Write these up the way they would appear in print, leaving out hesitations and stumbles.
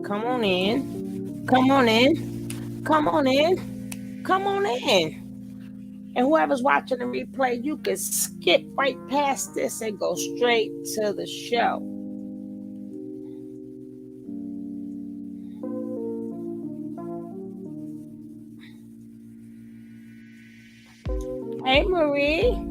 Come on in. Come on in. Come on in. Come on in. And whoever's watching the replay, you can skip right past this and go straight to the show. Hey, Marie.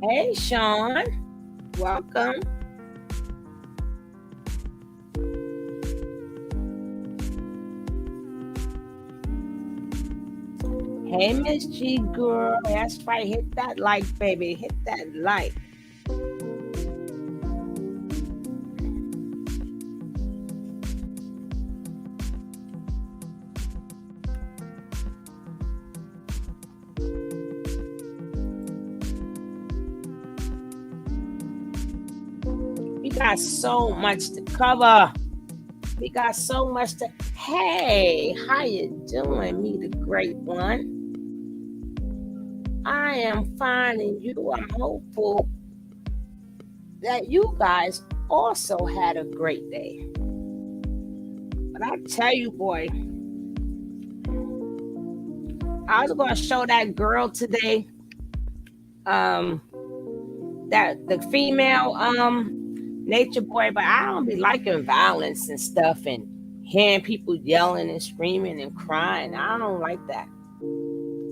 Hey, Sean. Welcome. Hey, Miss G girl. That's right. Hit that like, baby. Hit that like. We got so much to cover. We got so much to. Hey, how you doing, me the great one? I am fine, and you. I'm hopeful that you guys also had a great day. But I tell you, boy, I was going to show that girl today. That the female nature boy, but I don't be liking violence and stuff and hearing people yelling and screaming and crying. I don't like that.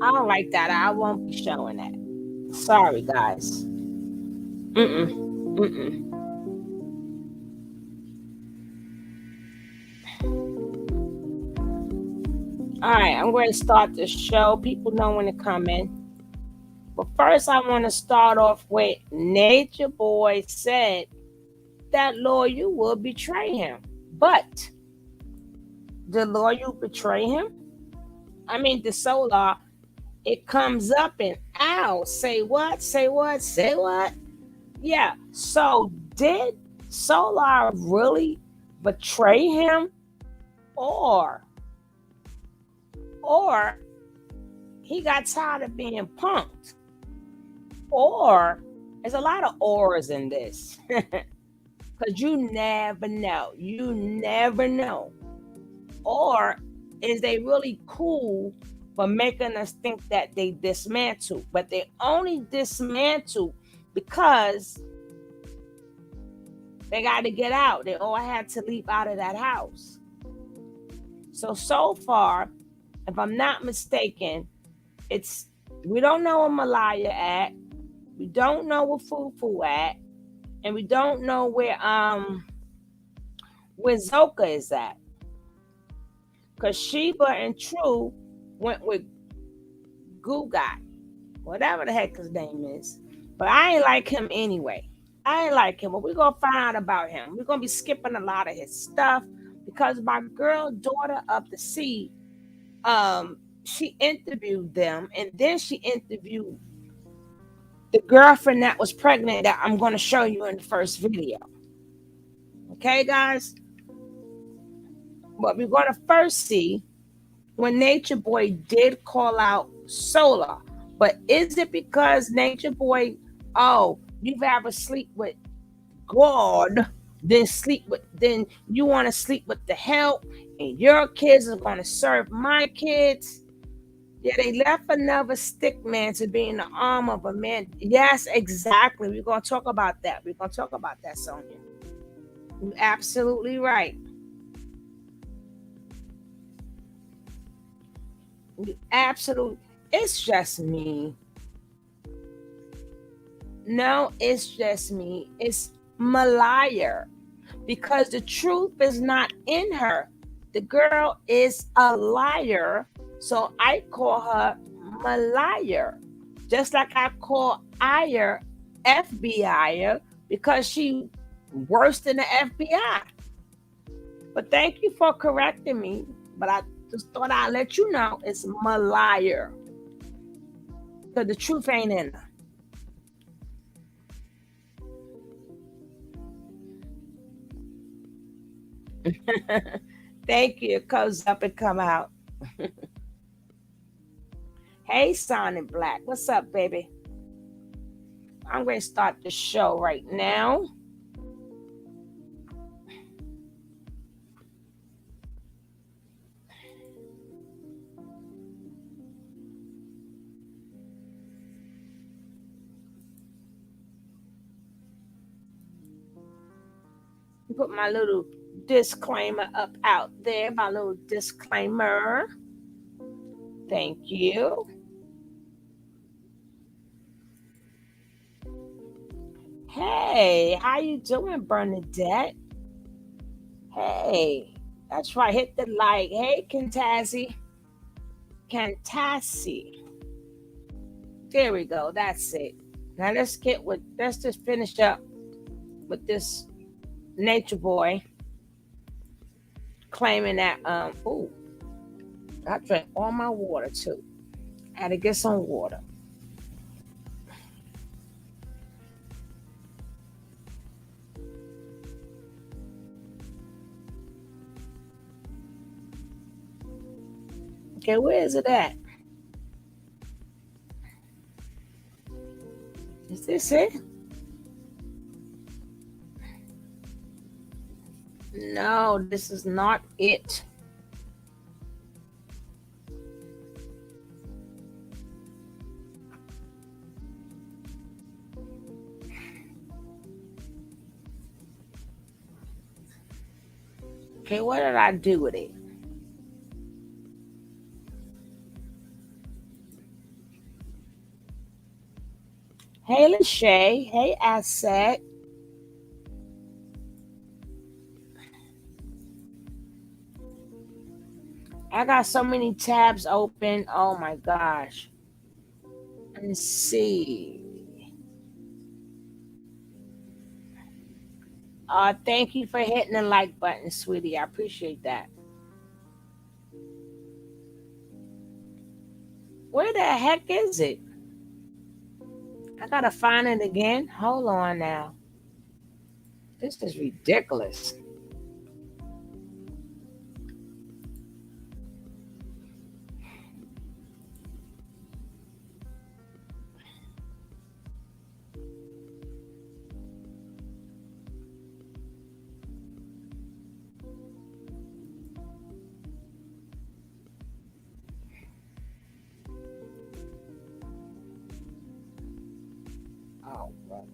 I don't like that. I won't be showing that. Sorry, guys. Mm-mm. Mm-mm. All right, I'm going to start the show. People know when to come in. But first, I want to start off with Nature Boy said that lawyer will betray him. But the lawyer betray him? I mean, the Solar, it comes up and ow, say what, say what, say what? Yeah, so did Solar really betray him? Or he got tired of being punked? Or there's a lot of ors in this. Because you never know. You never know. Or is they really cool for making us think that they dismantle? But they only dismantle because they got to get out. They all had to leave out of that house. So far, if I'm not mistaken, it's we don't know where Malaya at. We don't know where Fufu at. And we don't know where Zoka is at. Because Sheeba and True went with Gugut, whatever the heck his name is. But I ain't like him anyway. I ain't like him, but we're going to find out about him. We're going to be skipping a lot of his stuff because my girl, Daughter of the Sea, she interviewed them, and then she interviewed the girlfriend that was pregnant that I'm going to show you in the first video. Okay, guys? But we're going to first see when Nature Boy did call out Solar. But is it because Nature Boy, you've ever sleep with God, then you want to sleep with the help, and your kids are going to serve my kids? Yeah, they left another stick man to be in the arm of a man. Yes, exactly. We're going to talk about that. We're going to talk about that, Sonia. You're absolutely right. Absolutely. It's just me. No, it's just me. It's Malaya. Because the truth is not in her. The girl is a liar. So I call her Malaya. Just like I call Aya FBI because she worse than the FBI. But thank you for correcting me. But I just thought I'd let you know it's Malaya. Because the truth ain't in her. Thank you. It comes up and come out. Hey, Sonic Black. What's up, baby? I'm going to start the show right now. Put my little disclaimer up out there. My little disclaimer. Thank you. Hey, how you doing, Bernadette? Hey, that's right. Hit the like. Hey, Kantazzy. There we go. That's it. Now let's just finish up with this Natureboy claiming that ooh, I drank all my water too. I had to get some water. Okay, where is it at? Is this it? No, this is not it. Okay, what did I do with it? Hey, Lachey. Hey, Asset. I got so many tabs open. Oh my gosh. Let's see. Thank you for hitting the like button, sweetie. I appreciate that. Where the heck is it? I gotta find it again. Hold on now. This is ridiculous. Oh, brother.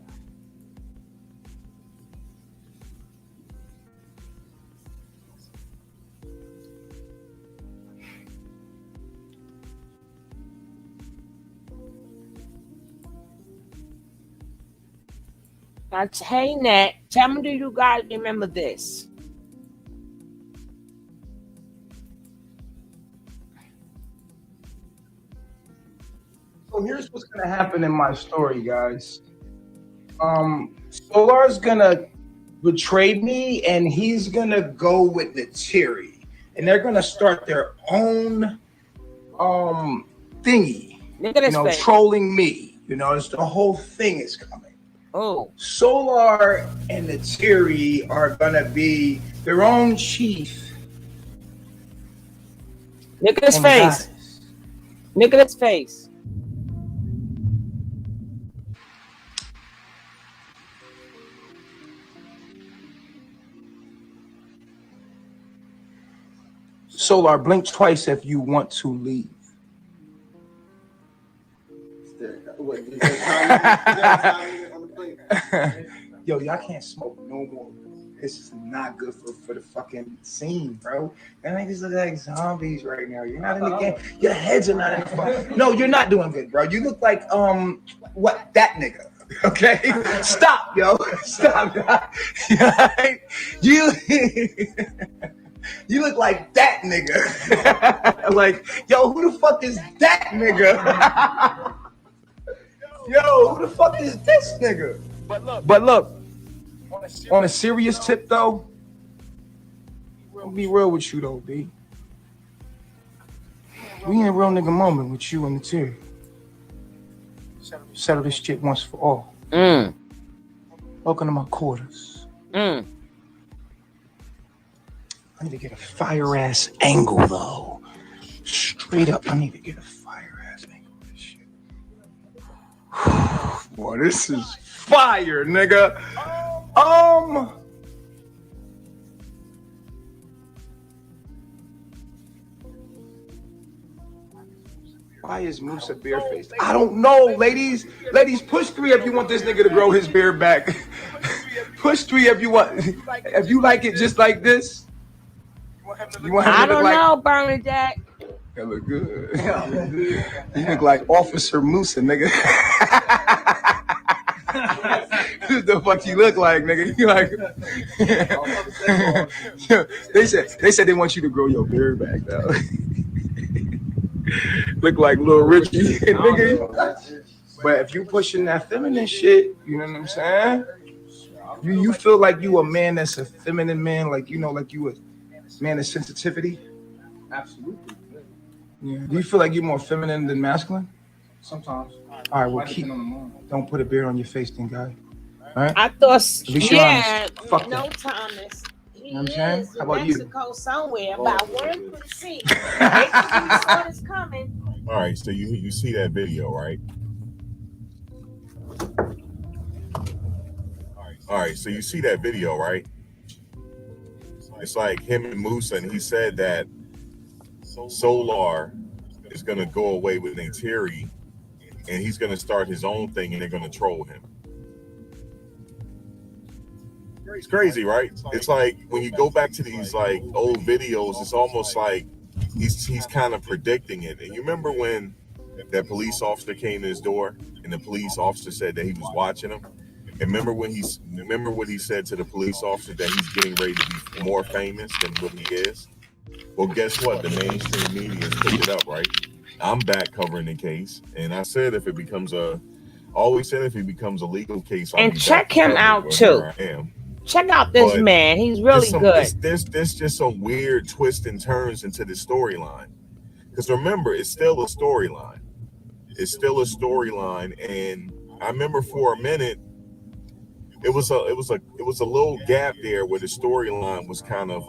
Now, hey, Nat, tell me, do you guys remember this? So here's what's gonna happen in my story, guys. Solar's gonna betray me, and he's gonna go with the Cherry, and they're gonna start their own thingy. Look at his face. Trolling me. It's the whole thing is coming. Oh, Solar and the Cherry are gonna be their own chief. look at his and face. goddess. Look at his face. Solar, blink twice if you want to leave. Yo, y'all can't smoke no more. This is not good for the fucking scene, bro. That niggas look like zombies right now. You're not in the game. Your heads are not in the fuck. No, you're not doing good, bro. You look like what that nigga. Okay, stop, yo, stop. You you look like that nigga. Like, yo, who the fuck is that nigga? Yo, who the fuck is this nigga? But look, on a serious tip though, I'll be real with you though, B. We in a real nigga moment with you and the Terry. Settle this shit once for all. Welcome to my quarters. I need to get a fire ass angle though. Straight up, I need to get a fire ass angle of this shit. Boy, this is fire, nigga. Why is Musa barefaced? I don't know, ladies. Ladies, push 3 if you want this nigga to grow his beard back. Push 3 if you want. If you like it just like this. You want him to I look don't like, know, Bernadette. that look good. You look like Officer Musa, nigga. What the fuck you look like, nigga? You like? They said they want you to grow your beard back though. Look like Lil Richie, nigga. But if you pushing that feminine shit, you know what I'm saying? You feel like you a man that's a feminine man, like you know, like you a man of sensitivity. Absolutely. Yeah. Do you feel like you're more feminine than masculine? Sometimes. All right, well, don't put a beard on your face, then, guy. All right. I thought, least you're honest. Fuck no, that. Thomas. He know what I'm saying? is How in about you? Mexico somewhere, but I want him to see. He saw this coming. All right, so you see that video, right? All right, so you see that video, right? It's like him and Musa, and he said that Solar is gonna go away with Nateri, and he's gonna start his own thing, and they're gonna troll him. It's crazy, right? It's like when you go back to these like old videos, it's almost like he's kind of predicting it. And you remember when that police officer came to his door, and the police officer said that he was watching him? And remember what he said to the police officer, that he's getting ready to be more famous than what he is? Well, guess what? The mainstream media has picked it up, right? I'm back covering the case, and I said if it becomes a legal case, I'll And be check back him covering out where too. I am. Check out this But man. He's really good. There's just some weird twists and turns into the storyline. Because remember, it's still a storyline. It's still a storyline, and I remember for a minute, it was a little gap there where the storyline was kind of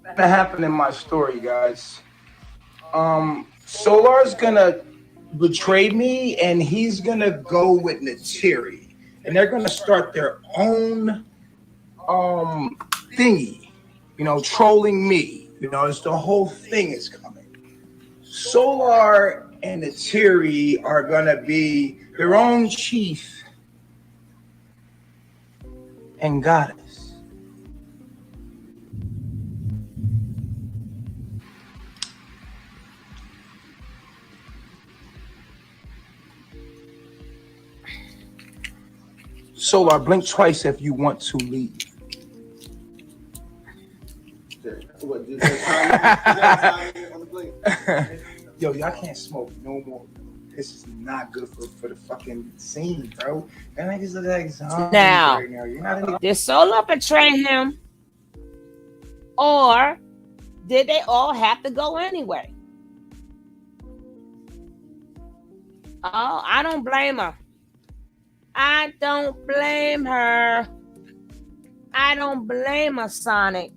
That happened in my story, guys. Solar's gonna betray me, and he's gonna go with Nateri, and they're gonna start their own thingy, you know, trolling me. You know, it's the whole thing is coming. Solar and Nateri are gonna be their own chief and goddess. Solar, blink twice if you want to leave. Yo, y'all can't smoke no more. This is not good for the fucking scene, bro. That niggas look like zombies Now, right now. You're not in the... Did Solar betray him, or did they all have to go anyway? Oh, I don't blame her. I don't blame her. I don't blame her, Sonic.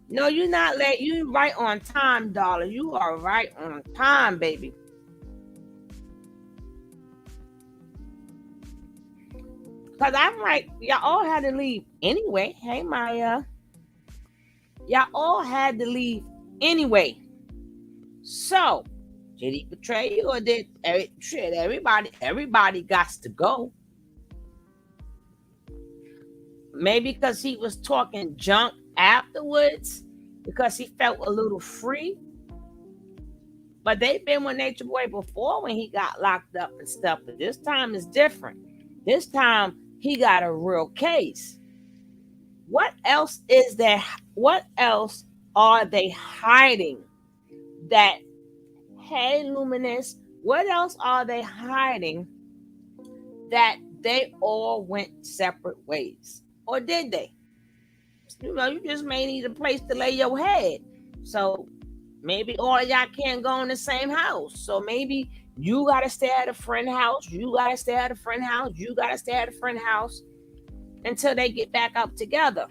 No, you're not late. You right on time, darling. You are right on time, baby. Because I'm like, y'all all had to leave anyway. Hey, Maya. Y'all all had to leave anyway. So, did he betray you, or did shit, everybody got to go? Maybe because he was talking junk afterwards, because he felt a little free. But they've been with Natureboy before when he got locked up and stuff. But this time is different. This time he got a real case. What else is there? What else are they hiding? That, hey, Luminous, what else are they hiding that they all went separate ways? Or did they? You know, you just may need a place to lay your head. So Maybe all of y'all can't go in the same house. So maybe you gotta stay at a friend house. You gotta stay at a friend house. You gotta stay at a friend house until they get back up together.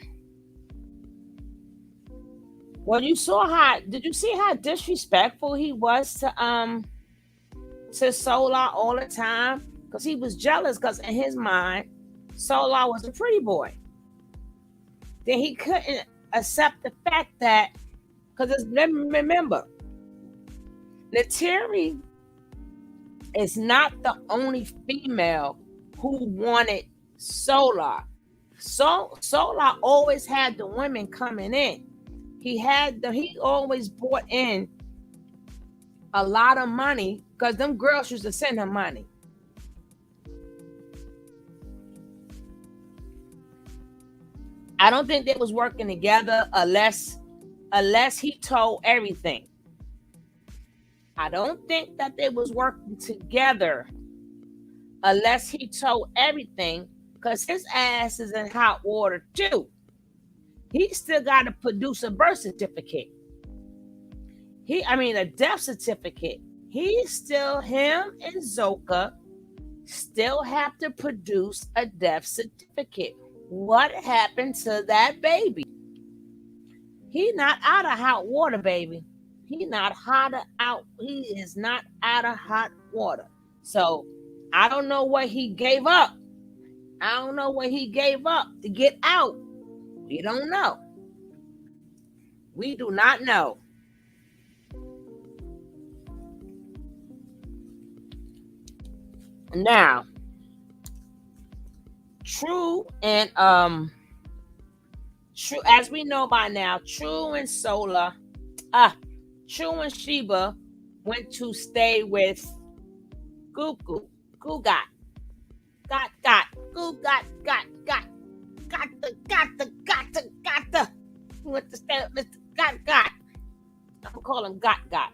Well, you saw how, did you see how disrespectful he was to Solar all the time? Because he was jealous because in his mind, Solar was a pretty boy. Then he couldn't accept the fact that, because remember, Leteri is not the only female who wanted Solar. So Solar always had the women coming in. He always brought in a lot of money because them girls used to send him money. I don't think they was working together unless he told everything. I don't think that they was working together unless he told everything, because his ass is in hot water too. He still got to produce a birth certificate. A death certificate. Him and Zoka still have to produce a death certificate. What happened to that baby? He not out of hot water, baby. He is not out of hot water. So I don't know what he gave up. To get out. We don't know. We do not know. Now, True and True, as we know by now, True and Sheeba went to stay with Gugut. He went to stay with Mr. Got. I'm gonna call him Got.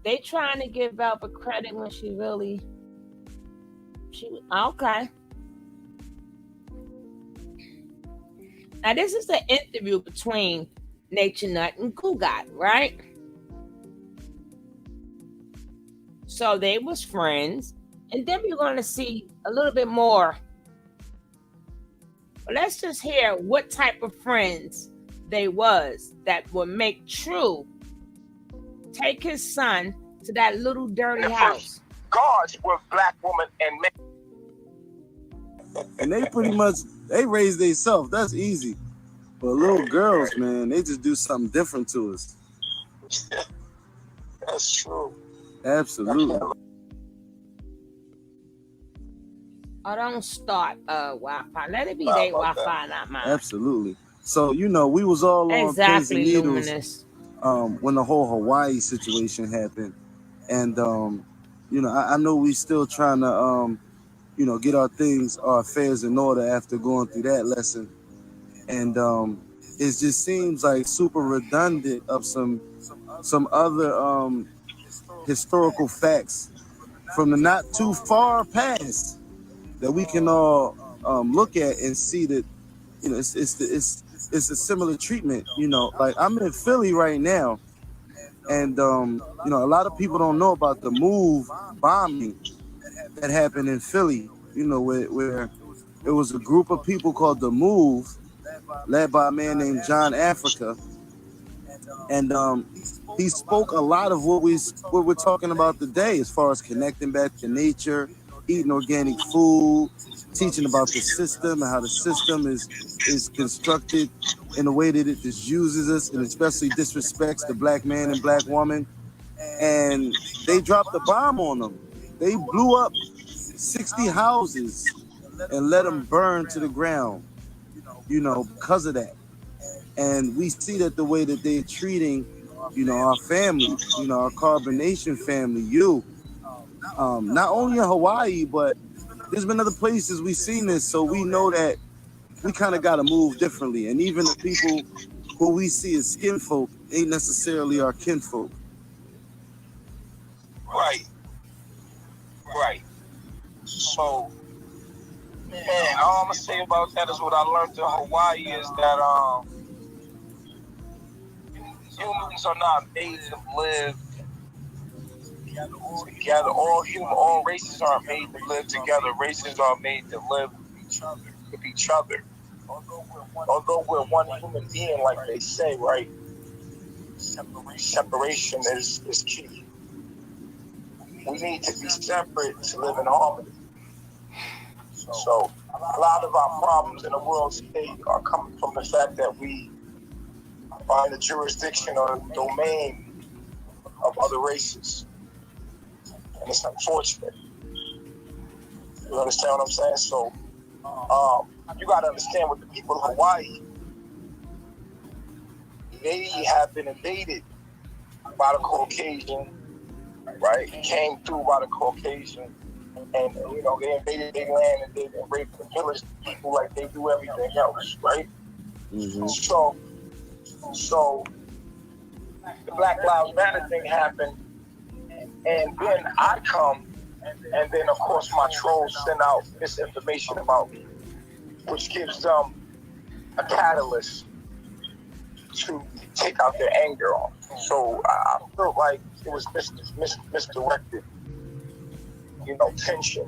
They trying to give Velvet credit when she okay. Now this is the interview between Nature Nut and Gugut, right? So they was friends, and then we're going to see a little bit more. But let's just hear what type of friends they was that would make True take his son to that little dirty house. Guards were black women and men. And they pretty much, they raise themselves. That's easy. But little girls, man, they just do something different to us. That's true. Absolutely. Oh, don't start Wi-Fi. Let it be their Wi-Fi, not mine. Absolutely. So, we was all on pins and needles Luminous. When the whole Hawaii situation happened. And, I know we still trying to, get our affairs in order after going through that lesson. And it just seems like super redundant of some other historical facts from the not too far past that we can all look at and see that it's a similar treatment. Like I'm in Philly right now, and a lot of people don't know about the Move bombing that happened in Philly. Where it was a group of people called the Move, led by a man named John Africa, and he spoke a lot of what we're talking about today, as far as connecting back to nature, eating organic food, teaching about the system and how the system is constructed in a way that it just uses us and especially disrespects the black man and black woman. And they dropped a bomb on them. They blew up 60 houses and let them burn to the ground, because of that. And we see that the way that they're treating, our family, our Carbonation family, not only in Hawaii, but there's been other places we've seen this. So we know that we kind of got to move differently. And even the people who we see as skin folk ain't necessarily our kinfolk. Right. So, man, all I'm gonna say about that is what I learned in Hawaii is that Humans are not made to live together. All races aren't made to live together. Races are made to live with each other. Although we're one human being, like they say, right? Separation is key. We need to be separate to live in harmony. So a lot of our problems in the world today are coming from the fact that we are in the jurisdiction or the domain of other races. And it's unfortunate. You understand what I'm saying? So you got to understand with the people of Hawaii, they have been invaded by the Caucasian, right? Came through by the Caucasian. And, they invaded their land and they raped and pillaged people like they do everything else, right? Mm-hmm. So the Black Lives Matter thing happened, and then I come, and then, of course, my trolls send out misinformation about me, which gives them a catalyst to take out their anger on. So I felt like it was misdirected, tension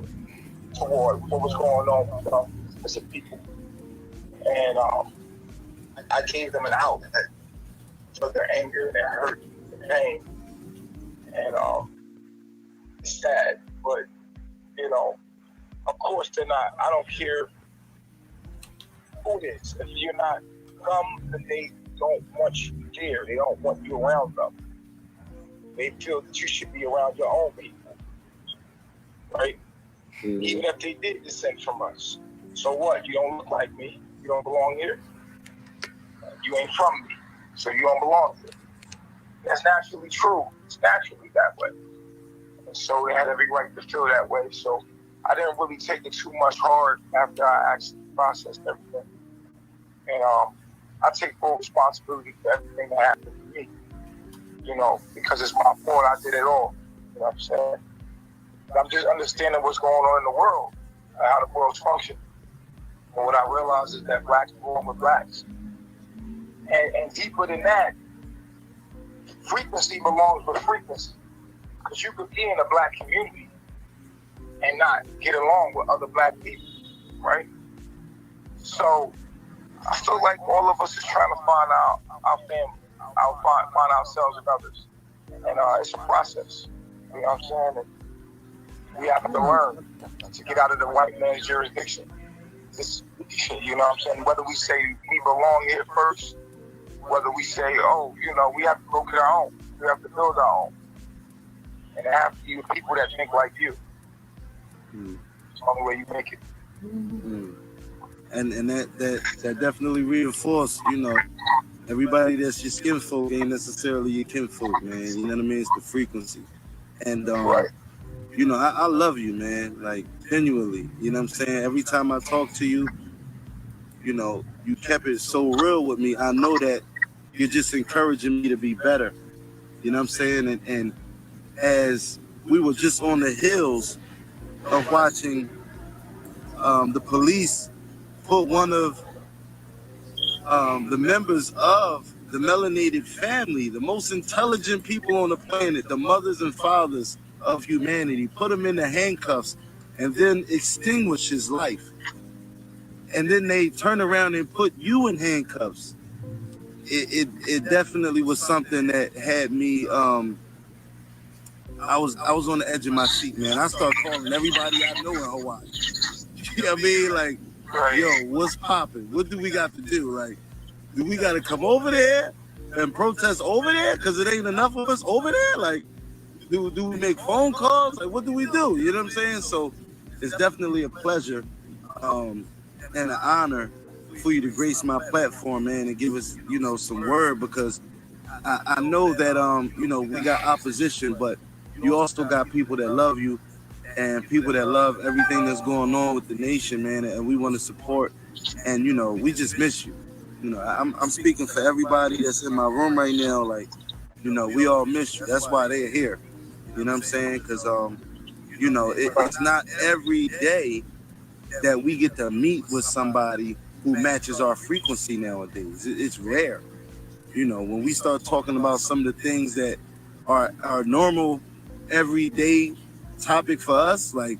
toward what was going on with as a people. And I gave them an outlet for their anger, their hurt, their pain. And it's sad, but, of course they're not, I don't care who it is. If you're not them, then they don't want you there. They don't want you around them. They feel that you should be around your own people, right? Mm-hmm. Even if they did descend from us. So what? You don't look like me. You don't belong here. You ain't from me, so you don't belong here. That's naturally true. It's naturally that way. And so they had every right to feel that way. So I didn't really take it too much hard after I actually processed everything. And I take full responsibility for everything that happened to me, because it's my fault. I did it all. You know what I'm saying? But I'm just understanding what's going on in the world, how the world's functioning. And what I realize is that blacks are born with blacks. And deeper than that, frequency belongs with frequency. Because you could be in a black community and not get along with other black people, right? So I feel like all of us is trying to find our family, find ourselves and others. And it's a process. You know what I'm saying? And we have to learn to get out of the white man's jurisdiction. You know what I'm saying? Whether we say we belong here first, whether we say, we have to go get our own. We have to build our own. And it have to be with people that think like you. It's the only way you make it. And that definitely reinforced, everybody that's your skin folk ain't necessarily your kinfolk, man. You know what I mean? It's the frequency. And right. I love you, man. Like, genuinely. You know what I'm saying? Every time I talk to you, you kept it so real with me. I know that you're just encouraging me to be better. You know what I'm saying? And as we were just on the heels of watching the police put one of the members of the melanated family, the most intelligent people on the planet, the mothers and fathers of humanity, put him in the handcuffs and then extinguish his life. And then they turn around and put you in handcuffs. It definitely was something that had me. I was on the edge of my seat, man. I started calling everybody I know in Hawaii. You know what I mean? Like, yo, what's popping? What do we got to do? Like, do we got to come over there and protest over there because it ain't enough of us over there? Like, do we make phone calls? Like, what do we do? You know what I'm saying? So it's definitely a pleasure and an honor for you to grace my platform, man, and give us, some word, because I know that, we got opposition, but you also got people that love you and people that love everything that's going on with the nation, man, and we want to support, and, we just miss you. I'm speaking for everybody that's in my room right now, like, we all miss you. That's why they're here. You know what I'm saying? Because, it's not every day that we get to meet with somebody who matches our frequency nowadays. It's rare. when we start talking about some of the things that are normal, everyday topic for us, like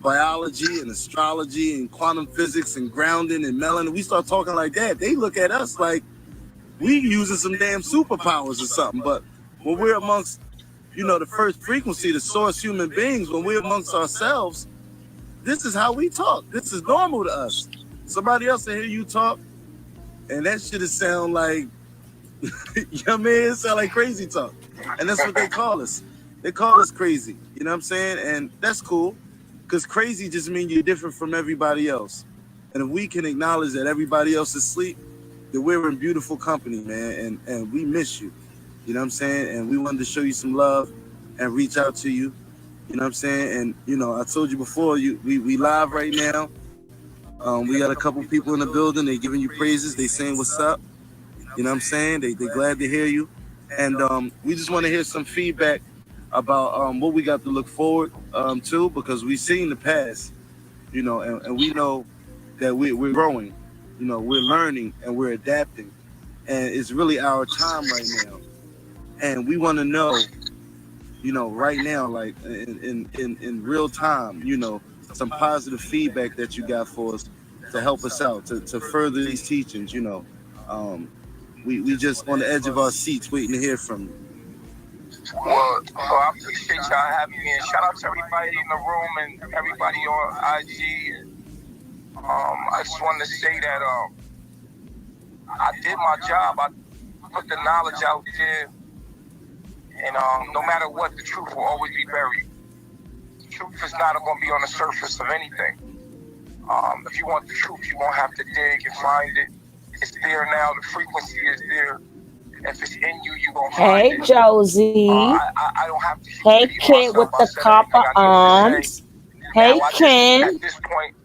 biology and astrology and quantum physics and grounding and melanin, we start talking like that, they look at us like we using some damn superpowers or something. But when we're amongst, the first frequency, the source human beings, when we're amongst ourselves, this is how we talk. This is normal to us. Somebody else will hear you talk, and that shit is sound like, it sound like crazy talk. And that's what they call us. They call us crazy. You know what I'm saying? And that's cool, because crazy just means you're different from everybody else. And if we can acknowledge that everybody else is asleep, then we're in beautiful company, man. And we miss you. You know what I'm saying? And we wanted to show you some love and reach out to you. You know what I'm saying? And, I told you before, we live right now. We got a couple people in the building. They giving you praises. They saying what's up. You know what I'm saying? They glad to hear you. And we just want to hear some feedback about what we got to look forward to, because we've seen the past, and we know that we're growing, we're learning and we're adapting. And it's really our time right now. And we want to know, right now, like in real time, some positive feedback that you got for us to help us out, to further these teachings, we just on the edge of our seats waiting to hear from you. Well, I appreciate y'all having me, and shout out to everybody in the room and everybody on IG. I just wanted to say that I did my job. I put the knowledge out there, and no matter what, the truth will always be buried. The truth is not going to be on the surface of anything. If you want the truth, you're going to have to dig and find it. It's there now. The frequency is there. If it's in you, you're going to find it. Hey, Josie. I don't have to. Hey, Kid with the copper arms. Hey, Ken. At this point,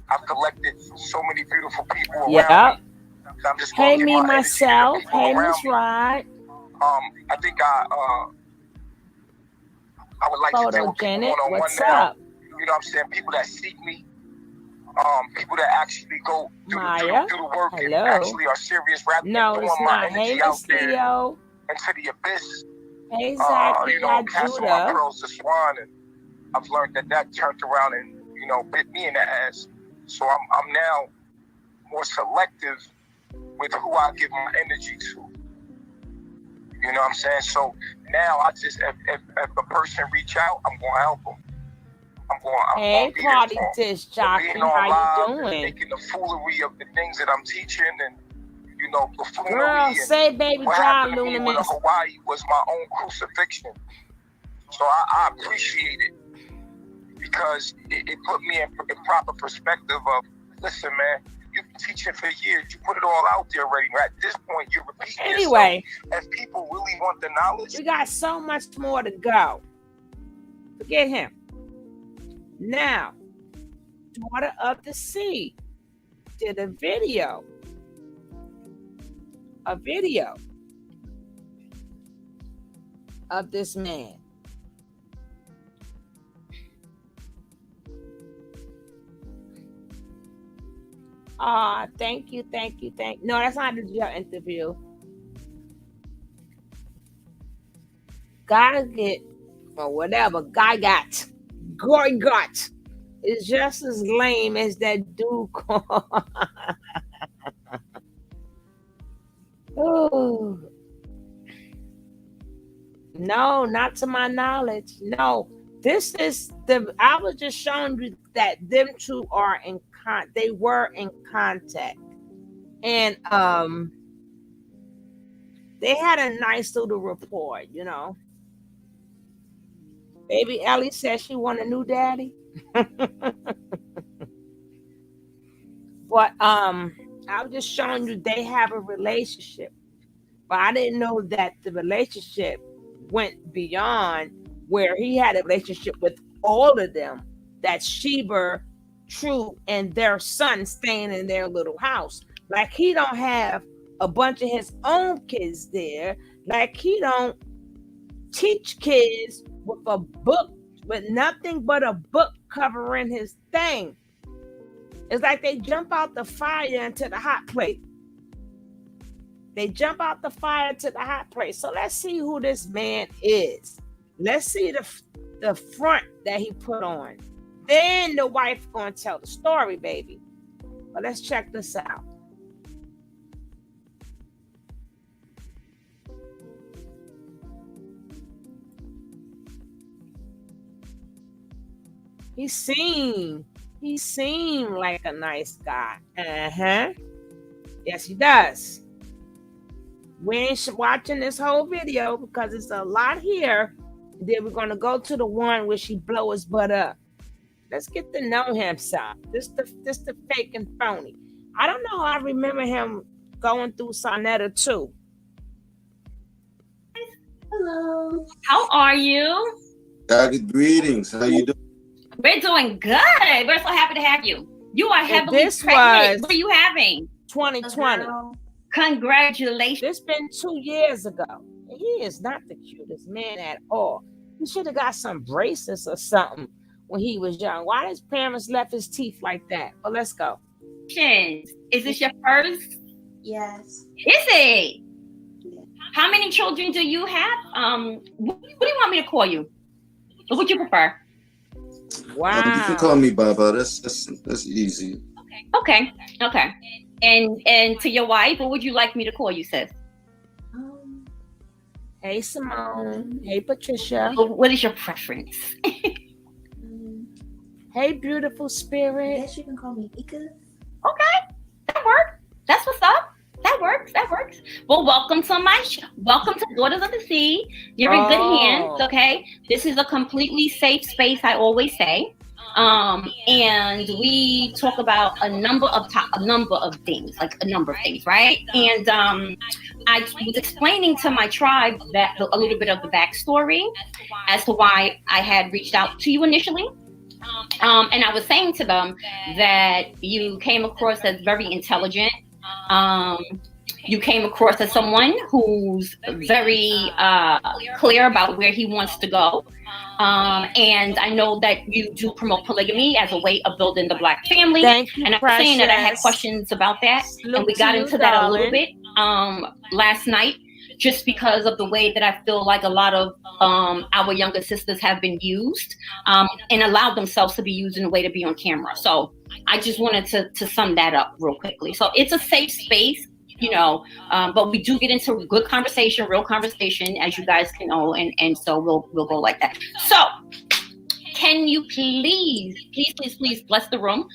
I've collected so many beautiful people around Yep. me. I'm just Hey, gonna me, give my myself. energy to the people Hey, around Miss me. Rod. I think I would like to deal with people Photogenic. one-on-one What's now. up? You know what I'm saying? People that seek me. People that actually go do Maya. the work and Hello. actually are serious rather than No, throwing it's my not. Hey, energy out Miss there Theo. into the abyss. Hey, Zach. We got casting my Judah. pearls to swine, and I've learned that turned around and bit me in the ass. So I'm now more selective with who I give my energy to. You know what I'm saying? So now I just, if a person reach out, I'm going to help them. I'm Hey, going to be Party there for 'em. Dish Jockey. Being on How live, you doing? making the foolery of the things that I'm teaching, and buffoonery. Girl, and say baby what dry happened to me with luminous. Hawaii was my own crucifixion. So I appreciate it, because it put me in proper perspective of, listen, man, you've been teaching for years. You put it all out there already. At this point, you're repeating Anyway, yourself. If people really want the knowledge, we got so much more to go. Forget him. Now, Daughter of the Sea did a video of this man. Thank you. No, that's not the interview. Guy got is just as lame as that dude called. Ooh. No, not to my knowledge. No, this is I was just showing you that them two are they were in contact, and they had a nice little rapport, Baby Ellie said she want a new daddy. But I was just showing you they have a relationship. But I didn't know that the relationship went beyond where he had a relationship with all of them. That's Sheeba, True, and their son staying in their little house. Like he don't have a bunch of his own kids there. Like he don't teach kids with a book, with nothing but a book covering his thing. It's like they jump out the fire into the hot plate. They jump out the fire to the hot place. So let's see who this man is. Let's see the front that he put on. Then the wife gonna tell the story, baby. But let's check this out. He seemed like a nice guy. Yes, he does. We ain't watching this whole video because it's a lot here. Then we're gonna go to the one where she blow his butt up. Let's get to know him some. This the fake and phony. I don't know. I remember him going through Sonetta too. Hello. How are you? Good greetings. How you doing? We're doing good. We're so happy to have you. You are heavily this pregnant. was What are you having? 2020. Congratulations. This been 2 years ago. He is not the cutest man at all. He should have got some braces or something when he was young. Why his parents left his teeth like that? But let's go. Is this your first? Yes. Is it? Yeah. How many children do you have? What do you want me to call you? What would you prefer? Wow. You can call me Baba. That's easy. Okay. And to your wife, what would you like me to call you, sis? Hey, Simone. Hey, Patricia. What is your preference? Hey, beautiful spirit. I guess you can call me Ika. Okay, that works. That's what's up. That works. Well, welcome to Daughters of the Sea. You're in good hands, okay? This is a completely safe space, I always say. And we talk about a number of things, right? And I was explaining to my tribe that a little bit of the backstory as to why I had reached out to you initially. And I was saying to them that you came across as very intelligent. You came across as someone who's very clear about where he wants to go. And I know that you do promote polygamy as a way of building the Black family. Thank you, and I'm saying that I had questions about that. And we got into that a little bit last night, just because of the way that I feel like a lot of our younger sisters have been used and allowed themselves to be used in a way to be on camera. So I just wanted to sum that up real quickly. So it's a safe space, but we do get into good conversation, real conversation, as you guys can know, and so we'll go like that. So can you please bless the room?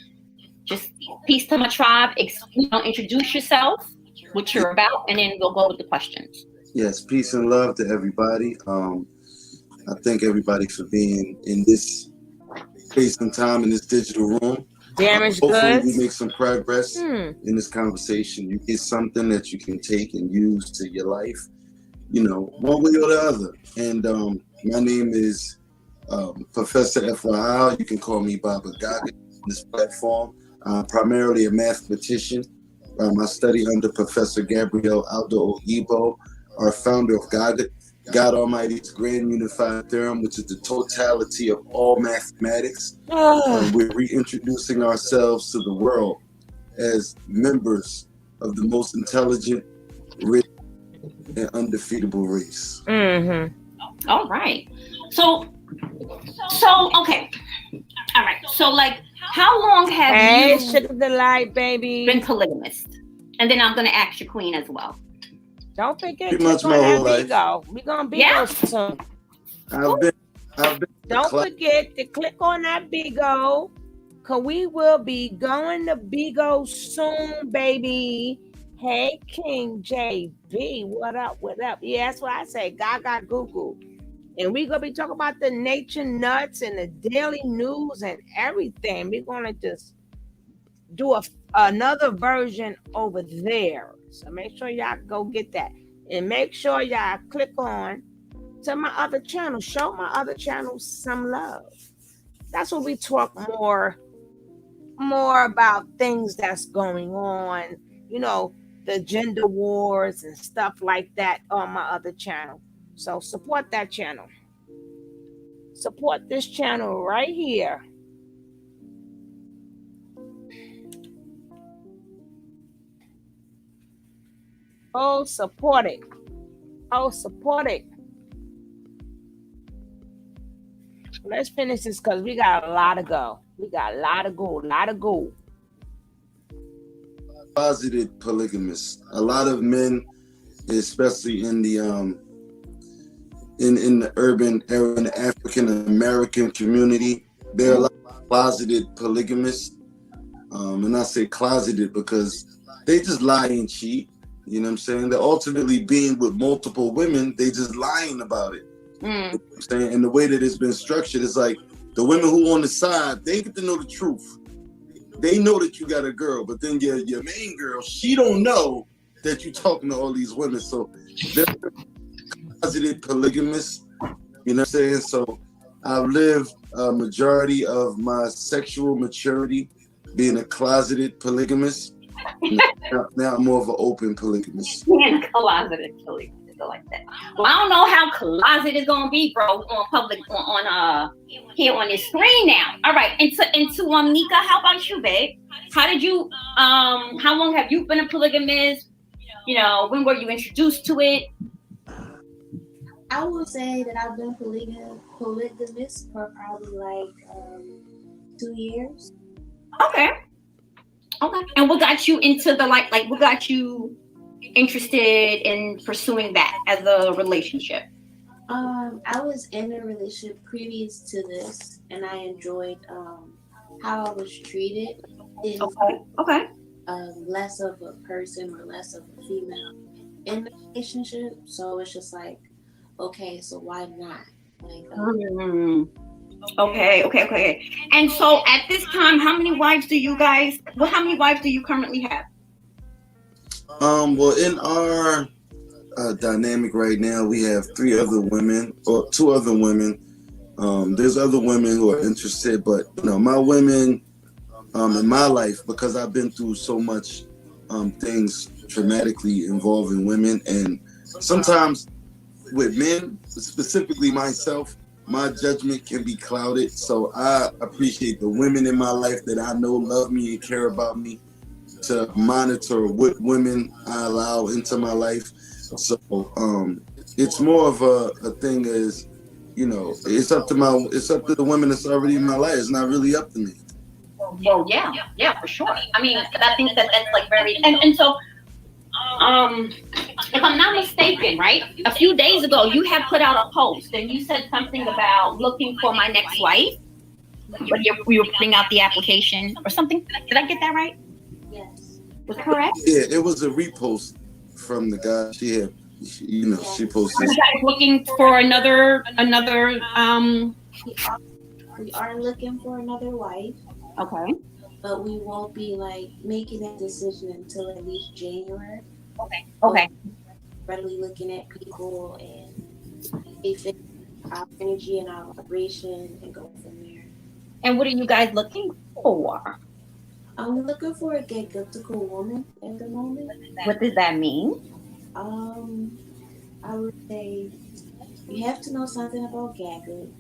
Just peace to my tribe, introduce yourself, what you're about, and then we'll go with the questions. Yes, peace and love to everybody. I thank everybody for being in this space and time in this digital room. Damaged hopefully goods. we make some progress in this conversation. You get something that you can take and use to your life, one way or the other. And my name is Professor FYI. You can call me Baba Gugut on this platform. I'm primarily a mathematician. I study under Professor Gabriel Aldo Oyibo, our founder of Gugut, God Almighty's Grand Unified Theorem, which is the totality of all mathematics. We're reintroducing ourselves to the world as members of the most intelligent, rich, and undefeatable race. Mm-hmm. All right. So okay. All right. So, how long have you sugar delight, baby, been polygamist? And then I'm going to ask your queen as well. Don't forget Pretty much my whole life. We're going to Bigo soon. I've been Don't forget to click on that Bigo, because we will be going to Bigo soon, baby. Hey, King JB, what up? Yeah, that's what I say. Gaga Gugut. And we're going to be talking about the nature nuts and the daily news and everything. We're going to just do another version over there. So make sure y'all go get that. And make sure y'all click on to my other channel. Show my other channel some love. That's when we talk more about things that's going on. The gender wars and stuff like that on my other channel. So support that channel. Support this channel right here. Oh, support it. Oh, support it. Let's finish this because we got a lot to go. We got a lot to go. A lot to go. Closeted polygamists. A lot of men, especially in the in the urban area, in the African American community, there are a lot of closeted polygamists. And I say closeted because they just lie and cheat. You know what I'm saying? They're ultimately being with multiple women. They just lying about it. You know what I'm saying? And the way that it's been structured is like the women who on the side, they get to know the truth. They know that you got a girl, but then your main girl, she don't know that you're talking to all these women. So they're closeted polygamists. You know what I'm saying? So I've lived a majority of my sexual maturity being a closeted polygamist. Now I'm more of an open polygamist. Being closeted polygamist. I like that. Well, I don't know how closet is gonna be, bro, on public on here on this screen now. All right, and to Nika, how about you, babe? How did you how long have you been a polygamist? You know, when were you introduced to it? I would say that I've been polygamist for probably like 2 years. Okay. And what got you into the like what got you interested in pursuing that as a relationship? I was in a relationship previous to this, and I enjoyed how I was treated. Okay. Less of a person or less of a female in the relationship. So it's just like, okay, so why not? Like, Okay. And so at this time, how many wives do you currently have? Well, in our dynamic right now, we have 3 other women or 2 other women. There's other women who are interested, but you know, my women in my life, because I've been through so much things traumatically involving women, and sometimes with men, specifically myself, my judgment can be clouded. So I appreciate the women in my life that I know love me and care about me, to monitor what women I allow into my life. So it's more of a thing as, you know, it's up to the women that's already in my life. It's not really up to me. Well, yeah, for sure. I mean, I think that's like very and so if I'm not mistaken, right? A few days ago, you had put out a post and you said something about looking for my next wife. But we were putting out the application or something. Did I get that right? yes. Was that correct? Yeah, it was a repost from the guy. She posted. Are you guys looking for another? We are looking for another wife. Okay. But we won't be like making that decision until at least January. Okay. Readily looking at people and if it's our energy and our vibration and go from there. And what are you guys looking for? I'm looking for a Gugut woman at the moment. What does that mean? I would say you have to know something about Gugut.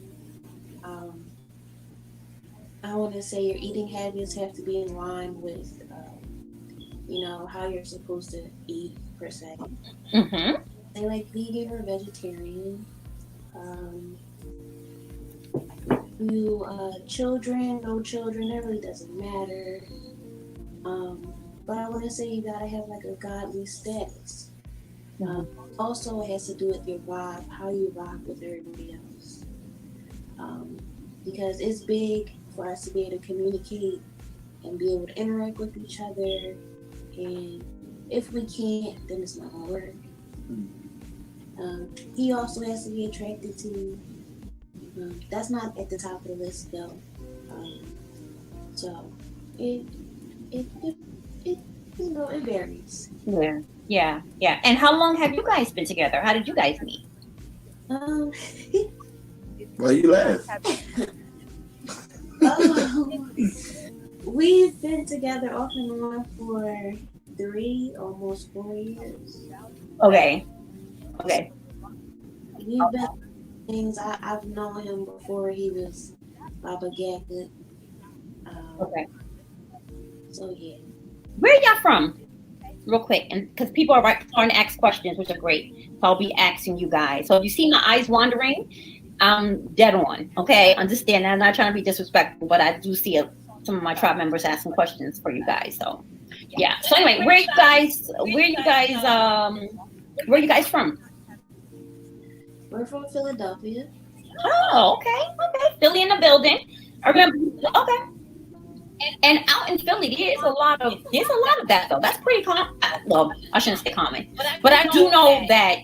I want to say your eating habits have to be in line with, how you're supposed to eat per se. Mm-hmm. They like vegan or vegetarian. Children, no children, that really doesn't matter. But I want to say you gotta have like a godly status. Also, it has to do with your vibe, how you rock with everybody else. Because it's big for us to be able to communicate and be able to interact with each other. And if we can't, then it's not gonna work. He also has to be attracted to you. That's not at the top of the list though. So it varies. Yeah. And how long have you guys been together? How did you guys meet? Why you laugh? We've been together off and on for 3, almost 4 years. Okay. We've been things. I've known him before he was Baba Gugut. Okay. So yeah. Where y'all from? real quick, and because people are starting to ask questions, which are great. So I'll be asking you guys. So if you see my eyes wandering, I'm dead on. Okay, understand that. I'm not trying to be disrespectful, but I do see some of my tribe members asking questions for you guys. So yeah. So anyway, where you guys from? We're from Philadelphia. Oh, okay. Philly in the building. I remember. Okay. And out in Philly, there's a lot of that though. That's pretty common. Well, I shouldn't say common, but I do know that.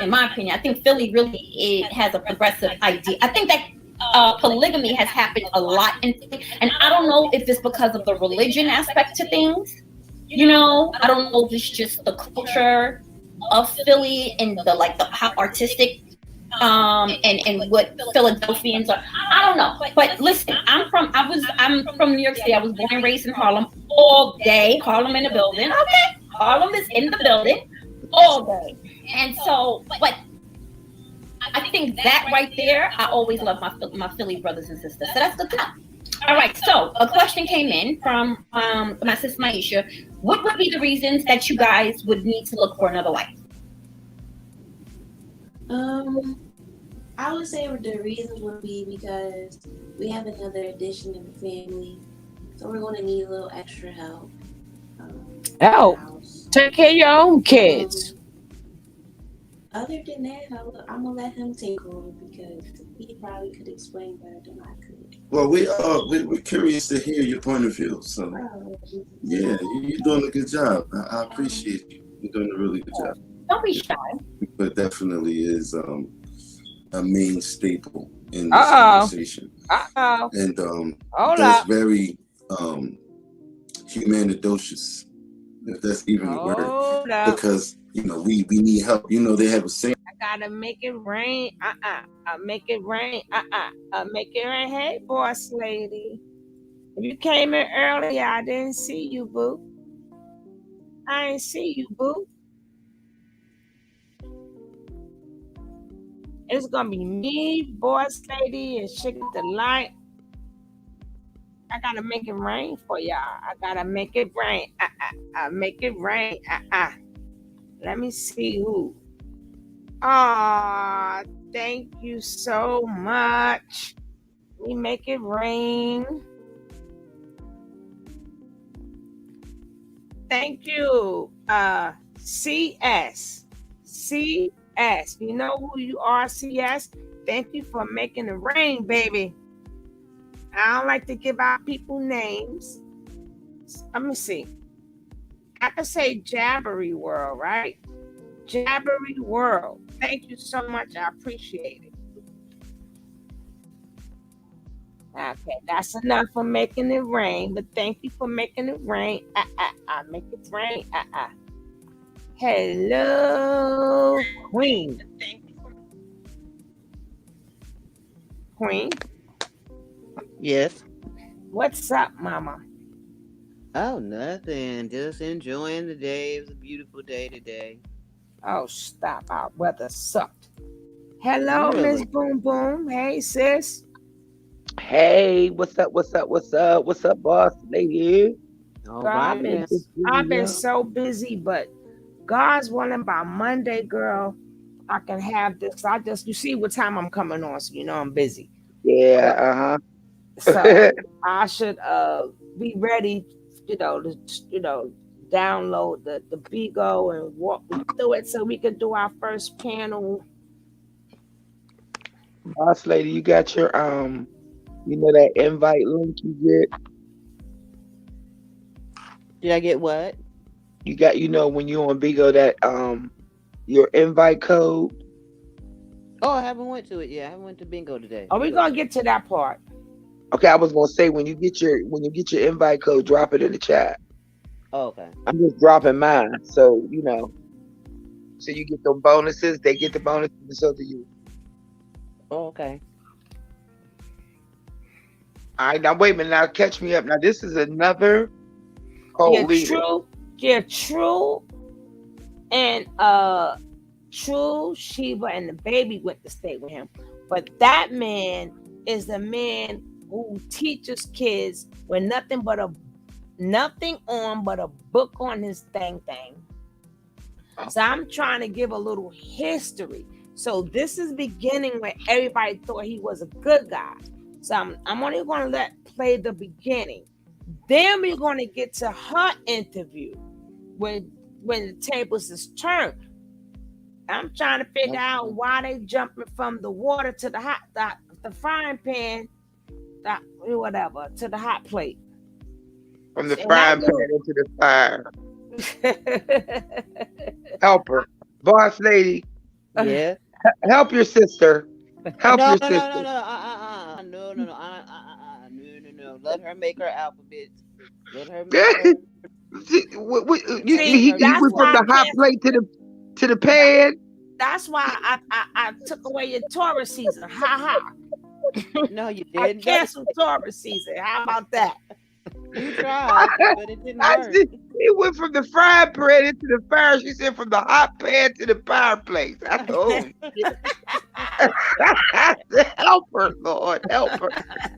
In my opinion, I think Philly really has a progressive idea. I think that polygamy has happened a lot in Philly, and I don't know if it's because of the religion aspect to things. You know, I don't know if it's just the culture of Philly and the how artistic and what Philadelphians are. I don't know. But listen, I'm from New York City. I was born and raised in Harlem all day. Harlem in the building. Okay. Harlem is in the building all day. And so, but I think that right there, I always love my Philly brothers and sisters. So that's good to know. All right. So a question came in from my sister Maisha. What would be the reasons that you guys would need to look for another wife? I would say the reasons would be because we have another addition in the family, so we're going to need a little extra help. Help. Take care of your own kids. Other than that, I'm gonna let him take over because he probably could explain better than I could. Well, we're curious to hear your point of view. So, yeah, you're doing a good job. I appreciate you. You're doing a really good job. Don't be shy. But definitely is a main staple in this conversation. And that's very humanidocious, if that's even a word. Because, you know, we need help. You know, they have a saying. I gotta make it rain. Make it rain. Make it rain. Hey, boss lady. If you came in earlier, I didn't see you, boo. I ain't see you, boo. It's gonna be me, boss lady, and Sugar Delight. I gotta make it rain for y'all. I gotta make it rain. Make it rain. Let me see who. Ah, thank you so much. We make it rain. Thank you. CS. You know who you are, CS? Thank you for making it rain, baby. I don't like to give out people names. Let me see. I can say Jabbery World, right? Jabbery World. Thank you so much. I appreciate it. Okay, that's enough for making it rain, but thank you for making it rain. Make it rain. Hello, Queen. Queen? Yes. What's up, mama? Oh, nothing. Just enjoying the day. It was a beautiful day today. Oh, stop. Our weather sucked. Hello, Miss Boom Boom. Hey, sis. Hey, what's up, boss lady? Girl, I've been so busy, but God's willing by Monday, girl, I can have this. You see what time I'm coming on, so you know I'm busy. Yeah, So I should be ready, to download the Bigo and walk through it so we can do our first panel. Boss lady, you got your that invite link you get? Did I get what? You got, when you on Bigo, that your invite code. Oh, I haven't went to it yet. I haven't went to bingo today. Are we gonna get to that part? Okay, I was gonna say when you get your invite code, drop it in the chat. Oh, okay. I'm just dropping mine, so so you get the bonuses. They get the bonuses, and so do you. Oh, okay. All right, now wait a minute. Now catch me up. Now this is another leader. True, and True, Sheeba, and the baby went to stay with him. But that man is the man who teaches kids with nothing but a nothing on but a book on his thing. So I'm trying to give a little history. So this is beginning where everybody thought he was a good guy. So I'm only going to play the beginning. Then we're going to get to her interview when the tables is turned. I'm trying to figure out why they jumping from the water to the frying pan, whatever, to the hot plate. From the frying pan into the fire. Help her. Boss lady. Yeah. Help your sister. Help your sister. No. Let her make her alphabet. Let her make her. He went from the hot plate to the pan. That's why I took away your Taurus season. Ha ha. No, you I didn't. canceled Taurus season. How about that? You tried, but it didn't work. He went from the frying pan into the fire. She said from the hot pan to the fireplace. I said, oh, help her, Lord, help her.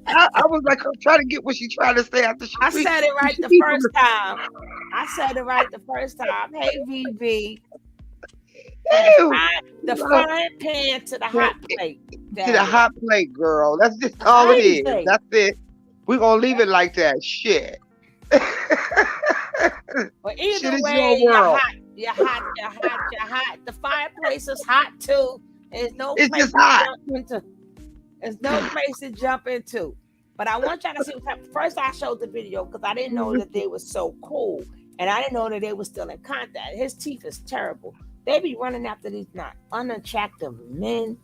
I was like, I'm trying to get what she's trying to say after I said it right the first time. I said it right the first time. Hey, VV. The frying pan to the hot plate. To the hot plate, girl. That's just all it is. That's it. We're going to leave it like that. Shit. But either way, you're hot. The fireplace is hot too. There's no place to jump into. There's no place to jump into. But I want y'all to see what happened. First, I showed the video because I didn't know that they were so cool. And I didn't know that they were still in contact. His teeth is terrible. They be running after these not unattractive men.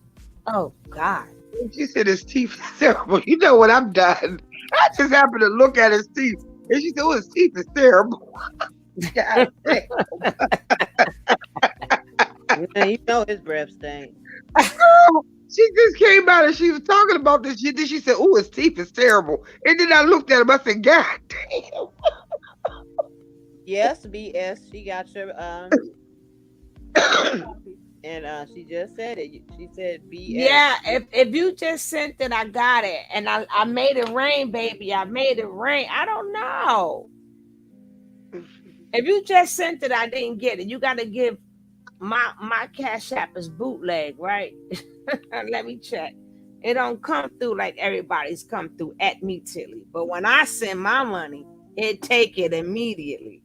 Oh, God. She said his teeth is terrible. You know what? I'm done. I just happened to look at his teeth. And she said, oh, his teeth is terrible. God damn. Yeah, you know his breath stink. Girl, she just came out and she was talking about this shit. Then she said, oh, his teeth is terrible. And then I looked at him. I said, God damn. Yes, BS. She got your and she just said it. She said BS. Yeah, if you just sent it, I got it. And I made it rain, baby. I made it rain. I don't know. If you just sent it, I didn't get it. You got to give my Cash App is bootleg, right? Let me check. It don't come through like everybody's come through at me Tilly. But when I send my money, it take it immediately.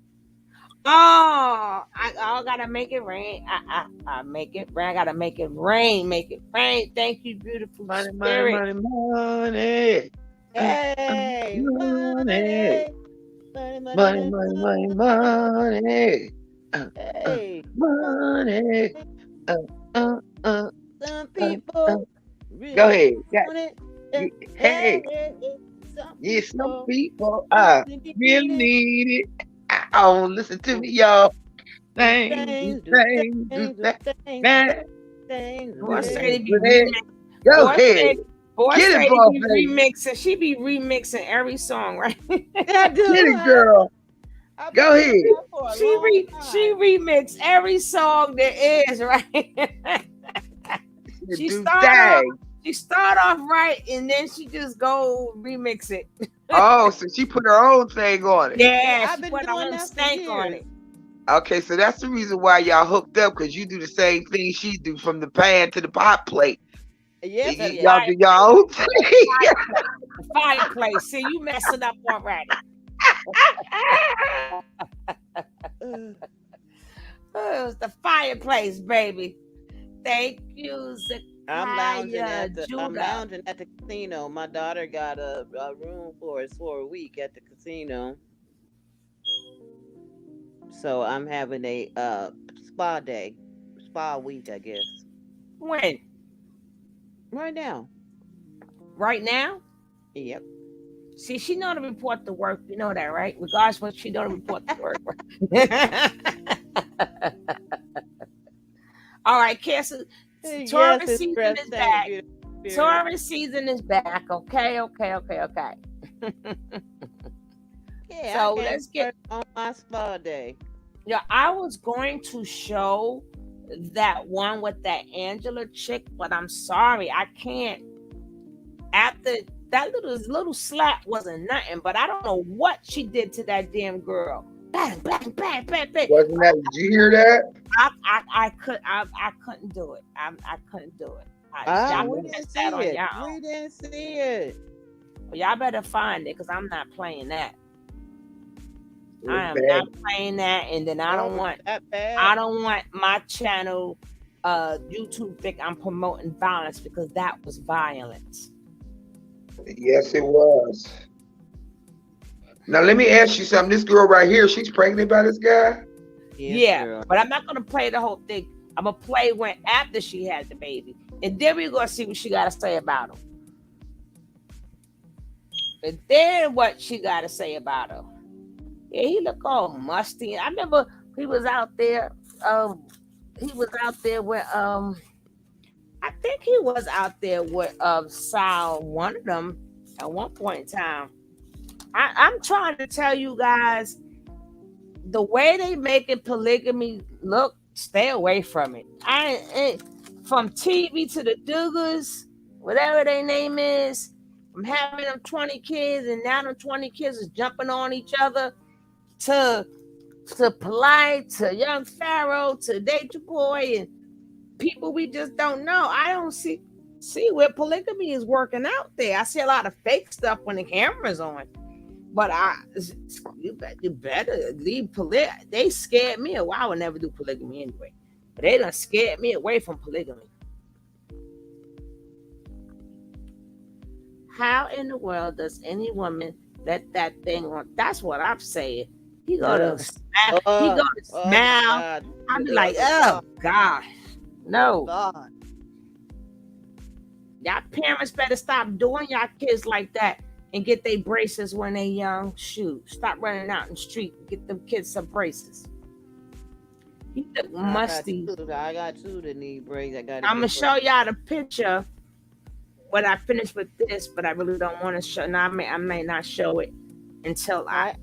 Oh, I gotta make it rain. I make it rain. I gotta make it rain. Make it rain. Thank you, beautiful money, spirit. money. Hey, money. Money. Hey, Money. some people really Go ahead. want it. Hey. Some people really need it. Oh, listen to me, y'all. Things. Go ahead. Get it, boss lady. Remixing. She be remixing every song, right? Get it, girl. Go ahead. She remixed every song there is, right? She start off right, and then she just go remix it. Oh, so she put her own thing on it. Yeah, she put her own stank on it. Okay, so that's the reason why y'all hooked up, because you do the same thing she do, from the pan to the pot plate. Yes, y'all do y'all own thing. The fireplace. See, you messing up already. It was the fireplace, baby. Thank you, I'm lounging at the casino. My daughter got a room for us for a week at the casino. So I'm having a spa week, I guess. When? Right now. Right now? Yep. See, she know to report to work. You know that, right? Regardless what she know to report to work. All right, Cassie. Taurus season is back. Taurus season is back. Okay. Yeah. So let's get on my spa day. Yeah, I was going to show that one with that Angela chick, but I'm sorry, I can't. After that little slap wasn't nothing, but I don't know what she did to that damn girl. Bang, bang, bang, bang, bang. Wasn't that? Did you hear that? I couldn't do it. I couldn't do it. We didn't see it. We didn't see it. Well, y'all better find it because I'm not playing that. I am not playing that, and then I don't want my channel, YouTube think I'm promoting violence because that was violence. Yes, it was. Now let me ask you something. This girl right here, she's pregnant by this guy? Yeah, but I'm not gonna play the whole thing. I'm gonna play when after she had the baby, and then we're gonna see what she gotta say about him. And then what she gotta say about him. Yeah, he look all musty. I remember he was out there. With I think he was out there with Sal, one of them, at one point in time. I'm trying to tell you guys, the way they making polygamy look, stay away from it. From TV to the Dugas, whatever their name is, from having them 20 kids, and now them 20 kids is jumping on each other, to Polite, to Young Pharaoh, to Natureboy, and people we just don't know. I don't see where polygamy is working out there. I see a lot of fake stuff when the camera's on. But you better leave polygamy. They scared me away. I would never do polygamy anyway. But they done scared me away from polygamy. How in the world does any woman let that thing on? That's what I'm saying. He gonna smile. I'll be like, oh gosh, no. God. Y'all parents better stop doing y'all kids like that and get their braces when they young. Shoot, stop running out in the street and get them kids some braces. He look musty. I got two that need braces. I'm gonna show y'all the picture when I finish with this, but I really don't want to show. Now I may not show it until I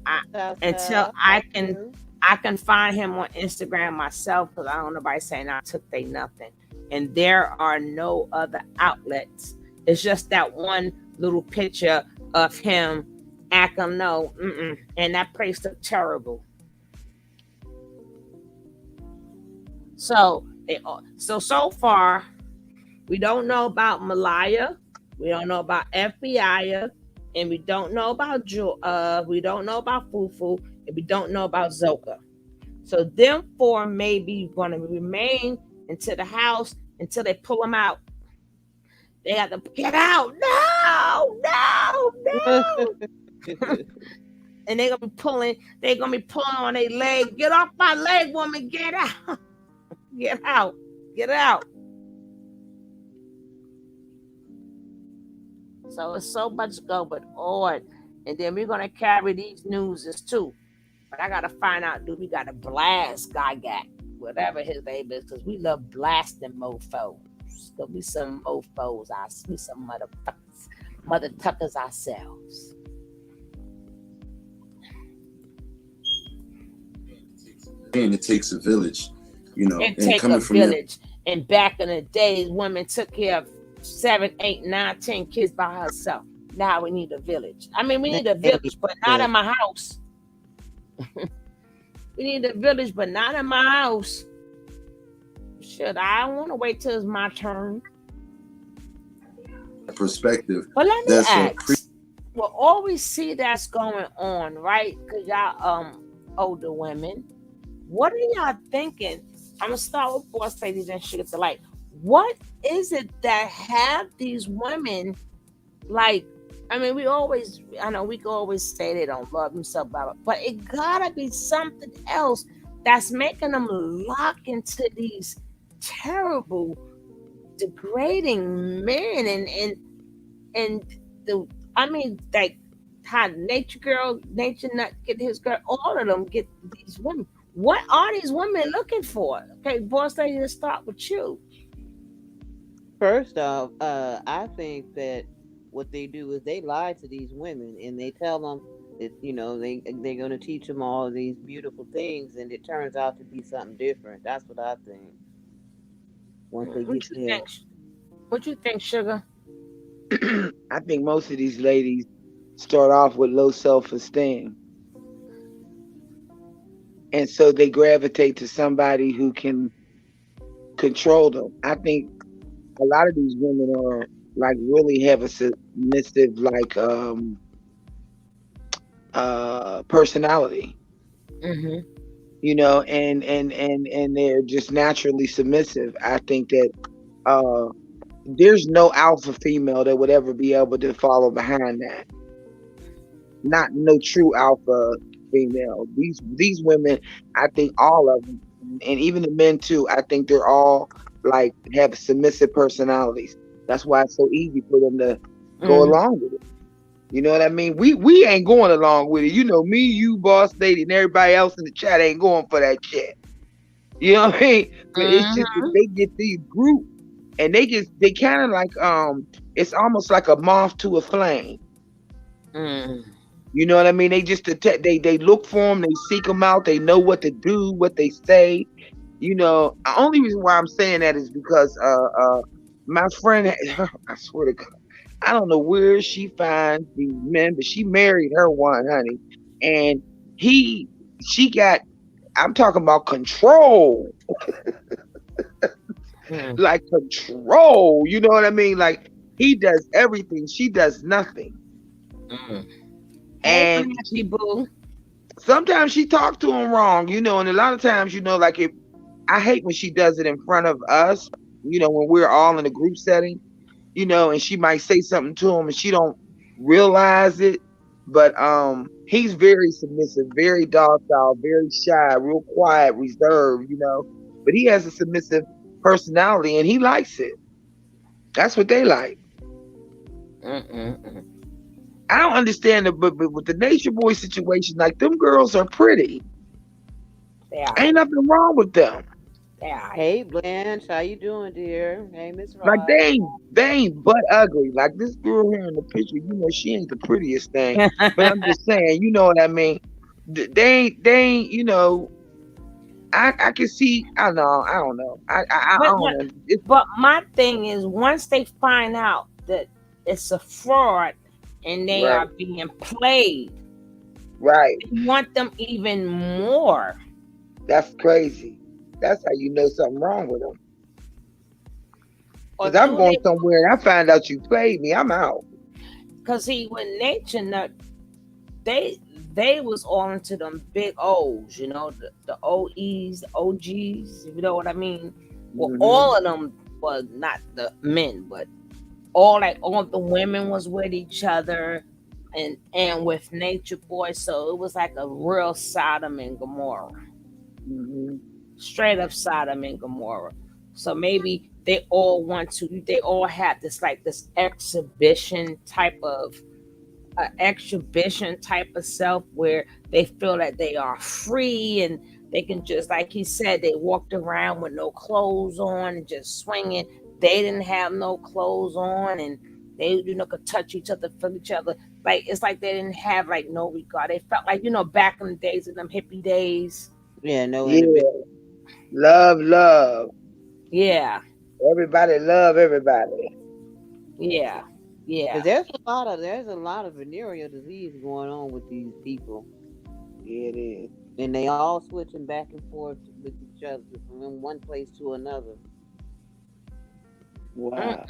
can find him on Instagram myself, because I don't know nobody saying I took they nothing. And there are no other outlets. It's just that one little picture of him acting no, and that place looked terrible. So far, we don't know about Malaya, we don't know about FBI, and we don't know about we don't know about Fufu, and we don't know about Zoka. So them four may be going to remain into the house until they pull them out. They have to get out. No. And they're gonna be pulling on their leg. Get off my leg, woman. Get out. Get out. So it's so much going on. And then we're gonna carry these newses too. But I gotta find out, do we gotta blast Gugut, whatever his name is, because we love blasting mofos. Because we some mofos, we some mother tuckers ourselves. And it takes a village, It takes a village. And back in the days, women took care of 7, 8, 9, 10 kids by herself. Now we need a village. I mean, we need a village, but not in my house. We need a village, but not in my house. Shit, I don't want to wait till it's my turn. Perspective. But let me ask. We'll always see that's going on, right? Because y'all older women. What are y'all thinking? I'm gonna start with boss ladies and Sugar Delight. What is it that have these women like? I mean, we can always say they don't love themselves, but it gotta be something else that's making them lock into these terrible, degrading men, and like how Nature Nut get his girl, all of them get these women. What are these women looking for? Okay, boss lady, let's start with you. First off, I think that what they do is they lie to these women and they tell them that they're going to teach them all of these beautiful things, and it turns out to be something different. That's what I think. Once they get there. What you think, Sugar? I think most of these ladies start off with low self-esteem, and so they gravitate to somebody who can control them. I think a lot of these women are like really have a submissive personality, Mm-hmm. and they're just naturally submissive. I think that uh there's no alpha female that would ever be able to follow behind that. Not no true alpha female. These women, I think all of them, and even the men too, I think they're all like have submissive personalities. That's why it's so easy for them to go Mm-hmm. along with it. You know what I mean? We ain't going along with it. You know, me, you, boss lady, and everybody else in the chat ain't going for that shit. You know what I mean? But it's just that they get these groups and they kind of like it's almost like a moth to a flame. Mm-hmm. You know what I mean? They just detect, they look for them, they seek them out, they know what to do, what they say. You know, the only reason why I'm saying that is because my friend, I swear to God, I don't know where she finds these men, but she married her one, honey, and she got. I'm talking about control, Mm-hmm. like control. You know what I mean? Like he does everything, she does nothing, Mm-hmm. Hey, and Fancy Boo. sometimes she talks to him wrong, and a lot of times, like if I hate when she does it in front of us, when we're all in a group setting, and she might say something to him and she don't realize it. But he's very submissive, very docile, very shy, real quiet, reserved, But he has a submissive personality and he likes it. That's what they like. Mm-mm-mm. I don't understand it, but with the Nature Boy situation, like them girls are pretty. They are. Ain't nothing wrong with them. They are. Hey Blanche, how you doing, dear? Hey Miss Like Rod. they ain't butt ugly. Like this girl here in the picture, she ain't the prettiest thing. But I'm just saying, you know what I mean? They ain't, I can see, I don't know. I but, don't know. but my thing is, once they find out that it's a fraud and they Right, are being played, right. they want them even more. That's crazy. That's how you know something wrong with them. Or Because I'm do going they? somewhere and I find out you played me, I'm out. Because see, with nature, they was all into them big O's, the OEs, the OGs, if you know what I mean. Well, Hmm. all of them was not the men, but all the women was with each other and with Nature Boy, so it was like a real Sodom and Gomorrah, Hmm. straight up Sodom and Gomorrah. So maybe they all have this exhibition type of self where they feel that they are free and they can just, like he said, they walked around with no clothes on and just swinging. They didn't have no clothes on and they could touch each other, feel each other. Like it's like they didn't have like no regard. They felt like back in the days of them hippie days. Yeah, no individual. Yeah. Love. Yeah, Everybody love everybody. yeah, Because yeah. there's a lot of venereal disease going on with these people, Yeah, it is. and they all switching back and forth with each other from one place to another. Mm. Wow.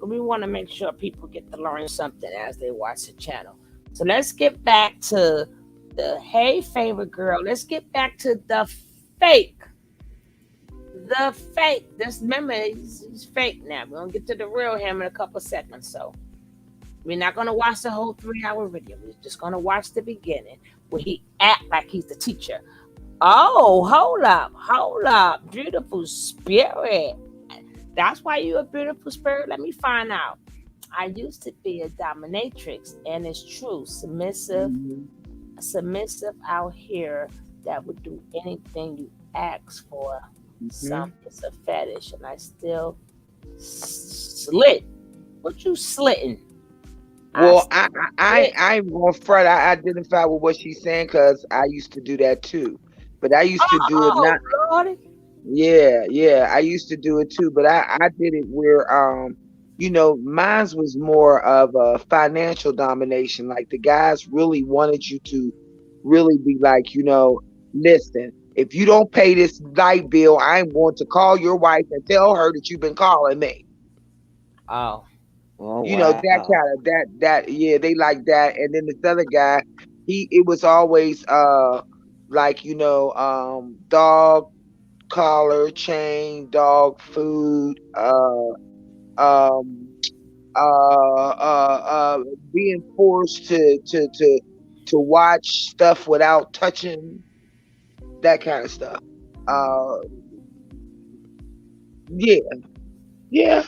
We want to make sure people get to learn something as they watch the channel. So let's get back to the hey favorite girl. Let's get back to the fake. The fake. This remember he's fake now. We're gonna get to the real him in a couple seconds. So we're not gonna watch the whole 3-hour video. We're just gonna watch the beginning where he act like he's the teacher. Oh, hold up, beautiful spirit. That's why you're a beautiful spirit. Let me find out. I used to be a dominatrix, and it's true. Submissive out here that would do anything you ask for. Mm-hmm. It's a fetish, and I still slit. What you slitting? Well, I'm going to front. I identify with what she's saying because I used to do that too. But I used to do it Oh, not. Lordy. Yeah. I used to do it too, but I did it where Mine was more of a financial domination. Like the guys really wanted you to really be like, listen, if you don't pay this light bill, I'm going to call your wife and tell her that you've been calling me. Oh. Oh That wow. kind of yeah, they like that. And then this other guy, it was always like, dog collar, chain, dog food, um being forced to watch stuff without touching, that kind of stuff. Yeah, yeah.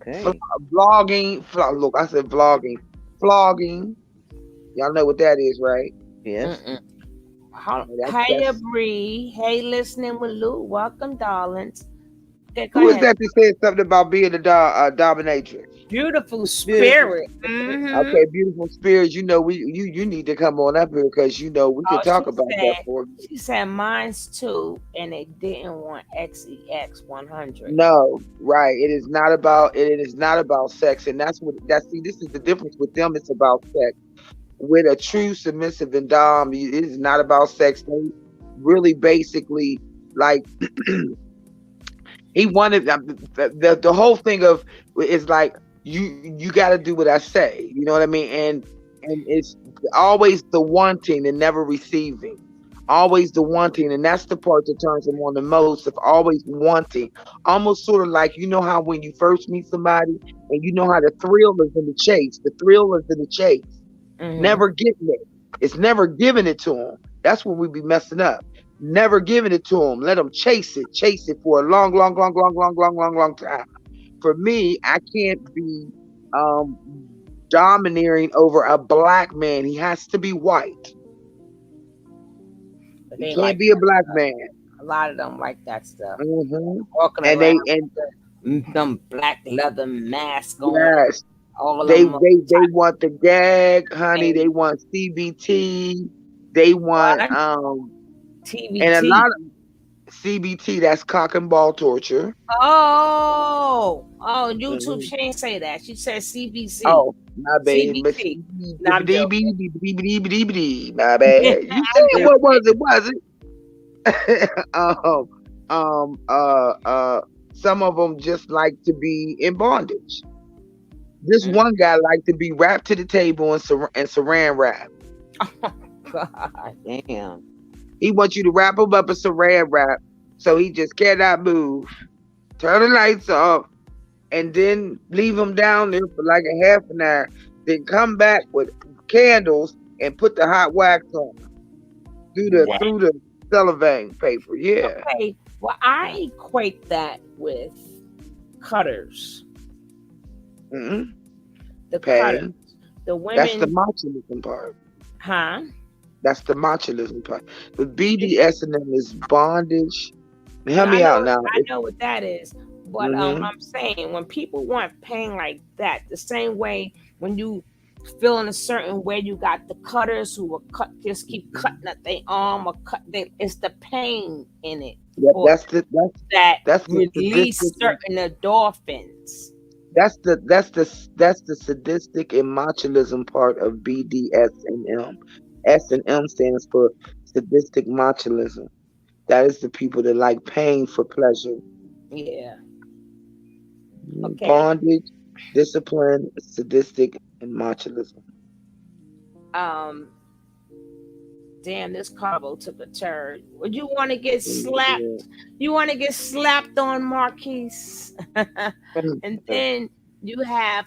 Okay. Vlogging. Look, I said vlogging. Flogging. Y'all know what that is, right? Yes. Mm-mm. Hey, That's Bree. Hey, listening with Lou. Welcome, darlings. Okay, go who is ahead. that that said something about being a dominatrix? Beautiful Beautiful. spirit. Mm-hmm. Okay, beautiful spirits. You need to come on up here because we Oh, could talk about that for you. she said mine's too, and they didn't want XEX 100. No, right. It is not about sex, and see, this is the difference with them. It's about sex. With a true submissive and dom, it is not about sex. They really basically like he wanted the whole thing of is like you got to do what I say. You know what I mean? And it's always the wanting and never receiving. Always the wanting, and that's the part that turns them on the most. Of always wanting, almost sort of like how when you first meet somebody and how the thrill is in the chase. The thrill is in the chase. Mm-hmm. Never getting it. It's never giving it to them. That's when we be messing up. Never giving it to them. Let them chase it for a long, long, long, long, long, long, long, long time. For me, I can't be domineering over a black man. He has to be white. But He they can't like be a that black stuff. man. A lot of them like that stuff. Mm-hmm. Walking And around they with them black leather masks on. yes, All of they them want the gag, honey. They want CBT. They want what? and a TVT. lot of CBT. That's cock and ball torture. Oh, YouTube. Mhm. She ain't say that. She said CBC. Oh, my bad. CBT. No, I'm joking. My bad. You I'm said what was it? Was it? Some of them just like to be in bondage. This one guy liked to be wrapped to the table and saran wrap. Oh God. Damn. He wants you to wrap him up in saran wrap so he just cannot move. Turn the lights off and then leave him down there for like a half an hour. Then come back with candles and put the hot wax on through the cellophane paper. Yeah. Okay. Well, I equate that with cutters. Mm-hmm. The Okay. cutters. The That's the women. machoism part. Huh? That's the machoism part. The BDSM is bondage. Help I me out know. now. I know what that is. But Mhm. I'm saying when people want pain like that, the same way when you feeling a certain way, you got the cutters who will just keep cutting at their arm or it's the pain in it. Yep, Or that that's the release sadistic. certain endorphins. That's the sadistic and machoism part of BDSM. S&M stands for sadistic machoism. That is the people that like pain for pleasure. Yeah. Okay. Bondage, discipline, sadistic, and machoism. Damn, this carbo took a turn. Would you want to get slapped? Yeah. You want to get slapped on, Marquise? And then you have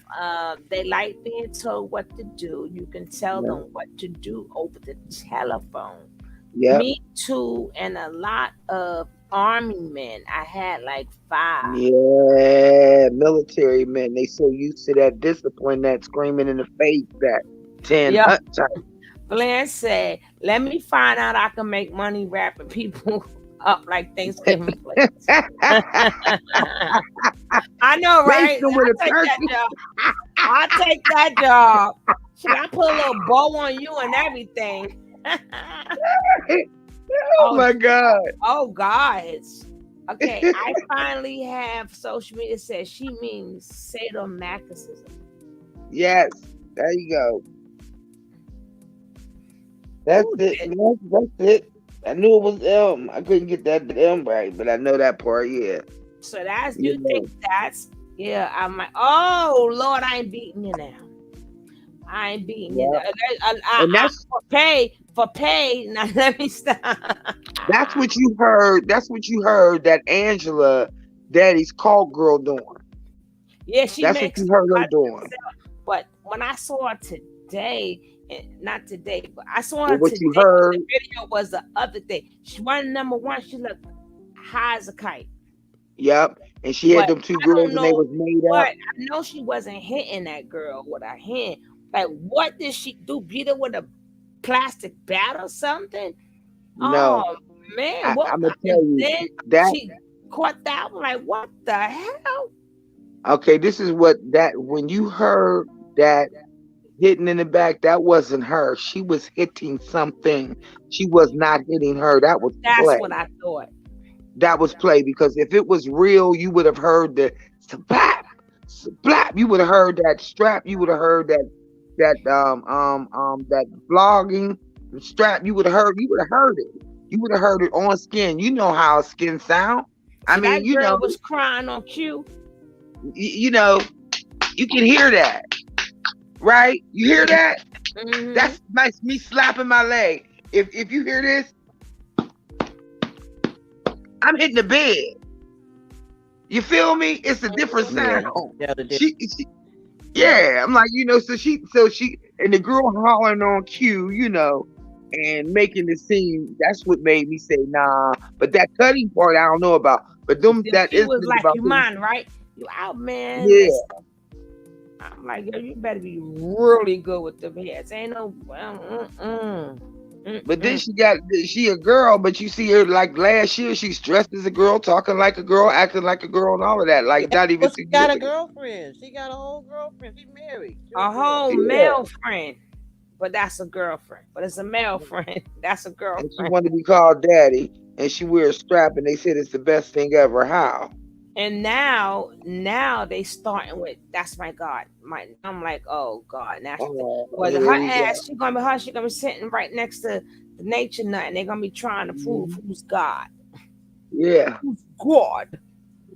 they like being told what to do. You can tell them what to do over the telephone. Yeah. Me too, and a lot of army men. I had like 5. Yeah, military men. They so used to that discipline, that screaming in the face, that 10 Yeah. type. Glenn said, "Let me find out I can make money wrapping people up like Thanksgiving plates." I know, right? Racing with a I'll take that turkey. job. I'll take that job. Shit, I put a little bow on you and everything. Oh my God. Oh God. Okay, I finally have social media says she means sadomasochism. Yes, there you go. That's Who it. did? That's it. I knew it was M. I couldn't get that M right, but I know that part. Yeah. So that's You you think know. that's yeah. I'm like, oh Lord, I ain't beating you now. I ain't beating you now. Yeah. And For pay. Now let me stop. that's what you heard. That's what you heard that Angela, Daddy's call girl doing. Yeah, she That's what makes you heard her 100%. doing. But when I saw her today, not today, but I saw Well, her what today. you heard, The video was the other day. She won number one. She looked high as a kite. yep. And she had But them two I girls don't and they know was made what. up. I know she wasn't hitting that girl with her hand. Like, what did she do? Beat her with a plastic bat or something? No, Oh man, what? I'm gonna tell And you then that. she caught that. I'm like, what the hell? Okay, this is what that when you heard that hitting in the back, that wasn't her. She was hitting something. She was not hitting her. That was That's play. what I thought. That was play because if it was real, you would have heard the slap, slap. You would have heard that strap. You would have heard that blogging strap. You would have heard. You would have heard it. You would have heard it on skin. You know how skin sound. I See, mean, that girl was crying on cue. you know, you can hear that, right? You hear that? Mm-hmm. That's me slapping my leg. If you hear this, I'm hitting the bed. You feel me? It's a different sound. Yeah, Yeah, I'm like, so she, and the girl hollering on cue, and making the scene. That's what made me say, nah. But that cutting part, I don't know about. But that She was incident like, about you them, mind, right? You out, man. yeah. Listen. I'm like, yo, you better be really good with them heads. Ain't no. But then she a girl, but you see her like last year, she's dressed as a girl, talking like a girl, acting like a girl, and all of that. Like not even. But she got a girlfriend. She got a whole girlfriend. She's married. A whole male friend. But that's a girlfriend. But it's a male friend. That's a girlfriend. And she wanted to be called daddy, and she wears a strap, and they said it's the best thing ever. How? And now they starting with that's my God. I'm like, oh God. Now her ass, she gonna be sitting right next to the nature nut, and they're gonna be trying to prove who's God. Yeah. Who's God?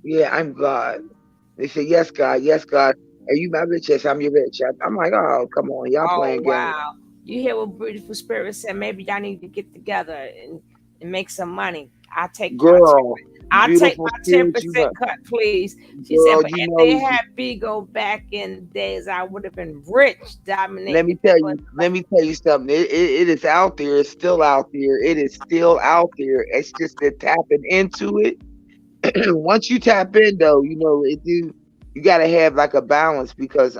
Yeah, I'm God. They say, yes, God, yes, God. Are you my bitch? Yes, I'm your bitch. I'm like, oh, come on, y'all playing games. Wow. You hear what Beautiful Spirit said? Maybe y'all need to get together and make some money. I'll take I'll take my 10% cut, please. She said, but if they had Bigo back in the days, I would have been rich, dominating. Let me tell you something. It is out there. It's still out there. It is still out there. It's just that tapping into it. Once you tap in, though, you got to have like a balance because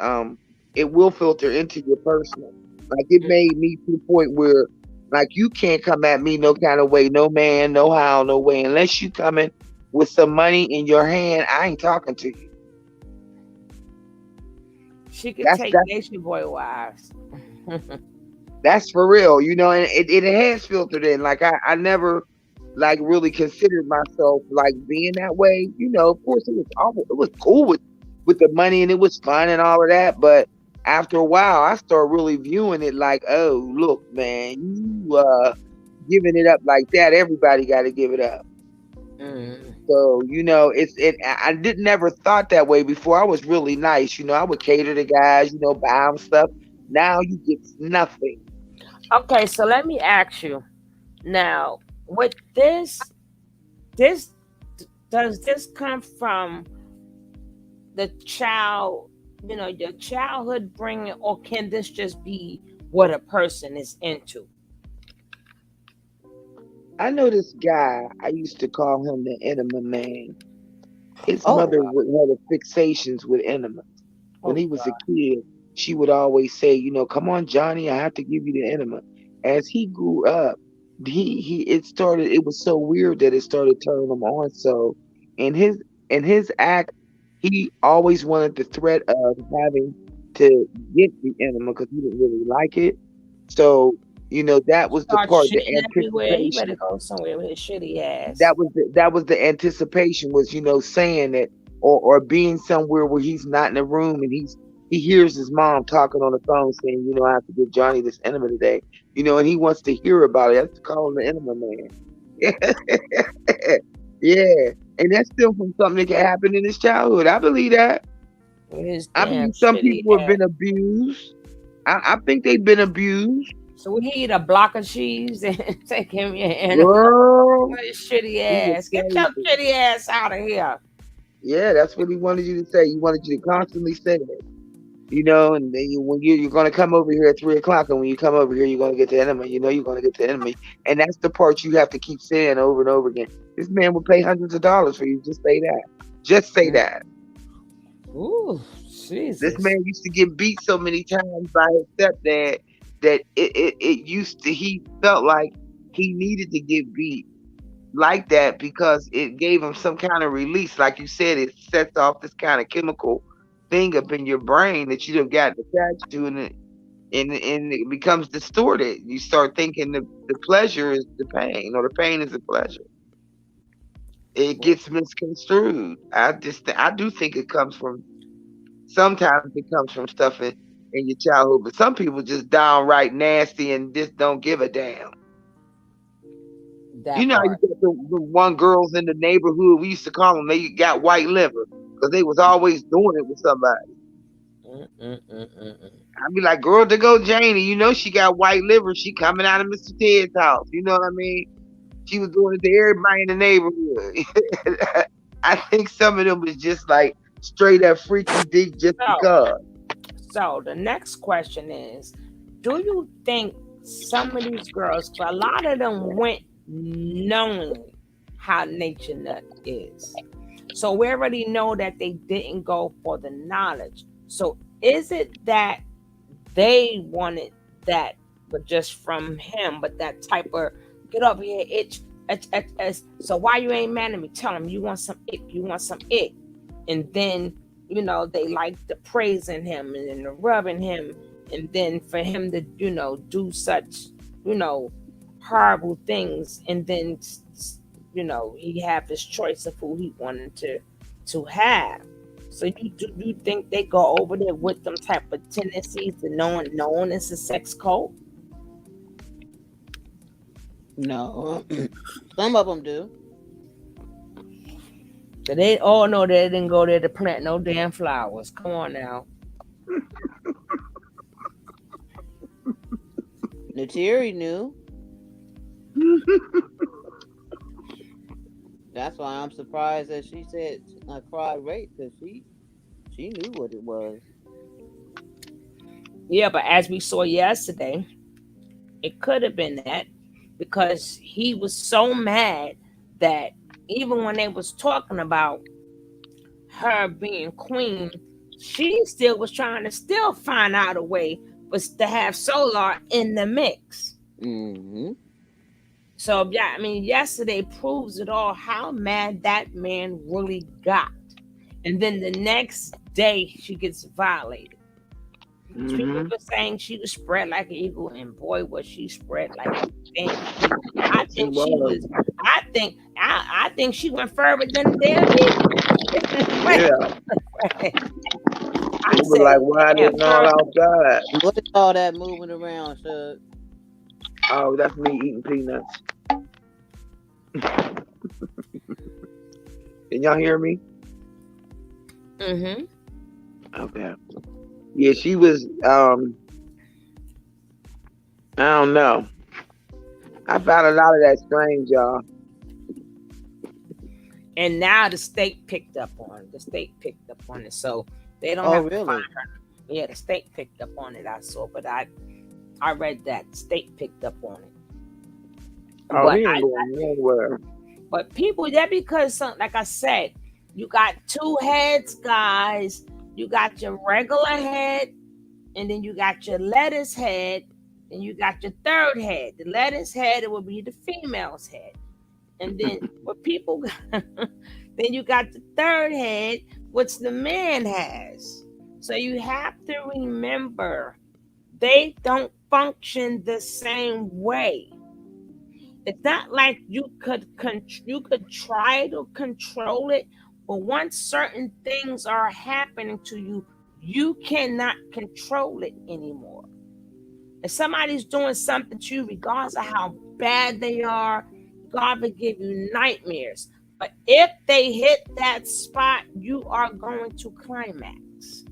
it will filter into your personal. Like it made me to the point where like you can't come at me no kind of way, no man, no how, no way, unless you come in with some money in your hand. I ain't talking to you. She could take Nation Boy wives. That's for real, and it has filtered in. Like I never like really considered myself like being that way. Of course it was cool with the money and it was fun and all of that, but after a while I started really viewing it like, oh look, man, you giving it up like that, everybody got to give it up. So I didn't never thought that way before. I was really nice, I would cater to guys, buy them stuff. Now you get nothing. Okay, so let me ask you now, with this does this come from the child, your childhood bringing, or can this just be what a person is into? I know this guy, I used to call him the enema man. His mother had fixations with enemas. When he was a kid, she would always say, come on, Johnny, I have to give you the enema. As he grew up, it was so weird that it started turning him on. So in his act, he always wanted the threat of having to get the enema because he didn't really like it. So You know, that was the Start part, the shitting everywhere. He better anticipation. go somewhere with his shitty ass. That was the anticipation, was, you know, saying that, or being somewhere where he's not in the room and he hears his mom talking on the phone saying, you know, I have to give Johnny this enema today, you know, and he wants to hear about it. That's calling the enema man. Yeah, and that's still from something that can happen in his childhood. I believe that. With his I damn believe some shitty people have ass. been abused. I think they've been abused. So we eat a block of cheese and take him your animal. Girl, With his shitty he was ass. Get your crazy. shitty ass out of here. Yeah, that's what he wanted you to say. He wanted you to constantly say it. You know, and then you're gonna come over here at 3 o'clock, and when you come over here, you're gonna get the enemy. You know, you're gonna get the enemy, and that's the part you have to keep saying over and over again. This man would pay hundreds of dollars for you. Just say that. Just say that. Ooh, This Jesus. man used to get beat so many times by his stepdad that he felt like he needed to get beat like that because it gave him some kind of release. Like you said, it sets off this kind of chemical thing up in your brain that you don't got attached to, and it becomes distorted. You start thinking the pleasure is the pain, or the pain is the pleasure. It gets misconstrued. I do think it comes from, sometimes it comes from stuff in your childhood, but some people just downright nasty and just don't give a damn. That You know how you part. got the one girls in the neighborhood, we used to call them, they got white liver because they was always doing it with somebody. I'd be like, girl, to go Janie, you know she got white liver. She coming out of Mr. Ted's house. You know what I mean? She was doing it to everybody in the neighborhood. I think some of them was just like straight up freaky dick just because. So the next question is, do you think some of these girls, a lot of them went knowing how nature nut is? So we already know that they didn't go for the knowledge. So is it that they wanted that, but just from him, but that type of get over here, itch. So why you ain't mad at me? Tell him you want some ick, you want some ick. And then, you know, they like the praising him and then the rubbing him. And then for him to, you know, do such, you know, horrible things. And then, you know, he have his choice of who he wanted to have. So you think they go over there with them type of tendencies to knowing it's a sex cult? No, some of them do. So they all know they didn't go there to plant no damn flowers. Come on now. Nateri knew. That's why I'm surprised that she said I cried rape, because she knew what it was. Yeah, but as we saw yesterday, it could have been that because he was so mad that even when they was talking about her being queen, she still was trying to still find out a way was to have Solar in the mix. Mm-hmm. So yeah, I mean, yesterday proves it all how mad that man really got. And then the next day she gets violated. People were saying she was spread like an eagle, and boy, was she spread like a damn eagle. I think she was. I think she went further than the damn eagle. Yeah. I was like, why didn't all outside? What is all that moving around, Shug? Oh, that's me eating peanuts. Can y'all hear me? Mm-hmm. Okay. Yeah, she was, I don't know. I found a lot of that strange, y'all. And now the state picked up on it. The state picked up on it. So they don't have to find her. Yeah, the state picked up on it, I saw. But I read that. The state picked up on it. Oh, he ain't going nowhere. But people, that because, like I said, you got two heads, guys. You got your regular head, and then you got your lettuce head, and you got your third head. The lettuce head, it will be the female's head. And then what people got, then you got the third head, which the man has. So you have to remember, they don't function the same way. It's not like you could try to control it, but once certain things are happening to you, you cannot control it anymore. If somebody's doing something to you, regardless of how bad they are, God will give you nightmares. But if they hit that spot, you are going to climax.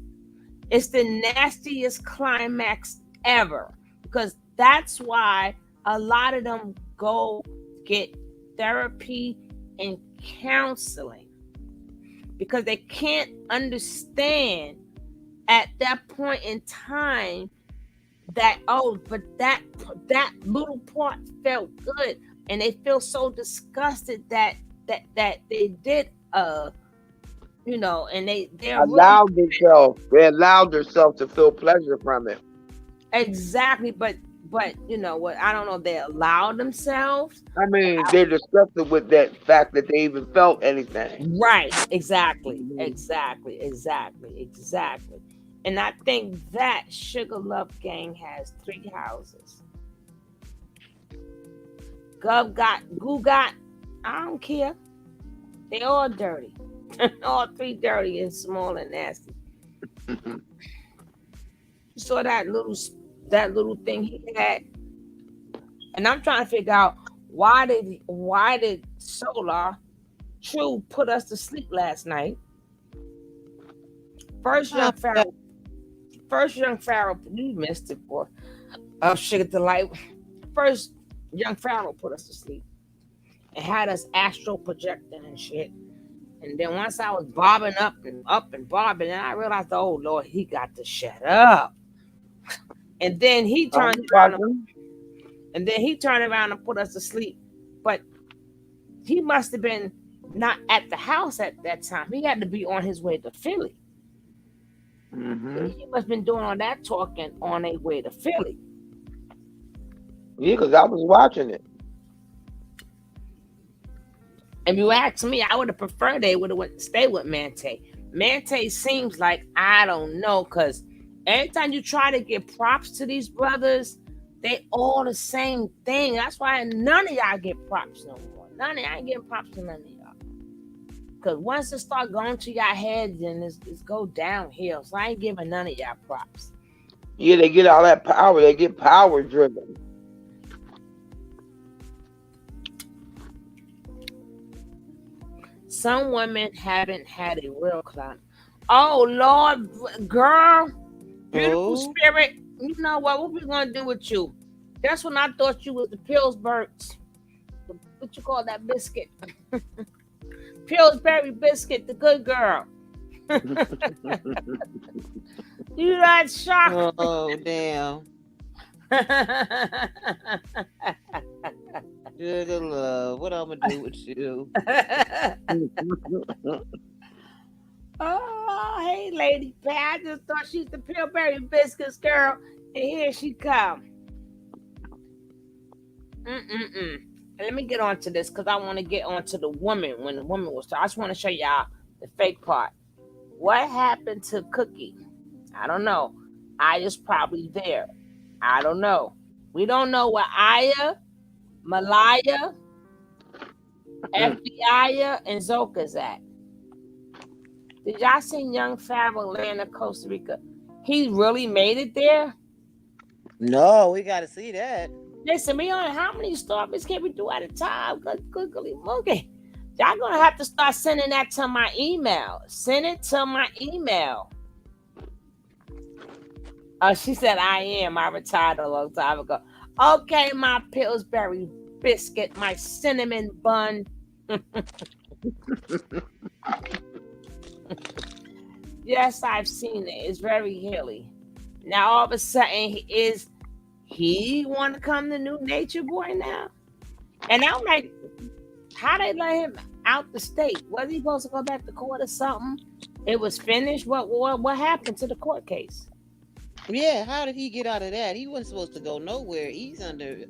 It's the nastiest climax ever, because that's why a lot of them go get therapy and counseling, because they can't understand at that point in time that, oh, but that little part felt good, and they feel so disgusted that they did and they're really they allowed themselves to feel pleasure from it. exactly, but you know what, I don't know if they allow themselves. I mean, they're disgusted with that fact that they even felt anything. Right, exactly. Mm-hmm. And I think that Sugar Love Gang has 3 houses. Gugut, I don't care. They all dirty. All 3 dirty and small and nasty. You saw that little thing he had, and I'm trying to figure out why did Solar True put us to sleep last night. First young Pharaoh, you missed it, boy. Sugar Delight. First young Pharaoh put us to sleep and had us astral projecting and shit. And then once I was bobbing up and bobbing, and I realized, oh Lord, he got to shut up. And then he turned around and put us to sleep. But he must have been not at the house at that time. He had to be on his way to Philly. Mm-hmm. He must have been doing all that talking on their way to Philly. Yeah, because I was watching it. If you ask me, I would have preferred they would have stayed with Mante. Mante seems like, I don't know, because every time you try to give props to these brothers, they all the same thing. That's why none of y'all get props no more. None of y'all ain't getting props to none of y'all. Because once it start going to y'all heads, then it's go downhill. So I ain't giving none of y'all props. Yeah, they get all that power. They get power driven. Some women haven't had a real climb. Oh Lord, girl, beautiful spirit. You know what we gonna do with you? That's when I thought you was the Pillsbury's. What you call that biscuit? Pillsbury biscuit, the good girl. You not shocked? Oh damn. Sugar Love, what I'm gonna do with you? Oh, hey, Lady Pat. I just thought she's the Pillsbury biscuits girl, and here she come. Let me get on to this, because I want to get on to the woman when the woman was. I just want to show y'all the fake part. What happened to Cookie? I don't know. Aya's probably there. I don't know. We don't know where Aya, Malaya, FBI, and Zoka's at. Did y'all see young Pharaoh land in Costa Rica? He really made it there? No, we got to see that. Listen, me on how many stories can we do at a time? Googly moogie. Y'all gonna have to start sending that to my email. Send it to my email. She said, I am. I retired a long time ago. Okay, my Pillsbury biscuit, my cinnamon bun. Yes, I've seen it. It's very hilly. Now all of a sudden he want to come to New Natureboy now? And I'm like, how they let him out the state? Was he supposed to go back to court or something? It was finished. What happened to the court case? Yeah, how did he get out of that? He wasn't supposed to go nowhere. He's under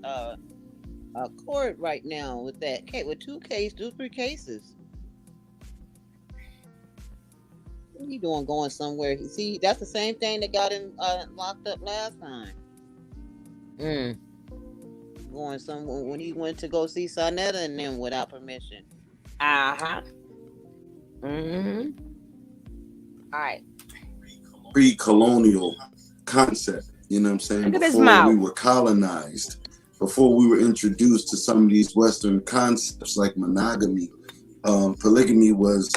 court right now with that case, with 3 cases. What are you doing going somewhere? See, that's the same thing that got him locked up last time. Mm. Going somewhere when he went to go see Sonetta and them without permission. Uh-huh. Mm-hmm. All right. Pre-colonial concept. You know what I'm saying? Look at his Before mouth. we were colonized, before we were introduced to some of these Western concepts like monogamy, polygamy was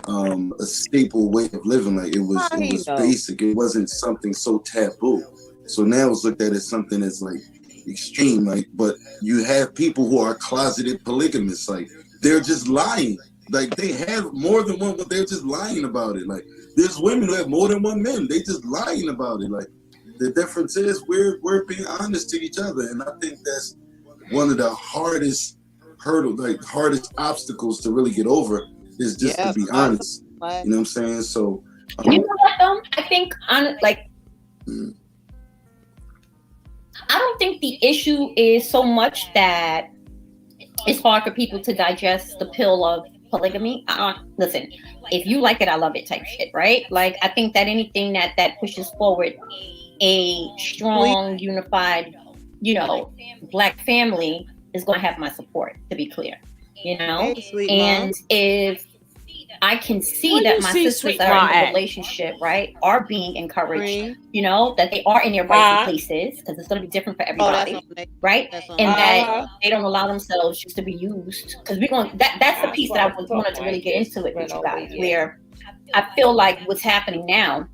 a staple way of living. Like it was basic. It wasn't something so taboo. So now it's looked at as something that's like extreme. Like, but you have people who are closeted polygamists. Like they're just lying. Like they have more than one, but they're just lying about it. Like there's women who have more than one man. They just lying about it. Like the difference is we're being honest to each other, and I think that's one of the hardest hardest obstacles to really get over is just to be honest. You know what I'm saying? So you know what though? I think I don't think the issue is so much that it's hard for people to digest the pill of polygamy. Listen, if you like it, I love it type shit, right? Like I think that anything that pushes forward a strong, unified, Black family is going to have my support, to be clear, and if I can see that my sisters that are in the relationship, right, are being encouraged, that they are in their rightful places, because it's going to be different for everybody, right? And that they don't allow themselves just to be used. Because that's the piece that I wanted to really get into it with you guys, where I feel like what's happening now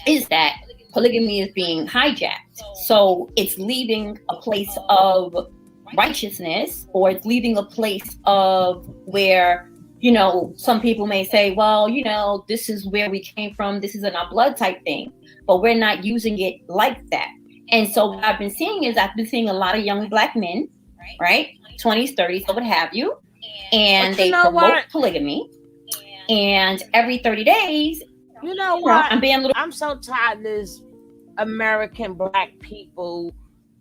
is that polygamy is being hijacked. So it's leaving a place of righteousness, or it's leaving a place of where, some people may say, well, this is where we came from, this is in our blood type thing, but we're not using it like that. And so what I've been seeing is a lot of young Black men, right, 20s, 30s, or what have you, and they promote polygamy, and every 30 days, you know what? I'm so tired of this American Black people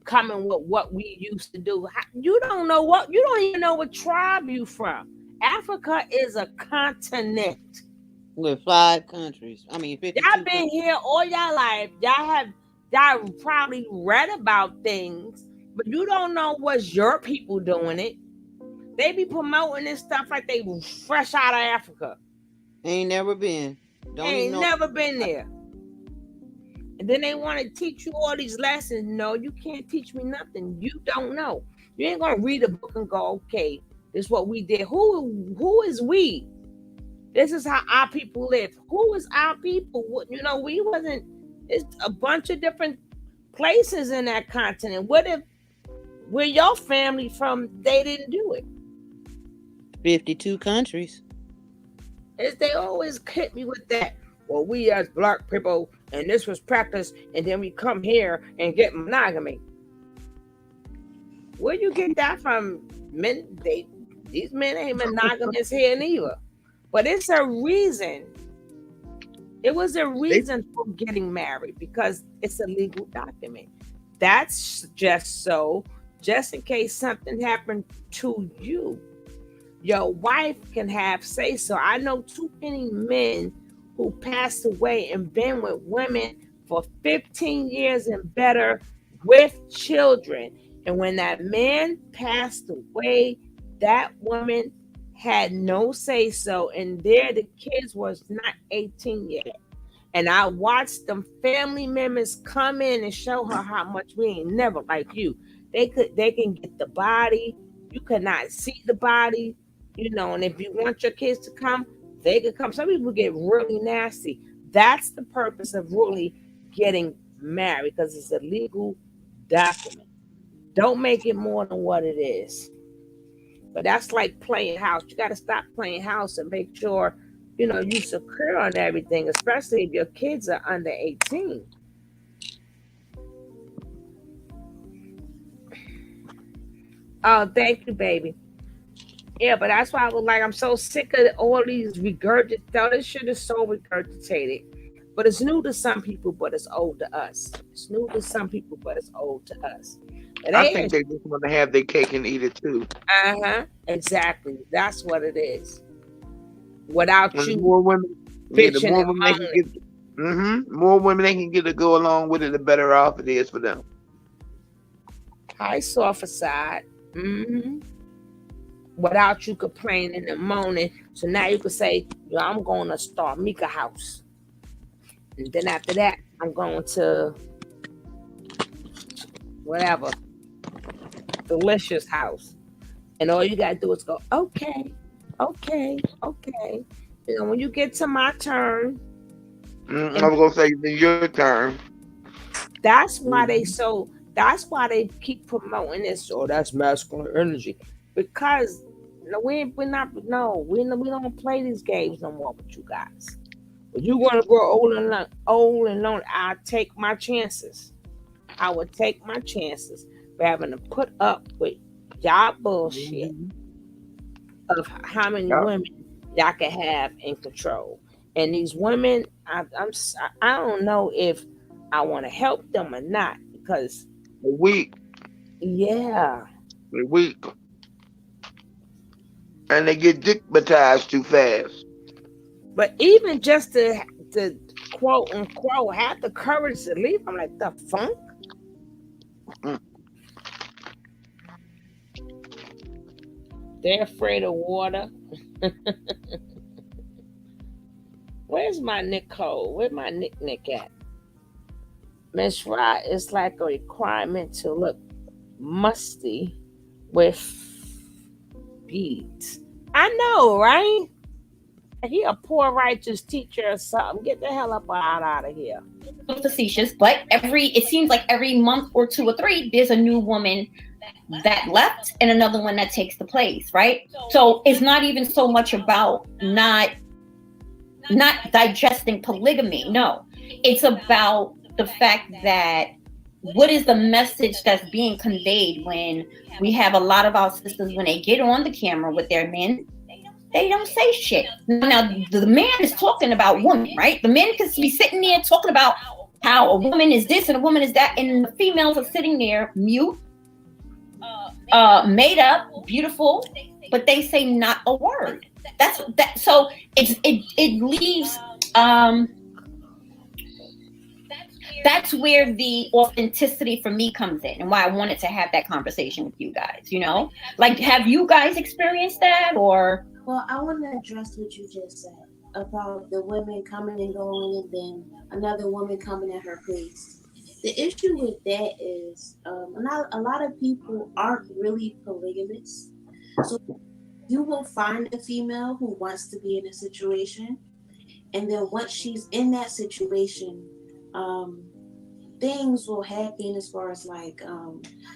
coming with what we used to do. You don't even know what tribe you from. Africa is a continent with 5 countries. I mean, 52 y'all been here all y'all life. Y'all probably read about things, but you don't know what's your people doing it. They be promoting this stuff like they fresh out of Africa. Ain't never been. Never been there. And then they want to teach you all these lessons. No, you can't teach me nothing. You don't know. You ain't gonna read a book and go, okay, this is what we did. Who is we? This is how our people live. Who is our people? We wasn't. It's a bunch of different places in that continent. What if where your family from? They didn't do it. 52 countries. They always hit me with that. Well, we as Black people, and this was practice, and then we come here and get monogamy. Where you get that from? Men, these men ain't monogamous here neither. But it's a reason. It was a reason for getting married, because it's a legal document. That's just in case something happened to you, your wife can have say so. I know too many men who passed away and been with women for 15 years and better with children. And when that man passed away, that woman had no say so, and the kids was not 18 yet. And I watched them family members come in and show her how much we ain't never like you. They can get the body. You cannot see the body, and if you want your kids to come, they could come. Some people get really nasty. That's the purpose of really getting married, because it's a legal document. Don't make it more than what it is. But that's like playing house. You got to stop playing house and make sure, you secure on everything, especially if your kids are under 18. Oh, thank you, baby. Yeah, but that's why I'm so sick of all these regurgitated. This shit is so regurgitated. But it's new to some people, but it's old to us. It's new to some people, but it's old to us. I think they just want to have their cake and eat it too. Exactly. That's what it is. Without you, more women, more women they can get to go along with it, the better off it is for them. Hi, soft side. Without you complaining in the morning. So now you can say, yo, I'm going to start Mika house. And then after that, I'm going to whatever, delicious house. And all you got to do is go, okay. You know, when you get to my turn, I was gonna say it's your turn. that's why that's why they keep promoting this. Oh, that's masculine energy. Because we don't play these games no more with you guys. If you want to grow old and lonely, I'll take my chances. I would take my chances for having to put up with y'all bullshit of how many women y'all can have in control. And these women, I don't know if I want to help them or not, because They're weak. Yeah. They're weak. And they get dickmatized too fast. But even just to quote unquote have the courage to leave, I'm like, the funk? They're afraid of water. Where's my Nicole? Where's my Nick at? Miss Rod, it's like a requirement to look musty with beads. I know, right? He a poor righteous teacher or something. Get the hell up out of here. Facetious, but it seems like every month or 2 or 3, there's a new woman that left and another one that takes the place, right? So it's not even so much about not digesting polygamy. No, it's about the fact that what is the message that's being conveyed when we have a lot of our sisters, when they get on the camera with their men, they don't say shit. Now, the man is talking about women, right? The men can be sitting there talking about how a woman is this and a woman is that, and the females are sitting there mute, made up, beautiful, but they say not a word. That's that. So it leaves. That's where the authenticity for me comes in, and why I wanted to have that conversation with you guys. You know, like, have you guys experienced that, or? Well, I want to address what you just said about the women coming and going, and then another woman coming at her place. The issue with that is a lot of people aren't really polygamous. So you will find a female who wants to be in a situation, and then once she's in that situation, things will happen as far as like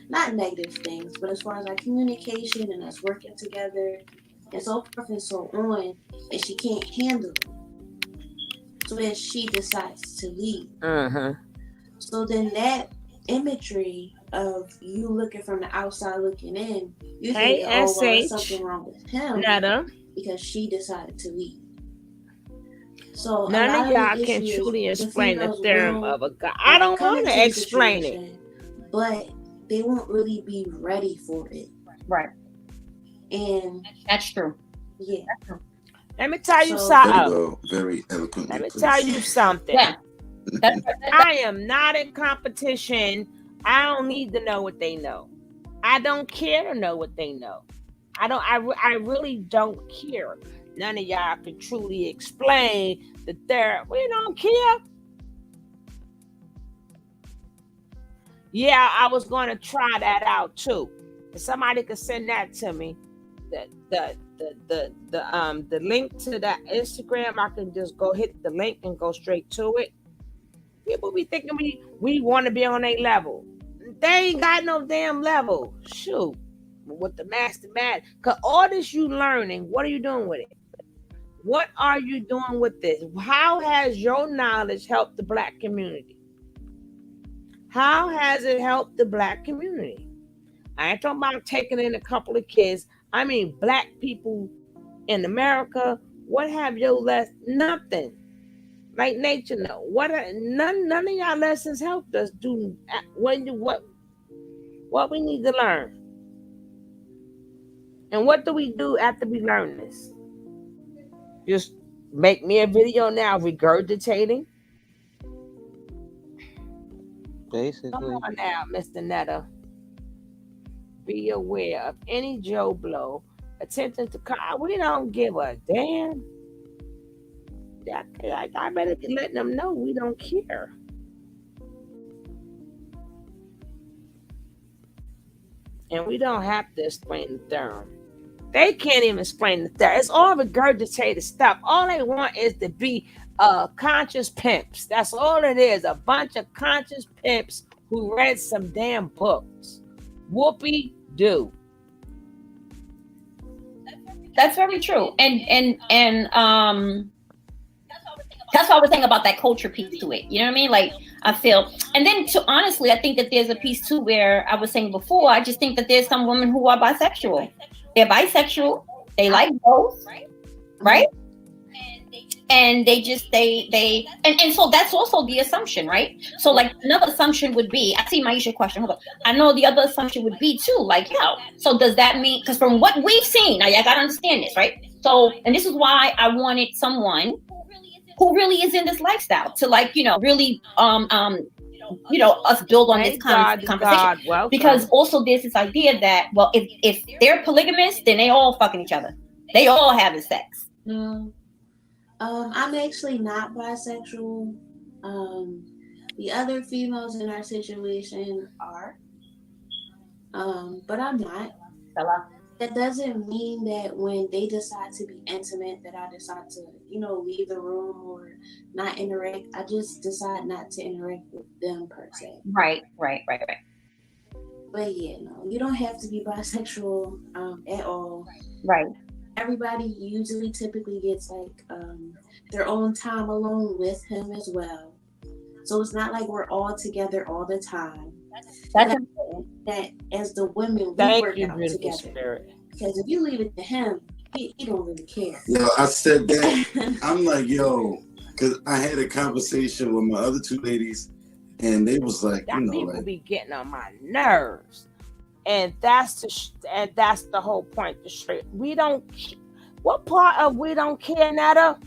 not negative things, but as far as like communication and us working together and so forth and so on, and she can't handle it. So then she decides to leave. So then that imagery of you looking from the outside looking in, you think, oh, well, there's something wrong with him because she decided to leave. So none of y'all can truly explain the theorem of a God. I don't want to explain it, but they won't really be ready for it. Right. And that's true. Yeah. That's true. Let me tell you something. Very eloquent. Let me tell you something. Yeah. I am not in competition. I don't need to know what they know. I don't care to know what they know. I really don't care. None of y'all can truly explain the theorem. We don't care. Yeah, I was going to try that out too. If somebody could send that to me, the link to that Instagram, I can just go hit the link and go straight to it. People be thinking we want to be on a level. They ain't got no damn level. Shoot. With the master mad. Because all this you learning, what are you doing with it? What are you doing with this? How has your knowledge helped the Black community? How has it helped the Black community? I ain't talking about taking in a couple of kids. I mean, Black people in America. What have your lessons? Nothing. Like nature, no. None of y'all lessons helped us do what we need to learn. And what do we do after we learn this? Just make me a video now regurgitating. Basically. Come on now, Mr. Netta. be aware of any Joe Blow attempting to call. We don't give a damn. I better be letting them know we don't care. And we don't have to explain the term. They can't even explain the term. It's all regurgitated stuff. All they want is to be conscious pimps. That's all it is. A bunch of conscious pimps who read some damn books. Whoopee do. That's very true. And that's what I was saying about that culture piece to it. You know what I mean? Like, I feel, and then to honestly, I think that there's a piece too where I was saying before, I just think that there's some women who are bisexual. They're bisexual. They like both, right? And they just and so that's also the assumption, right? So like another assumption would be, I see Maisha's question. Hold on. I know the other assumption would be too, like, so does that mean, because from what we've seen, now I gotta understand this, right? So, and this is why I wanted someone who really is in this lifestyle to, like, really us build on this conversation, because also there's this idea that, well, if they're polygamous, then they all fucking each other, they all having sex. I'm actually not bisexual. The other females in our situation are, but I'm not. That doesn't mean that when they decide to be intimate that I decide to, leave the room or not interact. I just decide not to interact with them per se. Right. But yeah, no, you don't have to be bisexual at all. Right. Everybody usually typically gets like their own time alone with him as well. So it's not like we're all together all the time. That's that as the women we work out together. Spirit. Because if you leave it to him, he don't really care. Yo, I said that. I'm like, because I had a conversation with my other two ladies, and they was like, people be getting on my nerves, and that's the whole point. We don't. What part of we don't care, Netta?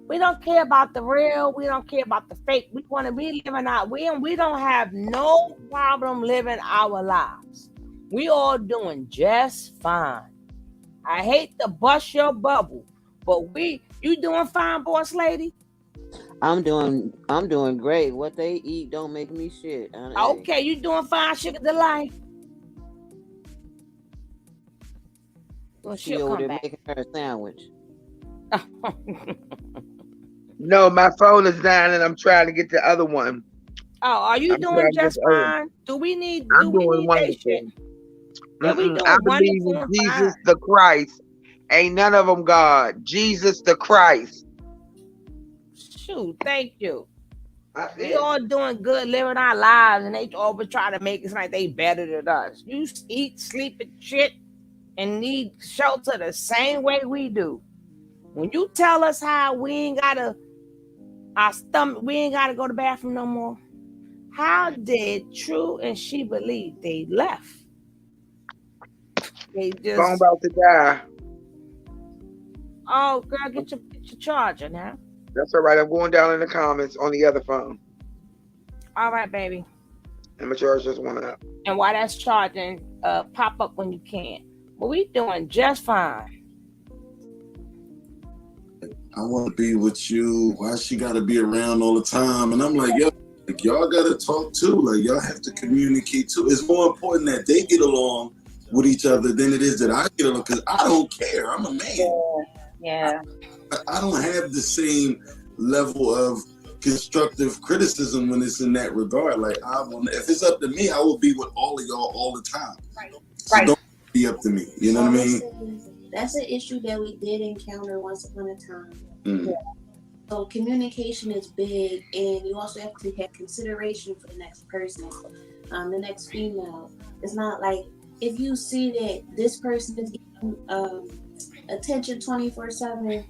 We don't care about the real. We don't care about the fake. We want to be living out. We don't have no problem living our lives. We all doing just fine. I hate to bust your bubble, but you doing fine, boss lady? I'm doing great. What they eat don't make me shit. Okay, you doing fine, Sugar Delight? Well, she over there making her a sandwich. No, my phone is down and I'm trying to get the other one. Oh, are you doing just fine? Do we need wonderful. I believe in Jesus the Christ. Ain't none of them God. Jesus the Christ. Shoot, thank you. We all doing good, living our lives, and they always try to make it like they better than us. You eat, sleep, and shit, and need shelter the same way we do. When you tell us how we ain't gotta go to the bathroom no more, how did True and Sheeba leave? They left. They just. I'm about to die. Oh, girl, get your charger now. That's all right. I'm going down in the comments on the other phone. All right, baby. And my charge just went up. And while that's charging, pop up when you can. But we doing just fine. I want to be with you. Why she got to be around all the time? And I'm like, y'all got to talk too. Like, y'all have to communicate too. It's more important that they get along with each other than it is that I get along, because I don't care. I'm a man. Yeah. I don't have the same level of constructive criticism when it's in that regard. Like, if it's up to me, I will be with all of y'all all the time. So don't be up to me. You know what I mean? That's an issue that we did encounter once upon a time. Mm-hmm. Yeah. So communication is big, and you also have to have consideration for the next person, the next female. It's not like if you see that this person is getting attention 24/7,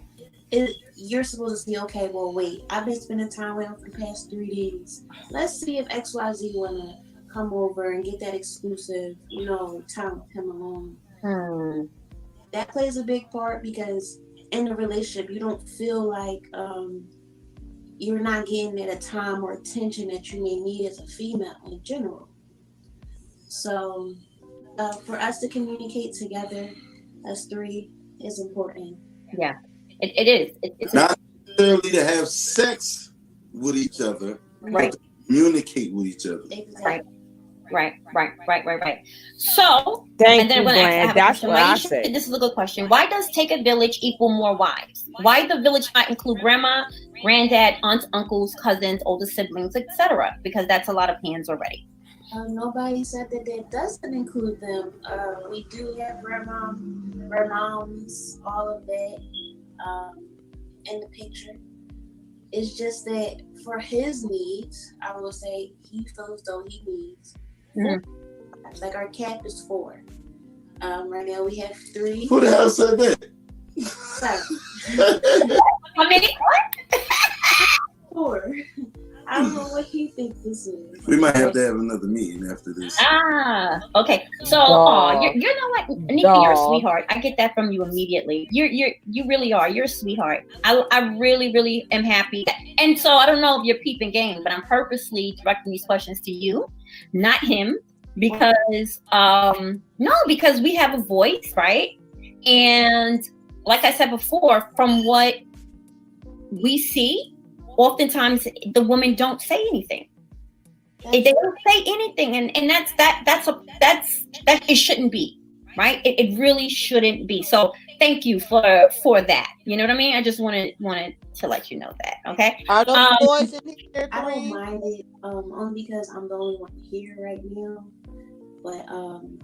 you're supposed to say, okay, well, wait, I've been spending time with him for the past 3 days. Let's see if XYZ wanna come over and get that exclusive, time with him alone. That plays a big part, because in a relationship, you don't feel like you're not getting at a time or attention that you may need as a female in general. So For us to communicate together as three is important. Yeah, it is. It's Not necessarily to have sex with each other, right. but to communicate with each other. Exactly. Right. So, Thank and then you, I'm going to Glenn. have a That's question. what I Maisha, said. this is a good question. Why does take a village equal more wives? Why the village not include grandma, granddad, aunts, uncles, cousins, older siblings, etc.? Because that's a lot of hands already. Nobody said that doesn't include them. We do have grandmoms, all of that in the picture. It's just that for his needs, I will say he feels though he needs 4. Like our cap is 4. Right now we have 3. Who the hell said that? 7. How many? 4. I don't know what he thinks this is. We might have to have another meeting after this. Okay. So, you know what, Nikki, you're a sweetheart. I get that from you immediately. You really are. You're a sweetheart. I really, really am happy. And so I don't know if you're peeping game, but I'm purposely directing these questions to you, not him, because because we have a voice, right? And like I said before, from what we see, oftentimes the women don't say anything. They don't say anything, and it shouldn't be, right? It really shouldn't be. So thank you for that. You know what I mean? I just wanted to let you know that. Okay. Are those boys in here? I don't mind it, only because I'm the only one here right now. But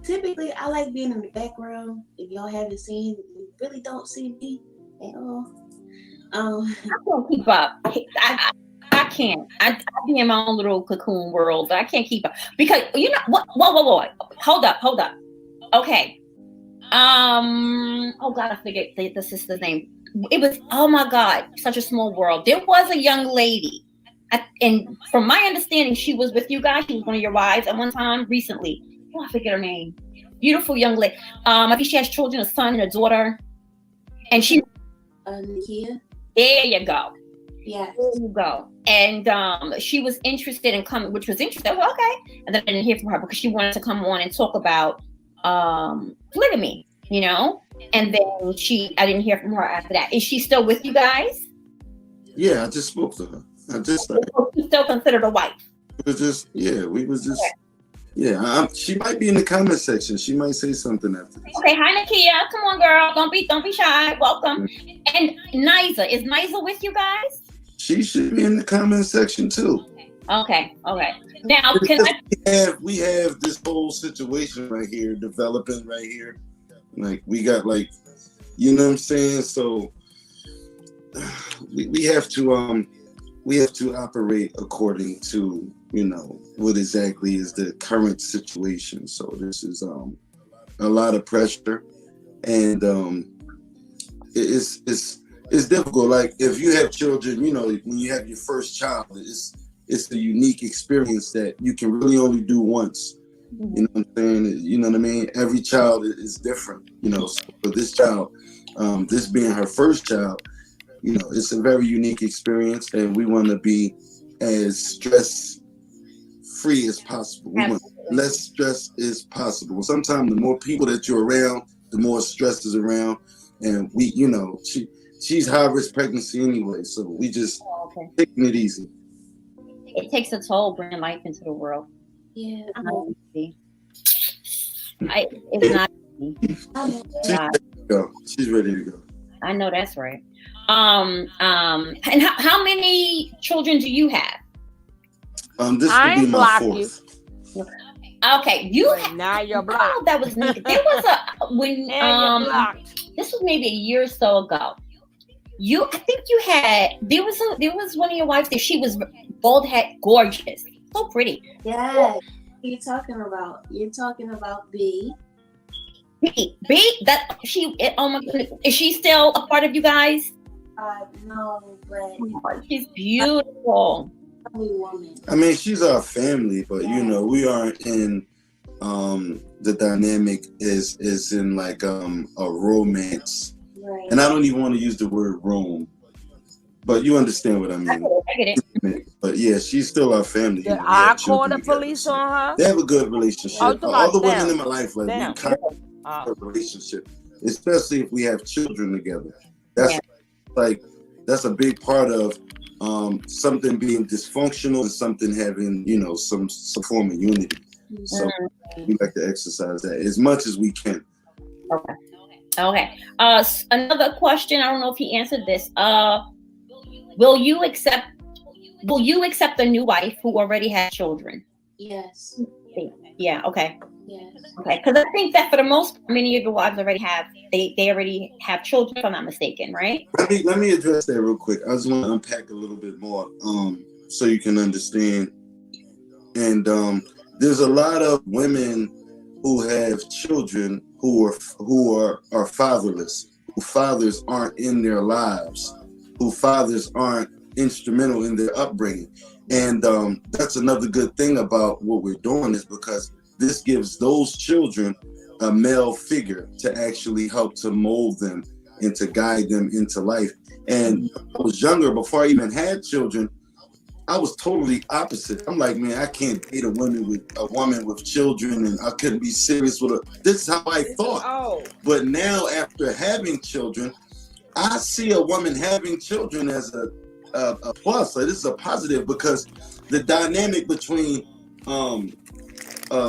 typically, I like being in the background. If y'all haven't seen, you really don't see me at all. I can't keep up. I can't. I be in my own little cocoon world. I can't keep up because you know what? Whoa! Hold up. Okay. Oh God, I forget the sister's name. It was, oh my God, such a small world. There was a young lady, and from my understanding, she was with you guys. She was one of your wives at one time recently. Oh, I forget her name. Beautiful young lady. I think she has children, a son and a daughter, and she. Nakia. There you go. Yeah. There you go. And she was interested in coming, which was interesting. Well, okay. And then I didn't hear from her because she wanted to come on and talk about polygamy, you know? And then I didn't hear from her after that. Is she still with you guys? Yeah, I just spoke to her. She's still considered a wife. We was just. Yeah, she might be in the comment section. She might say something after this. Okay, hi Nakia. Come on, girl. Don't be shy. Welcome. And Niza, is Niza with you guys? She should be in the comment section too. Okay. Now, we have this whole situation right here developing right here. Like we got you know what I'm saying? So we have to operate according to, you know, what exactly is the current situation. So this is a lot of pressure, and it's difficult. Like if you have children, you know, when you have your first child, it's a unique experience that you can really only do once. You know what I'm saying? You know what I mean? Every child is different, you know. So for this child, this being her first child, you know, it's a very unique experience, and we want to be as stress-free as possible. We want less stress as possible. Sometimes the more people that you're around, the more stress is around, and we, you know, she's high-risk pregnancy anyway, so we just taking it easy. It takes a toll bringing life into the world. Yeah. It's not easy. She's ready to go. I know that's right. And how many children do you have? This will be my 4th. Okay, now you're blocked. Oh, that was neat. There was this was maybe a year or so ago. I think you had there was one of your wives that she was bald head, gorgeous, so pretty. Yeah. You're talking about B. That she. Oh my goodness, is she still a part of you guys? No, but she's beautiful. Woman. I mean, she's our family, but you know, we aren't in the dynamic is in like a romance. Right. And I don't even want to use the word Rome, But you understand what I mean. I get it. But yeah, she's still our family. Did I call the police on her? They have a good relationship. Oh, All the women in my life, like Damn. we kind of have a relationship, especially if we have children together. That's like that's a big part of something being dysfunctional and something having, you know, some form of unity. So we like to exercise that as much as we can. Okay. Another question. I don't know if he answered this. Will you accept a new wife who already has children? Yes. Yeah. Okay. Yes. Okay. Because I think that for the most part, many of your wives already have they already have children, if I'm not mistaken, right? Let me address that real quick. I just want to unpack a little bit more, so you can understand. And there's a lot of women who have children who are fatherless, who fathers aren't in their lives, who fathers aren't instrumental in their upbringing. And that's another good thing about what we're doing, is because this gives those children a male figure to actually help to mold them and to guide them into life. And when I was younger, before I even had children, I was totally opposite. I'm like, man, I can't date a woman with children, and I couldn't be serious with her. This is how I thought. Oh. But now, after having children, I see a woman having children as a plus. Like, this is a positive, because the dynamic between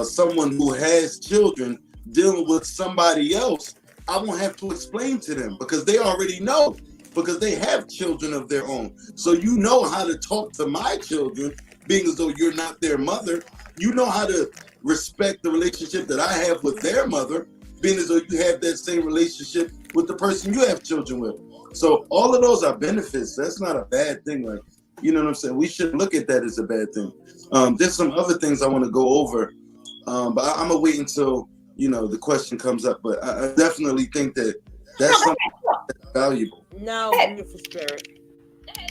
someone who has children dealing with somebody else, I won't have to explain to them, because they already know, because they have children of their own. So you know how to talk to my children, being as though you're not their mother. You know how to respect the relationship that I have with their mother, being as though you have that same relationship with the person you have children with. So all of those are benefits. That's not a bad thing. Like, you know what I'm saying? We should look at that as a bad thing. There's some other things I want to go over, but I'm gonna wait until, you know, the question comes up. But I definitely think that that's something that's valuable. No, beautiful spirit.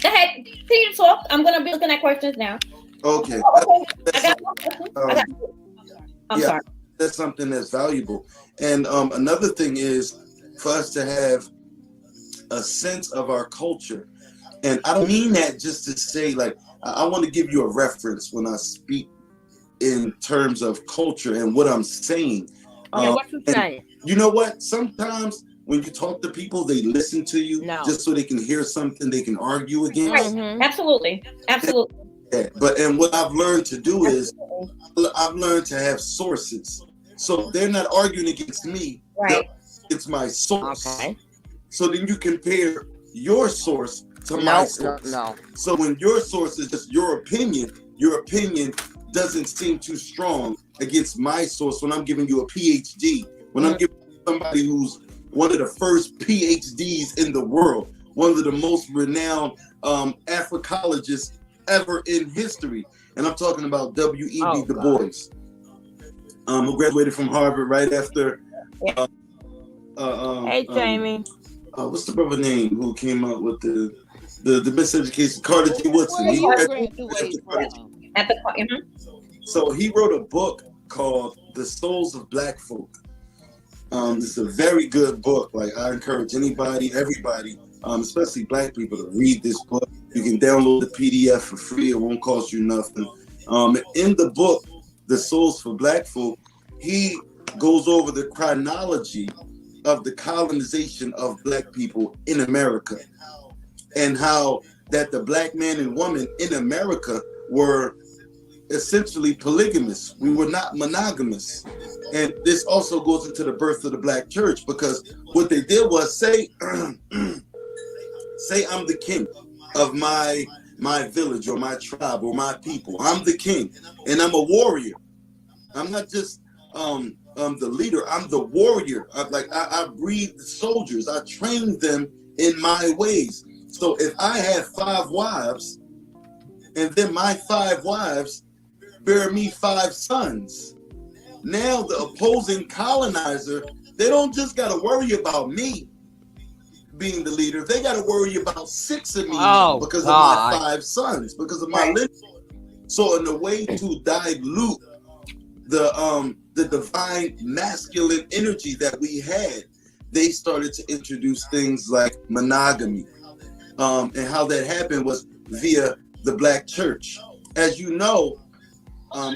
Go ahead. Continue to talk. I'm gonna be looking at questions now. Okay. I got one question. I'm sorry. That's something that's valuable. And another thing is for us to have a sense of our culture. And I don't mean that just to say, like, I want to give you a reference when I speak in terms of culture and what I'm saying. Okay, what you saying? You know what? Sometimes when you talk to people, they listen to you just so they can hear something they can argue against. Right. Absolutely. Yeah, and what I've learned to do is I've learned to have sources. So they're not arguing against me. Right. It's my source. Okay. So then you compare your source to my source. No. So when your source is just your opinion doesn't seem too strong against my source when I'm giving you a PhD, when I'm giving somebody who's one of the first PhDs in the world, one of the most renowned Africologists ever in history. And I'm talking about W.E.B. Du Bois, who graduated from Harvard right after. Hey, Jamie. What's the brother name who came out with the miseducation? Carter G. Woodson. So he wrote a book called The Souls of Black Folk. It's a very good book. Like, I encourage everybody, especially Black people, to read this book. You can download the PDF for free. It won't cost you nothing. In the book, The Souls for Black Folk, he goes over the chronology of the colonization of Black people in America, and how that the Black man and woman in America were essentially polygamous. We were not monogamous. And this also goes into the birth of the Black church, because what they did was say I'm the king of my village or my tribe or my people. I'm the king, and I'm a warrior. I'm not just the leader. I'm the warrior. I breed soldiers. I train them in my ways. So if I have 5 wives, and then my 5 wives bear me 5 sons, now the opposing colonizer, they don't just got to worry about me being the leader. They got to worry about 6 of me because of my 5 sons, because of my lineage. So in a way to dilute the divine masculine energy that we had, they started to introduce things like monogamy, And how that happened was via the black church. As you know,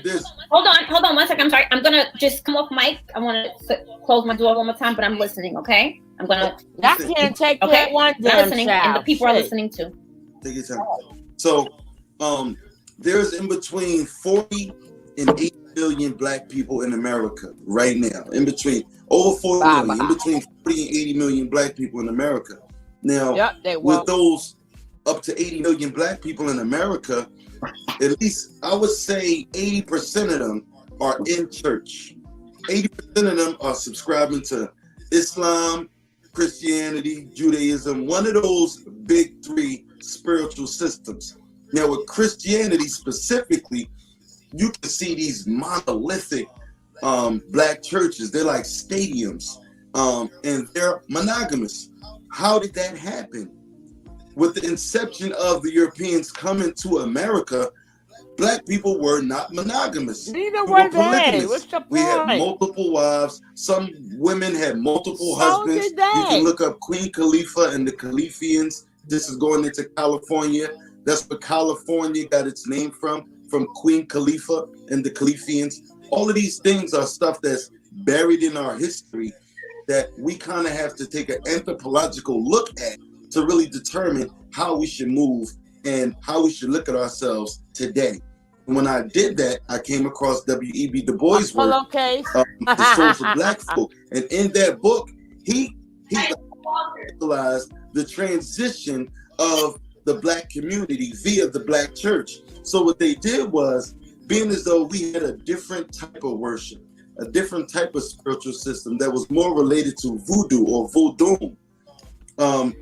there's... Hold on 1 second. I'm sorry. I'm gonna just come off mic. I want to close my door one more time, but I'm listening. Okay, I'm gonna. I can't take that one I'm damn listening, child. and the people are listening too. Take your time. So, there's in between 40 and 80 million black people in America right now. In between over 40 million, in between 40 and 80 million black people in America. Now, with those up to 80 million black people in America, at least I would say 80% of them are in church. 80% of them are subscribing to Islam, Christianity, Judaism, one of those big three spiritual systems. Now, with Christianity specifically, you can see these monolithic black churches. They're like stadiums, and they're monogamous. How did that happen? With the inception of the Europeans coming to America, black people were not monogamous. Neither We were polygamous. they. What's the point? We had multiple wives. Some women had multiple So husbands. did they. You can look up Queen Khalifa and the Khalifians. This is going into California. That's where California got its name from Queen Khalifa and the Khalifians. All of these things are stuff that's buried in our history that we kind of have to take an anthropological look at to really determine how we should move and how we should look at ourselves today. And when I did that, I came across W.E.B. Du Bois' work, The Souls of Black Folk. And in that book, he realized the transition of the black community via the black church. So what they did was, being as though we had a different type of worship, a different type of spiritual system that was more related to voodoo or voodoo.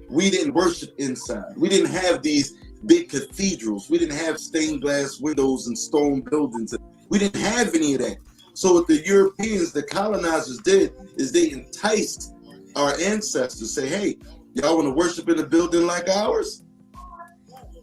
We didn't worship inside. We didn't have these big cathedrals. We didn't have stained glass windows and stone buildings. We didn't have any of that. So what the Europeans, the colonizers did is they enticed our ancestors, say, hey, y'all want to worship in a building like ours?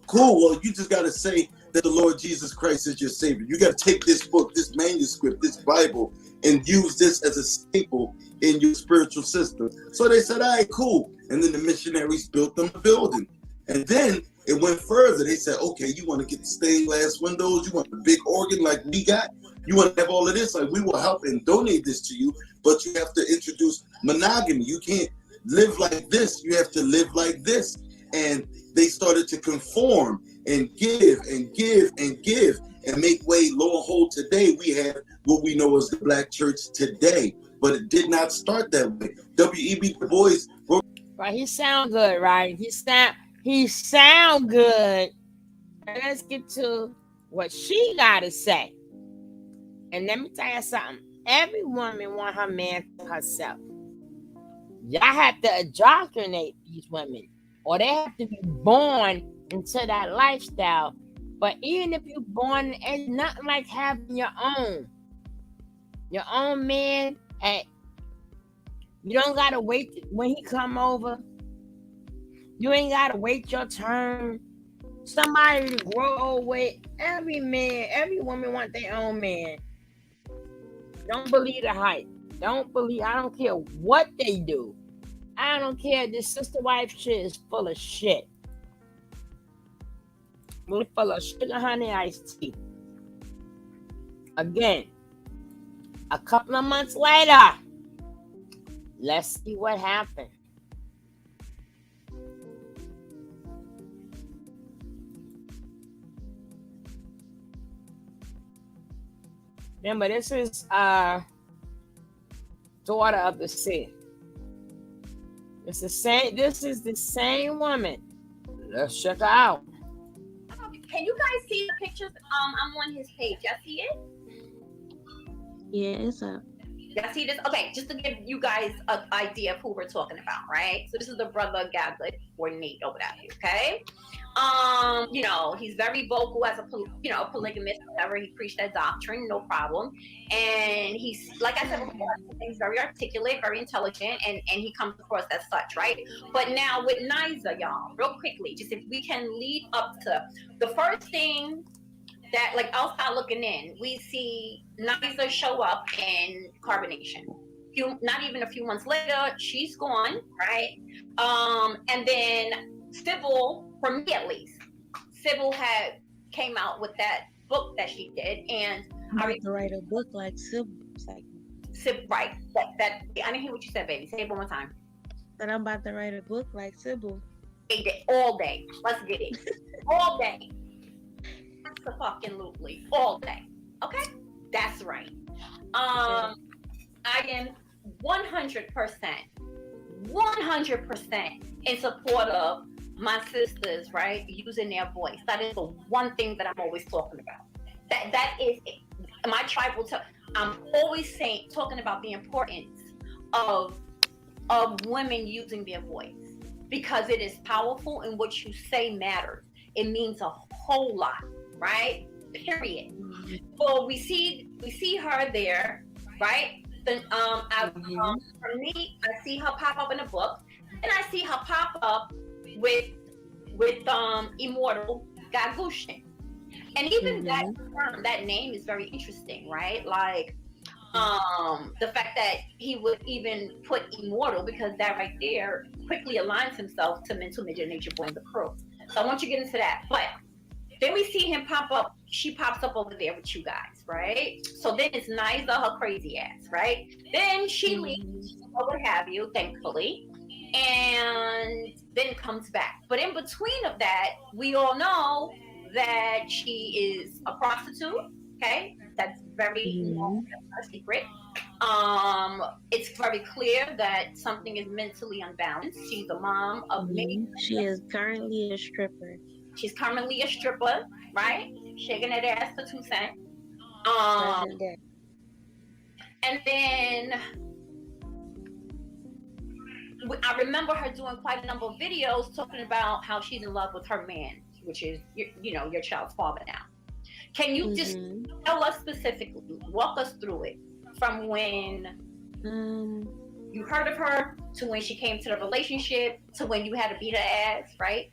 Cool, well, you just got to say that the Lord Jesus Christ is your Savior. You got to take this book, this manuscript, this Bible, and use this as a staple in your spiritual system. So they said, all right, cool. And then the missionaries built them a building. And then it went further. They said, okay, you want to get the stained glass windows? You want the big organ like we got? You want to have all of this? Like, we will help and donate this to you, but you have to introduce monogamy. You can't live like this. You have to live like this. And they started to conform and give and give and give and make way. Lo and behold, today we have what we know as the black church today. But it did not start that way. W.E.B. Du Bois wrote. Right, he sound good, right? He sound good. Let's get to what she got to say. And let me tell you something. Every woman want her man to herself. Y'all have to indoctrinate these women, or they have to be born into that lifestyle. But even if you're born, it's nothing like having your own man. Hey, you don't gotta wait when he come over. You ain't gotta wait your turn. Somebody to grow old with. Every woman want their own man. Don't believe the hype. I don't care what they do. I don't care. This sister wife shit is full of shit. Really full of sugar, honey, iced tea. Again, a couple of months later, let's see what happened. Remember, this is Daughter of the Sea. This is the same woman. Let's check her out. Can you guys see the pictures? I'm on his page. Y'all see it? Yeah, it's up. Y'all see this? Okay, just to give you guys an idea of who we're talking about, right? So this is the brother Gablet or Nate over there, okay? He's very vocal as a polygamist, whatever. He preached that doctrine, no problem. And he's, like I said before, he's very articulate, very intelligent, and he comes across as such, right? But now with Niza, y'all, real quickly, just if we can lead up to the first thing that, like, I'll start looking in. We see Niza show up in Carbonation. Not even a few months later, she's gone, right? And then Sybil for me at least, Sybil had came out with that book that she did, and I'm about to write a book like Sybil. Right. That I didn't hear what you said, baby. Say it one more time. That I'm about to write a book like Sybil. All day. Let's get it. All day. Absolutely. All day. Okay? That's right. I am 100% in support of my sisters, right? Using their voice. That is the one thing that I'm always talking about. That is it. My tribal I'm always talking about the importance of women using their voice, because it is powerful and what you say matters. It means a whole lot, right? Period. Well, we see her there, right? Then for me, I see her pop up in a book, and I see her pop up with Immortal Gagushin. And even that name is very interesting, right? Like the fact that he would even put Immortal, because that right there quickly aligns himself to Mental Midget Nature Boy and the crew. So I want you to get into that. But then we see him pop up. She pops up over there with you guys, right? So then it's Niza, her crazy ass, right? Then she leaves, or what have you, thankfully, and then comes back. But in between of that, we all know that she is a prostitute. Okay, that's very a secret. It's very clear that something is mentally unbalanced. She's a mom of many. She is currently a stripper. She's currently a stripper, right? Shaking that ass for 2 cents. And then I remember her doing quite a number of videos talking about how she's in love with her man, which is your child's father now. Can you just tell us specifically, walk us through it, from when you heard of her to when she came to the relationship to when you had to beat her ass, right?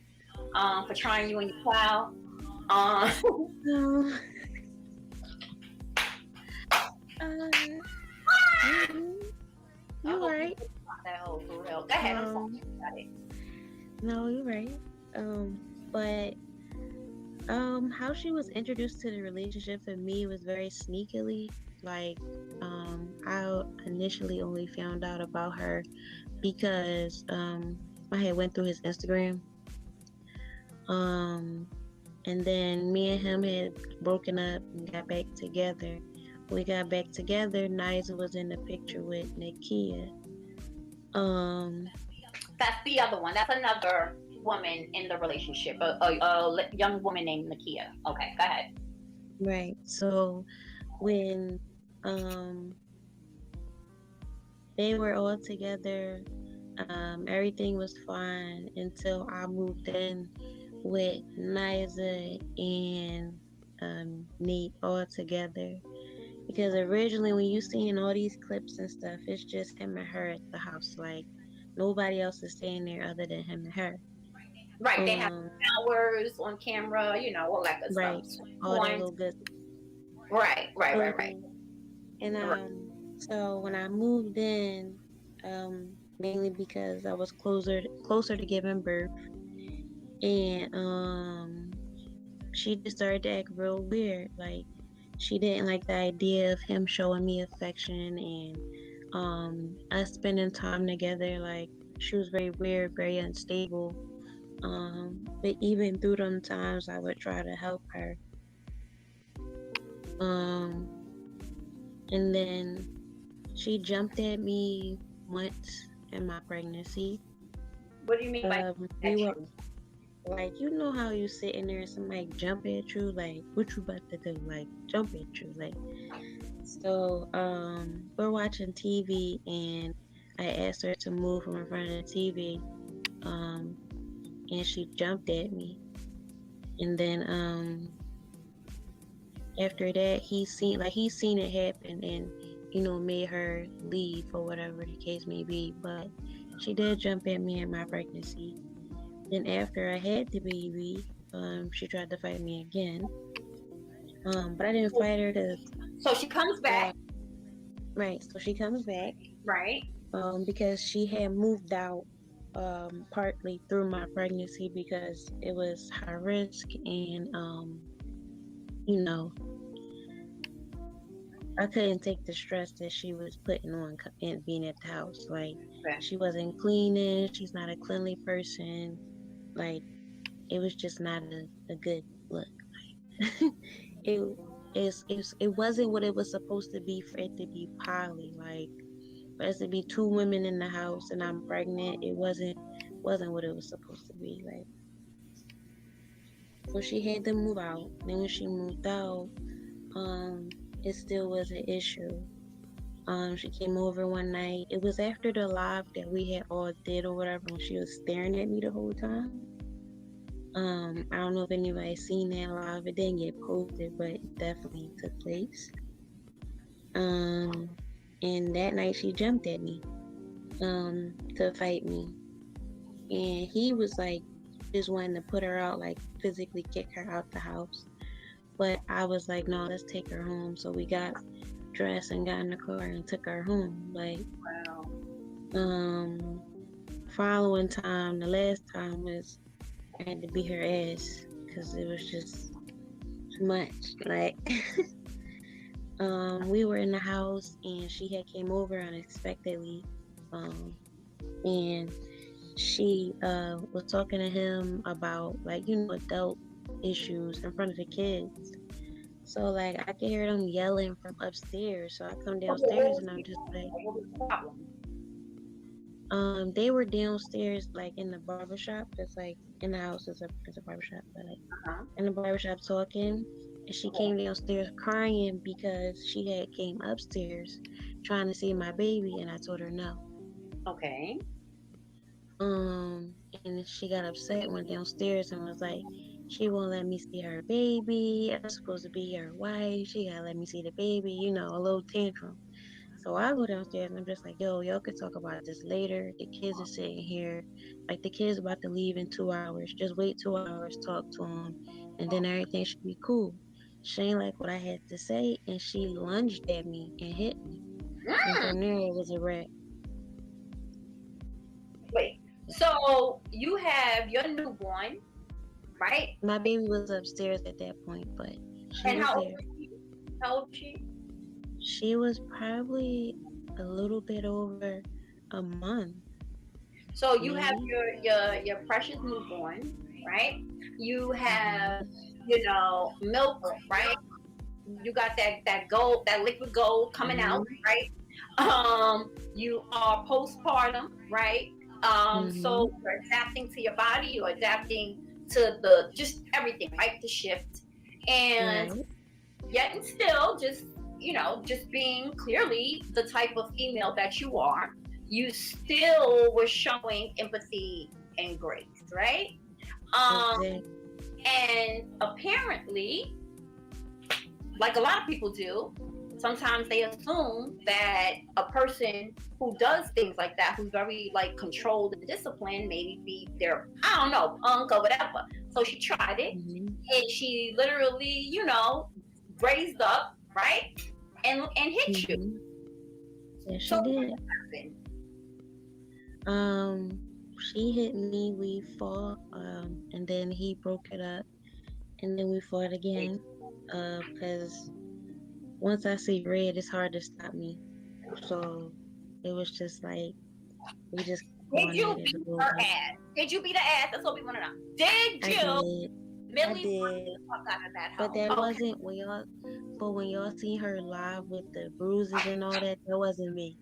For trying you in your cloud. You're right. That whole for real. Go ahead, I'm sorry about it. No, you're right. But how she was introduced to the relationship for me was very sneakily. Like, I initially only found out about her because I had went through his Instagram. And then me and him had broken up and got back together. When we got back together, Niza was in the picture with Nakia. That's the other one. That's another woman in the relationship, a young woman named Nakia. Okay, go ahead. Right. So when they were all together, everything was fine until I moved in with Niza and Nate all together. Because originally when you seen all these clips and stuff, it's just him and her at the house. Like, nobody else is staying there other than him and her. Right, they have hours on camera, all that good right, stuff. all that little good. Right. And so when I moved in, mainly because I was closer to giving birth, and she just started to act real weird. Like, she didn't like the idea of him showing me affection and us spending time together. Like, she was very weird, very unstable. But even through them times, I would try to help her. And then she jumped at me once in my pregnancy. What do you mean by like, you know how you sitting there and somebody jump at you, like, what you about to do? Like, jump at you, like. So we're watching TV and I asked her to move from in front of the TV, and she jumped at me. And then after that, he seen it happen and made her leave or whatever the case may be. But she did jump at me in my pregnancy. Then after I had the baby, she tried to fight me again. But I didn't fight her So she comes back. Right. So she comes back. Right. Because she had moved out partly through my pregnancy because it was high risk and you know, I couldn't take the stress that she was putting on and being at the house. Like, Okay. she wasn't cleaning. She's not a cleanly person. Like, it was just not a good look. it it wasn't what it was supposed to be for it to be poly. Like, for us to be two women in the house and I'm pregnant, it wasn't what it was supposed to be. Like, so she had to move out. Then when she moved out, it still was an issue. She came over one night. It was after the live that we had all did or whatever, and she was staring at me the whole time. I don't know if anybody's seen that live. It didn't get posted, but it definitely took place. And that night she jumped at me, to fight me. And he was like, just wanting to put her out, like physically kick her out the house. But I was like, no, let's take her home. So we got dressed and got in the car and took her home. Like, Wow. Following time, the last time was I had to beat her ass because it was just too much. Like, we were in the house and she had came over unexpectedly, and she was talking to him about, like, you know, adult issues in front of the kids. So, like, I can hear them yelling from upstairs. So I come downstairs and I'm just like, What was the problem? they were downstairs, like, in the barbershop. It's like in the house is a barbershop, but like in the barbershop talking. And she came downstairs crying because she had came upstairs trying to see my baby, and I told her no. Okay. And she got upset, went downstairs and was like, she won't let me see her baby. I'm supposed to be her wife. She gotta let me see the baby, you know, a little tantrum. So I go downstairs and I'm just like, yo, y'all could talk about this later. The kids are sitting here. Like, the kids about to leave in 2 hours. Just wait 2 hours, talk to them, and then everything should be cool. She ain't like what I had to say, and she lunged at me and hit me. And from there, it was a wrap. Wait. So you have your newborn, right? My baby was upstairs at that point, but she And was how there. old was she? How old was she? She was probably a little bit over a month. So you have your precious newborn, right? You have, you know, milk, right? You got that gold, that liquid gold coming out, right? You are postpartum, right? So you're adapting to your body, you're adapting to the just everything, right? The shift. And yet and still, just, you know, just being clearly the type of female that you are, you still were showing empathy and grace, right? And apparently, like a lot of people do, sometimes they assume that a person who does things like that, who's very like controlled and disciplined, maybe be their, I don't know, punk or whatever. So she tried it, and she literally, you know, raised up, right, and hit you. Yeah, she So did. what happened? She hit me, we fought, and then he broke it up, and then we fought again, because once I see red, it's hard to stop me. So it was just like, we just Did you beat her ass? Did you beat her ass? That's what we want to know. Did you? I did. Millie the fuck out of that house. But that wasn't when y'all. But when y'all see her live with the bruises and all that, that wasn't me.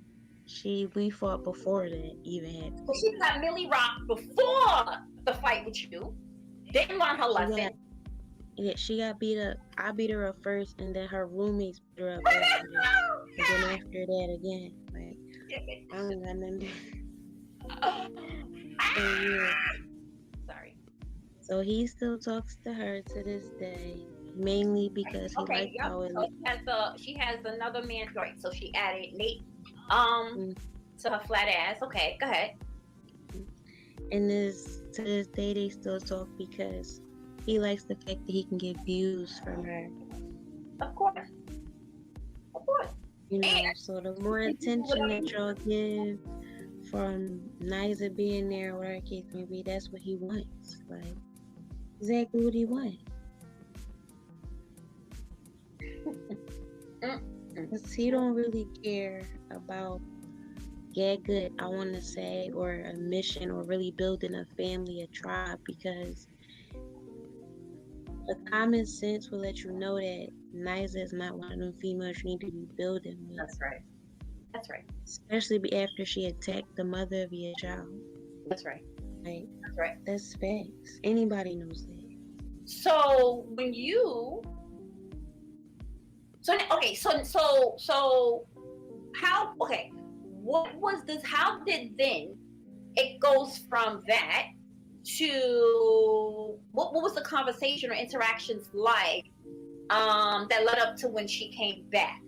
We fought before that even happened. So she got Millie rocked before the fight with you. Didn't learn her lesson. Yeah, she got beat up. I beat her up first, and then her roommates beat her up after that. And then after that again, like, I don't got nothing. Sorry. So he still talks to her to this day, mainly because he liked how it looked. She has another man's right. So she added Nate to her flat ass. Okay, go ahead. And to this day, they still talk because he likes the fact that he can get views from her. Of course. Of course. You know, so the more attention that y'all give from Niza being there, whatever case may be, that's what he wants. Like, exactly what he wants. Because he don't really care about Gugut, I want to say, or a mission, or really building a family, a tribe, because the common sense will let you know that Niza is not one of them females you need to be building with. That's right. That's right. Especially after she attacked the mother of your child. That's right. Like, That's right. that's facts. Anybody knows that. So when you, so how? Okay, what was this? How did then it goes from that to what was the conversation or interactions like that led up to when she came back,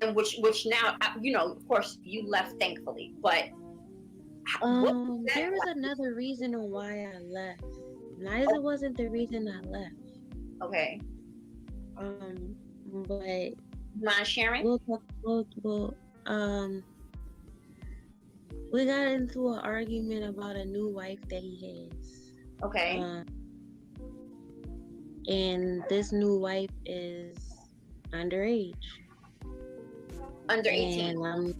and which now of course you left thankfully, but there was another reason on why I left. Niza wasn't the reason I left. Okay. But mind sharing? We got into an argument about a new wife that he has. Okay. And this new wife is underage. Under 18. And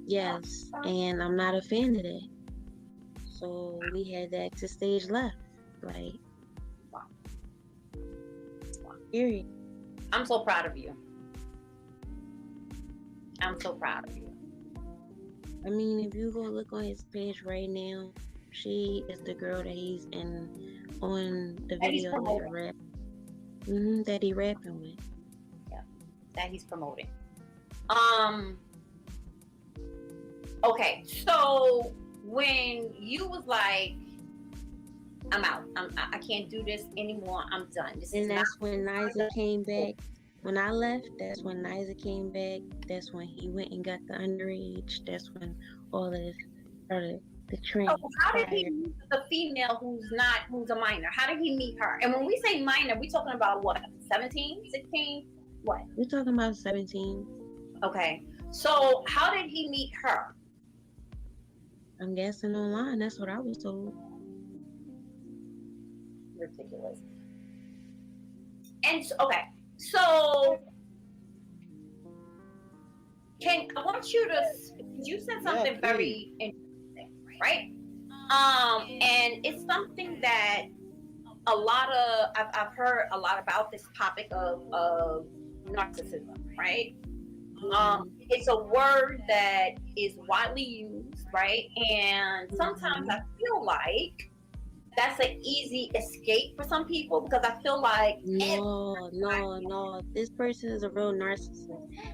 yes, and I'm not a fan of that. So we had to exit stage left. Like, wow. Period. I'm so proud of you. I'm so proud of you. I mean, if you go look on his page right now, she is the girl that he's in on the video that rap. That he rapping with. Yeah, that he's promoting. Okay, so when you was like, I'm out. I can't do this anymore. I'm done. And that's when Niza came back. When I left, that's when Niza came back. That's when he went and got the underage. That's when all of this started. The trend. So how did he meet the female who's a minor? How did he meet her? And when we say minor, we talking about what? 17, 16? What? We're talking about 17. Okay. So how did he meet her? I'm guessing online. That's what I was told. Ridiculous. And okay, so I want you to. You said something very interesting, right? And it's something that a lot of I've heard a lot about this topic of narcissism, right? It's a word that is widely used, right? And sometimes I feel like that's an easy escape for some people because I feel like no. This person is a real narcissist.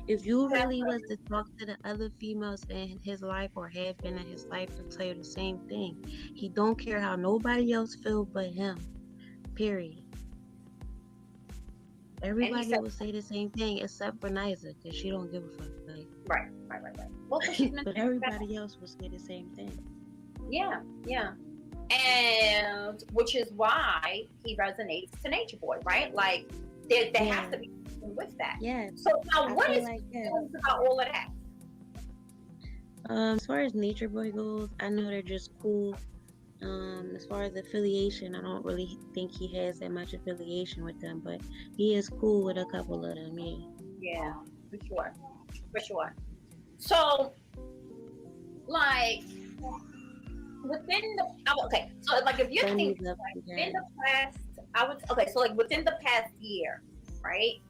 If you really was to talk to the other females in his life or have been in his life, they'll tell you the same thing. He don't care how nobody else feel but him. Period. Everybody will say the same thing except for Niza because she don't give a fuck. Like, right. Well, but everybody else will say the same thing. Yeah. And which is why he resonates to Natureboy, right? Like there has to be something with that. Yeah. So now what is about all of that? As far as Natureboy goes, I know they're just cool. As far as affiliation, I don't really think he has that much affiliation with them, but he is cool with a couple of them, Yeah, for sure. So, like, within the so like if you're thinking like, within the past, within the past year, right?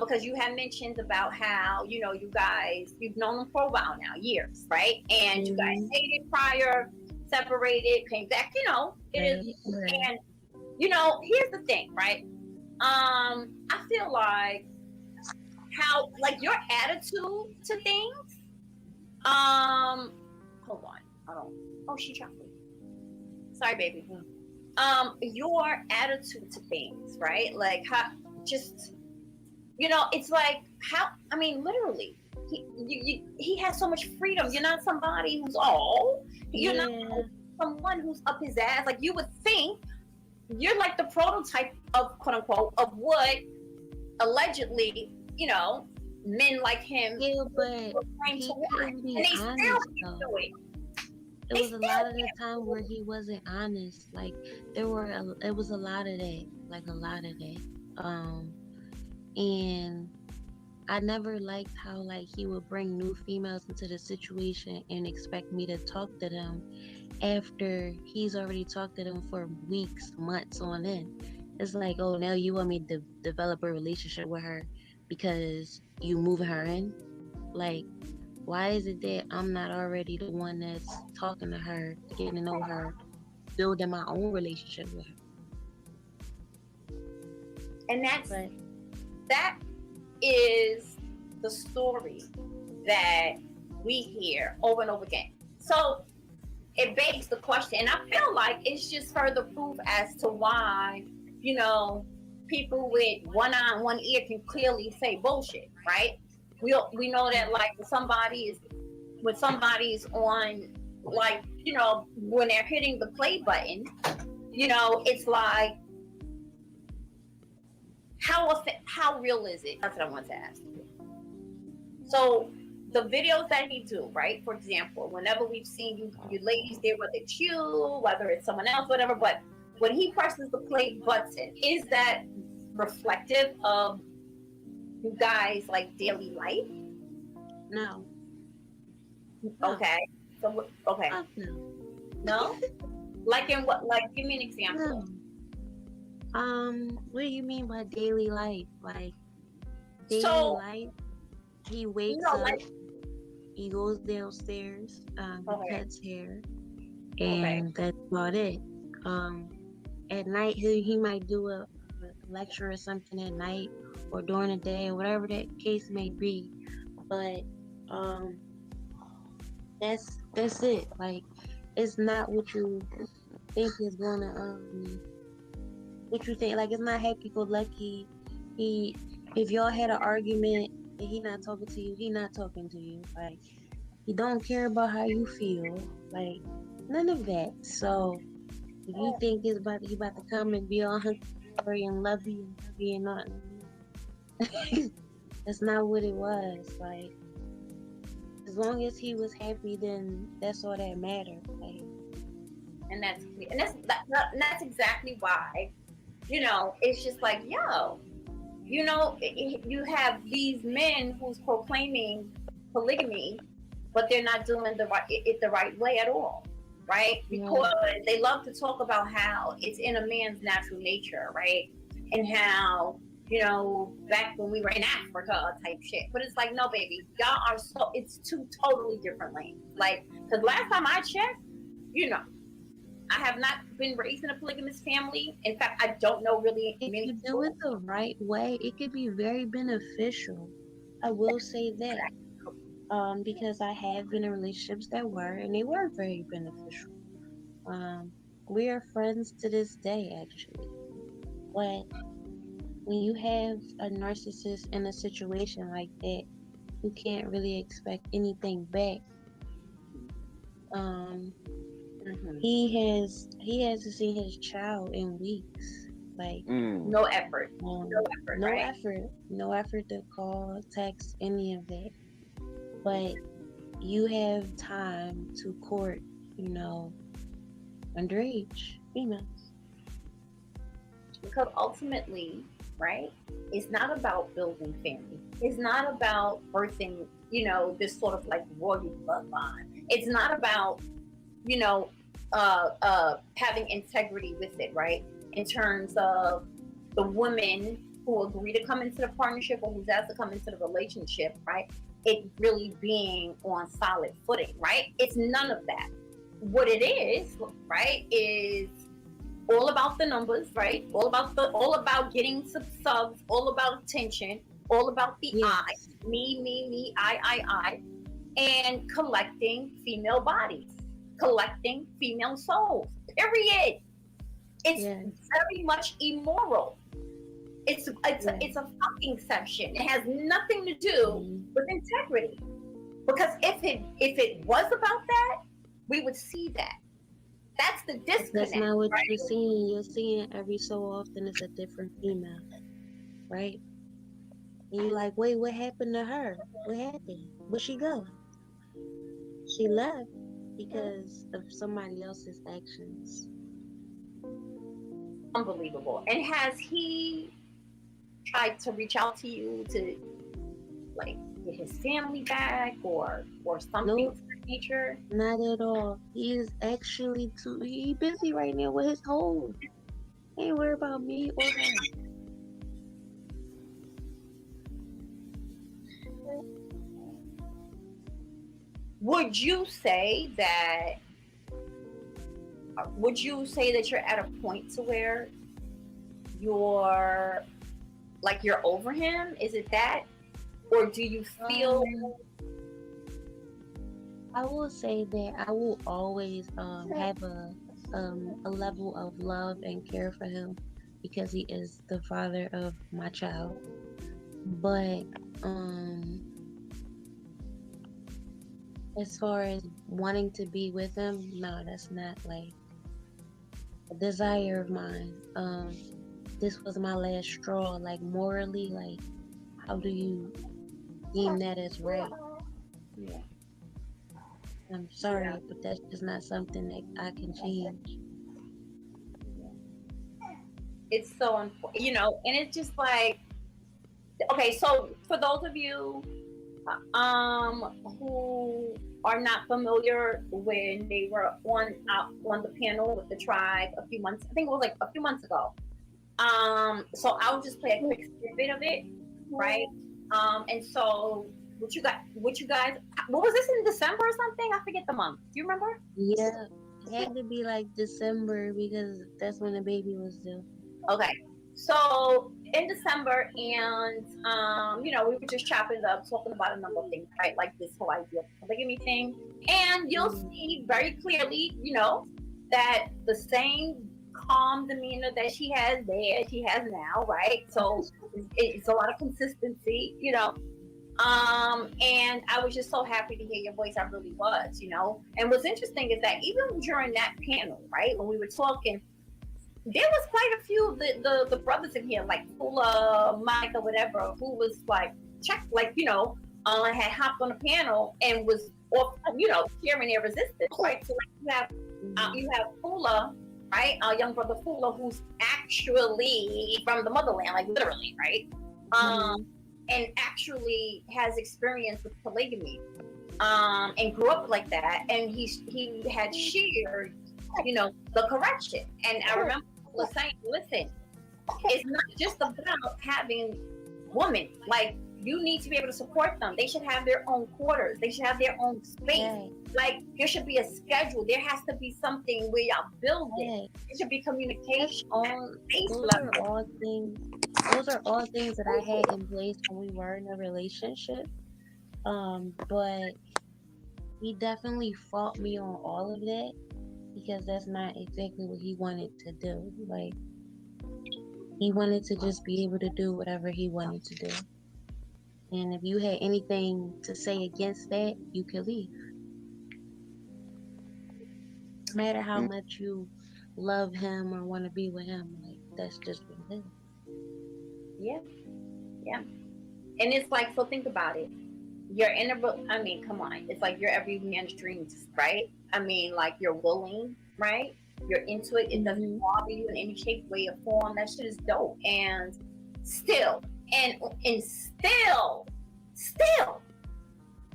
Because you have mentioned about how you guys you've known them for a while now, years, right? And you guys dated prior. Separated, came back, it is, and here's the thing, right? I feel like how, like, your attitude to things, hold on, she chocolate. Sorry, baby. Your attitude to things, right? Like, how, just, it's like, how, I mean, literally, he has so much freedom. You're not somebody who's you're not someone who's up his ass. Like, you would think you're like the prototype of, quote unquote, of what allegedly, men like him but trying to want. And they still do it. it was a lot of the time where he wasn't honest. Like it was a lot of that, like a lot of that. And I never liked how like he would bring new females into the situation and expect me to talk to them after he's already talked to them for weeks, months on end. It's like, oh, now you want me to develop a relationship with her because you moving her in? Like, why is it that I'm not already the one that's talking to her, getting to know her, building my own relationship with her? And But that is the story that we hear over and over again. So it begs the question, and I feel like it's just further proof as to why, people with one eye and one ear can clearly say bullshit, right? We know that like when somebody's on, like, when they're hitting the play button, it's like, how real is it? That's what I want to ask you. So the videos that he do, right? For example, whenever we've seen you ladies there, whether it's you, whether it's someone else, whatever, but when he presses the play button, is that reflective of you guys like daily life? no. Okay. So okay. Fuck no. No? Like in what? Like, give me an example. What do you mean by daily life? Like daily So, life, he wakes No, up, like, he goes downstairs, he okay. cuts hair, Okay. and that's about it. At night he might do a lecture or something at night or during the day or whatever that case may be. But that's it. Like, it's not what you think is gonna what you think. Like, it's not happy go lucky. If y'all had an argument and he not talking to you, he not talking to you. Like, he don't care about how you feel. Like, none of that. So if you think he about to come and be all hunky and lovey and huggy and nothing, that's not what it was. Like, as long as he was happy, then that's all that mattered. Like, And that's exactly why, it's just like, yo, you have these men who's proclaiming polygamy, but they're not doing the right way at all, right? Because they love to talk about how it's in a man's natural nature, right? And how, back when we were in Africa type shit. But it's like, no, baby, y'all are it's two totally different lanes. Like, because last time I checked, I have not been raised in a polygamous family. In fact, I don't know really many if you do it the right way, it could be very beneficial. I will say that. Because I have been in relationships that were, and they were very beneficial. We are friends to this day, actually. But when you have a narcissist in a situation like that, you can't really expect anything back. He hasn't seen his child in weeks. Like, no effort. No effort to call, text, any of that. But you have time to court, underage females. Because ultimately, right, it's not about building family. It's not about birthing, this sort of like royal bloodline. It's not about, having integrity with it, right? In terms of the women who agree to come into the partnership or who's asked to come into the relationship, right? It really being on solid footing, right? It's none of that. What it is, right, is all about the numbers, right? All about getting subs, all about attention, all about the I, me, I, and collecting female bodies, collecting female souls. Period. It's very much immoral. It's a fucking section. It has nothing to do with integrity. Because if it was about that, we would see that. That's the disconnect. That's not what you're seeing. You're seeing every so often it's a different female, right? And you're like, wait, what happened to her? What happened? Where'd she go? She left. because of somebody else's actions. Unbelievable. And has he tried to reach out to you to like get his family back or something Nope, of that nature? not at all. He is actually he busy right now with his whole. He ain't worried about me or her. Would you say that you're at a point to where you're over him? Is it that? Or do you feel I will say that I will always have a level of love and care for him because he is the father of my child. But as far as wanting to be with him, no, that's not like a desire of mine. This was my last straw. Like morally, like how do you deem that as right? yeah. I'm sorry, but that's just not something that I can change. It's so important, and it's just like, okay, so for those of you who are not familiar, when they were on the panel with the tribe I think it was like a few months ago. So I'll just play a quick snippet of it, right? And so what you guys, what was this, in December or something? I forget the month. Do you remember? Yeah, it had to be like December because that's when the baby was due. Okay. So in December, and we were just chopping it up, talking about a number of things, right? Like this whole idea of polygamy thing. And you'll see very clearly, that the same calm demeanor that she has there, she has now, right? So it's a lot of consistency, and I was just so happy to hear your voice. I really was, And what's interesting is that even during that panel, right, when we were talking, there was quite a few of the brothers in here, like Fula, Mike, or whatever, who was like had hopped on the panel and was, sharing their resistance, right? So you have Fula, right, our young brother Fula, who's actually from the motherland, like literally, right? And actually has experience with polygamy, and grew up like that, and he had shared, the correction. And I remember was saying, listen, it's not just about having women. Like, you need to be able to support them. They should have their own quarters. They should have their own space. Right. Like, there should be a schedule. There has to be something where y'all build it. Right. There should be communication. Those are all things that I had in place when we were in a relationship. But he definitely fought me on all of that because that's not exactly what he wanted to do. Like, he wanted to just be able to do whatever he wanted to do. And if you had anything to say against that, you could leave. No matter how much you love him or want to be with him, like, that's just what it is. Yeah. Yeah. And it's like, so think about it. You're in I mean, come on. It's like you're every man's dreams, right? I mean, like, you're willing, right? You're into it. It doesn't bother you in any shape, way, or form. That shit is dope. And still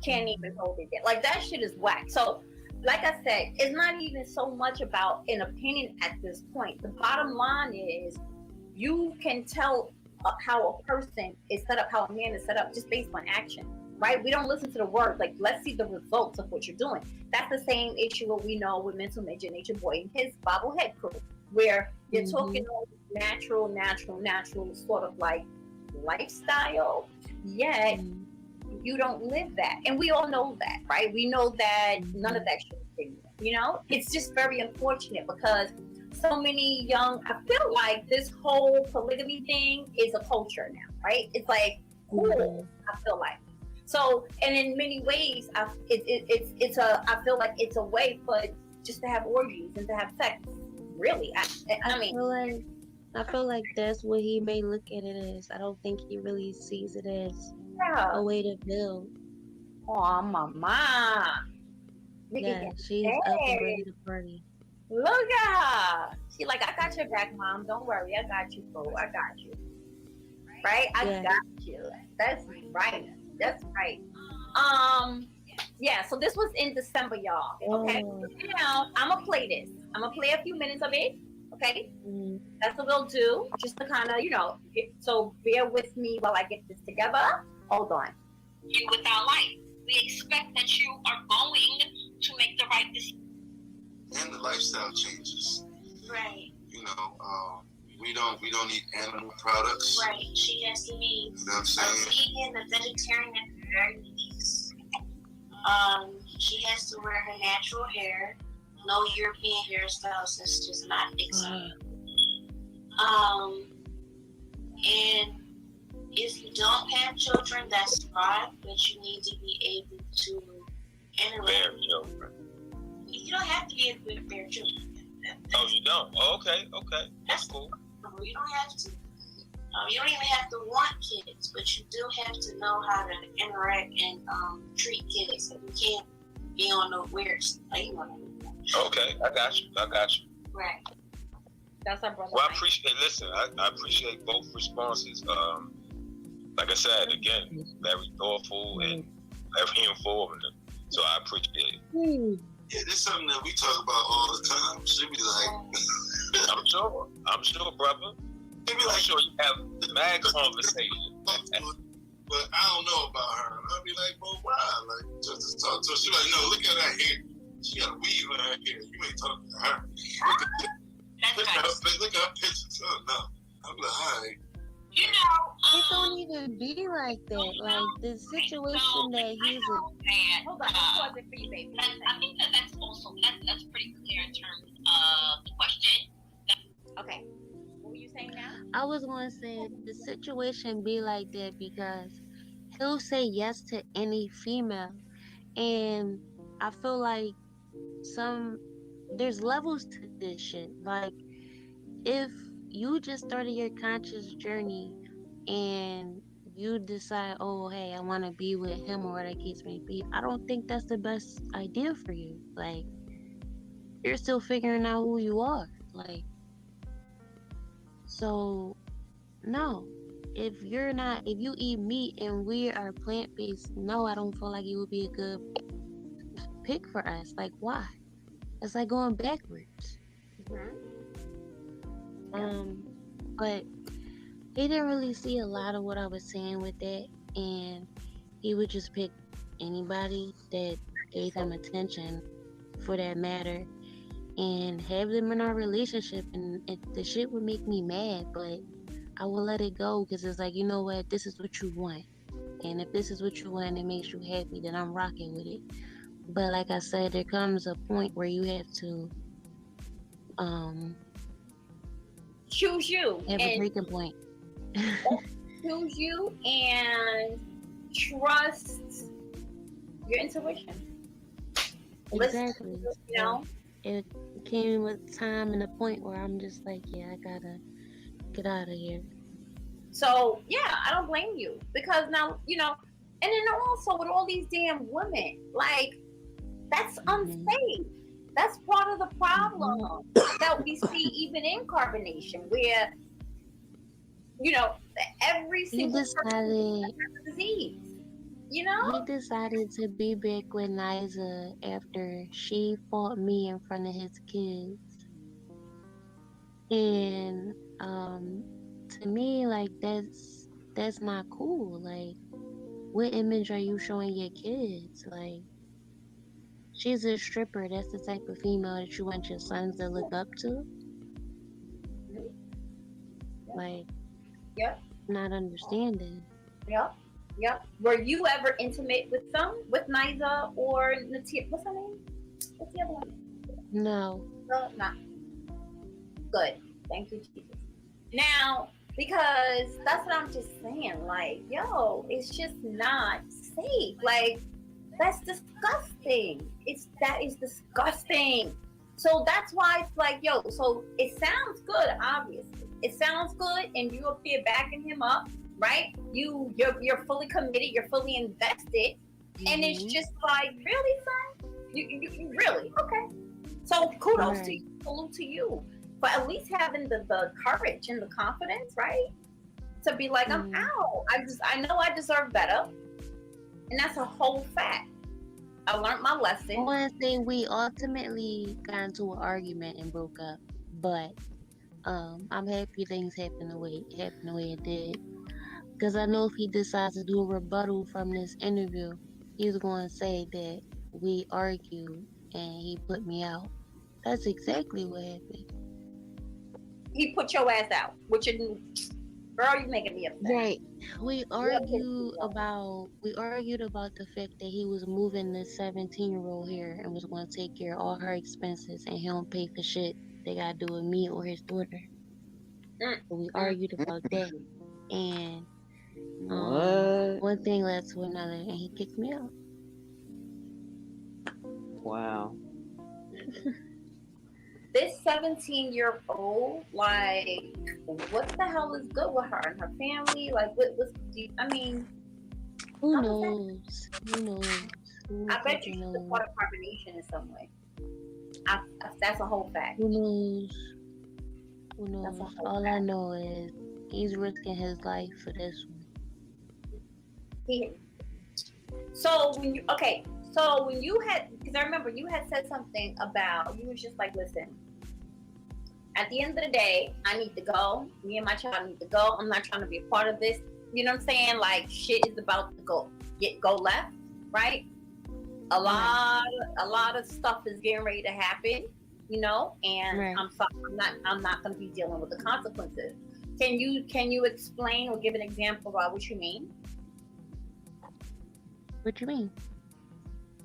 can't even hold it down. Like, that shit is whack. So, like I said, it's not even so much about an opinion at this point. The bottom line is, you can tell how a person is set up, how a man is set up, just based on action, right? We don't listen to the words. Like, let's see the results of what you're doing. That's the same issue what we know with Mental Midget, Natureboy, and his bobblehead crew, where you're talking all natural sort of like lifestyle, yet you don't live that. And we all know that, right? We know that none of that shit is genuine, It's just very unfortunate because so many I feel like this whole polygamy thing is a culture now, right? It's like cool, I feel like. So, and in many ways, I feel like it's a way for just to have orgies and to have sex. Really, I feel like that's what he may look at it as. I don't think he really sees it as a way to build. Oh, mama. Yeah, she's up and ready to party. Look at her. She like, I got your back, Mom. Don't worry. I got you, boo. I got you. Right? I got you. That's right. That's right. Yeah, so this was in December, y'all. Okay. Oh. Now I'm gonna play this. I'm gonna play a few minutes of it. Okay. That's what we'll do. Just to kind of, so bear with me while I get this together. Hold on. With our life, we expect that you are going to make the right decision. And the lifestyle changes. Right. We don't eat animal products. Right. She has to be You know what I'm saying? vegan, a vegetarian at the very least. She has to wear her natural hair. No European hairstyles. That's just not acceptable. And if you don't have children, that's fine, but you need to be able to interact. Bear children. You don't have to be able to bear children. Oh, you don't? Oh, okay. That's cool. No, you don't have to. You don't even have to want kids, but you do have to know how to interact and treat kids. So you can't be on no weird stuff. Okay, I got you. Right. That's our brother. Well, I appreciate both responses. Like I said, again, very thoughtful and very informative. So I appreciate it. Yeah, this is something that we talk about all the time. She be like, I'm sure, brother. She be I'm like, sure you have mad conversation. but I don't know about her. And I'll be like, well, why? Like, just to talk to her. She like, no, look at her hair. She got a weave in her hair. You ain't talking to her. Look at her pictures. Oh, no. I'm like, all right. It don't even be like that. Like the situation that he's in. Hold on, I'll pause it for you, baby. I think that's also that's pretty clear in terms of the question. Okay. What were you saying now? I was gonna say the situation be like that because he'll say yes to any female, and I feel like there's levels to this shit. Like if you just started your conscious journey and you decide, oh hey, I want to be with him or whatever the case may be, I don't think that's the best idea for you. Like you're still figuring out who you are. Like so no. If you eat meat and we are plant-based, no, I don't feel like it would be a good pick for us. Like why? It's like going backwards. But he didn't really see a lot of what I was saying with that, and he would just pick anybody that gave him attention, for that matter, and have them in our relationship. And the shit would make me mad, but I will let it go because it's like, you know what, this is what you want, and if this is what you want and it makes you happy, then I'm rocking with it. But like I said, there comes a point where you have to choose you. Have a breaking point. Choose you and trust your intuition. Exactly. Listen, it came with time and a point where I'm just like, yeah, I gotta get out of here. So yeah, I don't blame you because now and then also with all these damn women, like that's unsafe. That's part of the problem that we see even in carbonation, where every single person has a disease. He decided to be back with Niza after she fought me in front of his kids, and to me, like that's not cool. Like, what image are you showing your kids? Like, she's a stripper. That's the type of female that you want your sons to look up to. Like, not understanding. Yep. Were you ever intimate with Niza or Natia? What's her name? What's the other one? No. No, not. Good. Thank you, Jesus. Now, because that's what I'm just saying. Like, it's just not safe. Like, that's disgusting. That is disgusting. So that's why it's like, so it sounds good, obviously. It sounds good, and you up there backing him up, right? You're fully committed, you're fully invested, and it's just like, really, son? You really okay? So kudos to Right. you, salute to you for at least having the courage and the confidence, right? To be like, I'm out. I know I deserve better, and that's a whole fact. I learned my I lesson. want to say we ultimately got into an argument and broke up, but I'm happy things happened the way it did. Because I know if he decides to do a rebuttal from this interview, he's going to say that we argued and he put me out. That's exactly what happened. He put your ass out, which is, girl, you making me upset. Right. We argued about the fact that he was moving this 17-year-old here and was going to take care of all her expenses, and he don't pay for shit they got to do with me or his daughter. So we argued about that, and What? one thing led to another, and he kicked me out. Wow. This 17-year-old, like, what the hell is good with her and her family? Like, I mean, Who knows? Who knows? Who I bet you fucking she's a knows? part of carbonation in some way. That's a whole fact. Who knows? Who That's a knows? whole All I fact. know is he's risking his life for this one. So when you had, because I remember you had said something about, you was just like, listen, at the end of the day, I need to go. Me and my child need to go. I'm not trying to be a part of this. You know what I'm saying? Like, shit is about to go left, right? A lot of stuff is getting ready to happen, you know, and Right. I'm sorry, I'm not going to be dealing with the consequences. Can you explain or give an example about what you mean? What you mean?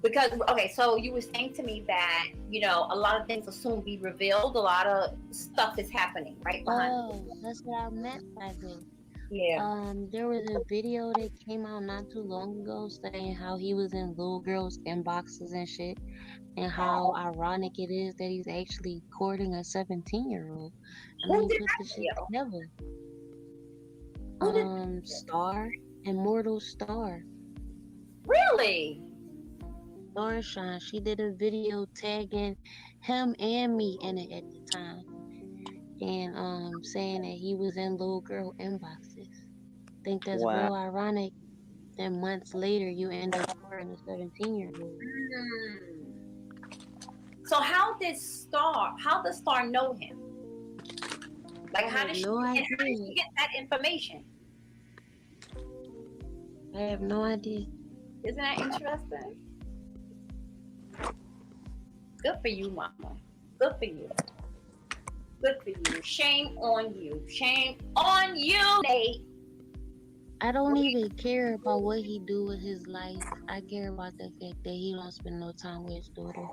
Because, okay, so you were saying to me that, you know, a lot of things will soon be revealed. A lot of stuff is happening right behind. Oh, that's what I meant by that. Yeah. There was a video that came out not too long ago saying how he was in little girls' inboxes and shit, and how ironic it is that he's actually courting a 17-year-old. I Who mean, did put that the shit video? together. Who did Star, Immortal Star. Really? Starshine. She did a video tagging him and me in it at the time, and saying that he was in little girl inboxes. Think that's Wow. real ironic. Then months later, you end up courting a 17-year-old. So how does Star know him? Like, I how have did no she idea. get that information? I have no idea. Isn't that interesting? Good for you, mama. Good for you. Good for you. Shame on you. Shame on you, Nate. I don't even care about what he do with his life. I care about the fact that he don't spend no time with his daughter.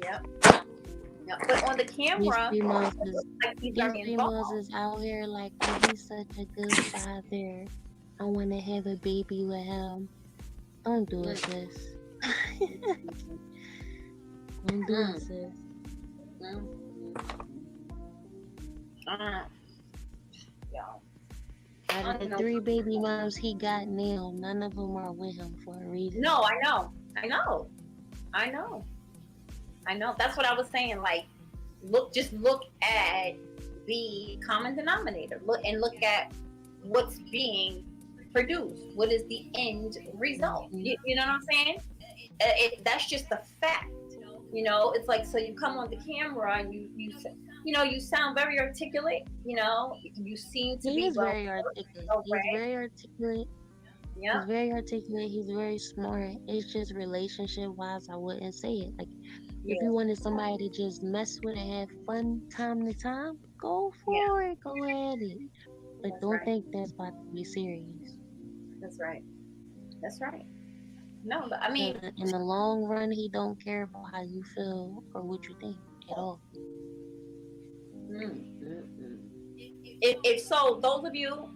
Yep. But on the These camera, females it is looks like he's these very females involved. is out here like, oh, he's such a good father. I want to have a baby with him. Don't do it, sis. Don't do it, sis. Out of the 3 baby moms he got now, none of them are with him for a reason. No, I know. That's what I was saying. Like, look at the common denominator. Look at what's being produced. What is the end result? You know what I'm saying? That's just a fact. You know, it's like, so you come on the camera and you sound very articulate. You know, you seem to be very articulate. He's very articulate. Yeah. He's very articulate. He's very smart. It's just relationship wise, I wouldn't say it. Like, if you wanted somebody to just mess with and have fun time to time, go for it. Go at it. But don't think that's about to be serious. That's right. No, but I mean, in the long run, he don't care about how you feel or what you think at all. If so, those of you,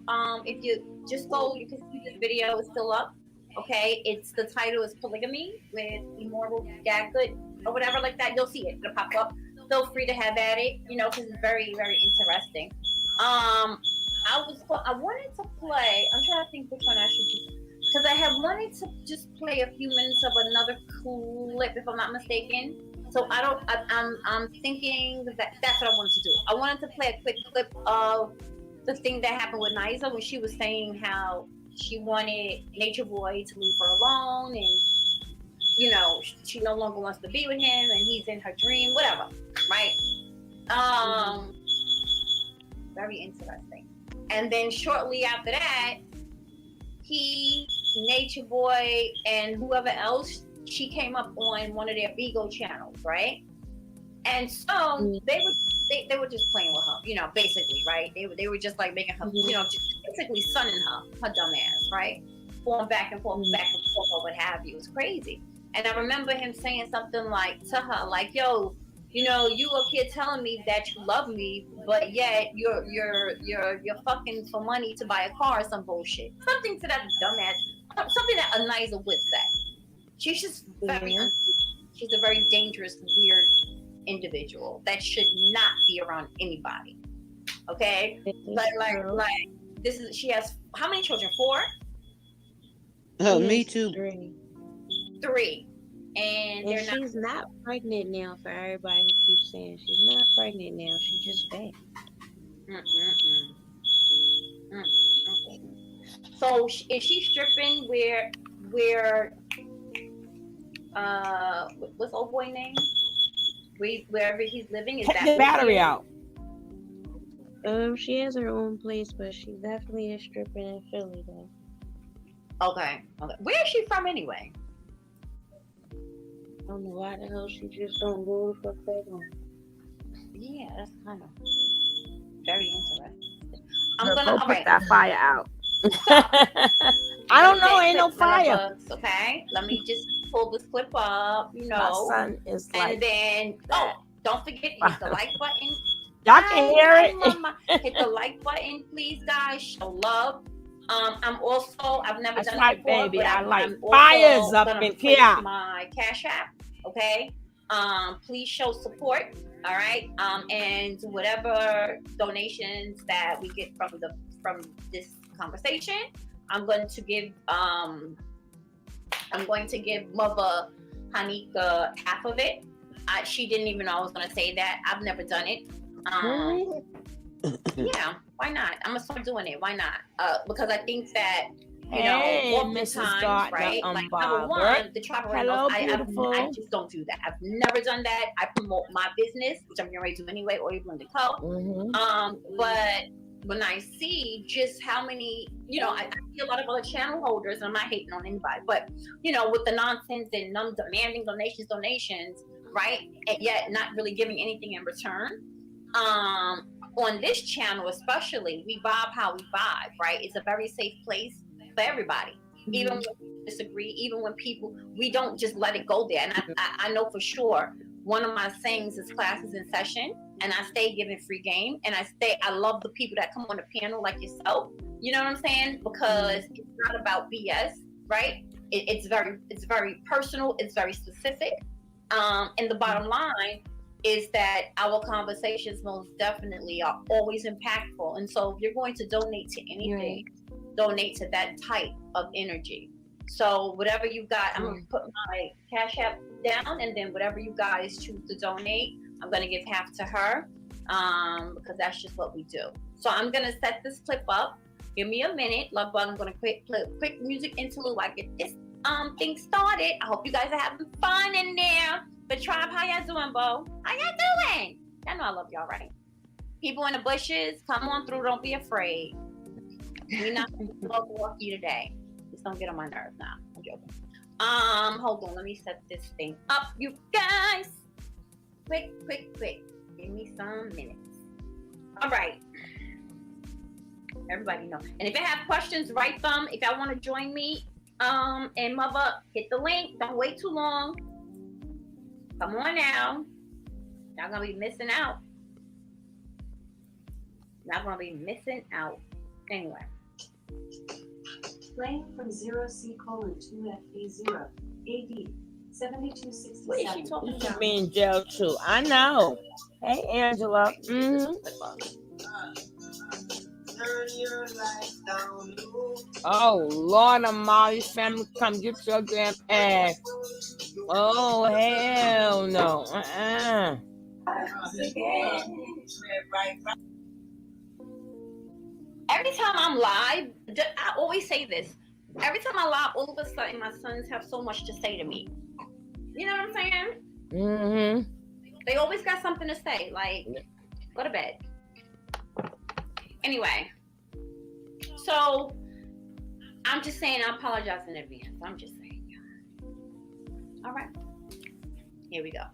if you just go, you can see this video is still up. Okay, the title is Polygamy with Immortal Gugut or whatever like that. You'll see it. It'll pop up. Feel free to have at it. You know, because it's very, very interesting. I wanted to play. I'm trying to think which one I should do because I have wanted to just play a few minutes of another clip, if I'm not mistaken. So I'm thinking that's what I wanted to do. I wanted to play a quick clip of the thing that happened with Niza when she was saying how she wanted Natureboy to leave her alone, and you know, she no longer wants to be with him, and he's in her dream, whatever, right? Very interesting. And then shortly after that, Natureboy, and whoever else, she came up on one of their Bigo channels, right? And so they were just playing with her, you know, basically, right? They were just like making her, you know, just basically sunning her dumb ass, right? Going back and forth, or what have you. It was crazy. And I remember him saying something like to her, like, "Yo, you know, you up here telling me that you love me, but yet you're fucking for money to buy a car or some bullshit." Something to that dumbass, something that Aniza would say. She's just very, she's a very dangerous, weird individual that should not be around anybody. Okay, like this is. She has how many children? 4. Oh, me too. 3. And she's not pregnant now. For everybody who keeps saying she's not pregnant now, she just fat. So is she stripping where what's old boy name? Wherever he's living, is that the battery out? She has her own place, but she definitely is stripping in Philly though. Okay. Where is she from anyway? I don't know why the hell she just don't go for second. Yeah, that's kind of very interesting. I'm Go gonna put that fire out. I don't know, ain't no fire. Okay, let me just pull this clip up. You know, my son is and like then don't forget hit the like button. Y'all can hear it. Hit the like button, please, guys. Show love. I've never That's done right, it before, baby. but I I'm like also fires up gonna in place here. my Cash App, okay? Please show support, all right? And whatever donations that we get from this conversation, I'm going to give Mother Hanika half of it. She didn't even know I was going to say that. I've never done it. Yeah, why not? I'm gonna start doing it. Why not? Because I think that oftentimes, right? Like number one, the travel I just don't do that. I've never done that. I promote my business, which I'm getting ready to do anyway, or even the co. But when I see just how many, I see a lot of other channel holders, and I'm not hating on anybody, but with the nonsense and them demanding donations, right? And yet not really giving anything in return. On this channel especially, we vibe how we vibe, right? It's a very safe place for everybody. Even when we disagree, even when we don't just let it go there. And I know for sure, one of my sayings is class is in session, and I stay giving free game, and I love the people that come on the panel like yourself. You know what I'm saying? Because it's not about BS, right? It's very personal, it's very specific. And the bottom line is that our conversations most definitely are always impactful. And so if you're going to donate to anything, donate to that type of energy. So whatever you got, I'm going to put my Cash App down, and then whatever you guys choose to donate, I'm going to give half to her because that's just what we do. So I'm going to set this clip up. Give me a minute. Love bug. I'm going to play quick music interlude while I get this thing started. I hope you guys are having fun in there. But Tribe, how y'all doing, Bo? How y'all doing? Y'all know I love y'all, right? People in the bushes, come on through. Don't be afraid. We're not going to walk you today. Just don't get on my nerves now. I'm joking. Hold on. Let me set this thing up, you guys. Quick. Give me some minutes. All right. Everybody know. And if you have questions, write them. If y'all want to join me, and Mother, hit the link. Don't wait too long. Come on now. Y'all gonna be missing out. Anyway. Playing from 0C:2FA0 AD 7267. What is she talking about? Me and Joe too. I know. Hey, Angela. Oh Lord, Molly's family, come get your damn ass. Oh hell no. Every time I'm live, I always say this. Every time I live, all of a sudden my sons have so much to say to me. You know what I'm saying? Mm-hmm. They always got something to say. Like, go to bed. Anyway, so I'm just saying I apologize in advance. I'm just saying. All right. Here we go.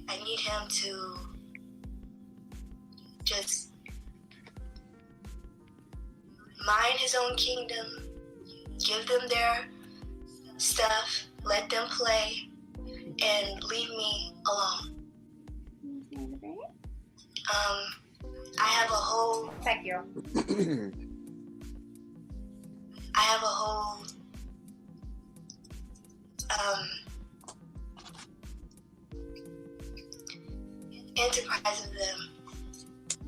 I need him to just mind his own kingdom, give them their stuff, let them play, and leave me alone. I have a whole Thank you. I have a whole enterprise of them.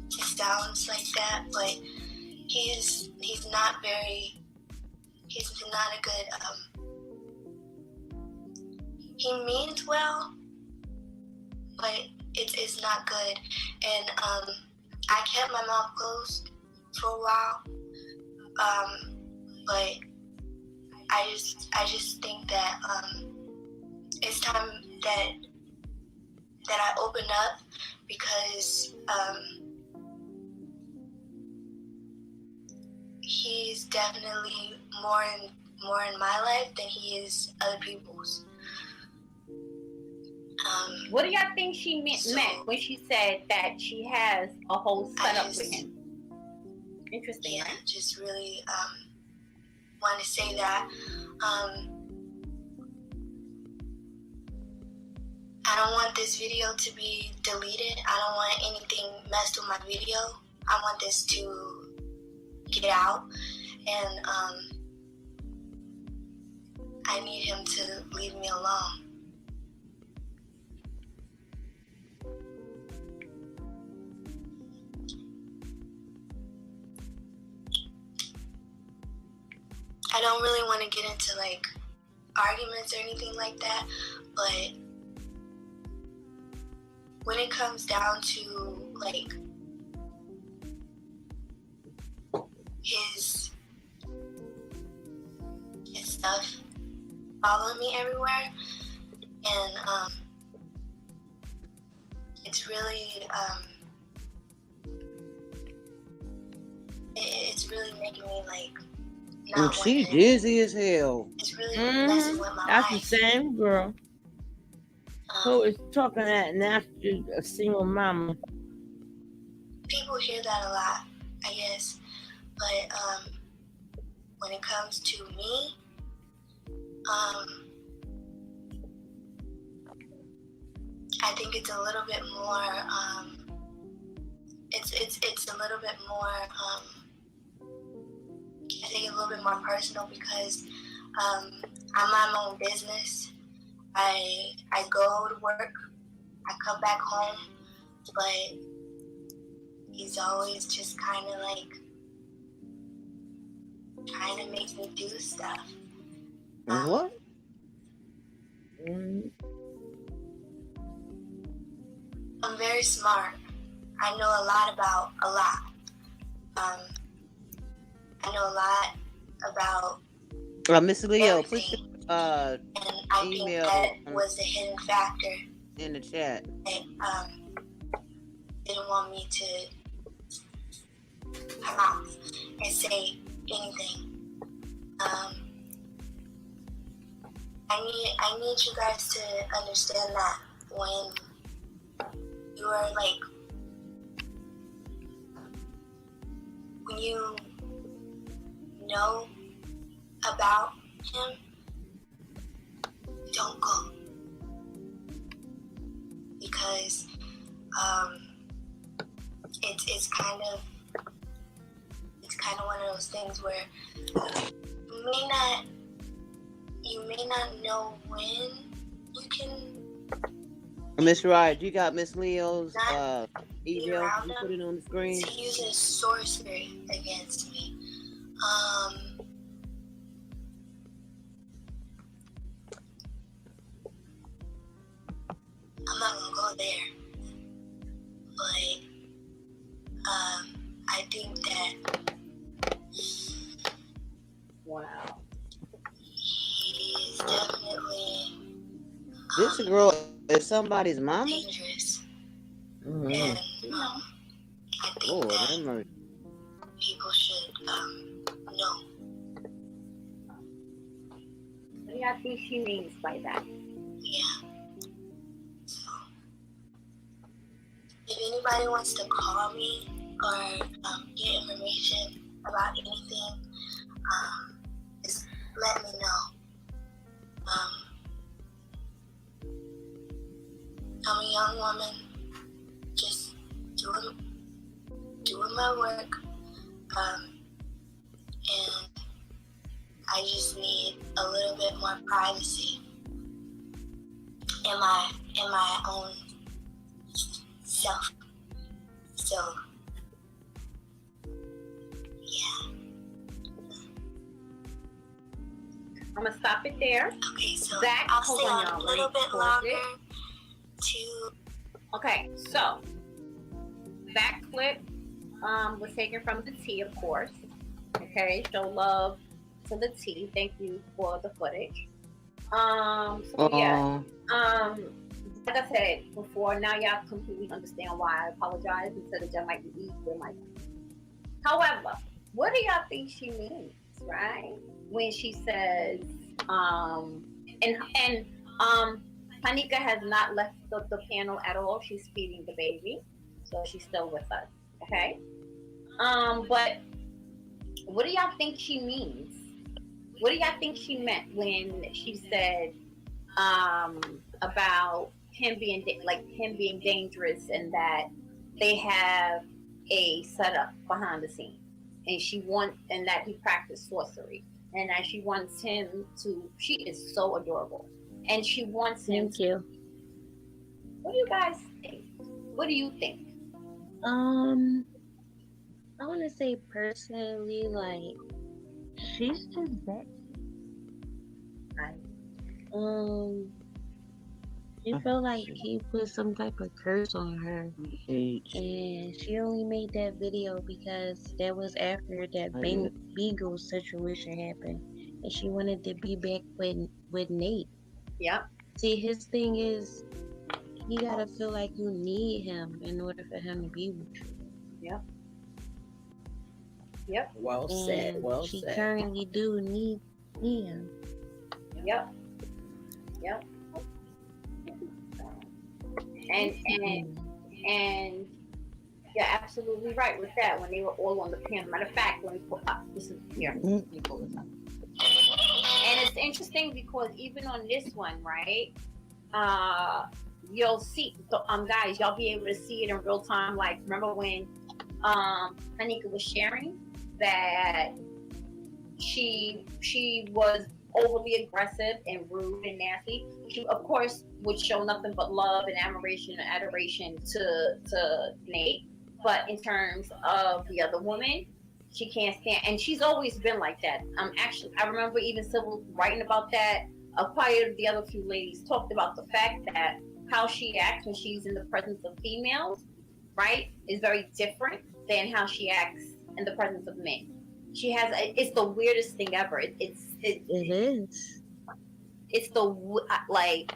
It sounds like that, but he's not a good he means well, but it's not good. And I kept my mouth closed for a while, but I just think that it's time that I open up, because he's definitely more in my life than he is other people's. What do y'all think she meant when she said that she has a whole setup with him? Interesting, yeah, right? Just really want to say that. I don't want this video to be deleted. I don't want anything messed with my video. I want this to get out, and I need him to leave me alone. I don't really want to get into like arguments or anything like that, but when it comes down to like his stuff following me everywhere, and it's really it's really making me like And she dizzy as hell. It's really messing with my That's life. the same girl who is talking that nasty a single mama. People hear that a lot, I guess, but when it comes to me, I think it's a little bit more. It's a little bit more. I think a little bit more personal, because I'm my own business. I go to work, I come back home, but he's always just kind of like trying to make me do stuff. What? I'm very smart. I know a lot about a lot. I know a lot about Miss Leo, everything. put And I email think that was the hidden factor in the chat. that didn't want me to come out and say anything. I need you guys to understand that when you are like, when you know about him, don't go, because it's kind of one of those things where you may not know when you can Miss Ride, you got Miss Leo's be email? around You him put it on the screen. to use his sorcery against me. I'm not gonna go there, but I think that Wow. he's definitely This girl is somebody's mama. dangerous, Mm-hmm. and I think Lord, that have mercy. people should know. What do y'all think she means by that? Yeah. So, if anybody wants to call me or get information about anything, just let me know. I'm a young woman, just doing my work, and I just need a little bit more privacy in my own self. So, yeah. I'm gonna stop it there. Okay, so Zach, I'll hold stay on, on y'all. a little Let me bit pause longer it. to. Okay, so that clip was taken from the T, of course. Okay, show love to the T. Thank you for the footage. So yeah, like I said before, now y'all completely understand why I apologize instead of y'all might be easier, might. However, what do y'all think she means, right? When she says, Hanika has not left the panel at all. She's feeding the baby, so she's still with us. Okay. But what do y'all think she means? What do y'all think she meant when she said about him being dangerous and that they have a setup behind the scenes, and that he practiced sorcery, and that she wants him to. She is so adorable, and she wants him. Thank you. What do you guys think? What do you think? I want to say personally, like, she's just that. Right. She felt like he put some type of curse on her, and she only made that video because that was after that Beagle situation happened, and she wanted to be back with Nate. Yep. See, his thing is, you gotta feel like you need him in order for him to be with you. Yep. Yep. Well said. And Well she said. currently do need him. Yep. Yep. And you're absolutely right with that. When they were all on the panel, matter of fact, let me pull up. This is here. Let me pull this up. And it's interesting because even on this one, right? You'll see, guys, y'all be able to see it in real time. Like, remember when Hanika was sharing that she was overly aggressive and rude and nasty. She, of course, would show nothing but love and admiration and adoration to Nate. But in terms of the other woman, she can't stand, and she's always been like that. Actually, I remember even Sybil writing about that. Quite the other few ladies talked about the fact that how she acts when she's in the presence of females, right, is very different than how she acts in the presence of men. She has, it's the weirdest thing ever. It is. It's the, like,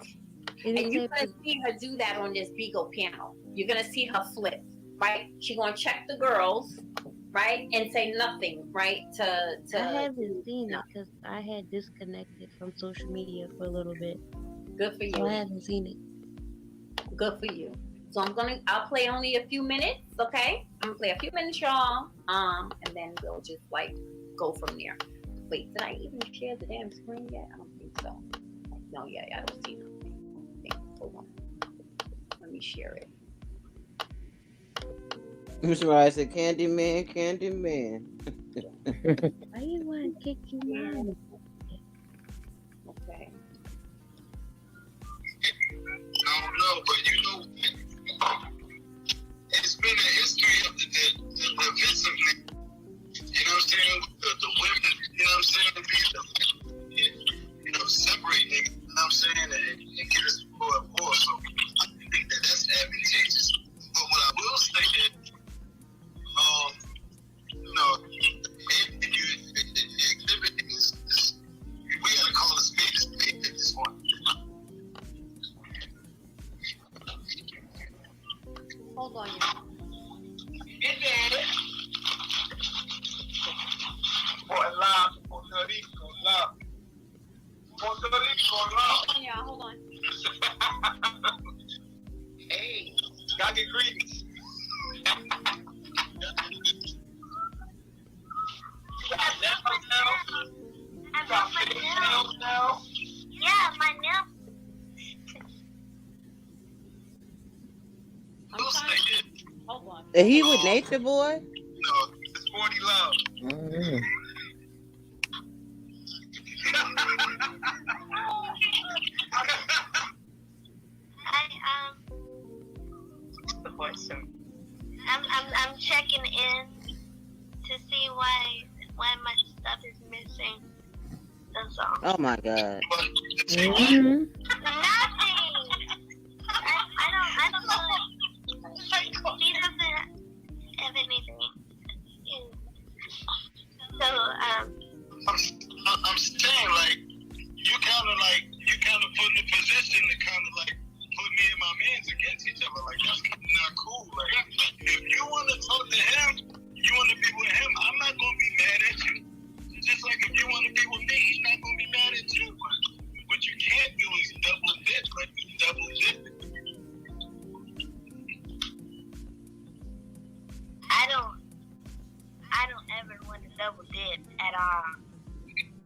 and you're going to see her do that on this Beagle panel. You're going to see her flip, right? She's going to check the girls, right? And say nothing, right? I haven't seen it because I had disconnected from social media for a little bit. Good for you. So I haven't seen it. Good for you. So I'll play only a few minutes, okay? I'm gonna play a few minutes, y'all. And then we'll just like go from there. Wait, did I even share the damn screen yet? I don't think so. No, yeah, I don't see nothing. Hold on. Let me share it. Mr. Rice said, Candyman, Candyman. Why you want to kick you out? Okay. I don't know, but you Is he with Nature Boy? No, it's 40 Love. Mm. I'm checking in to see why my stuff is missing. That's all. Oh my God. Mm-hmm. Nothing. I don't know. He doesn't have anything. So I'm saying like you kind of put in a position to kind of like put me and my mans against each other. Like that's not cool. Like if you want to talk to him, you want to be with him. I'm not gonna be mad at you. Just like if you want to be with me, he's not gonna be mad at you. What you can't do is double dip. Like you double dip. I don't ever want to double dip at all.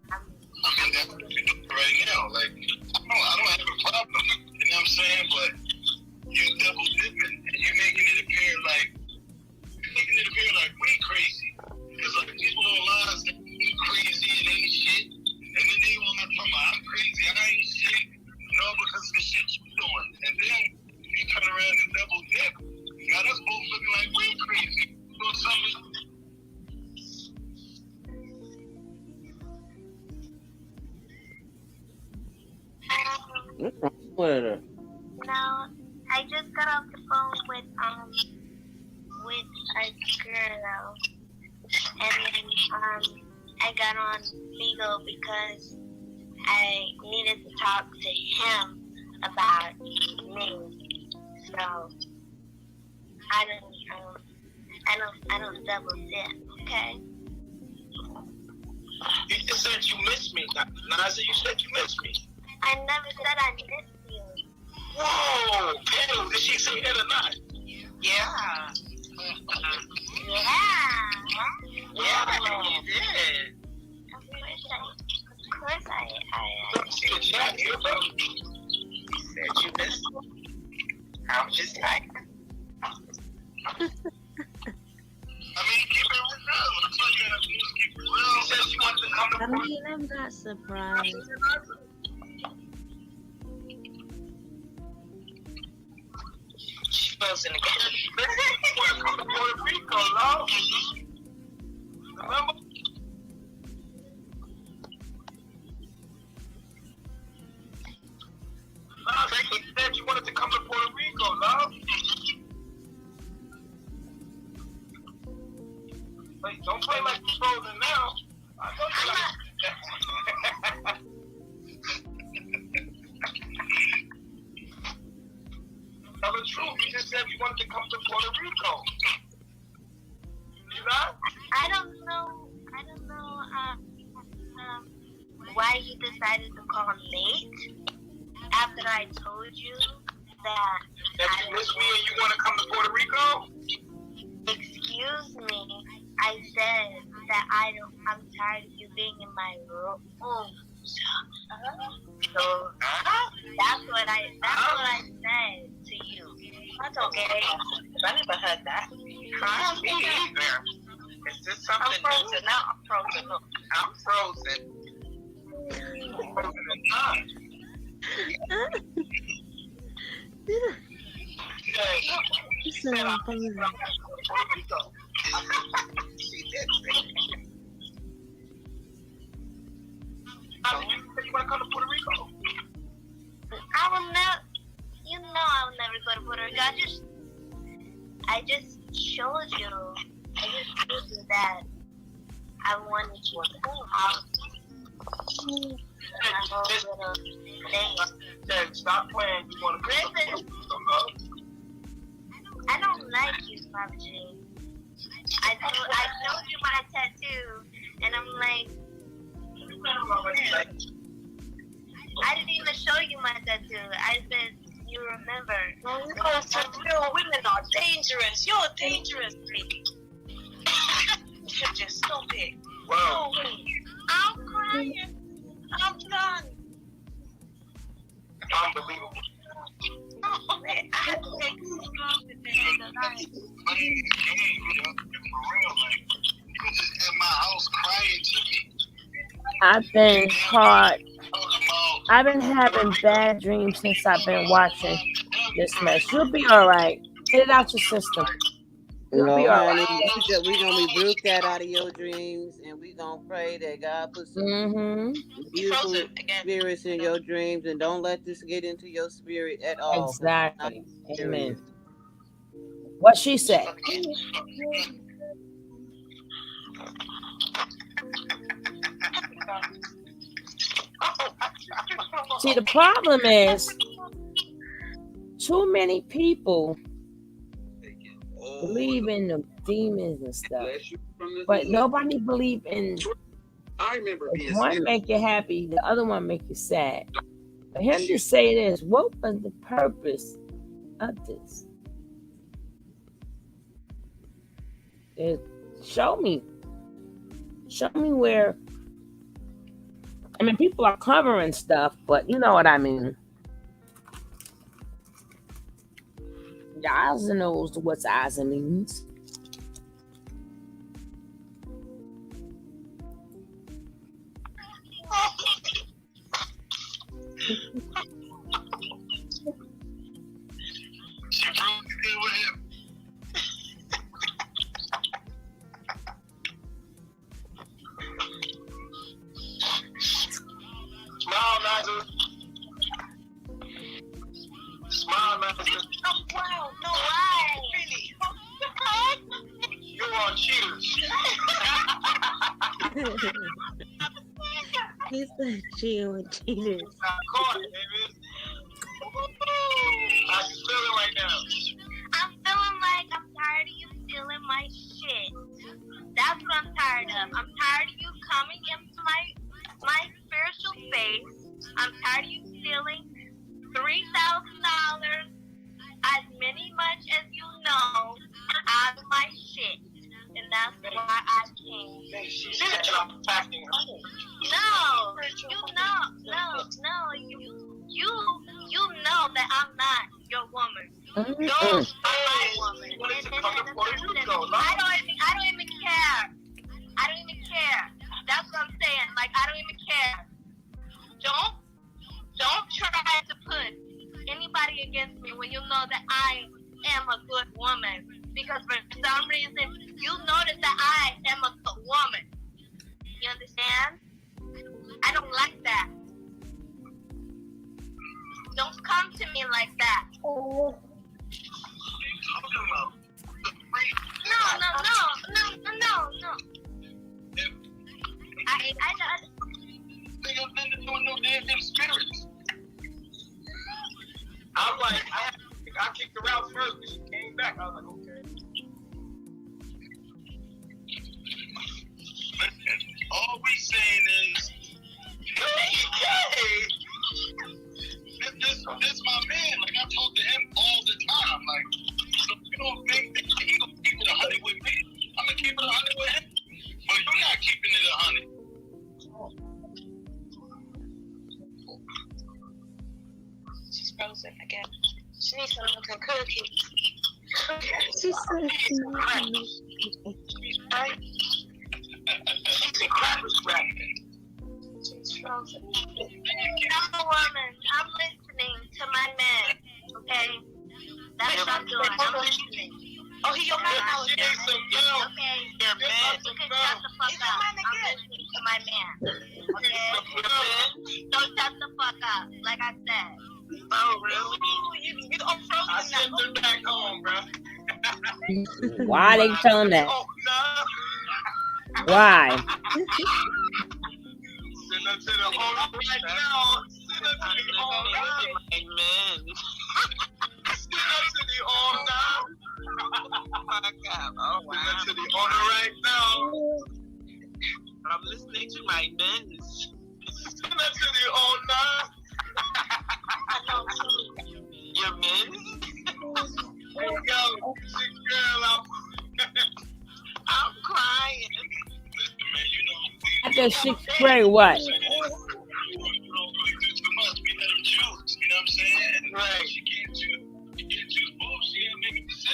I mean, that's what you're doing right now. Like, I don't have a problem. You know what I'm saying? But you double dipping and you're making it appear like we crazy. Because like people online say we crazy and ain't shit. And then they want to come out, I'm crazy, I ain't shit. No, because of the shit you're doing. And then you turn around and double dip. Got us both looking like we crazy. So something. What's wrong with her? No, I just got off the phone with a girl, and then I got on Beagle because I needed to talk to him about me. So I don't double dip, okay? You just said you miss me. Naza, you said you miss me. I never said I missed you. Whoa! Damn, did she say that or not? Yeah. Yeah, you did. Of course I See the chat here, bro? You said you missed me. I'm just like... I mean, keep it real. I'm telling you that news, keep it real. She said she wanted to come to I mean, I'm not surprised. She was in the game. She wanted to come to Puerto Rico, love. Remember? She said she wanted to come to Puerto Rico, love. Wait, don't play like you're frozen now. I know you like Tell the truth. You just said you wanted to come to Puerto Rico. You not? I don't know why you decided to call late after I told you that you miss me and you want to come to Puerto Rico? Excuse me. I said that I'm tired of you being in my room. So that's what I said to you. That's okay. I never heard that. Huh? Me either. Is this something I'm frozen now. I'm frozen. Look. I'm frozen. I'm frozen in time. You said I'm frozen. She did say that. You want to come to Puerto Rico? I will never. You know I will never go to Puerto Rico. I just showed you. I just told you that I wanted you to come out. Stop playing. You want to come to Puerto Rico? I don't like you, Pop G. I showed you my tattoo, and I'm like, I didn't even show you my tattoo. I said, you remember. No, because real women are dangerous. You're dangerous, baby. You're just stupid. Wow. I'm crying. I'm done. Unbelievable. I had to take I've been hard. I've been having bad dreams since I've been watching this mess. You'll be all right. Get it out your system. You'll No, be all honey, right. we gonna rebuke that out of your dreams, and we gonna pray that God puts some beautiful spirits in your dreams, and don't let this get into your spirit at all. Exactly. Amen. What she said. See, the problem is too many people believe in the demons and stuff, but nobody believe in. If one make you happy, the other one make you sad. For him to say this, what was the purpose of this? Show me where. I mean, people are covering stuff, but you know what I mean. Y'all knows what eyes means. Smile, Nigel. Wow, no way. Really? You're on cheaters. He said she on cheaters. I'm caught, baby. How you feeling right now? I'm feeling like I'm tired of you stealing my shit. That's what I'm tired of. I'm tired of you coming into my spiritual space. I'm tired of you stealing $3,000, as many much as you know, out of my shit. And that's why I came. She said Unpacking. No, you know that I'm not your woman. You're my woman. I don't even care. I don't even care. That's what I'm saying. Like, I don't even care. Don't try to put anybody against me when you know that I am a good woman. Because for some reason, you notice that I am a good woman. You understand? I don't like that. Don't come to me like that. No. They got nothing to do with no damn spirits. I'm like, I kicked her out first, but she came back. I was like, okay. Listen, all we saying is, hey, this my man. Like, I talk to him all the time. Like, so you don't think that he gonna keep it 100 with me? I'm gonna keep it 100 with him. But you're not keeping it 100. She's frozen again. She needs some milk and cookies. She said she needs Right? She's a cracker scrapping. She's frozen. I'm a woman. I'm listening to my man. Okay? That's what I'm doing. I'm listening. Oh, he your man now again. Okay. Your man. You can shut the fuck up. I'm listening to my man. Okay? Don't shut the fuck up. Like I said. Oh, really? You frozen now. I sent her back home, bro. Why they tell him that? Oh, no. Why? Send her to the home right now. Send her to the home now. Amen. Send her to the home now. Oh, my God. Oh, wow. Send her to the owner right now. I'm listening to my men. Send her to the owner. Your men? There you go. Girl, I'm crying. Man, you know. I guess she pray what? You know what I'm saying? Right. She can't choose both. She ain't making decisions.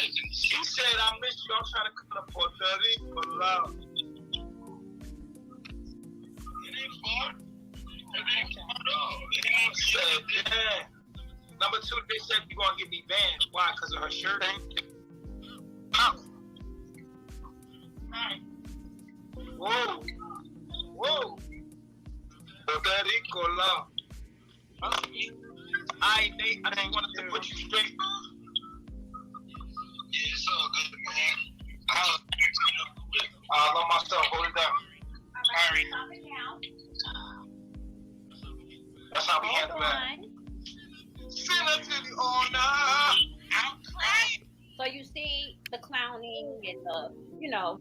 love. It ain't fun. It ain't fun at all. It ain't said, yeah. Number two, they said you're gonna get me banned. Why? Because of her shirt? Whoa. Whoa. Pericola. I didn't want to put you straight. Yeah, it's all good, man. I love myself. Hold it down. All right. That's how we handle that. Send it to the owner. So you see the clowning and the, you know,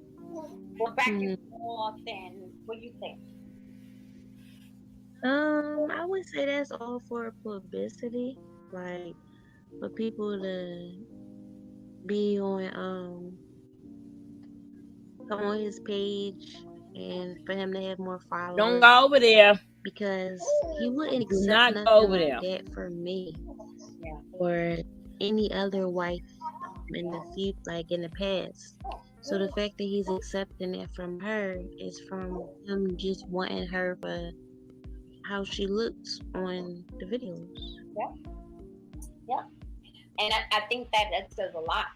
going back and forth, and what do you think? I would say that's all for publicity, like for people to be on come on his page and for him to have more followers. Don't go over there. Because he wouldn't Do accept not nothing go over like there. that from me or any other wife in the future, like in the past. So the fact that he's accepting it from her is from him just wanting her for how she looks on the videos. Yeah. And I think that says a lot.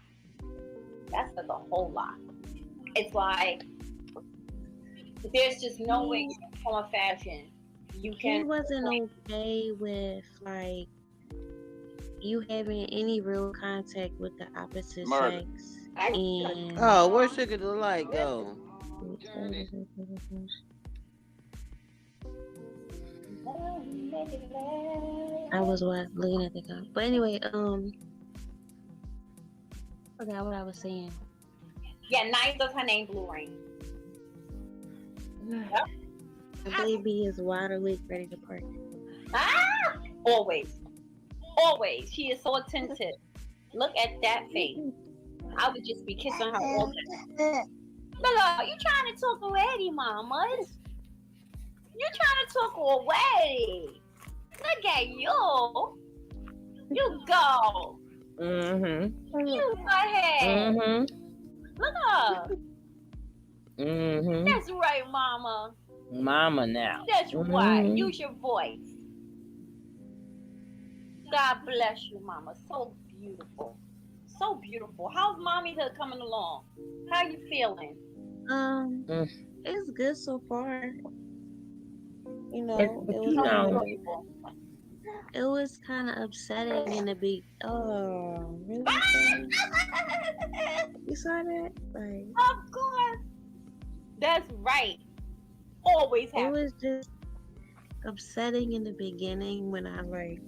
That says a whole lot. It's like there's just no way in form or fashion you can. He wasn't okay with like you having any real contact with the opposite sex. And Oh, where Sugar the Light go? I was looking at the comment. But anyway, forgot what I was saying. Yeah, Nice does her name Blue Rain. Yep. The baby is wide awake, ready to party. Always. Always. She is so attentive. Look at that face. I would just be kissing her all day. Look, you trying to talk already, mamas? You trying to talk away? Look at you. You go. Mm-hmm. You go ahead. Mm-hmm. Look up. Mm-hmm. That's right, mama. Mama now. That's right. Use your voice. God bless you, mama. So beautiful. So beautiful. How's mommy coming along? How you feeling? It's good so far. You know, it was kind of upsetting in the beat. Oh, really? You saw that? Like, of course. That's right. Always happens. It was just upsetting in the beginning when I like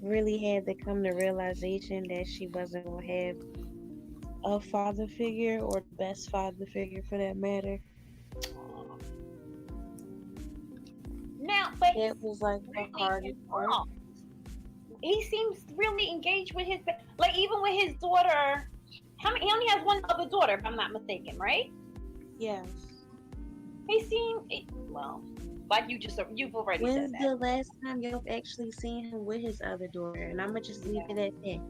really had to come to realization that she wasn't gonna have a father figure or the best father figure for that matter. Now, but it was like the hardest part. He seems really engaged with his, like even with his daughter. He only has one other daughter, if I'm not mistaken, right? Yes. He seemed well, like you've already said When's the last time you've actually seen him with his other daughter? And I'm gonna just leave it at that.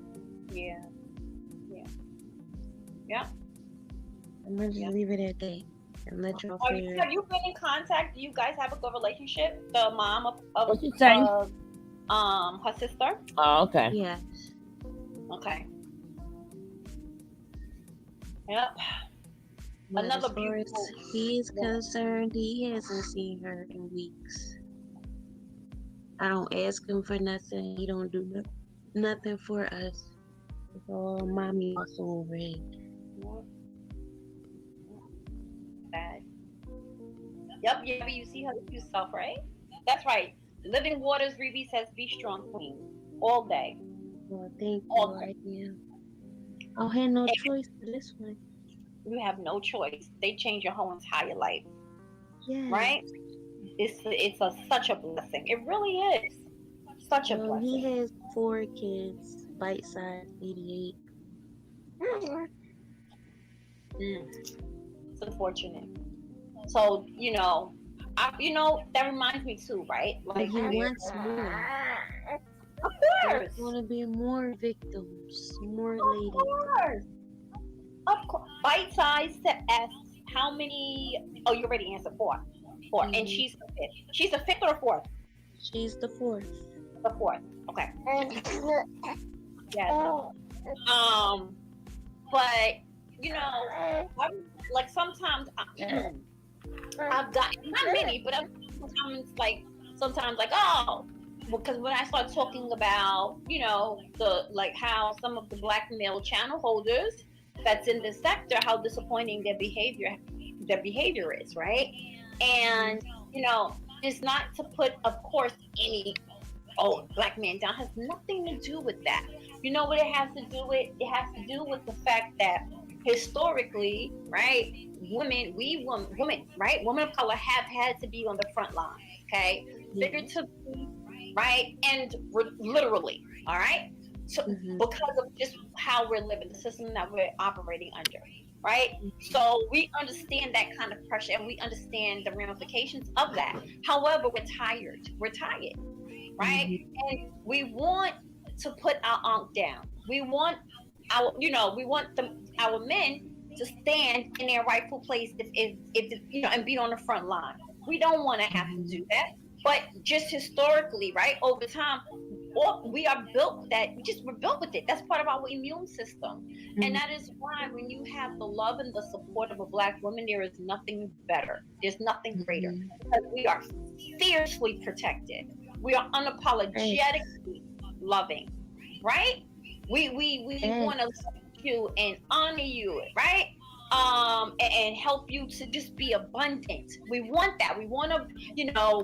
Yeah. I'm gonna just leave it at that and let y'all figure. Have you been in contact? Do you guys have a good relationship? The mom of what's she saying? Her sister. Oh, okay. Yes. Okay. Yep. But Another as far as he's concerned, he hasn't seen her in weeks. I don't ask him for nothing. He don't do nothing for us. It's all mommy also over here. Bad. Yep, you see her yourself, right? That's right. Living Waters Ruby says be strong queen. All day. Well, thank you. All right now. I had no choice for this one. You have no choice. They change your whole entire life. Yeah. Right? It's such a blessing. It really is. Such a blessing. He has 4 kids, bite size 88. It's unfortunate. So, that reminds me too, right? Like he wants more. Of course. There's gonna be more victims, more ladies. Of course. Bite size how many? Oh, you already answered four. Four, and she's the fifth. She's the fifth or the fourth? She's the fourth. The fourth. Okay. Yes. But you know, like sometimes I've gotten not many, but sometimes like oh, because when I start talking about the how some of the black male channel holders that's in this sector, how disappointing their behavior is, right? And it's not to put, of course, any black man down. It has nothing to do with that. You know what it has to do with? It has to do with the fact that historically, right, women, right, women of color have had to be on the front line, okay, figuratively, right, and literally, all right. So because of just how we're living, the system that we're operating under, right? So we understand that kind of pressure, and we understand the ramifications of that. However, we're tired, right? And we want to put our ankh down. We want our men to stand in their rightful place if and be on the front line. We don't want to have to do that. But just historically, right, over time, we are built we're built with it. That's part of our immune system. And that is why when you have the love and the support of a black woman, there is nothing better. There's nothing greater. Because we are fiercely protected. We are unapologetically loving, right? We want to love you and honor you, right? And help you to just be abundant. We want that. We want to,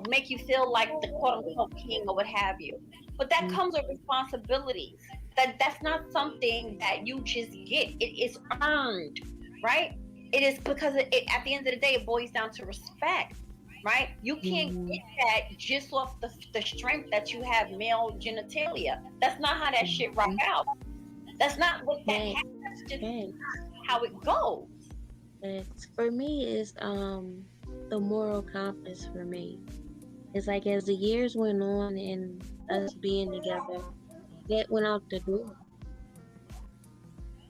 make you feel like the quote unquote king or what have you. But that comes with responsibilities. That's not something that you just get. It is earned, right? It is because at the end of the day, it boils down to respect, right? You can't get that just off the strength that you have male genitalia. That's not how that shit rock out. That's not what that happens. That's just how it goes. For me, it's the moral compass for me. It's like as the years went on and us being together, that went out the door.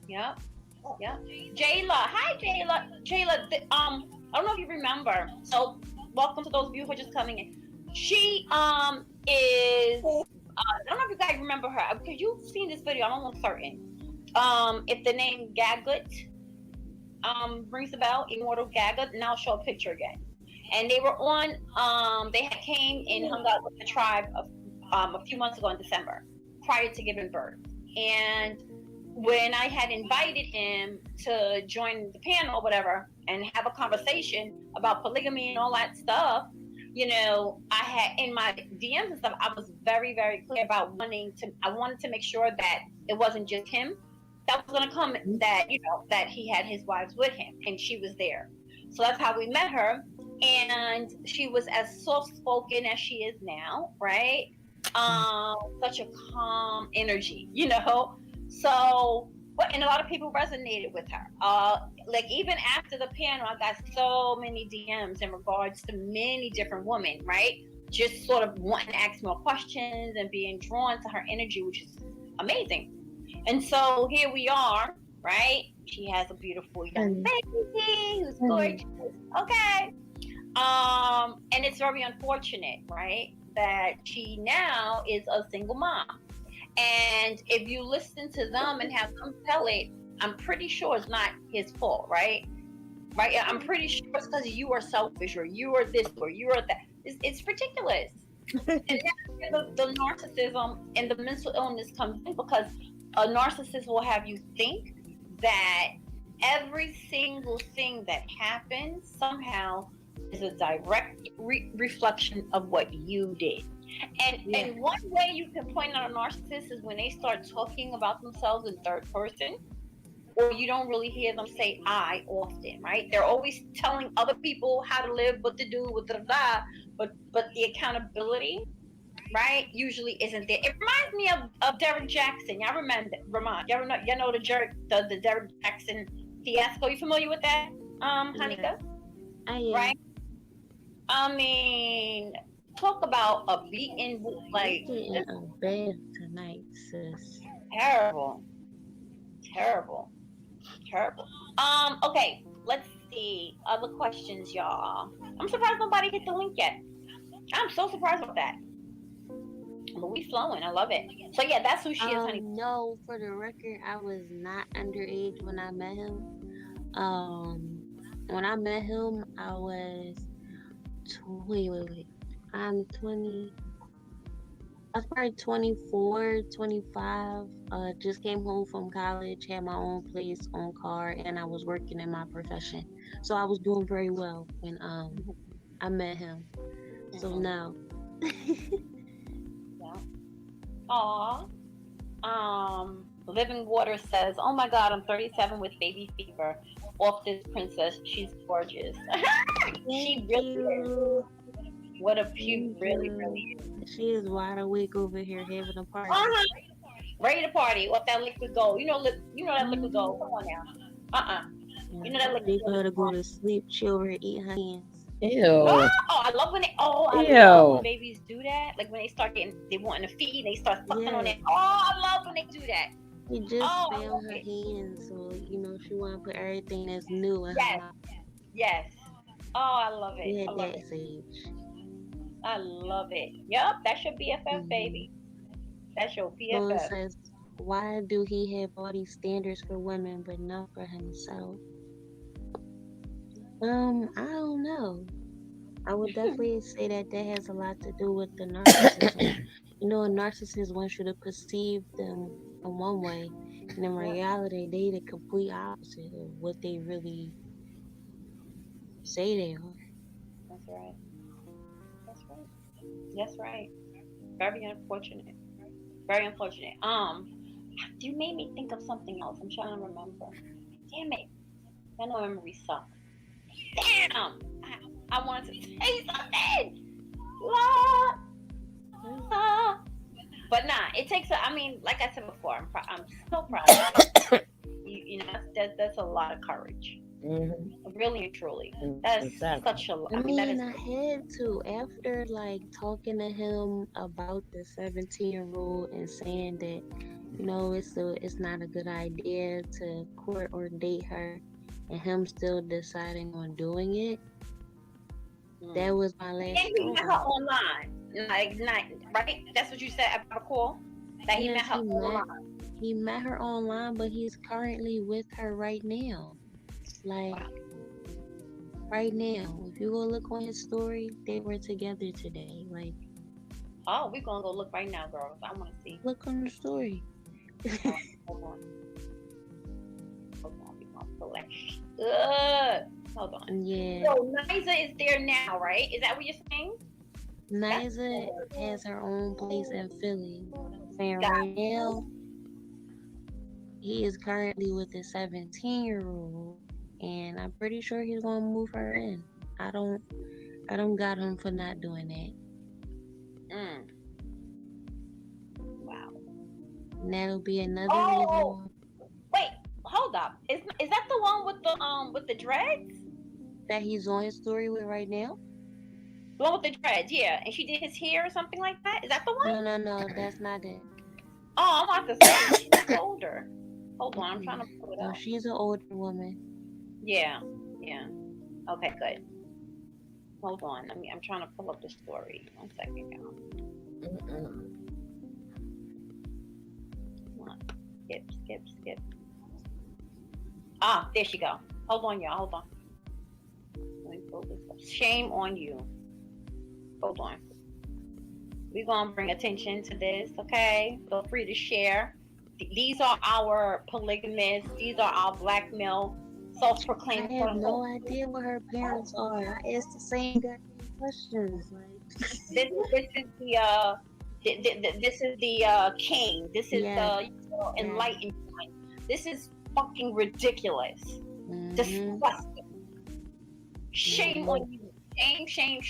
Yep. Jayla. Hi, Jayla. Jayla, I don't know if you remember. So welcome to those of you who are just coming in. She is I don't know if you guys remember her because you've seen this video. I'm almost certain. If the name Gugut rings a bell, Immortal Gugut, and I'll show a picture again. And they were on. They had came and hung out with the tribe a few months ago in December, prior to giving birth. And when I had invited him to join the panel or whatever and have a conversation about polygamy and all that stuff, I had in my DMs and stuff, I was very, very clear about I wanted to make sure that it wasn't just him that was going to come, that he had his wives with him and she was there. So that's how we met her. And she was as soft-spoken as she is now, right? Such a calm energy, So, and a lot of people resonated with her. Like even after the panel, I got so many DMs in regards to many different women, right? Just sort of wanting to ask more questions and being drawn to her energy, which is amazing. And so here we are, right? She has a beautiful young baby who's gorgeous. Okay. And it's very unfortunate, right? That she now is a single mom. And if you listen to them and have them tell it, I'm pretty sure it's not his fault, right? Right? I'm pretty sure it's because you are selfish or you are this or you are that. It's ridiculous. And that's where the narcissism and the mental illness comes in, because a narcissist will have you think that every single thing that happens somehow is a direct reflection of what you did. And one way you can point out a narcissist is when they start talking about themselves in third person, or you don't really hear them say I often, right? They're always telling other people how to live, what to do, what to blah, but the accountability, right, usually isn't there. It reminds me of Derek Jackson. Y'all remember Vermont? Y'all know the Derek Jackson fiasco. You familiar with that, Hanika? Right? I mean, talk about a beaten, like a bed tonight, sis. Terrible. Okay, let's see. see. Other questions, y'all. I'm surprised nobody hit the link yet. I'm so surprised about that. But we flowing. I love it. So yeah, that's who she is, honey. No, for the record, I was not underage when I met him. When I met him, I was wait. I'm 20. I was probably 24, 25. Just came home from college, had my own place, own car, and I was working in my profession. So I was doing very well when I met him. So no. Yeah. Aw. Living Water says, "Oh my God, I'm 37 with baby fever. Off this princess, she's gorgeous." She really is. What a cute, really is. She is wide awake over here having a party. Ready to party off that liquid gold. You know that liquid gold. Come on now. You know that liquid They gold. gotta go to sleep. She over here eating her hands. Ew. Oh, I love when Ew. love when babies do that. Like when they start they wanting to feed, they start sucking on it. Oh, I love when they do that. She just found her hands, so she wanna put everything that's new in her mouth. Yes. Oh, I love it. Yeah, I love that's age. I love it. Yup, that's your BFF, baby. That's your So it BFF. says, why do he have all these standards for women but not for himself? I don't know. I would definitely say that has a lot to do with the narcissism. A narcissist wants you to perceive them in one way, and in reality, they the complete opposite of what they really say they are. That's right. That's right. Very unfortunate. Very unfortunate. You made me think of something else. I'm trying to remember. Damn it. I know memory sucks. Damn. I wanted to say something. But nah, it takes like I said before, I'm so proud of you. That's a lot of courage. Mm-hmm. Really and truly. That's such a I had to, after talking to him about the 17-year-old and saying that, it's not a good idea to court or date her, and him still deciding on doing it. That was my last. And he met her online, right? That's what you said about a call. That he met her online. He met her online, but he's currently with her right now. Right now, if you go look on his story, they were together today. Oh, we're gonna go look right now, girls. I want to see. Look on the story. Hold on. Hold on. Yeah. So Niza is there now, right? Is that what you're saying? Niza has her own place in Philly. And right now, he is currently with a 17-year-old, and I'm pretty sure he's gonna move her in. I don't got him for not doing that. Wow. And that'll be another reason. Wait, hold up. Is that the one with the dreads? That he's on his story with right now? The one with the dreads, yeah. And she did his hair or something like that? Is that the one? No, that's not it. Oh, I'm about to say she's older. Hold on, I'm trying to pull it up. No, she's an older woman. Yeah. Okay, good. Hold on. I'm trying to pull up the story. 1 second, y'all. Come on. Skip. Ah, there she go. Hold on, y'all. Hold on. Let me pull this up. Shame on you. Hold on. We're going to bring attention to this, okay? Feel free to share. These are our polygamists. These are our black male self-proclaimed. I have no idea what her parents are. I asked the same questions. This is the king. This is the enlightened one. This is fucking ridiculous. Disgusting. Shame on you. Shame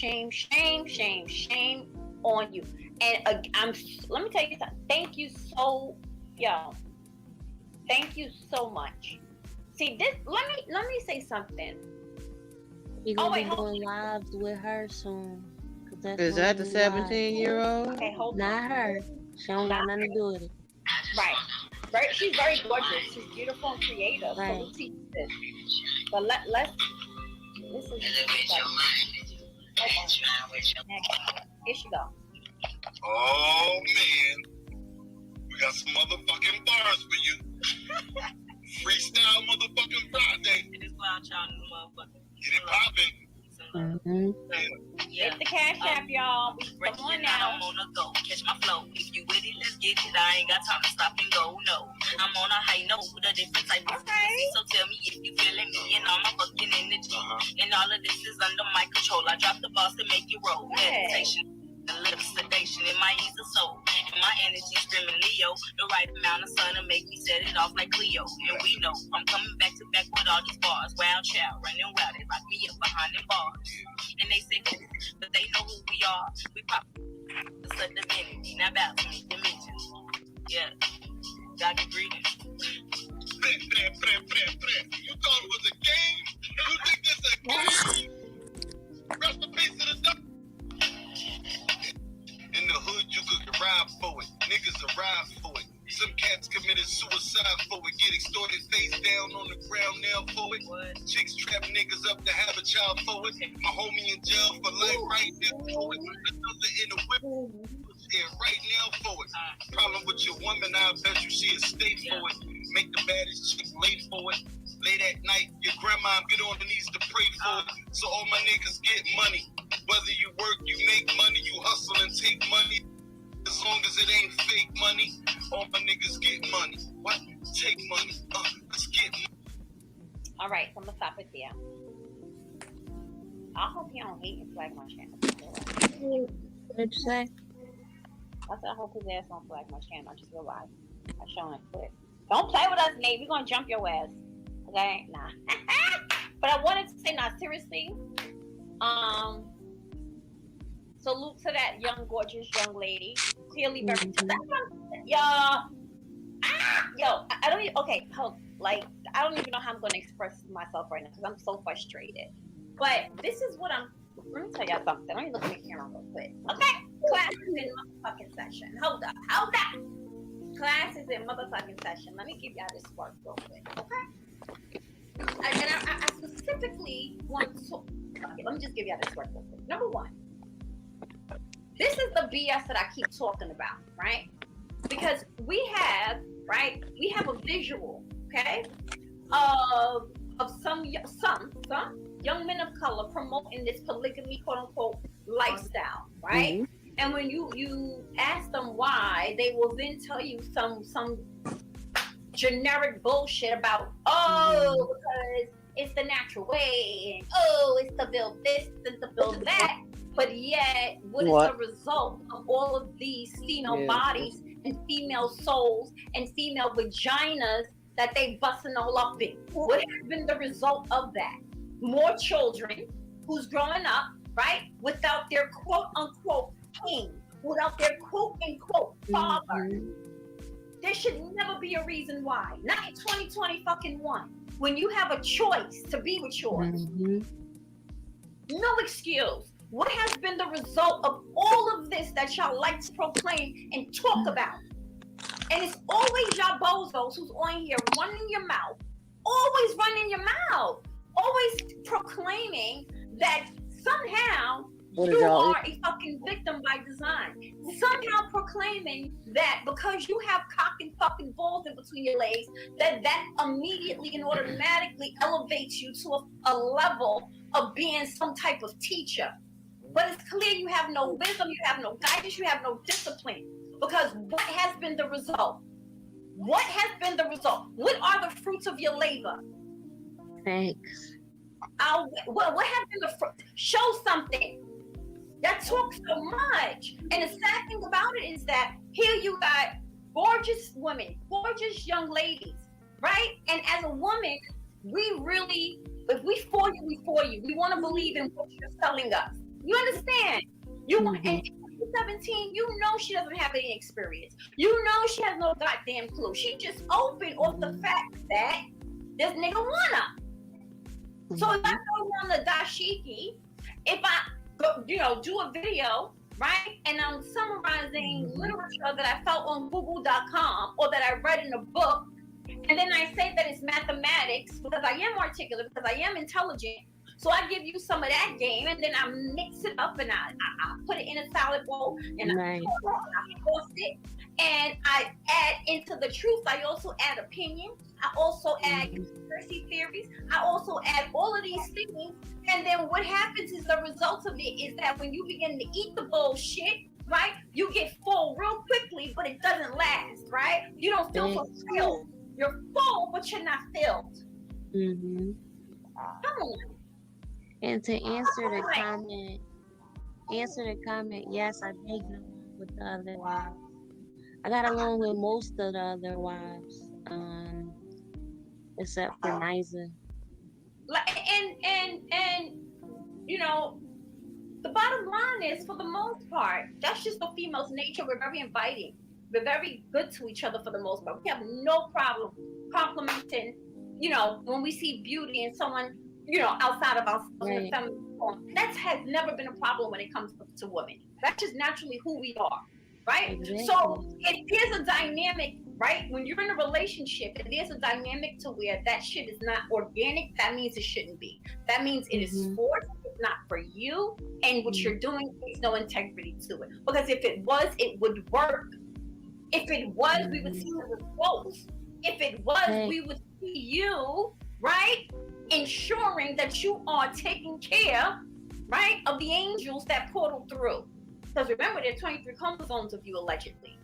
on you. And let me tell you something. Thank you so much. See this. Let me say something. You're gonna be doing lives with her soon. Is that the 17-year-old? Okay, hold on. Not her. She don't got nothing to do with it. Right. She's very gorgeous. She's beautiful and creative. Right. So we teach this. But let's Here she go. Oh man, we got some motherfucking bars for you. Freestyle motherfucking Friday. It is wild, y'all, motherfucker. Get it poppin'. Hit the cash app, y'all. Come on now. I'm on a go, catch my flow. If you with it, let's get it. I ain't got time to stop and go. No, I'm on a high note with a different type of frequency. So tell me if you feeling me and all my fucking energy. And all of this is under my control. I drop the boss to make it roll. Meditation. A little sedation in my ease of soul. And my energy screaming Leo. The right amount of sun to make me set it off like Cleo. And we know I'm coming back to back with all these bars. Wild child, running wild. They lock me up behind them bars. And they say, but they know who we are. We pop the sudden divinity. Now bow to me, dimensions. Yeah. God be greetings. You thought it was a game? You think this a game? Rest in peace to the duck. In the hood, you could ride for it. Niggas arrive for it. Some cats committed suicide for it. Get extorted face down on the ground now for it. Chicks trap niggas up to have a child for it. My homie in jail for life right now for it. Another in the whip. Yeah, right now for it. Problem with your woman, I bet you she'll stay for it. Make the baddest chick late for it. Late at night, your grandma get on her knees to pray for it. So all my niggas get money. Whether you work, you make money, you hustle and take money. As long as it ain't fake money, all my niggas get money. What? Take money. Let's get money. All right, so I'm gonna stop it there. I hope he don't hate and flag my channel. What'd you say? I said I hope his ass don't flag my channel. I just realized I showing it clip. Don't play with us, Nate. We're gonna jump your ass. Okay? Nah. But I wanted to say, seriously. Salute to that young, gorgeous young lady. Clearly very I don't even, okay, like, I don't even know how I'm going to express myself right now because I'm so frustrated. But this is what let me tell y'all something. Let me look at the camera real quick. Okay? Class is in motherfucking session. Hold up. Class is in motherfucking session. Let me give y'all this work real quick. Okay? And I specifically want to, okay, let me just give y'all this work real quick. Number one. This is the BS that I keep talking about, right? Because we have a visual, okay, of some young men of color promoting this polygamy, quote unquote, lifestyle, right? Mm-hmm. And when you ask them why, they will then tell you some generic bullshit about, because it's the natural way, and it's to build this and to build that. But yet, what is the result of all of these female bodies and female souls and female vaginas that they busting all up in? What has been the result of that? More children who's growing up, right, without their quote-unquote king, without their quote-unquote father. There should never be a reason why. Not in 2021, when you have a choice to be with yours. No excuse. What has been the result of all of this that y'all like to proclaim and talk about? And it's always y'all bozos who's on here running your mouth, always running your mouth, always proclaiming that somehow you are a fucking victim by design. Somehow proclaiming that because you have cock and fucking balls in between your legs, that immediately and automatically elevates you to a level of being some type of teacher. But it's clear you have no wisdom, you have no guidance, you have no discipline. Because what has been the result? What has been the result? What are the fruits of your labor? Thanks. What has been the fruit? Show something. That talks so much. And the sad thing about it is that here you got gorgeous women, gorgeous young ladies, right? And as a woman, we really, if we for you, we for you. We want to believe in what you're selling us. You understand? You want, and 17, you know she doesn't have any experience. You know she has no goddamn clue. She just opened off the fact that this nigga wanna. So if I go on the dashiki, if I do a video, right, and I'm summarizing literature that I felt on Google.com or that I read in a book, and then I say that it's mathematics because I am articulate, because I am intelligent, So I give you some of that game, and then I mix it up, and I put it in a salad bowl, and I toss it, and I add into the truth. I also add opinion. I also add conspiracy theories. I also add all of these things, and then what happens is the result of it is that when you begin to eat the bullshit, right, you get full real quickly, but it doesn't last, right? You don't feel fulfilled. You're full, but you're not filled. Mm-hmm. Come on. And to answer the comment, yes, I did get along with the other wives. I got along with most of the other wives, except for Niza. And you know, the bottom line is, for the most part, that's just the female's nature. We're very inviting. We're very good to each other for the most part. We have no problem complimenting, you know, when we see beauty in someone, you know, outside of ourselves in the feminine form. That has never been a problem when it comes to women. That's just naturally who we are, right? Exactly. So if there's a dynamic, right, when you're in a relationship, if there's a dynamic to where that shit is not organic, that means it shouldn't be. That means it is forced, it's not for you, and what you're doing is no integrity to it. Because if it was, it would work. If it was, we would see the results. If it was, we would see you, right, ensuring that you are taking care, right, of the angels that portal through. Because remember, there are 23 chromosomes of you, allegedly.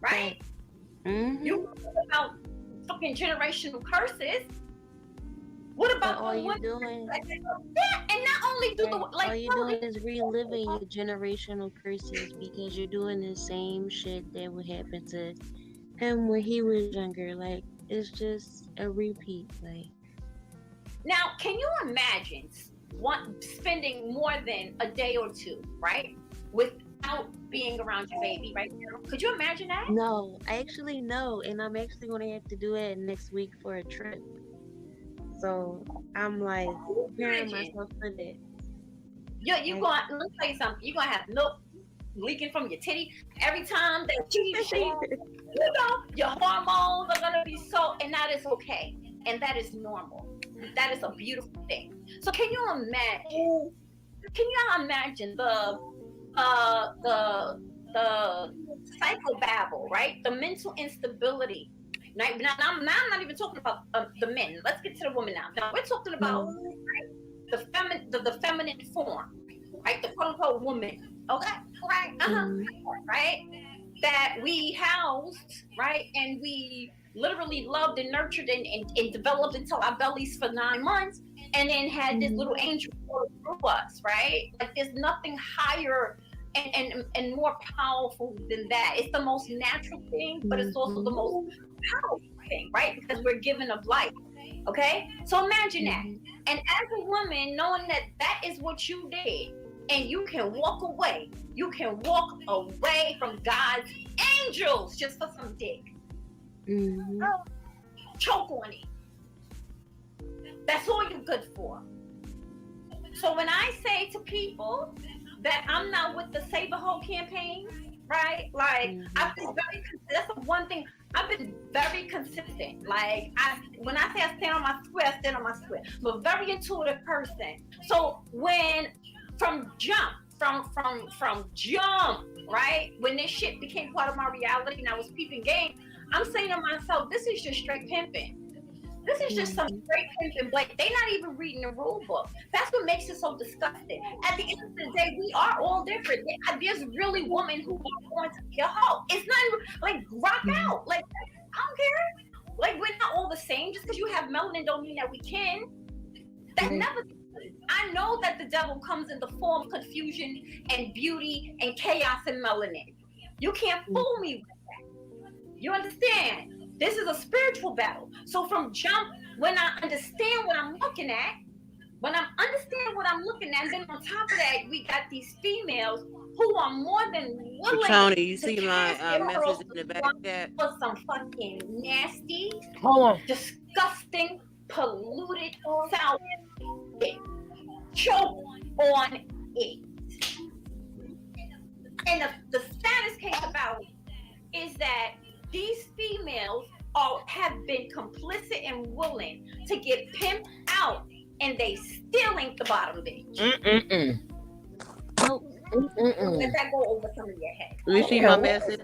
Right? You talk about fucking generational curses. What about all you doing? Yeah, and not only do the all you're doing is reliving your generational curses, because you're doing the same shit that would happen to him when he was younger. Like, it's just a repeat. Like, now, can you imagine spending more than a day or two, right, without being around your baby right now? Could you imagine that? No, actually no, and I'm actually gonna have to do it next week for a trip. So I'm like preparing myself for that. You going? Let me tell you something. You're gonna have milk leaking from your titty every time that you you know, your hormones are gonna be so, and that is okay, and that is normal. That is a beautiful thing. So can you imagine? Can you imagine the psychobabble, right? The mental instability. Now I'm not even talking about the men. Let's get to the women now. Now we're talking about right, the feminine form, right? The quote unquote woman. Okay, right? Right? That we housed, right? And we literally loved and nurtured and developed until our bellies for 9 months, and then had this little angel through us, right? Like, there's nothing higher and more powerful than that. It's the most natural thing, but it's also the most powerful thing, right? Because we're given of life. Okay, so imagine that. And as a woman, knowing that that is what you did, and you can walk away from God's angels just for some dick. Choke on it. That's all you're good for. So when I say to people that I'm not with the Save a Hoe campaign, right? Like, I've been that's the one thing, I've been very consistent. Like, when I say I stand on my square, I stand on my square. I'm a very intuitive person. So when, from jump, right? When this shit became part of my reality and I was peeping game, I'm saying to myself, this is just straight pimping. This is just some straight pimping. Like, they're not even reading the rule book. That's what makes it so disgusting. At the end of the day, we are all different. There's really women who are going to be a hoe. It's not like rock out. Like, I don't care. Like, we're not all the same. Just because you have melanin don't mean that we can. That never. I know that the devil comes in the form of confusion and beauty and chaos and melanin. You can't fool me with that. You understand? This is a spiritual battle. So from jump, when I understand what I'm looking at, and then on top of that, we got these females who are more than willing. Tony, you see my message in the back chat? For some fucking nasty, disgusting, polluted, foul shit. Choke on it. And the saddest case about it is that these females have been complicit and willing to get pimped out and they still ain't the bottom bitch. Oh, Let that go over some of your head. You see my message?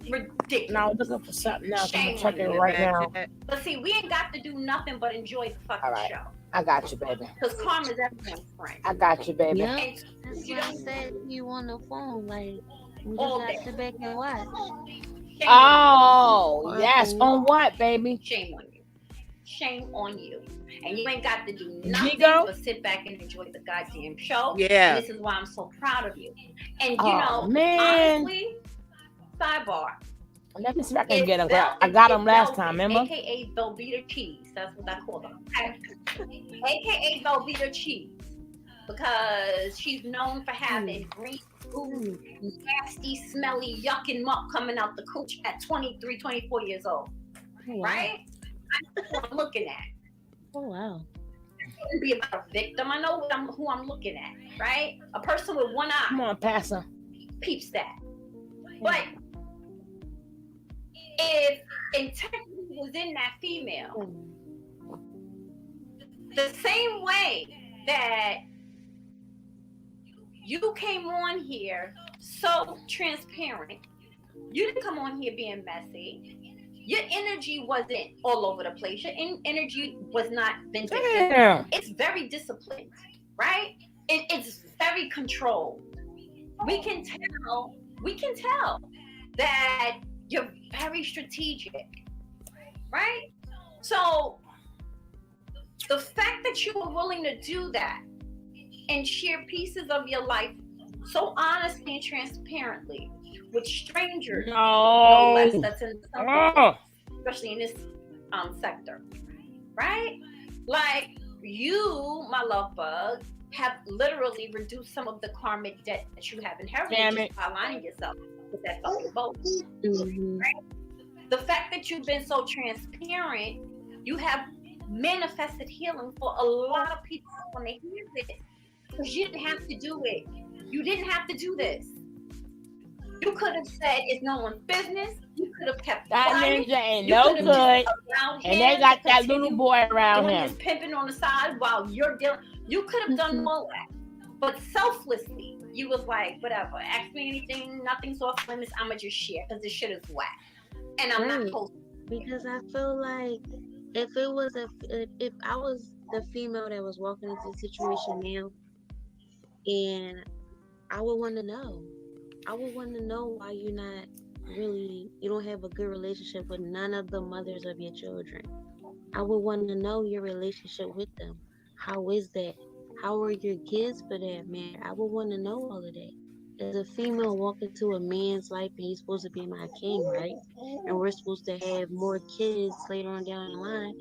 Ridiculous. Now I'm looking for something else. I'm Shame gonna check on it you. right now. But see, we ain't got to do nothing but enjoy the fucking All right. show. I got you, baby. Because karma's everyone's friend. I got you, baby. yeah. And That's you why I don't said you on the phone. Like, we all just day. gotta sit back and watch. Shame on Oh, yes. On what, baby? you. Shame on you. Shame on you. And you ain't got to do nothing Vigo? but sit back and enjoy the goddamn show. Yeah. And this is why I'm so proud of you. And you Oh, know, man. honestly, sidebar. Let me see if I can It's get him. Vel- I got it's him last Velvet, time, remember? AKA Velveeta cheese. That's what I call them. AKA Velveeta cheese. Because she's known for having green food, nasty, smelly, yucking muck coming out the cooch at 23, 24 years old. Oh, wow. Right? That's what I'm looking at. Oh, wow. It wouldn't be about a victim. I know who I'm looking at, right? A person with one Come eye on, Pastor. peeps that. But if integrity was in that female, the same way that you came on here so transparent, you didn't come on here being messy. Your energy wasn't all over the place. Your energy was not vindictive. Damn. It's very disciplined, right? It's very controlled. We can tell that you're very strategic, right? So the fact that you were willing to do that and share pieces of your life so honestly and transparently with strangers, no less, that's in some especially in this sector, right? Like you, my love bug, have literally reduced some of the karmic debt that you have inherited just by aligning yourself with that fucking boat. Right? The fact that you've been so transparent, you have manifested healing for a lot of people when they hear this. Because you didn't have to do it. You didn't have to do this. You could have said it's no one's business. You could have kept That quiet. ninja ain't You no could have just good. allowed And him they got to that little continue boy around doing him. his pimping on the side while you're dealing. You could have done all that. But selflessly, you was like, whatever. Ask me anything. Nothing's off limits. I'ma just share because this shit is whack. And I'm not posting. Because I feel like if I was the female that was walking into the situation now, and I would want to know. I would want to know why you don't have a good relationship with none of the mothers of your children. I would want to know your relationship with them. How is that? How are your kids for that matter? I would want to know all of that. As a female walking to a man's life and he's supposed to be my king, right? And we're supposed to have more kids later on down the line.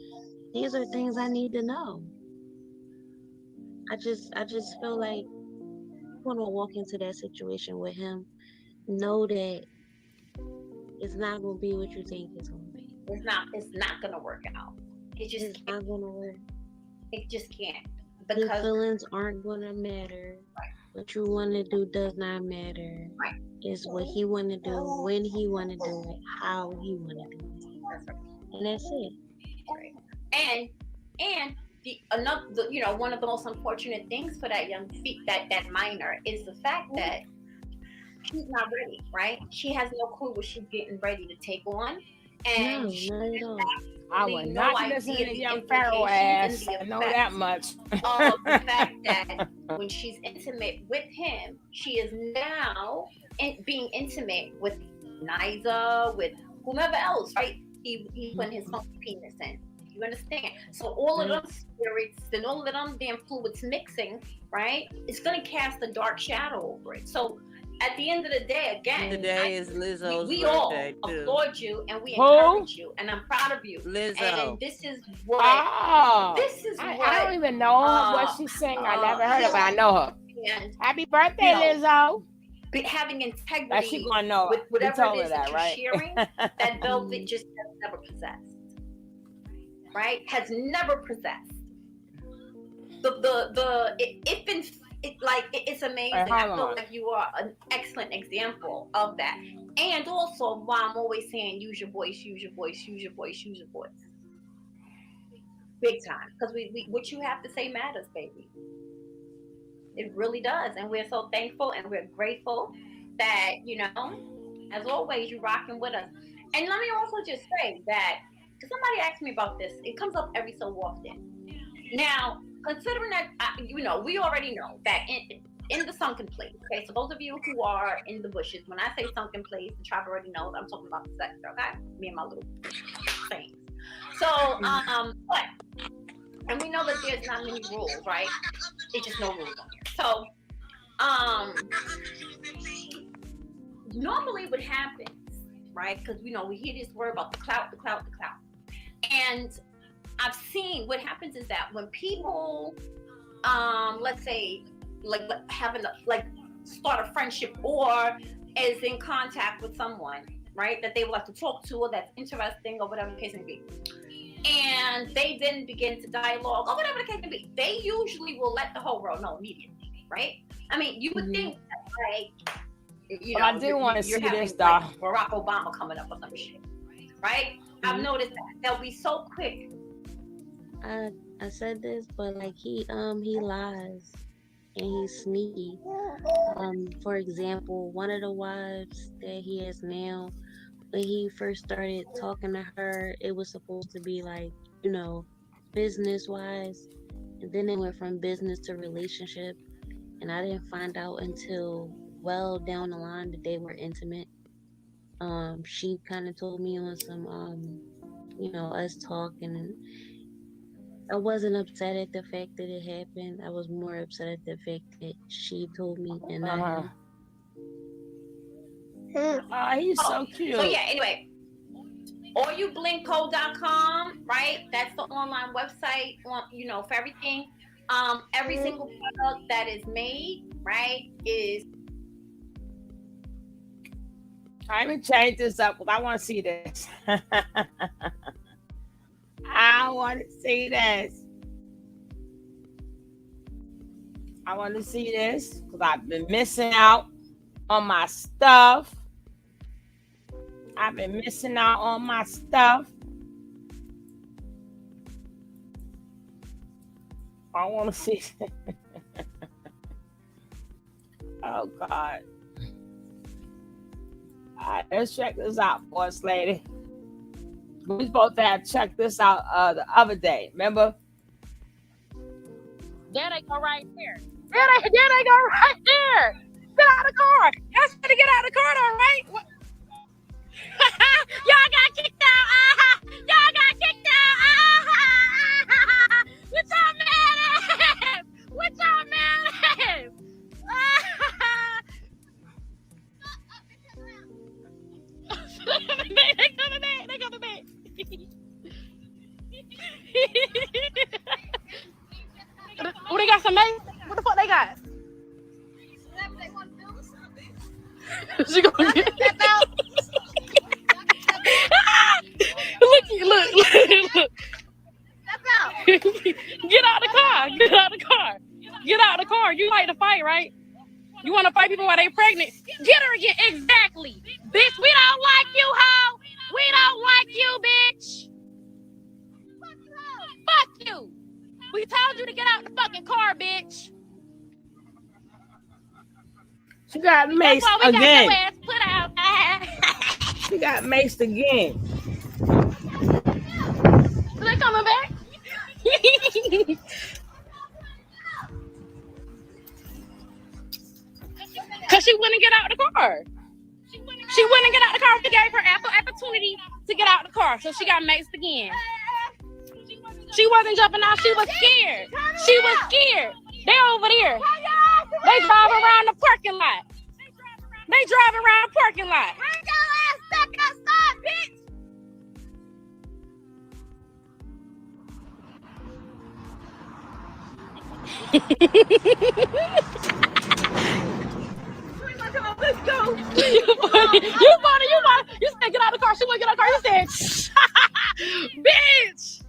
These are things I need to know. I just feel like I want to walk into that situation with him, know that it's not going to be what you think it's going to be. It's not going to work out. It's not going to work. It just can't. Because the feelings aren't going to matter. Right. What you want to do does not matter. Right. It's what he want to do, when he want to do it, how he want to do it. That's right. And that's it. Right. And one of the most unfortunate things for that that minor is the fact that she's not ready, right? She has no clue what she's getting ready to take on. And I would not listen to young Pharaoh ass. I know that much. Of the fact that when she's intimate with him, she is now being intimate with Niza, with whomever else, right? He put his funky penis in. You understand? So all of them spirits and all of them damn fluids mixing, right? It's gonna cast a dark shadow over it. So at the end of the day, again, today is Lizzo's we birthday all too. applaud you and we encourage you, and I'm proud of you. Lizzo. And this is what I don't even know what she's saying. I never heard of her. I know her. Happy birthday, Lizzo. Having integrity that she gonna know with whatever it is that you're right? sharing, that Velvet just has never possessed. Right? Has never possessed. It's amazing. I feel like you are an excellent example of that. And also why I'm always saying use your voice, use your voice, use your voice, use your voice. big time, because we what you have to say matters, baby. It really does, and we're so thankful and we're grateful that, you know, as always, you're rocking with us. And let me also just say that, because somebody asked me about this, it comes up every so often. Now, considering that, you know, we already know that in the sunken place, okay? So those of you who are in the bushes, when I say sunken place, the tribe already knows I'm talking about the sector, okay? Me and my little things. So, but, and we know that there's not many rules, right? There's just no rules on here. So, normally what happens, right? Because, you know, we hear this word about the clout. And I've seen what happens is that when people, let's say, like having start a friendship or is in contact with someone, right, that they would like to talk to or that's interesting or whatever the case may be, and they then begin to dialogue or whatever the case may be, they usually will let the whole world know immediately, right? I mean, you would think that, like, you know, I do want to see this, though. like Barack Obama coming up or some shit, right? I've noticed that they'll be so quick. I said this, but like he lies and he's sneaky. For example, one of the wives that he has now, when he first started talking to her, it was supposed to be like, you know, business wise, and then it went from business to relationship, and I didn't find out until well down the line that they were intimate. She kind of told me on some you know, us talking, and I wasn't upset at the fact that it happened. I was more upset at the fact that she told me and not him. Oh, he's so cute. So yeah, anyway, allyoublinkco.com, right? That's the online website, you know, for everything. Every single product that is made, right, is. I'm gonna change this up because I want to see this. I want to see this. I want to see this because I've been missing out on my stuff. I want to see. Oh, God. All right, let's check this out, boss lady. We supposed to have checked this out the other day. Remember? There they go right there. There they go right there. Get out of the car. Y'all should get out of the car, all right? Y'all got kicked out. Y'all got kicked out. What y'all mad at? What y'all mad at? They coming back. Oh, they got some mace? What the fuck they got? She gonna get that out? Look. Get out the car. You like to fight, right? You want to fight people while they pregnant? Get her again. Exactly. Bitch, we don't like you, hoe. We don't like you, bitch. Fuck you. We told you to get out the fucking car, bitch. She got maced That's why we again. got your ass put out. She got maced again. Are they coming back? Because she wouldn't get out the car. She wouldn't get out the car. We gave her ample opportunity to get out the car. So she got maced again. She wasn't jumping out. She was scared. They over there. They driving around the parking lot. Bring your ass back outside, bitch. Let's go. You said get out of the car. She wouldn't get out of the car. You said, bitch.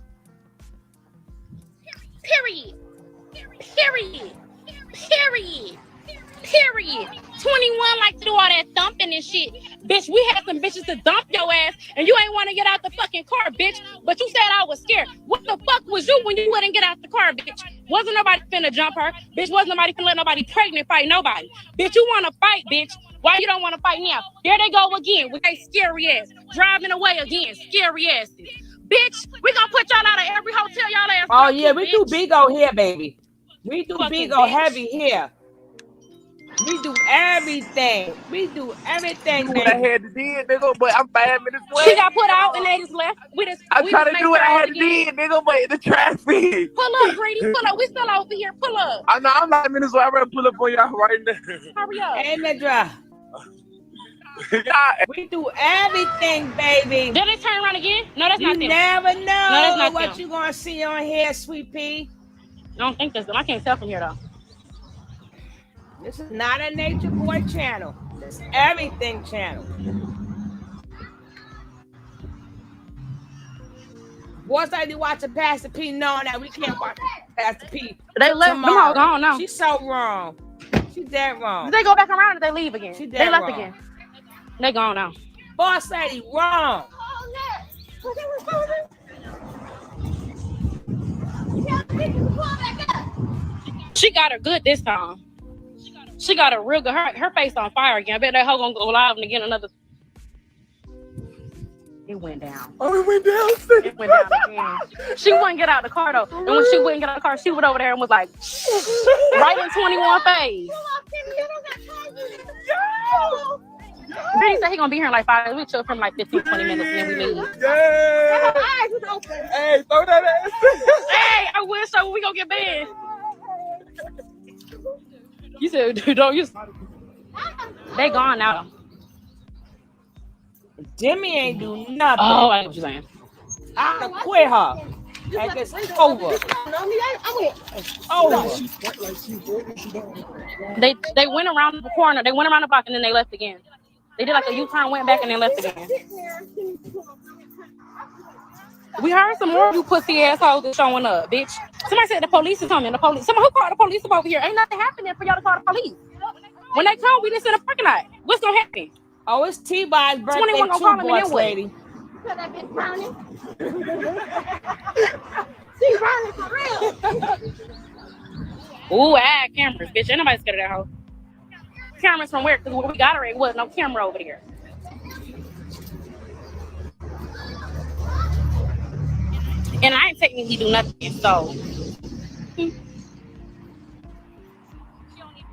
Period. 21 like to do all that thumping and shit. Bitch, we had some bitches to dump your ass, and you ain't want to get out the fucking car, bitch. But you said I was scared. What the fuck was you when you wouldn't get out the car, bitch? Wasn't nobody finna jump her. Bitch, wasn't nobody finna let nobody pregnant fight nobody. Bitch, you want to fight, bitch. Why you don't want to fight now? There they go again with they scary ass. Driving away again, scary asses. Bitch, we gonna put y'all out of every hotel y'all ass. Oh, yeah, we do big O here, baby. We do Fucking big O bitch. heavy here. We do everything. We do everything, What I baby. had to do, nigga, but I'm 5 minutes away. She got put out and they just left. I'm trying to do what I had to do, nigga, but in the traffic. Pull up, Greedy. Pull up. We still over here. Pull up. I know I'm 5 minutes away. I'm ready to pull up on y'all right now. Hurry up. Hey, Medra. We do everything, baby. Did they turn around again? No, that's not them. You never know No, that's not what them. you gonna see on here, Sweet Pea. I don't think that's them. I can't tell from here though. This is not a Natureboy channel. It's everything channel. Boys like to watch Pastor P knowing that we can't watch Pastor P. They left. Them all gone now. She's so wrong. She's dead wrong. Did they go back around or they leave again? She They dead left wrong. again. They gone now. Boss lady wrong. She got her good this time. She got her real good. Her face on fire again. I bet that hoe gonna go live and get another. It went down. Oh, it went down. It went down again. She wouldn't get out the car though. And when she wouldn't get out the car, she went over there and was like, right in 21 phase. Brady said he gonna be here in like 5 minutes. We chill for like 15, 20 minutes and then we leave. Yeah. Hey, throw that ass. Hey, I wish so. We gonna get banned. You said, dude, don't use. They gone now. Demi ain't do nothing. Oh, I know what you're saying. I'm gonna quit her. Like it's over. It's over. They went around the corner. They went around the block and then they left again. They did like a U-turn, went back and then left again. We heard some more of you pussy assholes that's showing up, bitch. Somebody said the police is coming. The police. Someone who called the police over here. Ain't nothing happening for y'all to call the police. When they come, we just in the parking lot. What's gonna happen? Oh, it's T-By's birthday 21 gonna too, call him boss anyway. lady. Ooh, cameras, bitch. Ain't nobody scared of that hoe. Cameras from where? Because when we got her, it wasn't no camera over there. And I ain't technically do nothing, so.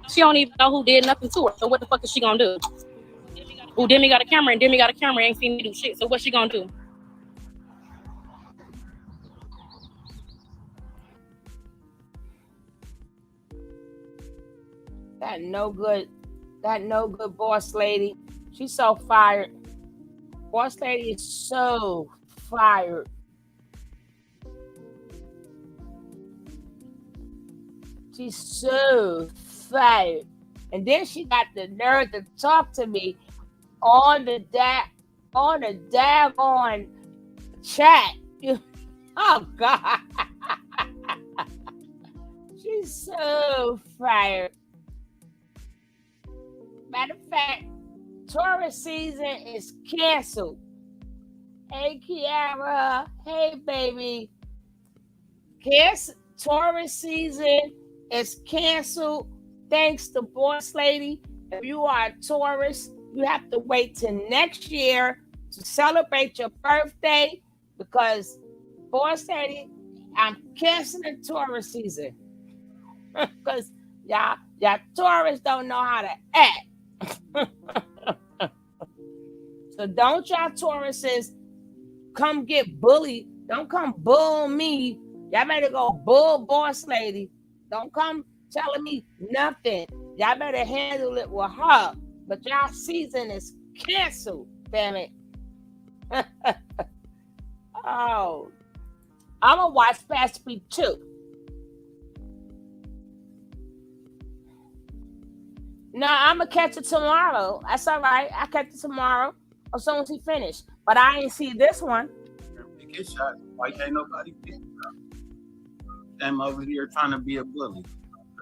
She don't even know who did nothing to her. So what the fuck is she gonna do? Ooh, Demi got a camera and Demi got a camera. Ain't seen me do shit. So what's she gonna do? That no good boss lady. She's so fired. Boss lady is so fired. She's so fired. And then she got the nerve to talk to me on the daggone chat. Oh God. She's so fired. Matter of fact, tourist season is canceled. Hey, Kiara. Hey, baby. Tourist season is canceled. Thanks to boss lady. If you are a tourist, you have to wait till next year to celebrate your birthday because boss lady, I'm canceling tourist season because y'all tourists don't know how to act. So don't y'all tourists come get bullied. Don't come bull me. Y'all better go bull boss lady. Don't come telling me nothing. Y'all better handle it with her. But y'all season is canceled. Damn it. Oh. I'm gonna watch Fast Speed too. No, I'm gonna catch it tomorrow. That's all right. I catch it tomorrow as soon as he finished. But I ain't see this one. Get shot. Why can't nobody get shot? Came over here trying to be a bully.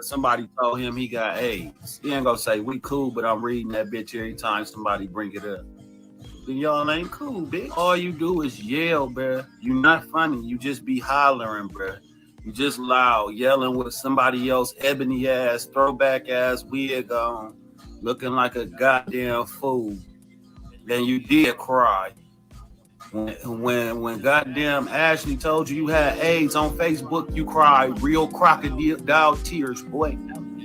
Somebody told him he got AIDS. He ain't gonna say we cool, but I'm reading that bitch every time somebody bring it up. then y'all ain't cool, bitch. All you do is yell, bruh. You not funny. You just be hollering, bruh. You just loud, yelling with somebody else, ebony ass, throwback ass wig on, looking like a goddamn fool. Then you did cry. When goddamn Ashley told you had AIDS on Facebook, you cried real crocodile tears, boy.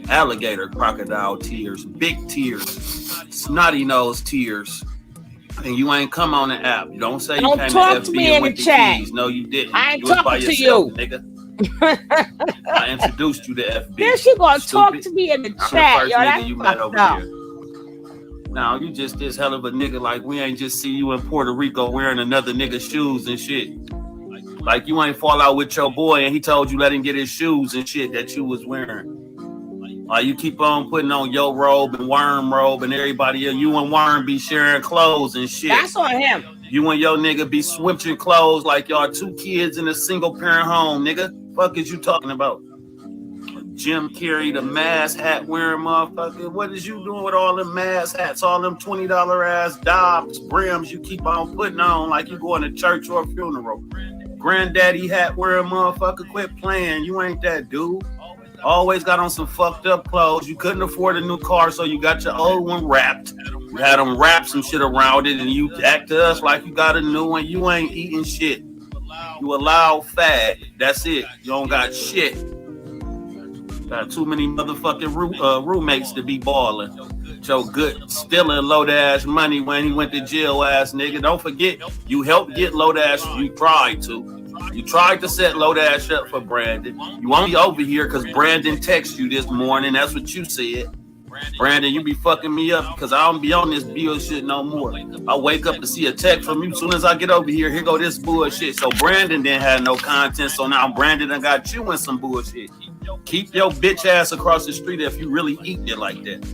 Alligator crocodile tears, big tears, snotty nose tears. And you ain't come on the app. You don't say you Don't came talk to to FB me and in went the to chat. keys. No, you didn't. I ain't You was by talking to yourself, you. nigga. I introduced you to FB. Then she gonna talk Stupid. to me in the I'm the chat, first yo. nigga That's you met fucked over up. here. Now you just this hell of a nigga. Like we ain't just see you in Puerto Rico wearing another nigga's shoes and shit. Like you ain't fall out with your boy and he told you let him get his shoes and shit that you was wearing. Like you keep on putting on your robe and Worm robe and everybody else. You and Worm be sharing clothes and shit. That's on him. You and your nigga be switching clothes like y'all 2 kids in a single parent home, nigga. Fuck is you talking about? Jim Carrey, the mask hat wearing motherfucker. What is you doing with all them mask hats, all them $20 ass Dobbs, brims you keep on putting on like you going to church or a funeral? Granddaddy hat wearing motherfucker, quit playing. You ain't that dude. Always got on some fucked up clothes. You couldn't afford a new car, so you got your old one wrapped. You had them wrap some shit around it, and you act to us like you got a new one. You ain't eating shit. You a loud fag. That's it. You don't got shit. Got too many motherfucking roommates to be balling. Joe Good stealing Lodash money when he went to jail, ass nigga. Don't forget, you helped get Lodash. You tried to. You tried to set Lodash up for Brandon. You only over here because Brandon texted you this morning. That's what you said. Brandon, you be fucking me up because I don't be on this bullshit no more. I wake up to see a text from you. As soon as I get over here go this bullshit. So Brandon didn't have no content. So now Brandon done got you in some bullshit. Keep your bitch ass across the street if you really eating it like that.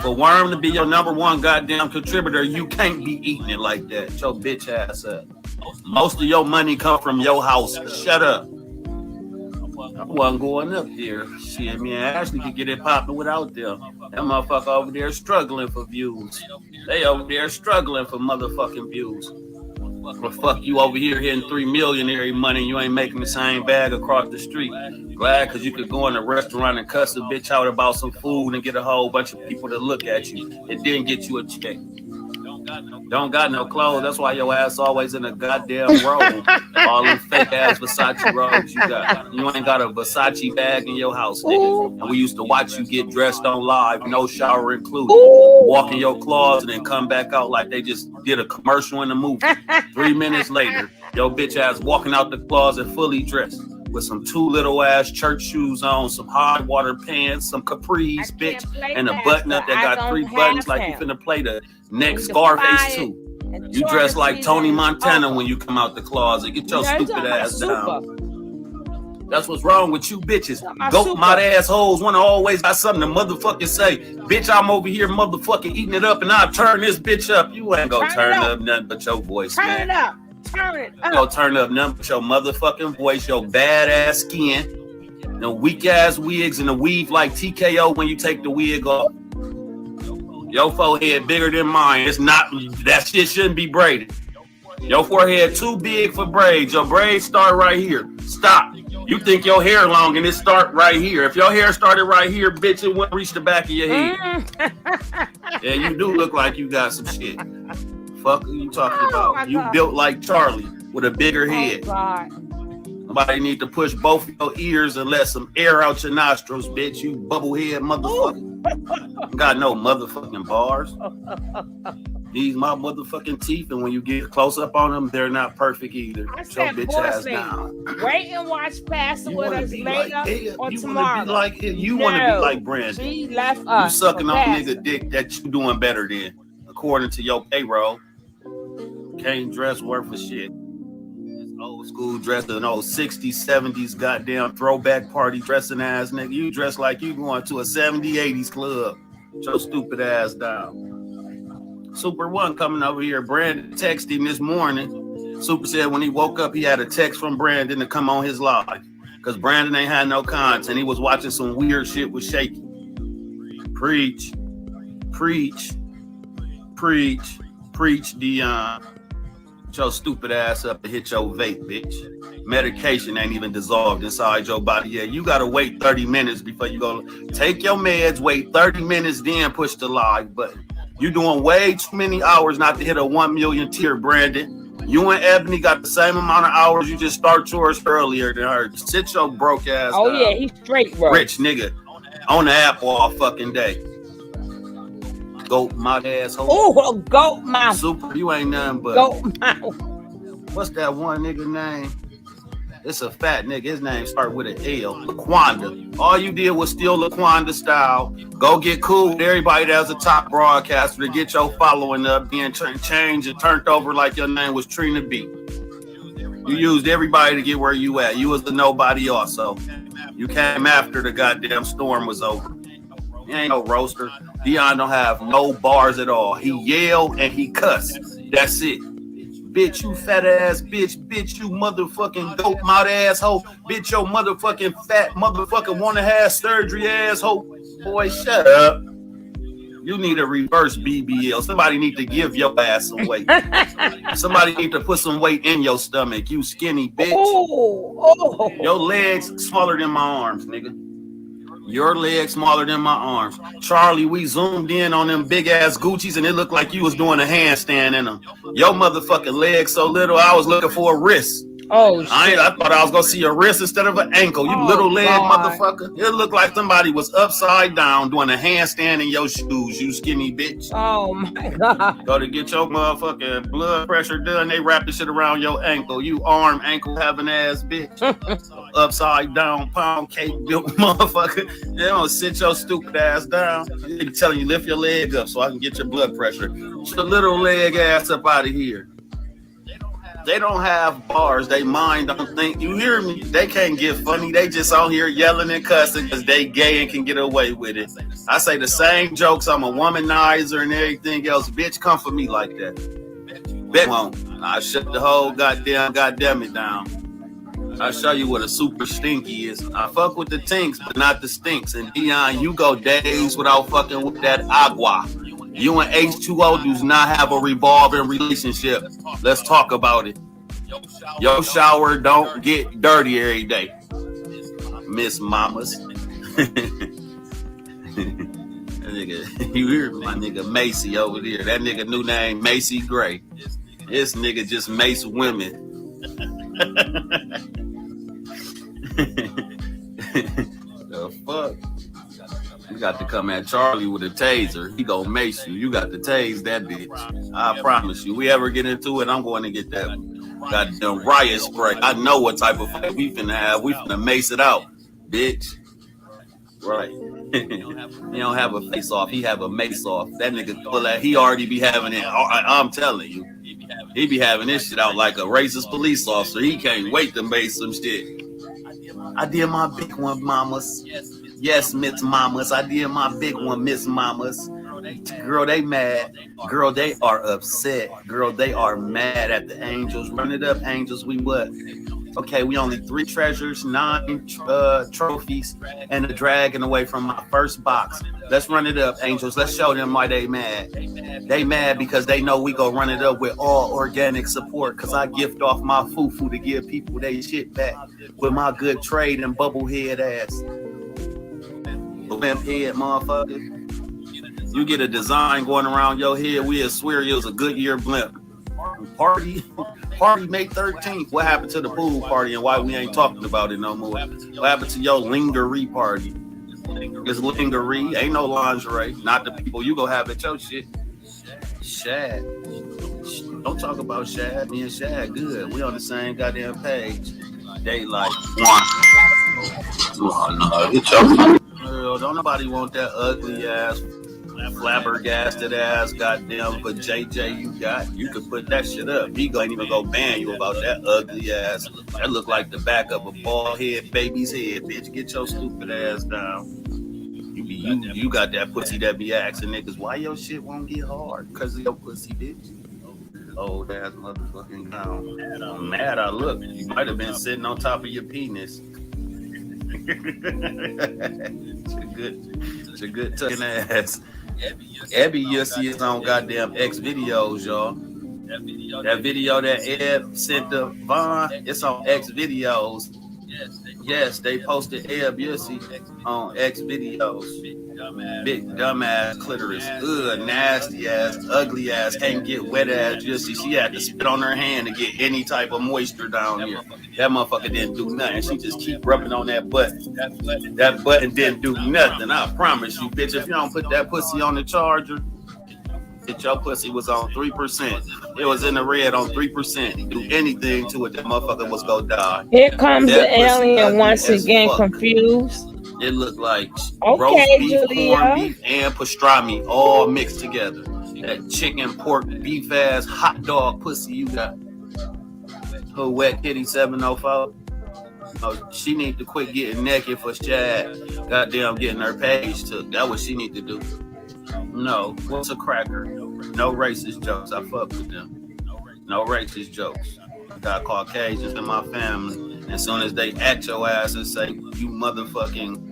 For Worm to be your number one goddamn contributor, you can't be eating it like that. Get your bitch ass up. Most of your money come from your house. Shut up. I wasn't going up there. Shit, me and Ashley could get it popping without them. That motherfucker over there struggling for views. They over there struggling for motherfucking views. But fuck you over here hitting $3 million every month and you ain't making the same bag across the street. Glad because you could go in a restaurant and cuss a bitch out about some food and get a whole bunch of people to look at you. It didn't get you a check. Don't got no clothes. That's why your ass always in a goddamn robe. All them fake ass Versace robes you got. You ain't got a Versace bag in your house, nigga. And we used to watch you get dressed on live, no shower included. Walk in your closet and come back out like they just did a commercial in the movie. 3 minutes later, your bitch ass walking out the closet fully dressed with some 2 little ass church shoes on, some hard water pants, some capris, bitch, and a button up that got 3 buttons like you finna play the next Scarface 2. You dress like Tony Montana when you come out the closet. Get your stupid ass down. That's what's wrong with you bitches. Goat mouth assholes want to always got something to motherfucking say. Bitch, I'm over here motherfucking eating it up and I'll turn this bitch up. You ain't gonna turn up nothing but your voice, man. Turn it up. Turn it up. You gonna turn up nothing but your motherfucking voice, your badass skin, the weak ass wigs and the weave like TKO when you take the wig off. Your forehead bigger than mine. It's not, that shit shouldn't be braided. Your forehead too big for braids. Your braids start right here. Stop. You think your hair long and it start right here. If your hair started right here, bitch, it wouldn't reach the back of your head. Yeah, you do look like you got some shit. Fuck are you talking about? You built like Charlie with a bigger head. Somebody need to push both of your ears and let some air out your nostrils, bitch. You bubblehead motherfucker. Got no motherfucking bars. These my motherfucking teeth, and when you get close up on them, they're not perfect either. I Show said, bitch ass down. wait and watch Pastor with us later or You tomorrow. want to be like Brandon. She left You us. sucking on nigga dick that you doing better than, according to your payroll. Can't dress worth a shit. Old school dressing, old 60s, 70s goddamn throwback party dressing ass nigga. You dress like you going to a 70s, 80s club. Your stupid ass down. Super One coming over here. Brandon texted him this morning. Super said when he woke up, he had a text from Brandon to come on his live. Because Brandon ain't had no content. He was watching some weird shit with Shaky. Preach. Preach. Preach. Preach, Dion. Get your stupid ass up and hit your vape, bitch. Medication ain't even dissolved inside your body yet. You gotta wait 30 minutes before you go. Take your meds, wait 30 minutes, then push the live button. You doing way too many hours not to hit a 1 million tier, Brandon. You and Ebony got the same amount of hours. You just start yours earlier than her. Sit your broke ass Oh down. yeah, he's straight, bro. Rich nigga on the app all fucking day. Goat mouth asshole. Oh, goat mouth. Super, you ain't nothing but goat mouth. What's that one nigga name? It's a fat nigga. His name start with an L. Laquanda. All you did was steal Laquanda style. Go get cool with everybody that's a top broadcaster to get your following up, being changed and turned over like your name was Trina B. You used everybody to get where you at. You was the nobody also. You came after the goddamn storm was over. He ain't no roaster. Dion don't have no bars at all. He yell and he cuss. That's it. Bitch, you fat ass bitch. Bitch, you motherfucking goat mouth asshole. Bitch, your motherfucking fat motherfucker wanna have surgery asshole. Boy, shut up. You need a reverse BBL. Somebody need to give your ass some weight. Somebody need to put some weight in your stomach, you skinny bitch. Oh. Your legs smaller than my arms, nigga. Your legs smaller than my arms. Charlie, we zoomed in on them big ass Gucci's and it looked like you was doing a handstand in them. Your motherfucking legs so little, I was looking for a wrist. Oh, shit. I thought I was gonna see a wrist instead of an ankle. You little leg motherfucker. It looked like somebody was upside down doing a handstand in your shoes, you skinny bitch. Oh my God. Go to get your motherfucking blood pressure done. They wrap the shit around your ankle. You arm ankle having ass bitch. Upside down pound cake built motherfucker. They don't sit your stupid ass down. They telling you lift your leg up so I can get your blood pressure. Get your little leg ass up out of here. They don't have bars. They mind don't think. You hear me? They can't get funny. They just out here yelling and cussing because they gay and can get away with it. I say the same jokes. I'm a womanizer and everything else. Bitch, come for me like that. Bet won't. I shut the whole goddamn it down. I'll show you what a super stinky is. I fuck with the tinks, but not the stinks. And Dion, you go days without fucking with that agua. You and H2O does not have a revolving relationship. Let's talk about it. Your shower don't get dirty every day, Miss Mamas. Nigga, you hear my nigga Macy over there? That nigga new name Macy Gray. This nigga just mace women. The fuck? You got to come at Charlie with a taser. He gonna mace you. You got to tase that bitch. I promise you. We ever get into it, I'm going to get that goddamn riot spray. I know what type of fight we finna have. We finna mace it out, bitch. Right. He don't have a face off. He have a mace off. That nigga pull that. He already be having it. I'm telling you. He be having this shit out like a racist police officer. He can't wait to mace some shit. I did my big one, mamas. Yes, Miss Mamas. I did my big one, Miss Mamas. Girl, they mad. Girl, they are upset. Girl, they are mad at the Angels. Run it up, Angels. We what? Okay, we only 3 treasures, 9 trophies, and a dragon away from my first box. Let's run it up, Angels. Let's show them why they mad. They mad because they know we go run it up with all organic support because I gift off my foo-foo to give people they shit back with my good trade and bubblehead ass. Blimp head, motherfucker. You get a design going around your head, we'll swear it was a Goodyear blimp. Party May 13th. What happened to the pool party and why we ain't talking about it no more? What happened to your lingerie party? It's lingerie, ain't no lingerie. Not the people you go have at your shit. Shad. Don't talk about Shad. Me and Shad good. We on the same goddamn page. They like girl, don't nobody want that ugly ass, flabbergasted ass goddamn but JJ you got. You could put that shit up. He ain't even go ban you about that ugly ass. That look like the back of a bald head baby's head, bitch. Get your stupid ass down. You got that pussy that be asking niggas why your shit won't get hard because of your pussy, bitch. Old ass motherfucking clown. I'm mad I look. You might have been sitting on top of your penis. It's a good tucking ass. Ebby, you'll see his own goddamn X videos, y'all. That video that Eb sent to Vaughn, it's on X videos. Yes, they posted Eb Yussi on X videos. Big dumbass clitoris. Ugh, nasty ass, ugly ass, can't get wet ass Yussi. She had to spit on her hand to get any type of moisture down here. That motherfucker didn't do nothing. She just keep rubbing on that button. That button didn't do nothing. I promise you, bitch. If you don't put that pussy on the charger, bitch, your pussy was on 3%. It was in the red on 3%. Do anything to it, that motherfucker was gonna die. Here comes That the alien once again, fuck. confused. It looked like Okay, roast beef, Julia. corned beef, and pastrami all mixed together. That chicken, pork, beef ass, hot dog pussy you got. Her wet kitty 704. Oh, she need to quit getting naked for Chad. Goddamn, getting her page took. That's what she need to do. No, what's a cracker? No racist jokes. I fuck with them. No racist jokes. I got Caucasians in my family. As soon as they at your ass and say, you motherfucking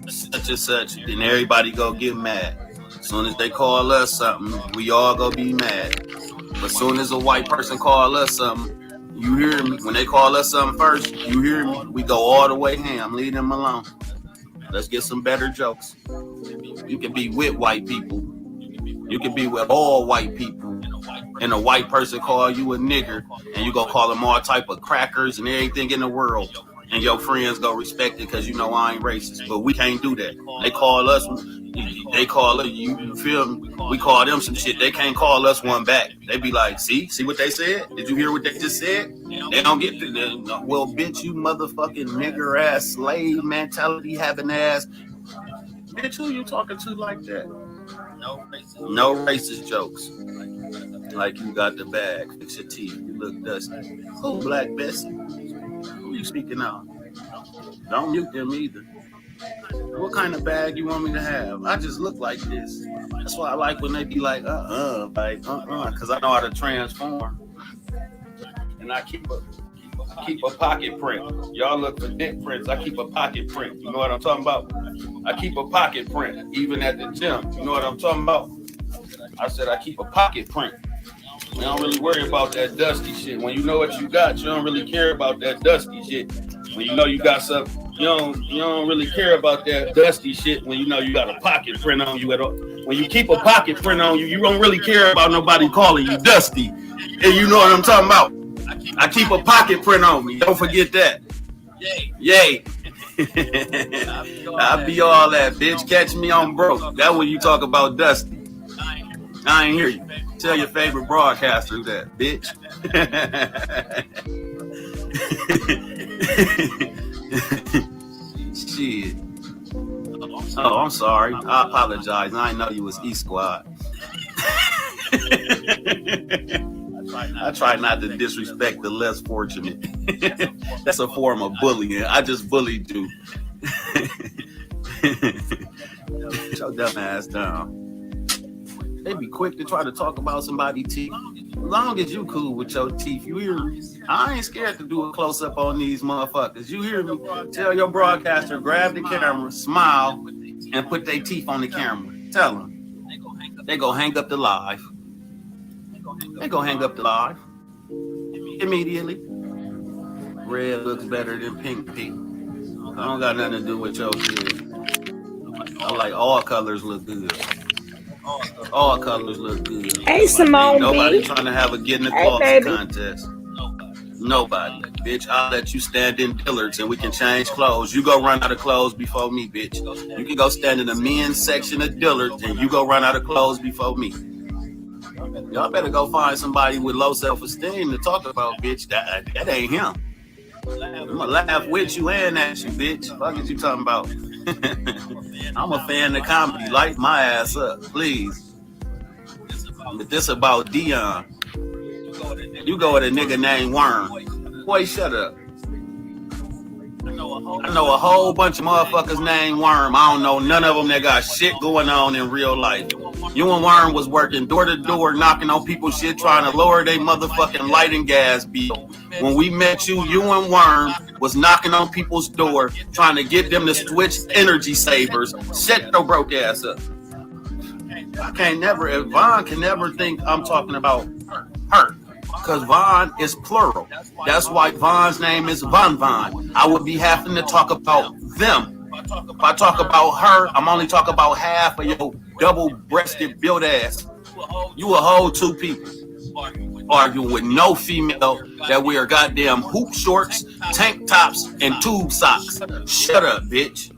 such and such, then everybody go get mad. As soon as they call us something, we all go be mad. But as soon as a white person call us something, you hear me? When they call us something first, you hear me? We go all the way ham. Leave them alone. Let's get some better jokes. You can be with white people. You can be with all white people. And a white person call you a nigger, and you go call them all type of crackers and everything in the world. And your friends go respect it because you know I ain't racist. But we can't do that. They call us, you feel me? We call them some shit. They can't call us one back. They be like, see what they said? Did you hear what they just said? They don't get to that. Well, bitch, you motherfucking nigger ass, slave mentality having ass. Bitch, who you talking to like that? No racist jokes. Like you got the bag, fix your teeth, you look dusty. Who, Black Bessie? Who you speaking of? Don't mute them either. What kind of bag you want me to have? I just look like this. That's why I like when they be like, because I know how to transform. And I keep a pocket print. Y'all look for dick prints. I keep a pocket print. You know what I'm talking about? I keep a pocket print, even at the gym. You know what I'm talking about? I said I keep a pocket print. We don't really worry about that dusty shit. When you know what you got, you don't really care about that dusty shit. When you know you got something, you don't really care about that dusty shit when you know you got a pocket print on you at all. When you keep a pocket print on you, you don't really care about nobody calling you dusty. And you know what I'm talking about? I keep a pocket print on me. Don't forget that. Yay. I be all that, bitch. Catch me on broke. That's when you talk about dusty. I ain't hear you. Tell your favorite broadcaster that, bitch. Shit. Oh, I'm sorry. I apologize. I didn't know you was E Squad. I try not to disrespect the less fortunate. That's a form of bullying. I just bullied you. Shut your dumb ass down. They be quick to try to talk about somebody's teeth. As long as you cool with your teeth, you hear me? I ain't scared to do a close-up on these motherfuckers. You hear me? Tell your broadcaster, grab the camera, smile, and put their teeth on the camera. Tell them. They go hang up the live. They go hang up the live. Immediately. Red looks better than pink. I don't got nothing to do with your kid. I like all colors look good. All colors look good. Hey, Simone. Nobody trying to have a get in the closet contest. Nobody. Bitch, I'll let you stand in Dillard's and we can change clothes. You go run out of clothes before me, bitch. You can go stand in the men's section of Dillard's and you go run out of clothes before me. Y'all better go find somebody with low self-esteem to talk about, bitch. That ain't him. I'm gonna laugh with you and at you, bitch. Fuck is you talking about? I'm a fan of comedy. Light my ass up, please. But this about Dion. You go with a nigga named Worm. Boy, shut up. I know a whole bunch of motherfuckers named Worm. I don't know none of them that got shit going on in real life. You and Worm was working door to door, knocking on people's shit, trying to lower their motherfucking light and gas bill. When we met you and Worm was knocking on people's door, trying to get them to switch energy savers. Shut your broke ass up. Von can never think I'm talking about her. Because Von is plural. That's why Von's name is Von. I would be having to talk about them. If I talk about her, I'm only talking about half of your double-breasted built ass. You a whole two people arguing with no female that wear goddamn hoop shorts, tank tops, and tube socks. Shut up, bitch.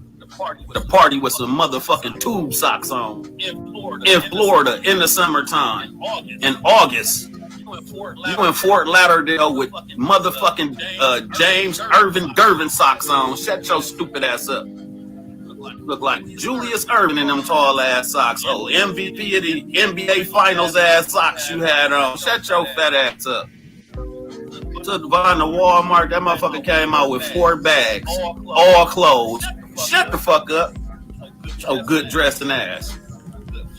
The party with some motherfucking tube socks on in Florida in the summertime in August. You in Fort Lauderdale with motherfucking James Irvin Gervin socks on. Shut your stupid ass up. Look like Julius Irvin in them tall ass socks. Oh, MVP of the NBA Finals ass socks you had on. Shut your fat ass up. Took Von to Walmart. That motherfucker came out with 4 bags, all clothes. Shut the fuck up. Oh, good dressing ass.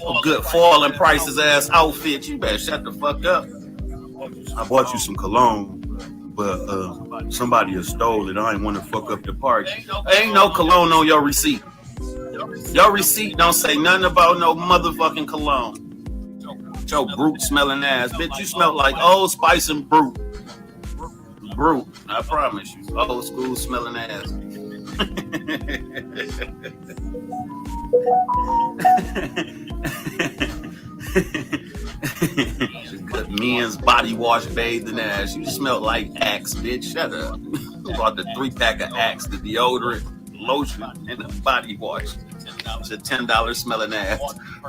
Oh, good falling prices ass outfit. You better shut the fuck up. I bought you some cologne, but somebody has stole it. I ain't want to fuck up the party. Ain't no cologne on your receipt. Your receipt don't say nothing about no motherfucking cologne. Your brute smelling ass. Bitch, you smell like Old Spice and Brute. Brute, I promise you. Old school smelling ass. Good men's body wash bathing ass. You smell like Axe, bitch. Shut up. Bought the 3-pack of Axe, the deodorant, lotion, and the body wash. It's a $10 smelling ass.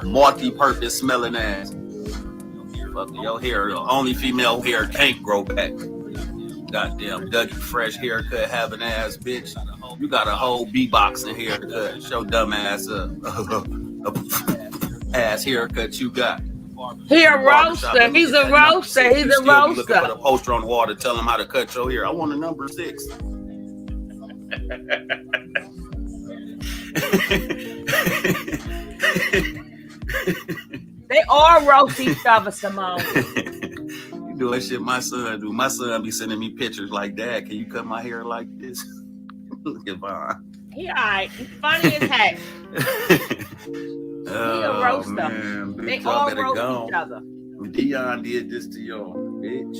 Multi-purpose smelling ass. Fuck your hair. Only female hair can't grow back. Goddamn Dougie Fresh haircut having ass, bitch. You got a whole B-boxing haircut. Show dumb ass up. Ass haircut you got. He a roaster. He's a roaster. He's a roaster. Looking for the poster on the wall to tell him how to cut your hair. I want a number 6. They all roast each other, Simone. You doing shit my son do. My son be sending me pictures like, Dad, can you cut my hair like this? Look at Von. He alright. He's funny as heck. He a roaster. Man, they all roast each other. Dion did this to y'all, bitch.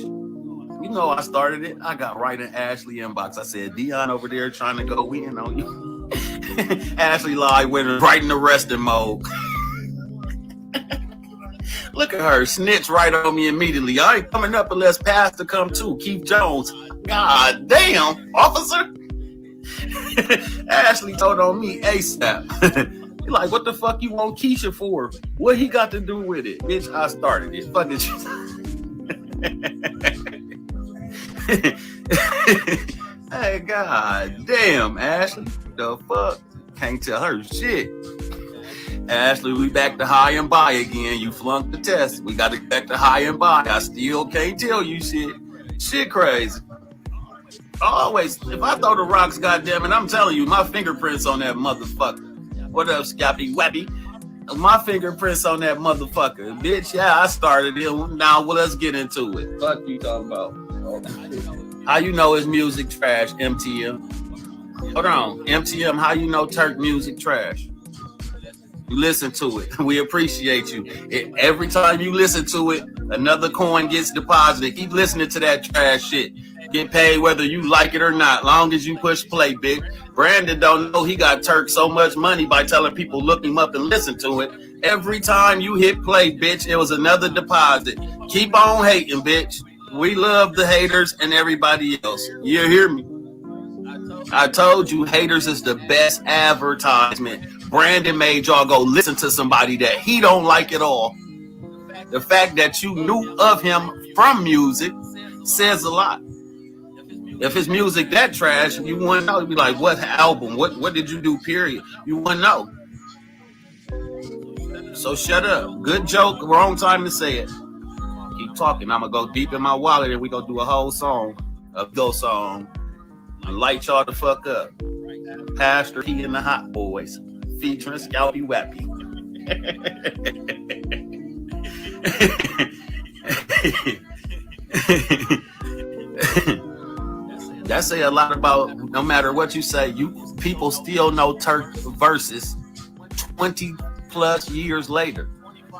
You know I started it. I got right in Ashley inbox. I said, Dion over there trying to go in on you. Ashley lied, went right in arresting mode. Look at her, snitch right on me immediately. I ain't coming up unless Pastor come too. Keith Jones. God damn, officer. Ashley told on me ASAP. You like, what the fuck you want Keisha for? What he got to do with it? Bitch, I started it. Fuck it. Hey, god damn, Ashley. The fuck? Can't tell her shit. Ashley, we back to high and by again. You flunked the test. We got to back to high and by. I still can't tell you shit. Shit crazy. Always, if I throw the rocks, goddammit, I'm telling you, my fingerprints on that motherfucker. What up, Scappy Wappy? My fingerprints on that motherfucker. Bitch, yeah, I started it. Now, well, let's get into it. Fuck you talking about? How you know his music trash, MTM? Hold on. MTM, how you know Turk music trash? You listen to it. We appreciate you. Every time you listen to it, another coin gets deposited. Keep listening to that trash shit. Get paid whether you like it or not, long as you push play, bitch. Brandon don't know he got Turk so much money by telling people look him up and listen to it. Every time you hit play, bitch, it was another deposit. Keep on hating, bitch. We love the haters and everybody else. You hear me? I told you haters is the best advertisement. Brandon made y'all go listen to somebody that he don't like at all. The fact that you knew of him from music says a lot. If his music that trash, you wouldn't know. You'd be like, what album? What did you do, period? You wouldn't know. So shut up. Good joke, wrong time to say it. Keep talking. I'm going to go deep in my wallet and we going to do a whole song, a go song, and light y'all the fuck up. Pastor P and the Hot Boys, featuring Scalpy Wappy. That say a lot about, no matter what you say, you people still know Turk verses 20 plus years later.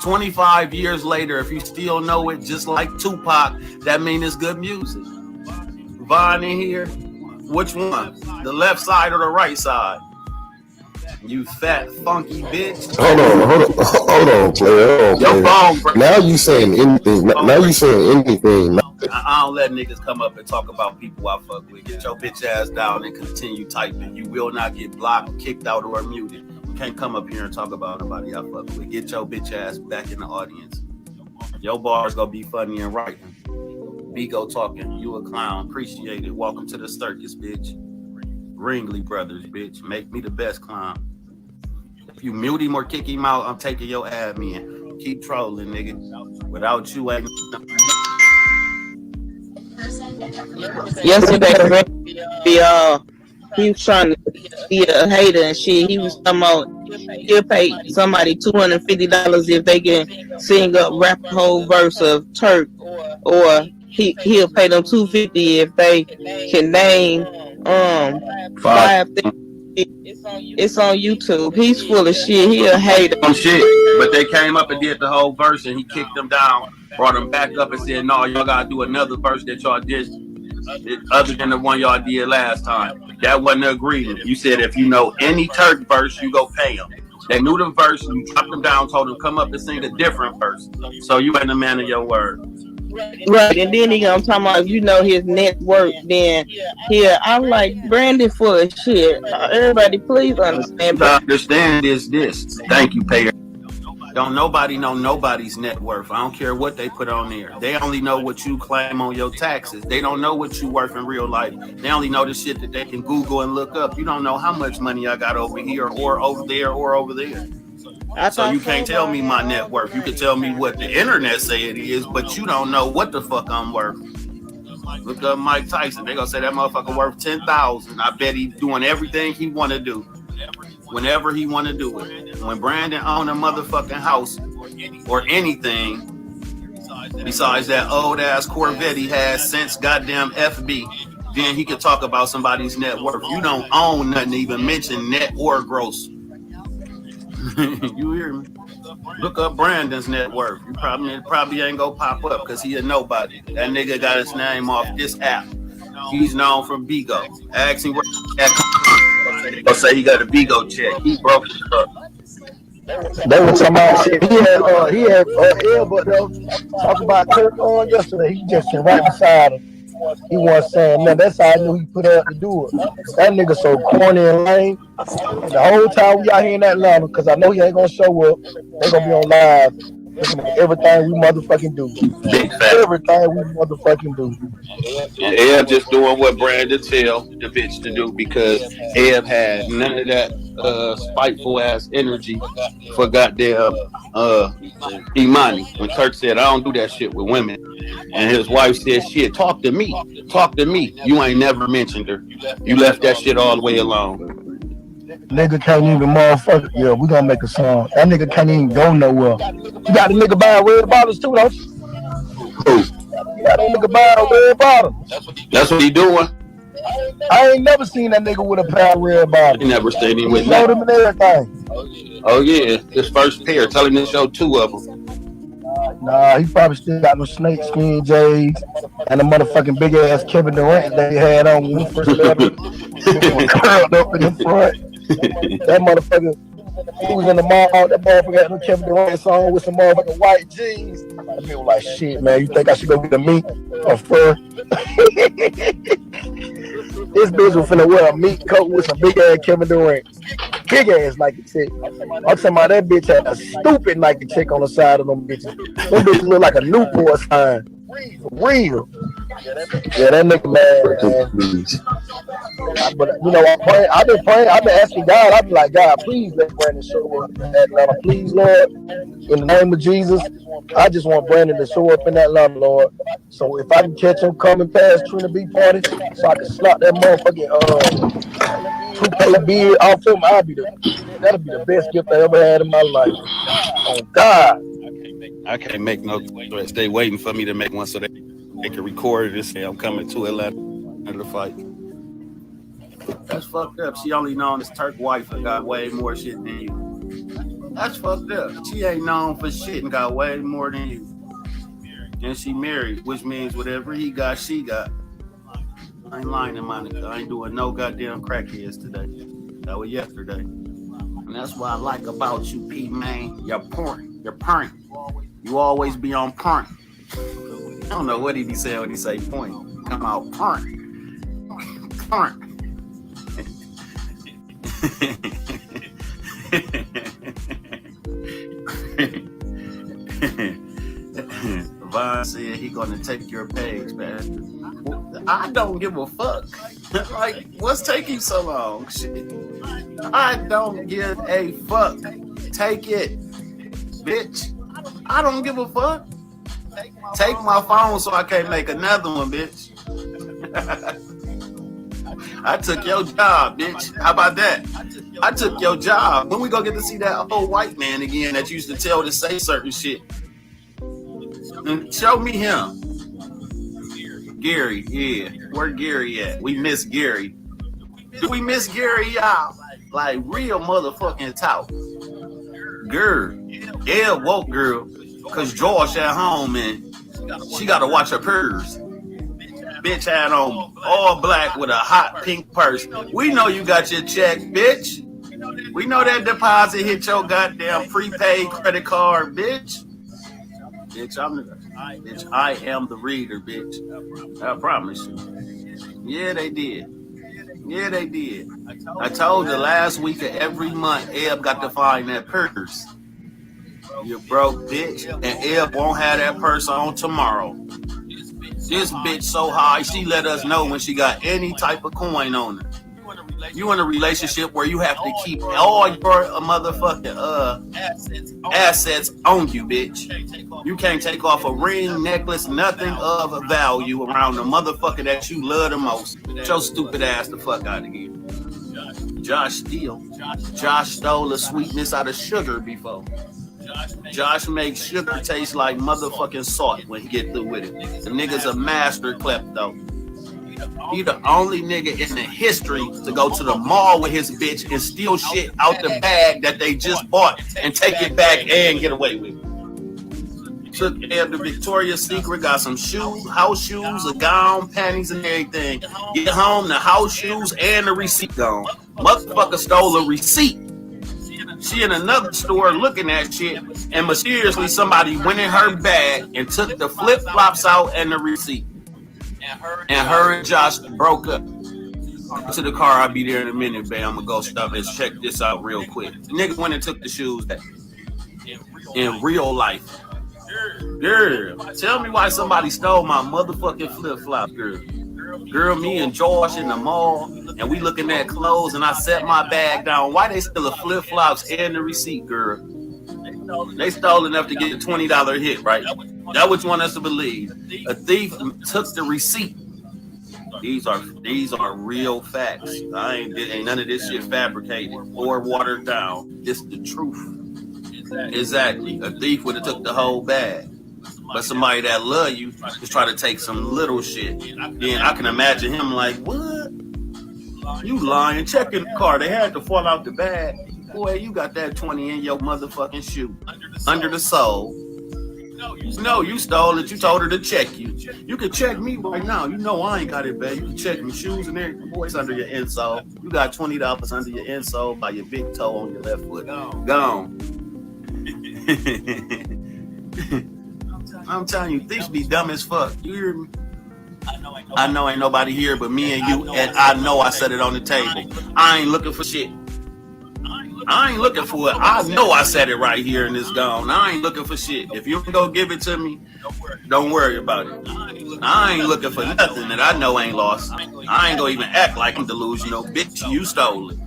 25 years later, if you still know it, just like Tupac, that means it's good music. Vaughn in here, which one? The left side or the right side? You fat, funky bitch. Hold on, player. Your phone break. Now you saying anything. Now you saying anything. I don't let niggas come up and talk about people I fuck with. Get your bitch ass down and continue typing. You will not get blocked, kicked out, or muted. You can't come up here and talk about nobody I fuck with. Get your bitch ass back in the audience. Your bar's gonna be funny and right. Bigo talking. You a clown. Appreciate it. Welcome to the circus, bitch. Ringley Brothers, bitch. Make me the best clown. If you mute him or kick him out, I'm taking your admin. Keep trolling, nigga. Without you, ain't. Yesterday, he was trying to be a hater and shit. He was talking about he'll pay somebody $250 if they can sing up, rap a whole verse of Turk, or he'll pay them $250 if they can name 5 things. It's on YouTube. He's full of shit. He a hater. Shit, but they came up and did the whole verse and he kicked them down, brought them back up and said, no, y'all gotta do another verse that y'all did other than the one y'all did last time. That wasn't an agreement. You said if you know any Turk verse, you go pay them. They knew the verse, you dropped them down, told them come up and sing a different verse. So you ain't a man of your word. Right, and then I'm talking about, you know, his network. Then I'm like, Brandon full of shit. Everybody, please understand. To understand is this. Thank you, payer. Don't nobody know nobody's net worth. I don't care what they put on there. They only know what you claim on your taxes. They don't know what you worth in real life. They only know the shit that they can Google and look up. You don't know how much money I got over here or over there or over there. So you can't tell me my net worth. You can tell me what the internet say it is, but you don't know what the fuck I'm worth. Look up Mike Tyson. They gonna say that motherfucker worth 10,000. I bet he's doing everything he want to do, whenever he want to do it. When Brandon owned a motherfucking house or anything besides that old ass Corvette he has since goddamn FB, then he could talk about somebody's net worth. You don't own nothing to even mention net or gross. You hear me? Look up Brandon's net worth. You probably ain't gonna pop up because he a nobody. That nigga got his name off this app. He's known from Bigo. Ask him where he'll say he got a Bigo check. He broke his truck. They were talking about shit. He had Elbert talking about Kirk on yesterday. He just sat right beside him. He wasn't saying nothing. That's how I knew he put out to do it. That nigga so corny and lame. And the whole time we out here in Atlanta, because I know he ain't gonna show up. They gonna be on live looking at everything we motherfucking do. Big fat. Everything we motherfucking do. And Eb just doing what Brandon tell the bitch to do because Eb had none of that spiteful ass energy for goddamn Imani. When Kirk said, I don't do that shit with women. And his wife said, shit, talk to me. Talk to me. You ain't never mentioned her. You left that shit all the way alone. Nigga can't even motherfucker. Yeah, we gonna make a song. That nigga can't even go nowhere. You got the nigga buying red bottles too, don't you? Who? You got that nigga buying red bottles. That's what he doing. I ain't never seen that nigga with a pair of red bottles. He never stayed in with showed him and everything. Oh yeah, his first pair. Tell him to show 2 of them. Nah, he probably still got them snake skin J's and the motherfucking big ass Kevin Durant they had on when he first met him. Curled up in the front. That motherfucker, he was in the mall. That motherfucker had no Kevin Durant on with some motherfucking white jeans. And people like, shit, man, you think I should go get a meat or fur? This bitch was finna wear a meat coat with some big ass Kevin Durant. Big ass Nike chick. I'm talking about that bitch had a stupid Nike chick on the side of them bitches. Them bitches look like a Newport sign. For real. Yeah, that nigga man. But you know, I've been praying, I've been asking God, I've been like, God, please let Brandon show up in Atlanta. Please, Lord, in the name of Jesus, I just want Brandon to show up in Atlanta, Lord. So if I can catch him coming past Trina B party, so I can slap that motherfucking toupee beard off him, that'll be the best gift I ever had in my life. Oh God. I can't make no threats. They waiting for me to make one so they can record it and say I'm coming to Atlanta to fight. That's fucked up. She only known as Turk wife and got way more shit than you. That's fucked up. She ain't known for shit and got way more than you. And she married, which means whatever he got, she got. I ain't lying to Monica. I ain't doing no goddamn crackheads today. That was yesterday. And that's what I like about you, P, man. You're porn. You're point. You always be on point. I don't know what he be saying when he say point. Come out point. Point. Vaughn said he gonna take your page, bastard. I don't give a fuck. Like, what's taking so long? Shit. I don't give a fuck. Take it, bitch. I don't give a fuck. Take my phone so I can't make another one, bitch. I took your job, bitch. How about that? I took your job. When we gonna get to see that old white man again that used to tell to say certain shit? And show me him. Gary, yeah. Where Gary at? We miss Gary. Do we miss Gary, y'all? Like real motherfucking talk. Girl. Yeah, woke girl. Cause Josh at home and she gotta watch her purse. Bitch had on all black with a hot pink purse. We know you got your check, bitch. We know that deposit hit your goddamn prepaid credit card, bitch. Bitch, I am the reader, bitch. I promise you. Yeah, they did. Yeah, they did. I told you last week of every month, Eb got to find that purse. You broke, bitch. And Eb won't have that purse on tomorrow. This bitch so high, she let us know when she got any type of coin on her. You in a relationship where you have to keep all your motherfucking assets on you, bitch. You can't take off a ring, necklace, nothing of value around the motherfucker that you love the most. Get your stupid ass the fuck out of here. Josh steal. Josh stole the sweetness out of sugar before. Josh makes sugar taste like motherfucking salt when he get through with it. The nigga's a master klepto. He the only nigga in the history to go to the mall with his bitch and steal shit out the bag that they just bought and take it back and get away with it. Took Eb to Victoria's Secret, got some shoes, house shoes, a gown, panties, and everything. Get home, the house shoes and the receipt gone. Motherfucker stole a receipt. She in another store looking at shit, and mysteriously somebody went in her bag and took the flip-flops out and the receipt. And her and Josh broke up. To the car, I'll be there in a minute, babe. I'm gonna go stop and check this out real quick. The nigga went and took the shoes back. In real life. Girl, tell me why somebody stole my motherfucking flip-flop, girl. Girl, me and Josh in the mall, and we looking at clothes, and I set my bag down. Why they steal the flip-flops and the receipt, girl? They stole enough to get a $20 hit, right? That what you want us to believe. A thief took the receipt. These are real facts. Ain't none of this shit fabricated or watered down. It's the truth. Exactly. A thief would have took the whole bag. But somebody that love you just try to take some little shit. Then I can imagine him like, what? You lying? Check in the car. They had to fall out the bag. Boy, you got that 20 in your motherfucking shoe. Under the sole. No, you stole it. You told her to check you. You can check me right now. You know I ain't got it, babe. You can check me shoes and everything. Boy, it's under your insole. You got $20 under your insole by your big toe on your left foot. Gone. I'm telling you, thieves be dumb as fuck. You hear me? I know ain't nobody here but me and you, and I know I set it on the table. I ain't looking for shit. I ain't looking for it. I know I said it right here and it's gone. I ain't looking for shit. If you can go give it to me, don't worry about it. I ain't looking for nothing that I know ain't lost. I ain't gonna even act like I'm delusional. Bitch, you stole it.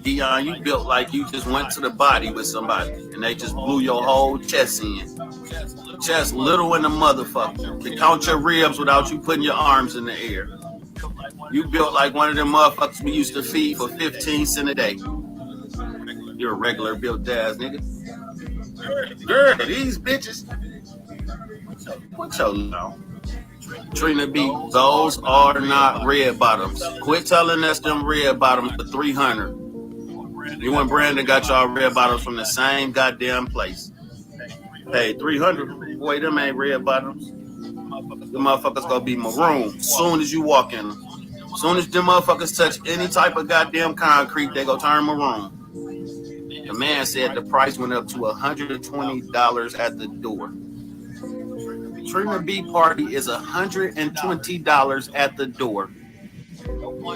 Dion, you built like you just went to the body with somebody and they just blew your whole chest in. Chest little in the motherfucker. Can count your ribs without you putting your arms in the air. You built like one of them motherfuckers we used to feed for 15 cents a day. You're a regular built ass nigga. Girl, these bitches. What your on? Trina B, those are not red bottoms. Quit telling us them red bottoms for 300. You and Brandon got y'all red bottoms from the same goddamn place. Hey, 300. Boy, them ain't red bottoms. The motherfuckers gonna be maroon soon as you walk in them. Soon as them motherfuckers touch any type of goddamn concrete, they go turn maroon. The man said the price went up to $120 at the door. Trina B party is $120 at the door.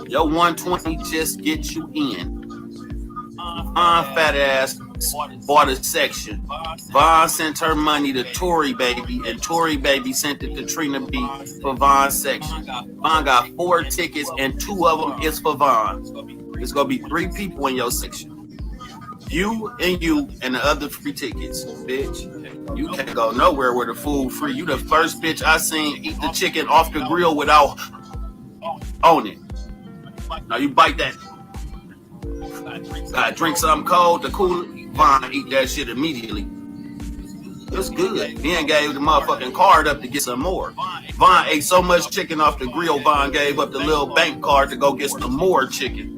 Your 120 just gets you in. Von fat ass bought a section. Von sent her money to Tory Baby, and Tory Baby sent it to Trina B for Von's section. Von got 4 tickets, and 2 of them is for Von. There's gonna be 3 people in your section. You and the other 3 tickets, bitch. You can't go nowhere with the food free. You the first bitch I seen eat the chicken off the grill without on it. Now you bite that. Gotta drink something cold to cool it. Von eat that shit immediately. It's good. Then gave the motherfucking card up to get some more. Von ate so much chicken off the grill, Von gave up the little bank card to go get some more chicken.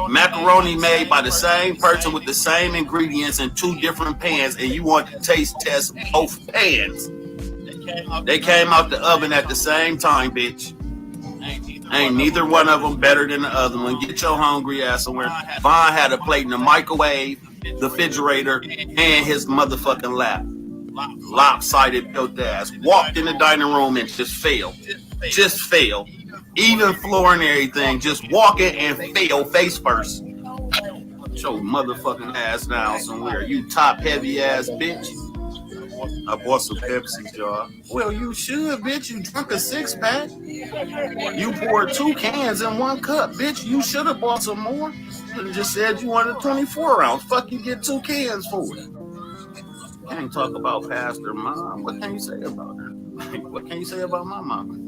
Macaroni made by the same person with the same ingredients in 2 different pans, and you want to taste test both pans. They came out the oven at the same time, bitch. Ain't neither one of them better than the other one. Get your hungry ass somewhere. Von had a plate in the microwave, the refrigerator, and his motherfucking lap. Lopsided built ass. Walked in the dining room and just fell. Just fell. Even floor and everything. Just walking and fell face first. Get your motherfucking ass down somewhere. You top heavy ass bitch. I bought some Pepsi, y'all. Well, you should, bitch. You drunk a 6-pack. You poured 2 cans in 1 cup, bitch. You should have bought some more. You just said you wanted a 24 ounce. Fuck, you get 2 cans for it. Can't talk about Pastor Mom. What can you say about her? What can you say about my mama?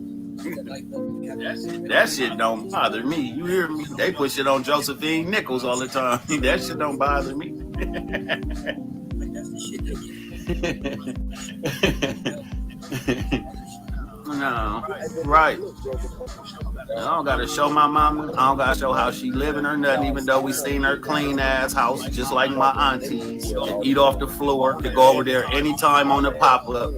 That shit don't bother me. You hear me? They put shit on Josephine Nichols all the time. That shit don't bother me. No, right. I don't gotta show my mama. I don't gotta show how she living or nothing, even though we seen her clean ass house, just like my aunties, and eat off the floor, to go over there anytime on the pop-up.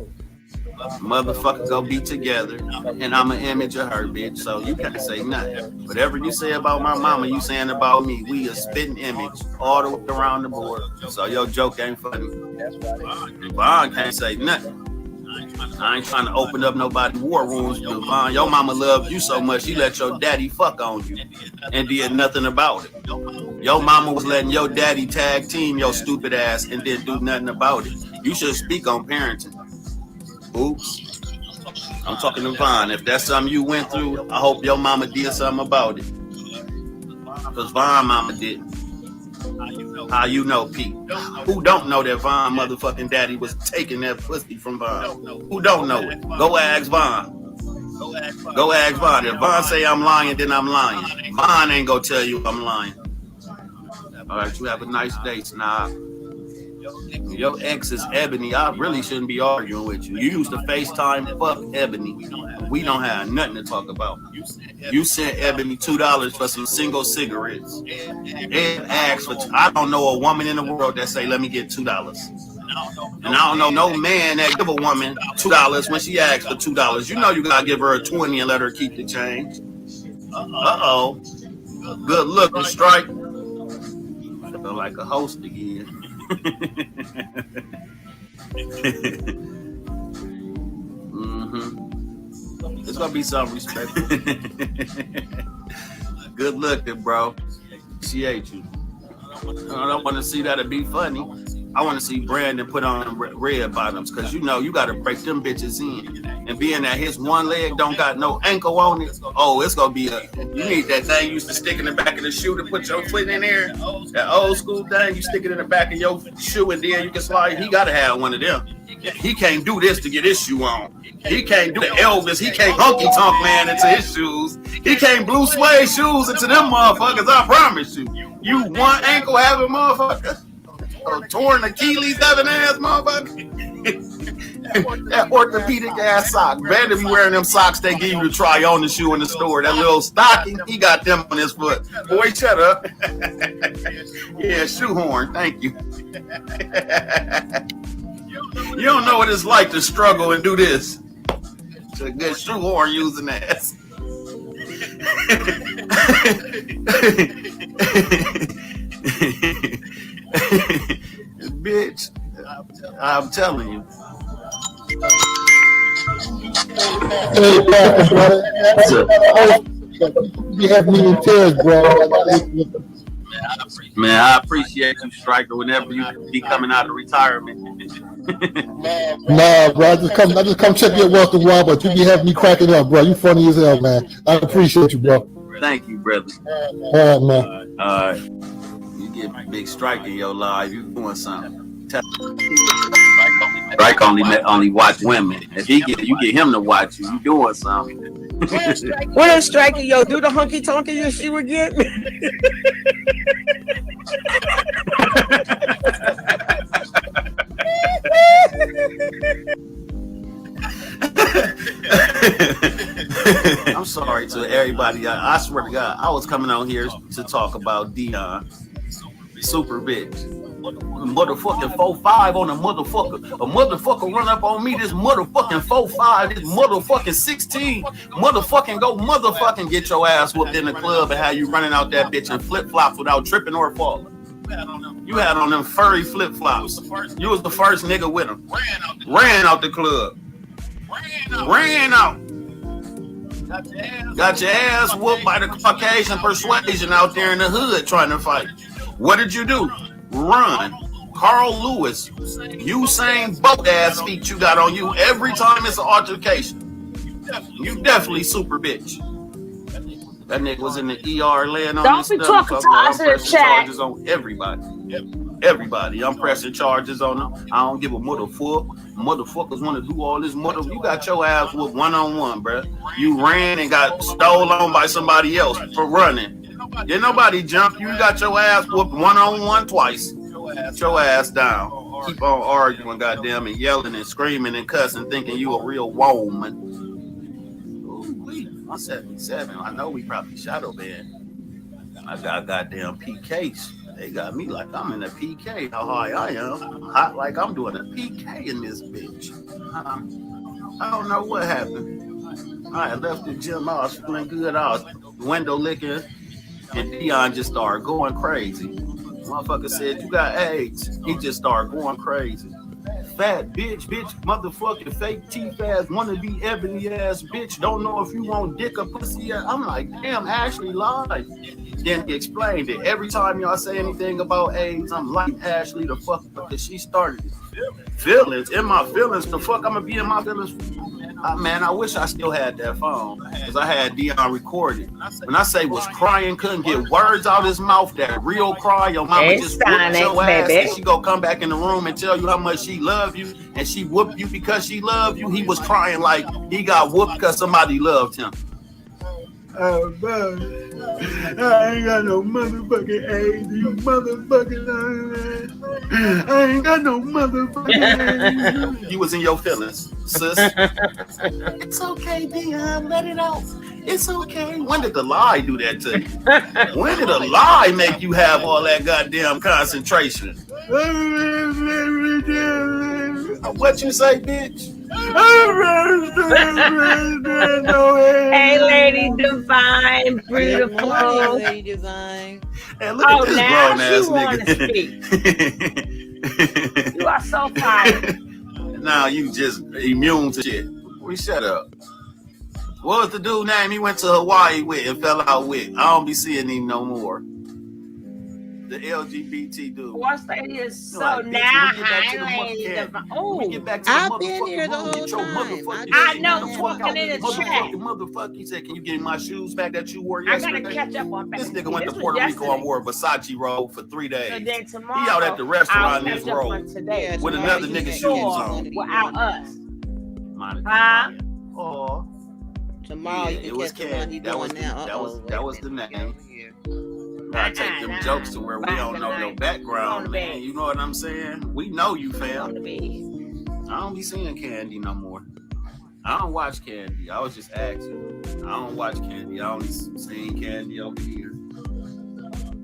Motherfuckers go be together, and I'm an image of her, bitch, so you can't say nothing. Whatever you say about my mama, you saying about me. We a spitting image all the way around the board, so your joke ain't funny. Von can't say nothing. I ain't trying to open up nobody's war wounds. Von, your mama loved you so much, she let your daddy fuck on you and did nothing about it. Your mama was letting your daddy tag team your stupid ass and didn't do nothing about it. You should speak on parenting. Oops. I'm talking to Von. If that's something you went through, I hope your mama did something about it. Because Von mama didn't. How you know, Pete? Who don't know that Von motherfucking daddy was taking that pussy from Von? Who don't know it? Go ask Von. Go ask Von. If Von say I'm lying, then I'm lying. Von ain't gonna tell you I'm lying. All right, you have a nice day, Snob. Your ex is Ebony. I really shouldn't be arguing with you. You used to FaceTime fuck Ebony. We don't have nothing to talk about. You sent Ebony $2 for some single cigarettes. Ed asked for. I don't know a woman in the world that say, "Let me get $2." And I don't know no man that give a woman $2 when she asks for $2. You know you gotta give her a 20 and let her keep the change. Uh-oh. Good looking, strike. I feel like a host again. It's gonna be some respect. Good looking, bro. Appreciate you. I don't want to see that. It'd be funny. I want to see Brandon put on red bottoms, because you know you got to break them bitches in. And being that his one leg don't got no ankle on it, oh, it's going to be you need that thing you used to stick in the back of the shoe to put your foot in there. That old school thing, you stick it in the back of your shoe and then you can slide. He got to have one of them. He can't do this to get his shoe on. He can't do the Elvis. He can't honky tonk man into his shoes. He can't blue suede shoes into them motherfuckers, I promise you. You one ankle having motherfucker. Torn Achilles having ass motherfucker. That orthopedic ass sock. Brandon be wearing them socks they give you to try on the shoe in the store. That little stocking, he got them on his foot. Boy, shut up. Yeah, shoehorn. Thank you. You don't know what it's like to struggle and do this. It's a good shoehorn using ass. Bitch, I'm telling you. Hey, brother. You have me in tears, bro. Man, I appreciate you, Striker, whenever you be coming out of retirement. Nah, bro. I just come check your once in a while, but you be having me cracking up, bro. You funny as hell, man. I appreciate you, bro. Thank you, brother. All right, man. You get a big strike in your life, you doing something. Strike only watch women. If you get him to watch you, you doing something. What a striker, yo, do the hunky tonky you she would get. I'm sorry to everybody. I swear to God, I was coming on here to talk about Dion. Super bitch. Motherfucking 4'5" on a motherfucker. A motherfucker run up on me, this motherfucking 4'5", this motherfucking 16. Motherfucking go motherfucking get your ass whooped in the club and how you running out that bitch in flip-flops without tripping or falling. You had on them furry flip-flops. You was the first nigga with them. Ran out the club. Ran out. Got your ass whooped by the Caucasian persuasion out there in the hood trying to fight. What did you do? Run. Carl Lewis, Usain Bolt ass feet you got on you every time it's an altercation. You definitely super bitch. That nigga was in the ER laying on Don't be talking to us in the chat. Charges on everybody. Everybody. I'm pressing charges on them. I don't give a motherfucker. Motherfuckers want to do all this mother. You got your ass whooped one-on-one, bro. You ran and got stolen by somebody else for running. Did nobody jump you? You got your ass whooped one-on-one twice. Get your ass down. Keep on arguing, goddamn, and yelling and screaming and cussing, thinking you a real woman. I'm 77. I know we probably shadow banned. I got goddamn PKs. They got me like I'm in a PK. How high I am. I'm hot like I'm doing a PK in this bitch. I don't know what happened. I had left the gym. I was feeling good. I was window licking. And Dion just started going crazy. Motherfucker said, you got AIDS. He just started going crazy. Fat bitch, motherfucking fake teeth ass, wanna be ebony ass bitch. Don't know if you want dick or pussy. I'm like, damn, Ashley lied. Then he explained it. Every time y'all say anything about AIDS, I'm like Ashley the fuck because she started it. Feelings, in my feelings, the fuck I'm gonna be in my feelings. Man, I wish I still had that phone because I had Dion recorded. When I say was crying, couldn't get words out of his mouth, that real cry, your mama just whooped your ass and she go come back in the room and tell you how much she love you and she whooped you because she loved you. He was crying like he got whooped because somebody loved him. Oh, man. I ain't got no motherfucking AIDS, you motherfucking I ain't got no motherfucking AIDS. You was in your feelings, sis. It's okay, Dion, let it out. It's okay. When did the lie do that to you? When did a lie make you have all that goddamn concentration? What you say, bitch? Hey, Lady Divine, beautiful. Morning, Lady Divine. Hey, look at this grown ass nigga. You are so fine. Now you just immune to shit. We shut up. What was the dude name he went to Hawaii with and fell out with? I don't be seeing him no more. The LGBT dude. What's that is so like, now. Oh, I've been here the whole time. I know, talking in the chat. Motherfucker, he said, "Can you give me my shoes back that you wore I yesterday?" gotta catch up on This nigga went to Puerto Rico and wore a Versace robe for 3 days. So then tomorrow, he out at the restaurant in his robe today. with another nigga shoes on. Without us. Oh. Tomorrow yeah, you it was Candy. That was the name. I take them jokes to where we don't know your background, man. You know what I'm saying? We know you, fam. I don't be seeing Candy no more. I don't watch Candy. I was just asking. I don't watch Candy. I only seen Candy over here.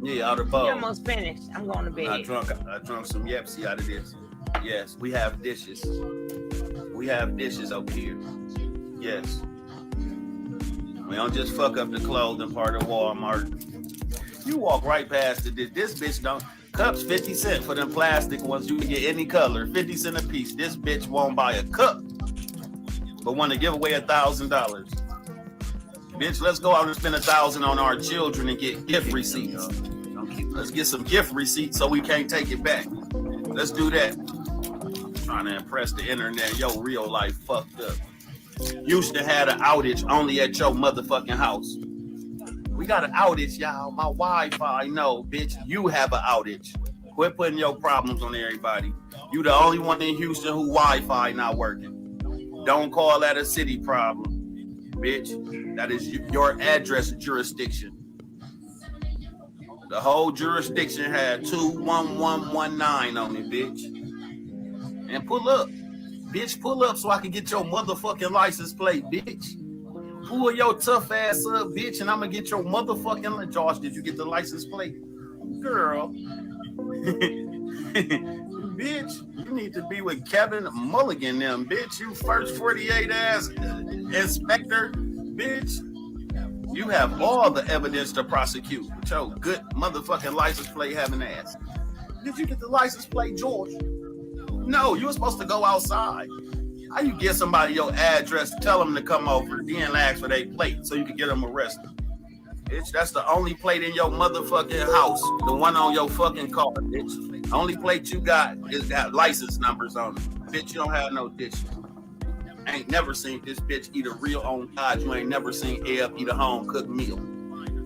Yeah, out of bowl. You're almost finished. I'm going to bed. I drunk some Yepsi out of this. Yes, we have dishes. We have dishes over here. Yes. We don't just fuck up the clothing part of Walmart. You walk right past it. This bitch don't. Cups 50 cents for them plastic ones. You can get any color, 50 cents a piece. This bitch won't buy a cup, but want to give away $1,000. Bitch, let's go out and spend $1,000 on our children and get gift receipts. Let's get some gift receipts so we can't take it back. Let's do that. Trying to impress the internet. Yo, real life fucked up. Houston had an outage only at your motherfucking house. We got an outage, y'all. My Wi-Fi, no, bitch. You have an outage. Quit putting your problems on everybody. You the only one in Houston who Wi-Fi not working. Don't call that a city problem, bitch. That is your address jurisdiction. The whole jurisdiction had 21119 on it, bitch. And pull up. Bitch, pull up so I can get your motherfucking license plate, bitch. Pull your tough ass up, bitch, and I'm gonna get your motherfucking... Josh, did you get the license plate? Girl. Bitch, you need to be with Kevin Mulligan them, bitch. You first 48 ass inspector, bitch. You have all the evidence to prosecute with your good motherfucking license plate having ass. Did you get the license plate, George? No, you were supposed to go outside. How you get somebody your address, tell them to come over, then ask for their plate so you can get them arrested? Bitch, that's the only plate in your motherfucking house. The one on your fucking car, bitch. The only plate you got is got license numbers on it. Bitch, you don't have no dishes. Ain't never seen this bitch eat a real on God. You ain't never seen Eb eat a home cooked meal.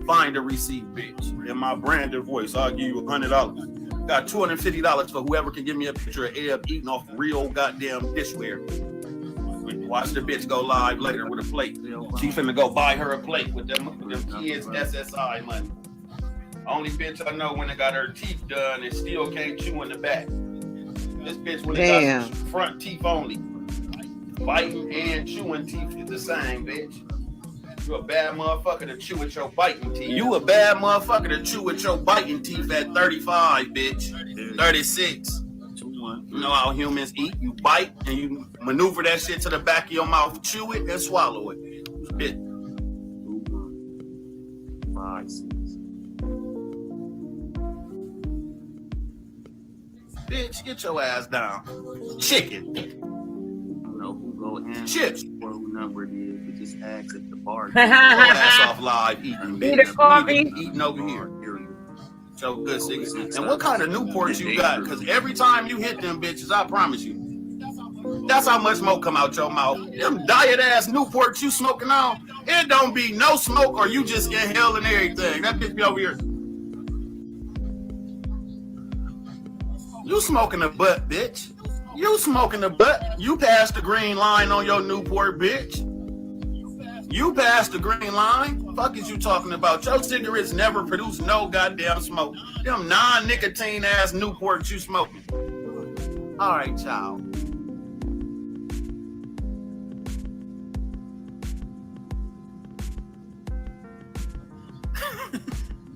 Find a receipt, bitch. In my branded voice, I'll give you $100. Got $250 for whoever can give me a picture of Eb eating off real goddamn dishware. Watch the bitch go live later with a plate. She finna go buy her a plate with them kids' SSI money. Only bitch I know when they got her teeth done and still can't chew in the back. This bitch when they got front teeth only. Biting and chewing teeth is the same, bitch. You a bad motherfucker to chew with your biting teeth. You a bad motherfucker to chew with your biting teeth at 35, bitch. 36. You know how humans eat. You bite and you maneuver that shit to the back of your mouth, chew it and swallow it. Bitch. 5, 6. Bitch, get your ass down. Chicken. Know who go in. Chips. Or who number it is. We just ask at the bar. Get your ass off live eating. Bitch. Eating over here. So good, six. And what kind of Newports you got? Because every time you hit them bitches, I promise you, that's how much smoke come out your mouth. Them diet ass Newports you smoking on, it don't be no smoke or you just inhaling everything. That bitch be over here. You smoking a butt, bitch. You smoking a butt. You passed the green line on your Newport, bitch. You passed the green line. Fuck is you talking about? Your cigarettes never produce no goddamn smoke. Them non-nicotine ass Newports you smoking. All right, child.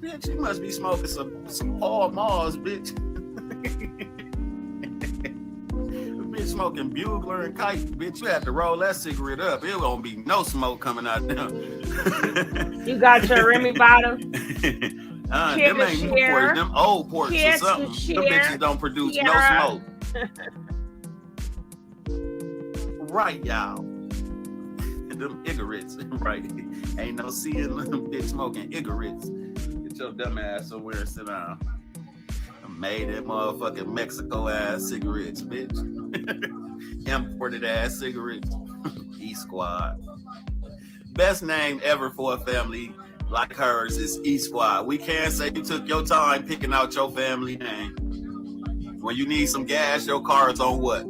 Bitch, you must be smoking some Paul Mars, bitch. Bitch smoking Bugler and Kite, bitch. You have to roll that cigarette up. It won't be no smoke coming out there. You got your Remy bottle. Them ain't new ports, them old ports or something. Them bitches don't produce no smoke. Right, y'all. Them cigarettes, right? Ain't no seeing them bitch smoking cigarettes. Get your dumb ass somewhere and sit down. Made that motherfucking Mexico ass cigarettes, bitch. Imported ass cigarettes. E Squad. Best name ever for a family like hers is E Squad. We can't say you took your time picking out your family name. When you need some gas, your car is on what?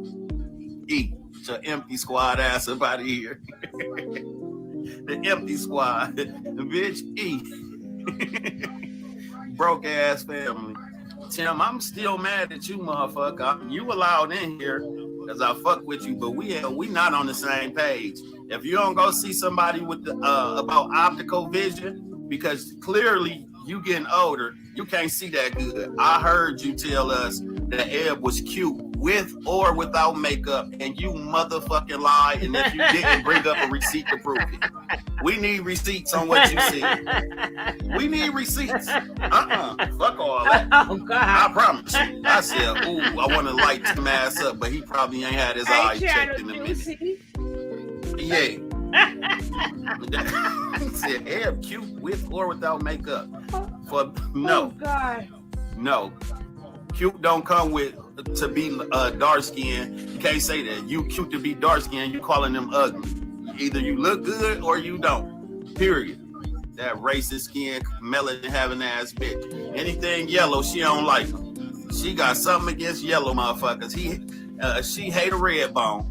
E. Get your empty squad ass up out of here. The empty squad. Bitch, E. Broke ass family. Tim, I'm still mad at you, motherfucker. You allowed in here. because I fuck with you, but we not on the same page. If you don't go see somebody with the about optical vision, because clearly you getting older, you can't see that good. I heard you tell us that Eb was cute with or without makeup, and you motherfucking lied. And if you didn't, bring up a receipt to prove it. We need receipts on what you said. We need receipts. Fuck all that. Oh God. I promise you. I said, ooh, I want to light him ass up, but he probably ain't had his eyes checked in a minute. Yeah. He said, Eb cute with or without makeup. For no. Oh God. No. Cute don't come with to be dark skinned. You can't say that. You cute to be dark skinned, you calling them ugly. Either you look good or you don't. Period. That racist skin, melanin having ass bitch. Anything yellow, she don't like them. She got something against yellow motherfuckers. She hate a red bone.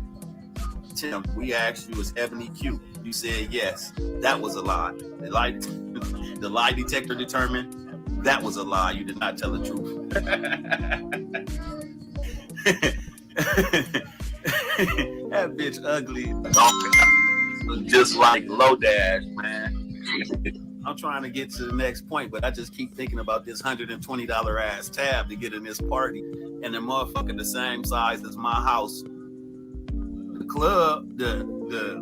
Tim, we asked you, is Ebony cute? You said yes. That was a lie. The lie detector determined that was a lie. You did not tell the truth. That bitch ugly. Just like Lodash, man. I'm trying to get to the next point, but I just keep thinking about this $120 ass tab to get in this party, and the motherfucker the same size as my house. The club, the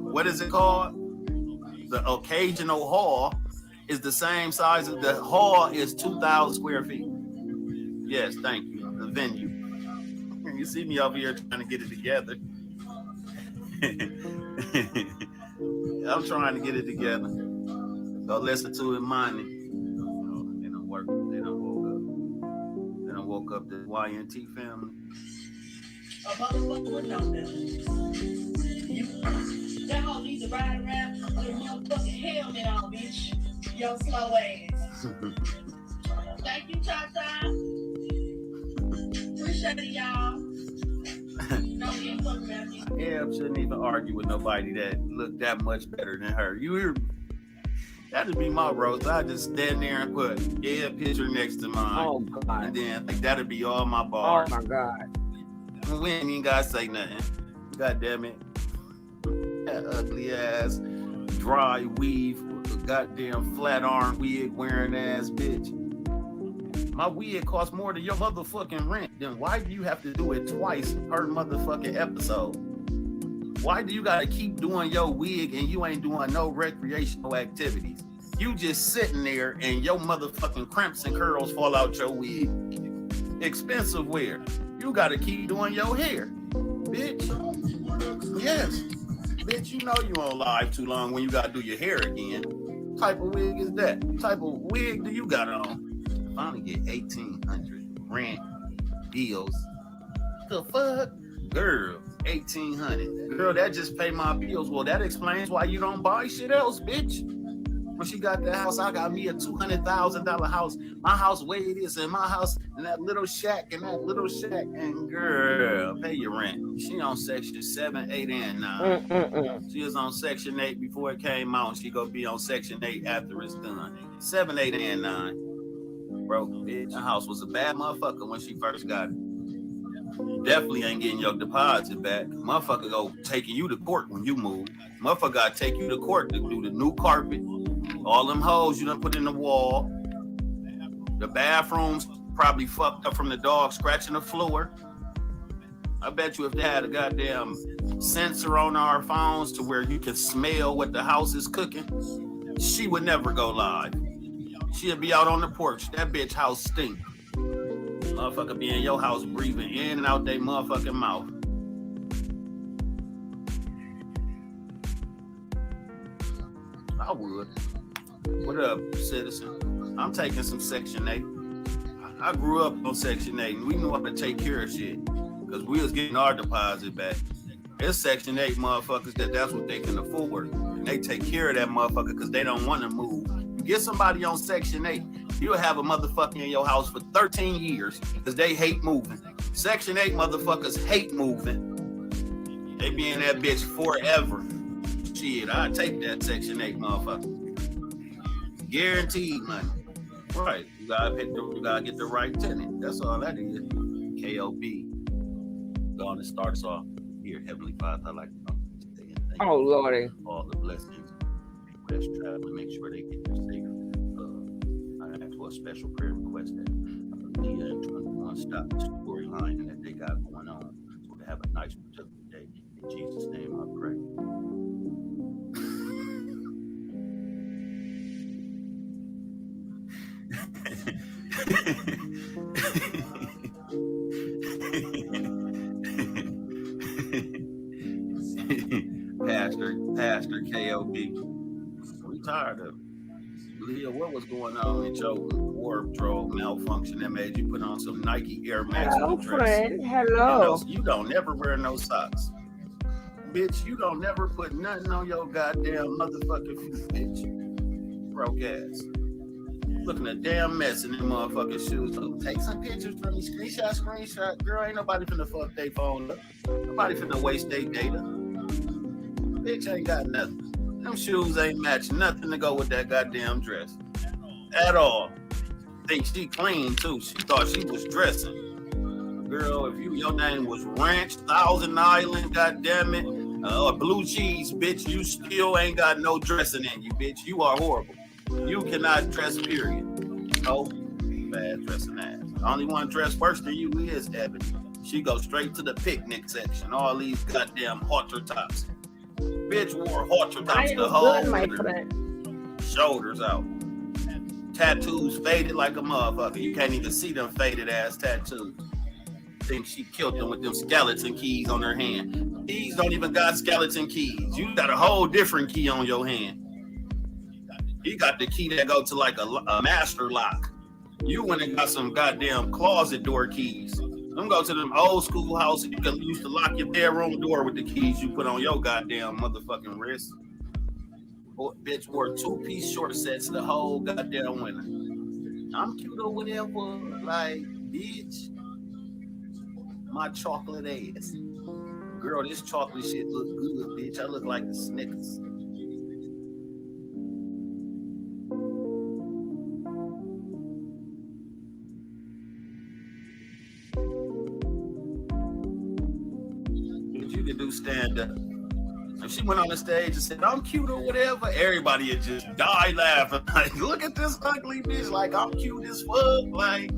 what is it called? The occasional hall is the same size as the hall is 2,000 square feet. Yes, thank you. The venue. You see me over here trying to get it together. I'm trying to get it together. Go listen to it, money. They don't work. They don't woke up. They don't woke up the YNT family. A motherfucker would know that. That hoe needs to ride around with a motherfucking helmet on, bitch. Yo, slow ass. Thank you, Tata. Appreciate it, y'all. No, you ain't talking about me. Eb shouldn't even argue with nobody that looked that much better than her. You hear me? That'd be my roast. I just stand there and put Eb picture next to mine. Oh God. And then like that'd be all my bars. Oh my God. We ain't even gotta say nothing. God damn it. That ugly ass, dry weave, goddamn flat arm wig wearing ass bitch. My wig costs more than your motherfucking rent. Then why do you have to do it twice per motherfucking episode? Why do you gotta keep doing your wig and you ain't doing no recreational activities? You just sitting there and your motherfucking crimps and curls fall out your wig. Expensive wear. You gotta keep doing your hair, bitch. Yes, bitch. You know you on live too long when you gotta do your hair again. What type of wig is that? What type of wig do you got on? Finally get $1,800 rent bills. The fuck, girl. $1,800. Girl, that just pay my bills. Well, that explains why you don't buy shit else, bitch. When she got that house, I got me a $200,000 house. My house, way it is, in my house, in that little shack, and girl, pay your rent. She on section 7, 8, and 9. She was on section 8 before it came out. She gonna be on section 8 after it's done. 7, 8, and 9. Bro, bitch, her house was a bad motherfucker when she first got it. Definitely ain't getting your deposit back. Motherfucker go taking you to court when you move. Motherfucker gotta take you to court to do the new carpet. All them holes you done put in the wall. The bathrooms probably fucked up from the dog scratching the floor. I bet you if they had a goddamn sensor on our phones to where you can smell what the house is cooking, she would never go live. She'd be out on the porch. That bitch house stink. Motherfucker be in your house breathing in and out their motherfucking mouth. I would. What up, citizen? I'm taking some Section 8. I grew up on Section 8 and we knew how to take care of shit because we was getting our deposit back. There's Section 8 motherfuckers that's what they can afford. And they take care of that motherfucker because they don't want to move. You get somebody on Section 8, you'll have a motherfucker in your house for 13 years because they hate moving. Section 8 motherfuckers hate moving. They be in that bitch forever. Shit, I'd take that Section 8 motherfucker. Guaranteed money. Right. You gotta get the right tenant. That's all that is. KOB. Go on and start us off. Dear Heavenly Father, I'd like to come today and thank Oh, you Lordy. for all the blessings. Request travel, make sure they get there safe. I ask for a special prayer request that Leah and 21 stop the storyline that they got going on, so they have a nice, productive day. In Jesus' name, I pray. Pastor KOB. We tired of it. Leah, what was going on with your wardrobe malfunction that made you put on some Nike Air Max Hello, with a dress? friend. Hello. You don't never wear no socks. Bitch, you don't never put nothing on your goddamn motherfucking feet, bitch. Broke ass. Looking a damn mess in them motherfucking shoes. Ooh, take some pictures for me. Screenshot. Girl, ain't nobody finna fuck their phone up. Nobody finna waste their data. Bitch ain't got nothing. Them shoes ain't matching nothing to go with that goddamn dress. At all. Think she clean too. She thought she was dressing. Girl, if your name was Ranch, Thousand Island, goddamn it, or Blue Cheese, bitch, you still ain't got no dressing in you, bitch. You are horrible. You cannot dress, period. Oh, bad dressing ass. The only one dressed worse than you is Ebony. She goes straight to the picnic section. All these goddamn halter tops. Bitch wore halter tops the whole winter. Shoulders out. Tattoos faded like a motherfucker. You can't even see them faded ass tattoos. Think she killed them with them skeleton keys on her hand. These don't even got skeleton keys. You got a whole different key on your hand. You got the key that go to like a master lock. You went and got some goddamn closet door keys. Them go to them old school houses. You can use to lock your bedroom door with the keys you put on your goddamn motherfucking wrist. Boy, bitch wore 2-piece short sets the whole goddamn winter. I'm cute or whatever, like, bitch. My chocolate ass. Girl, this chocolate shit look good, bitch. I look like the Snickers. You could do stand up. If she went on the stage and said, I'm cute or whatever, everybody would just die laughing. Like, look at this ugly bitch. Like, I'm cute as fuck. Like,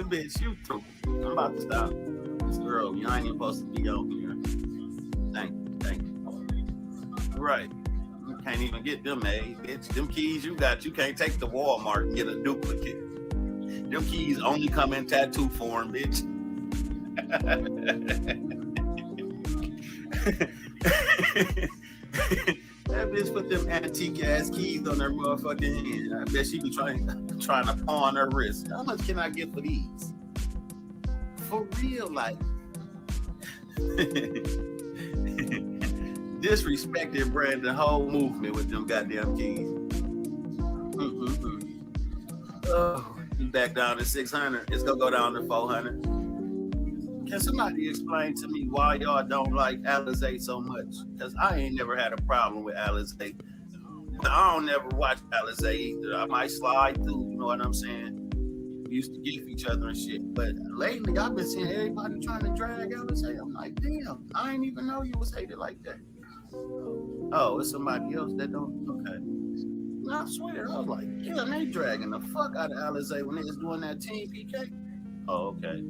bitch, you through. I'm about to stop. This girl, you ain't even supposed to be on here. Thank you. Right. You can't even get them made, bitch. Them keys you got, you can't take to Walmart and get a duplicate. Them keys only come in tattoo form, bitch. That bitch put them antique ass keys on her motherfucking hand. I bet she be trying to pawn her wrist. How much can I get for these? For real, like. Disrespected Brandon whole movement with them goddamn keys. Oh. Back down to 600. It's gonna go down to 400. Can somebody explain to me why y'all don't like Alizé so much? Because I ain't never had a problem with Alizé. I don't never watch Alizé either. I might slide through, you know what I'm saying? We used to give each other and shit. But lately, I've been seeing everybody trying to drag Alizé. I'm like, damn, I ain't even know you was hated like that. Oh, it's somebody else that don't? Okay. I swear, I was like, yeah, they dragging the fuck out of Alizé when they was doing that Team PK. Oh, okay.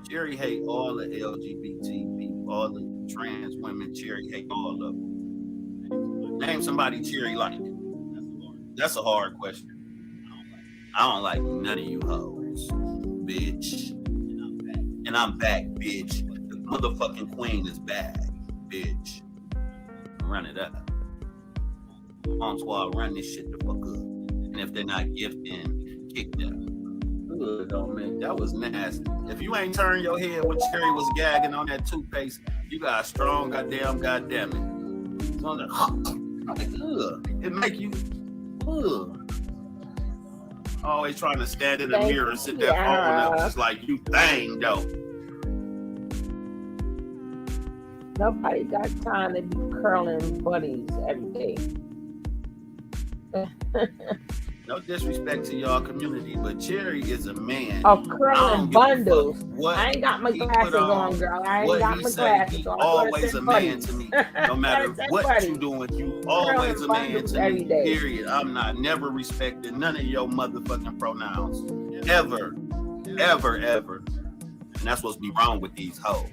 Cherry hate all the LGBT people, all the trans women. Cherry hate all of them. Name somebody Cherry like. That's a hard question. I don't like none of you hoes, bitch. And I'm back, bitch. The motherfucking queen is back, bitch. Run it up. Bonsoir, run this shit the fuck up. And if they're not gifting, kick them. Good, oh man, that was nasty. If you ain't turned your head when Cherry was gagging on that toothpaste, you got a strong goddamn it. So like, it make you always trying to stand in the mirror and sit there phone up just like you thang though. Nobody got time to be curling bunnies every day. No disrespect to y'all community, but Cherry is a man. Of I curling don't give a fuck bundles. what I ain't got my he put glasses on, on, girl. I ain't what got he my say. glasses, He so I gotta always send a man buddies. to me. No matter Gotta send what buddies. you doing, you always Curling a man bundles to every me. day. Period. I'm not never respecting none of your motherfucking pronouns. Ever. Ever, ever. And that's what's be wrong with these hoes.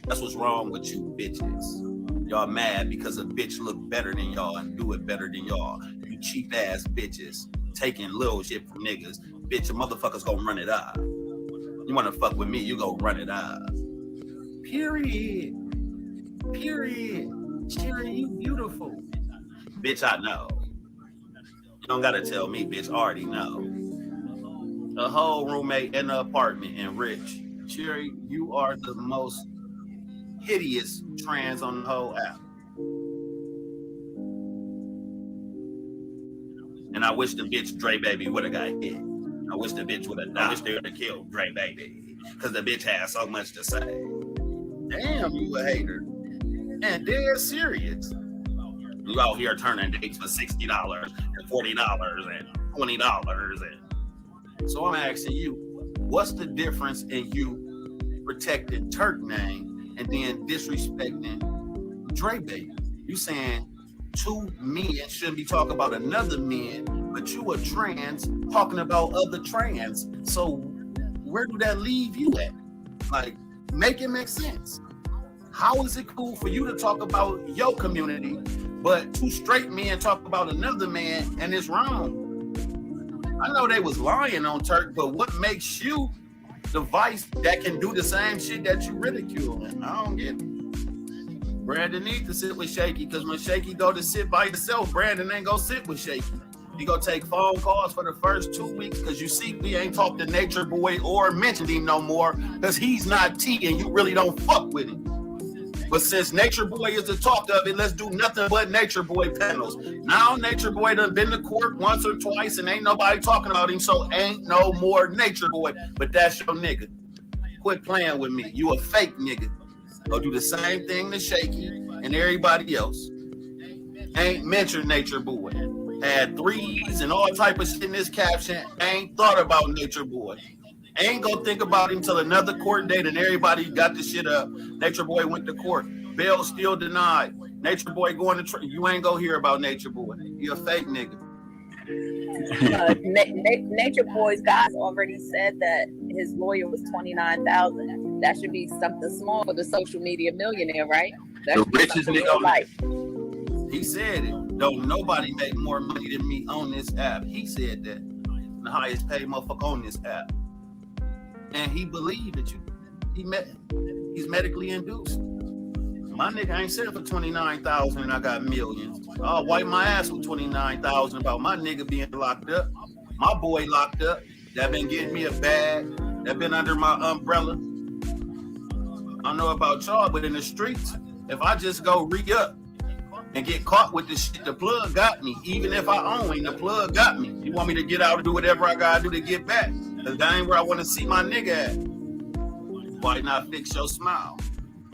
That's what's wrong with you bitches. Y'all mad because a bitch look better than y'all and do it better than y'all. You cheap ass bitches taking little shit from niggas. Bitch, a motherfucker's gonna run it up. You wanna fuck with me, you go run it up. Period. Period. Cherry, you beautiful. Bitch, I know. You don't gotta tell me, bitch, I already know. A whole roommate in the apartment and rich. Cherry, you are the most hideous trans on the whole app. And I wish the bitch Dre Baby would have got hit. I wish the bitch would have died. I wish they would have killed Dre Baby. Because the bitch has so much to say. Damn, you a hater. And dead serious. You out here turning dates for $60 and $40 and $20. And so I'm asking you, what's the difference in you protecting Turk name and then disrespecting Dre Baby? You saying two men shouldn't be talking about another man, but you a trans talking about other trans. So where do that leave you at? Like, make it make sense. How is it cool for you to talk about your community, but two straight men talk about another man and it's wrong? I know they was lying on Turk, but what makes you the vice that can do the same shit that you ridiculing? I don't get it. Brandon needs to sit with Shaky, because when Shaky go to sit by himself, Brandon ain't go sit with Shaky. He go take phone calls for the first 2 weeks, because you see we ain't talked to Nature Boy or mentioned him no more, because he's not T and you really don't fuck with him. But since Nature Boy is the talk of it, let's do nothing but Nature Boy panels. Now Nature Boy done been to court once or twice and ain't nobody talking about him, so ain't no more Nature Boy. But that's your nigga. Quit playing with me. You a fake nigga. Go do the same thing to Shaky and everybody else. Ain't mentioned Nature Boy. Had threes and all type of shit in this caption. Ain't thought about Nature Boy. Ain't gonna think about him till another court date and everybody got the shit up. Nature Boy went to court. Bail still denied. Nature Boy going to you ain't gonna hear about Nature Boy. You a fake nigga. Nature Boy's guys already said that his lawyer was $29,000. That should be something small for the social media millionaire, right? That The should be richest something nigga real life. He said it. Don't nobody make more money than me on this app. He said that. The highest paid motherfucker on this app. And he believed that he's medically induced. My nigga ain't sitting for 29,000 and I got millions. I'll wipe my ass with 29,000 about my nigga being locked up. My boy locked up. That been getting me a bag. That been under my umbrella. I don't know about y'all, but in the streets, if I just go re-up and get caught with this shit, the plug got me. Even if I own, the plug got me. You want me to get out and do whatever I gotta do to get back? Because that ain't where I want to see my nigga at. Why not fix your smile?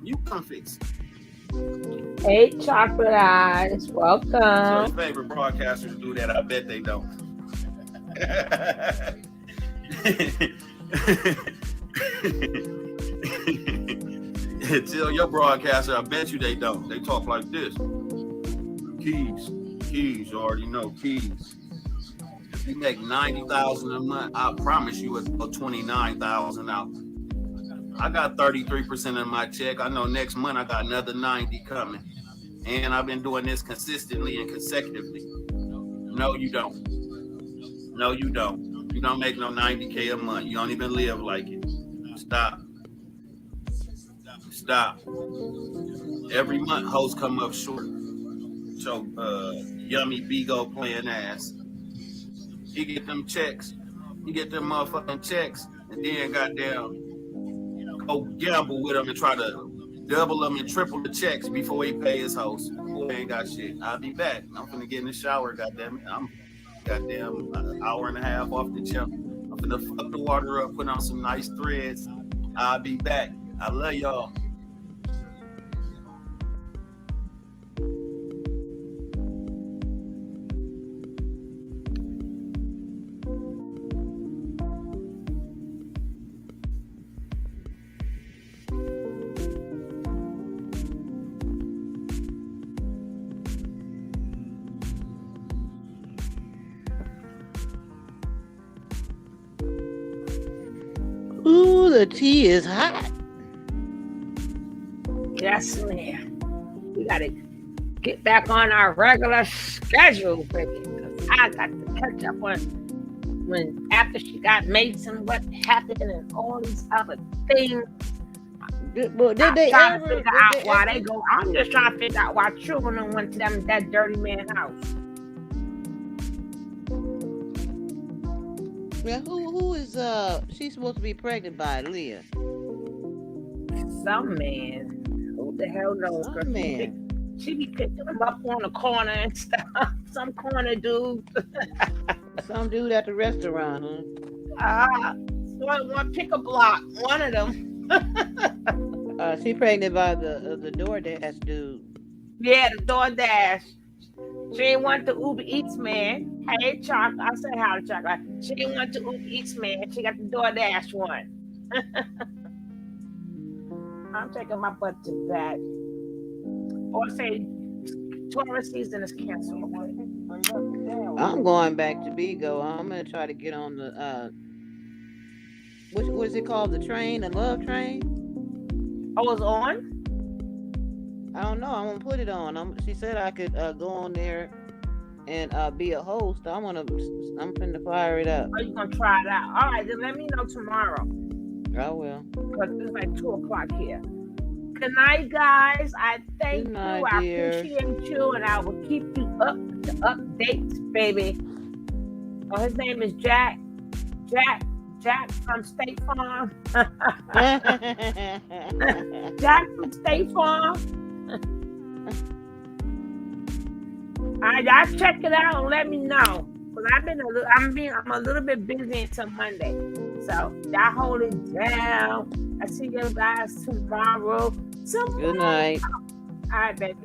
You come fix it. Hey, Chocolate Eyes, welcome. So his favorite broadcasters do that. I bet they don't. Tell your broadcaster, I bet you they don't. They talk like this. Keys, you already know keys. If you make $90,000 a month, I promise you it's about $29,000 out. I got 33% of my check. I know next month I got another 90 coming. And I've been doing this consistently and consecutively. No, you don't. No, you don't. You don't make no 90K a month. You don't even live like it. Stop. Every month hoes come up short. So Yummy Bigo playing ass. He get them checks. He get them motherfucking checks. And then goddamn go gamble with them and try to double them and triple the checks before he pay his host. Boy ain't got shit. I'll be back. I'm finna get in the shower, goddamn it. I'm goddamn an hour and a half off the jump. I'm finna fuck the water up, put on some nice threads. I'll be back. I love y'all. the tea is hot. Yes, ma'am. We gotta get back on our regular schedule, baby. 'Cause I got to catch up on when after she got Mason, what happened, and all these other things. Well, did they trying to ever? figure out why they go. I'm just trying to figure out why children went to that dirty man house. Yeah, who is she's supposed to be pregnant by, Leah? Some man. Who the hell knows? Some man. She be picking them up on the corner and stuff. Some corner dude. Some dude at the restaurant, huh? One pick a block. One of them. She pregnant by the DoorDash dude. Yeah, the DoorDash. She ain't want the Uber Eats man. Hey, Chuck. I said hi to Chuck. She ain't want the Uber Eats man. She got the DoorDash one. I'm taking my butt to bed. Or say tourist season is canceled. I'm going back to Bigo. I'm gonna try to get on the what is it called? The train, the love train? Oh, it's on? I don't know. I'm gonna put it on. She said I could go on there and be a host. I'm finna fire it up. Oh, you gonna try it out? All right, then let me know tomorrow. I will. Because it's like 2:00 here. Good night, guys. I thank Good night, you. I dear. appreciate you, and I will keep you up to updates, baby. Oh, his name is Jack. Jack from State Farm. Jack from State Farm. All right, y'all check it out and let me know. Cause I'm a little bit busy until Monday. So y'all hold it down. I see you guys tomorrow. Good night. All right, baby.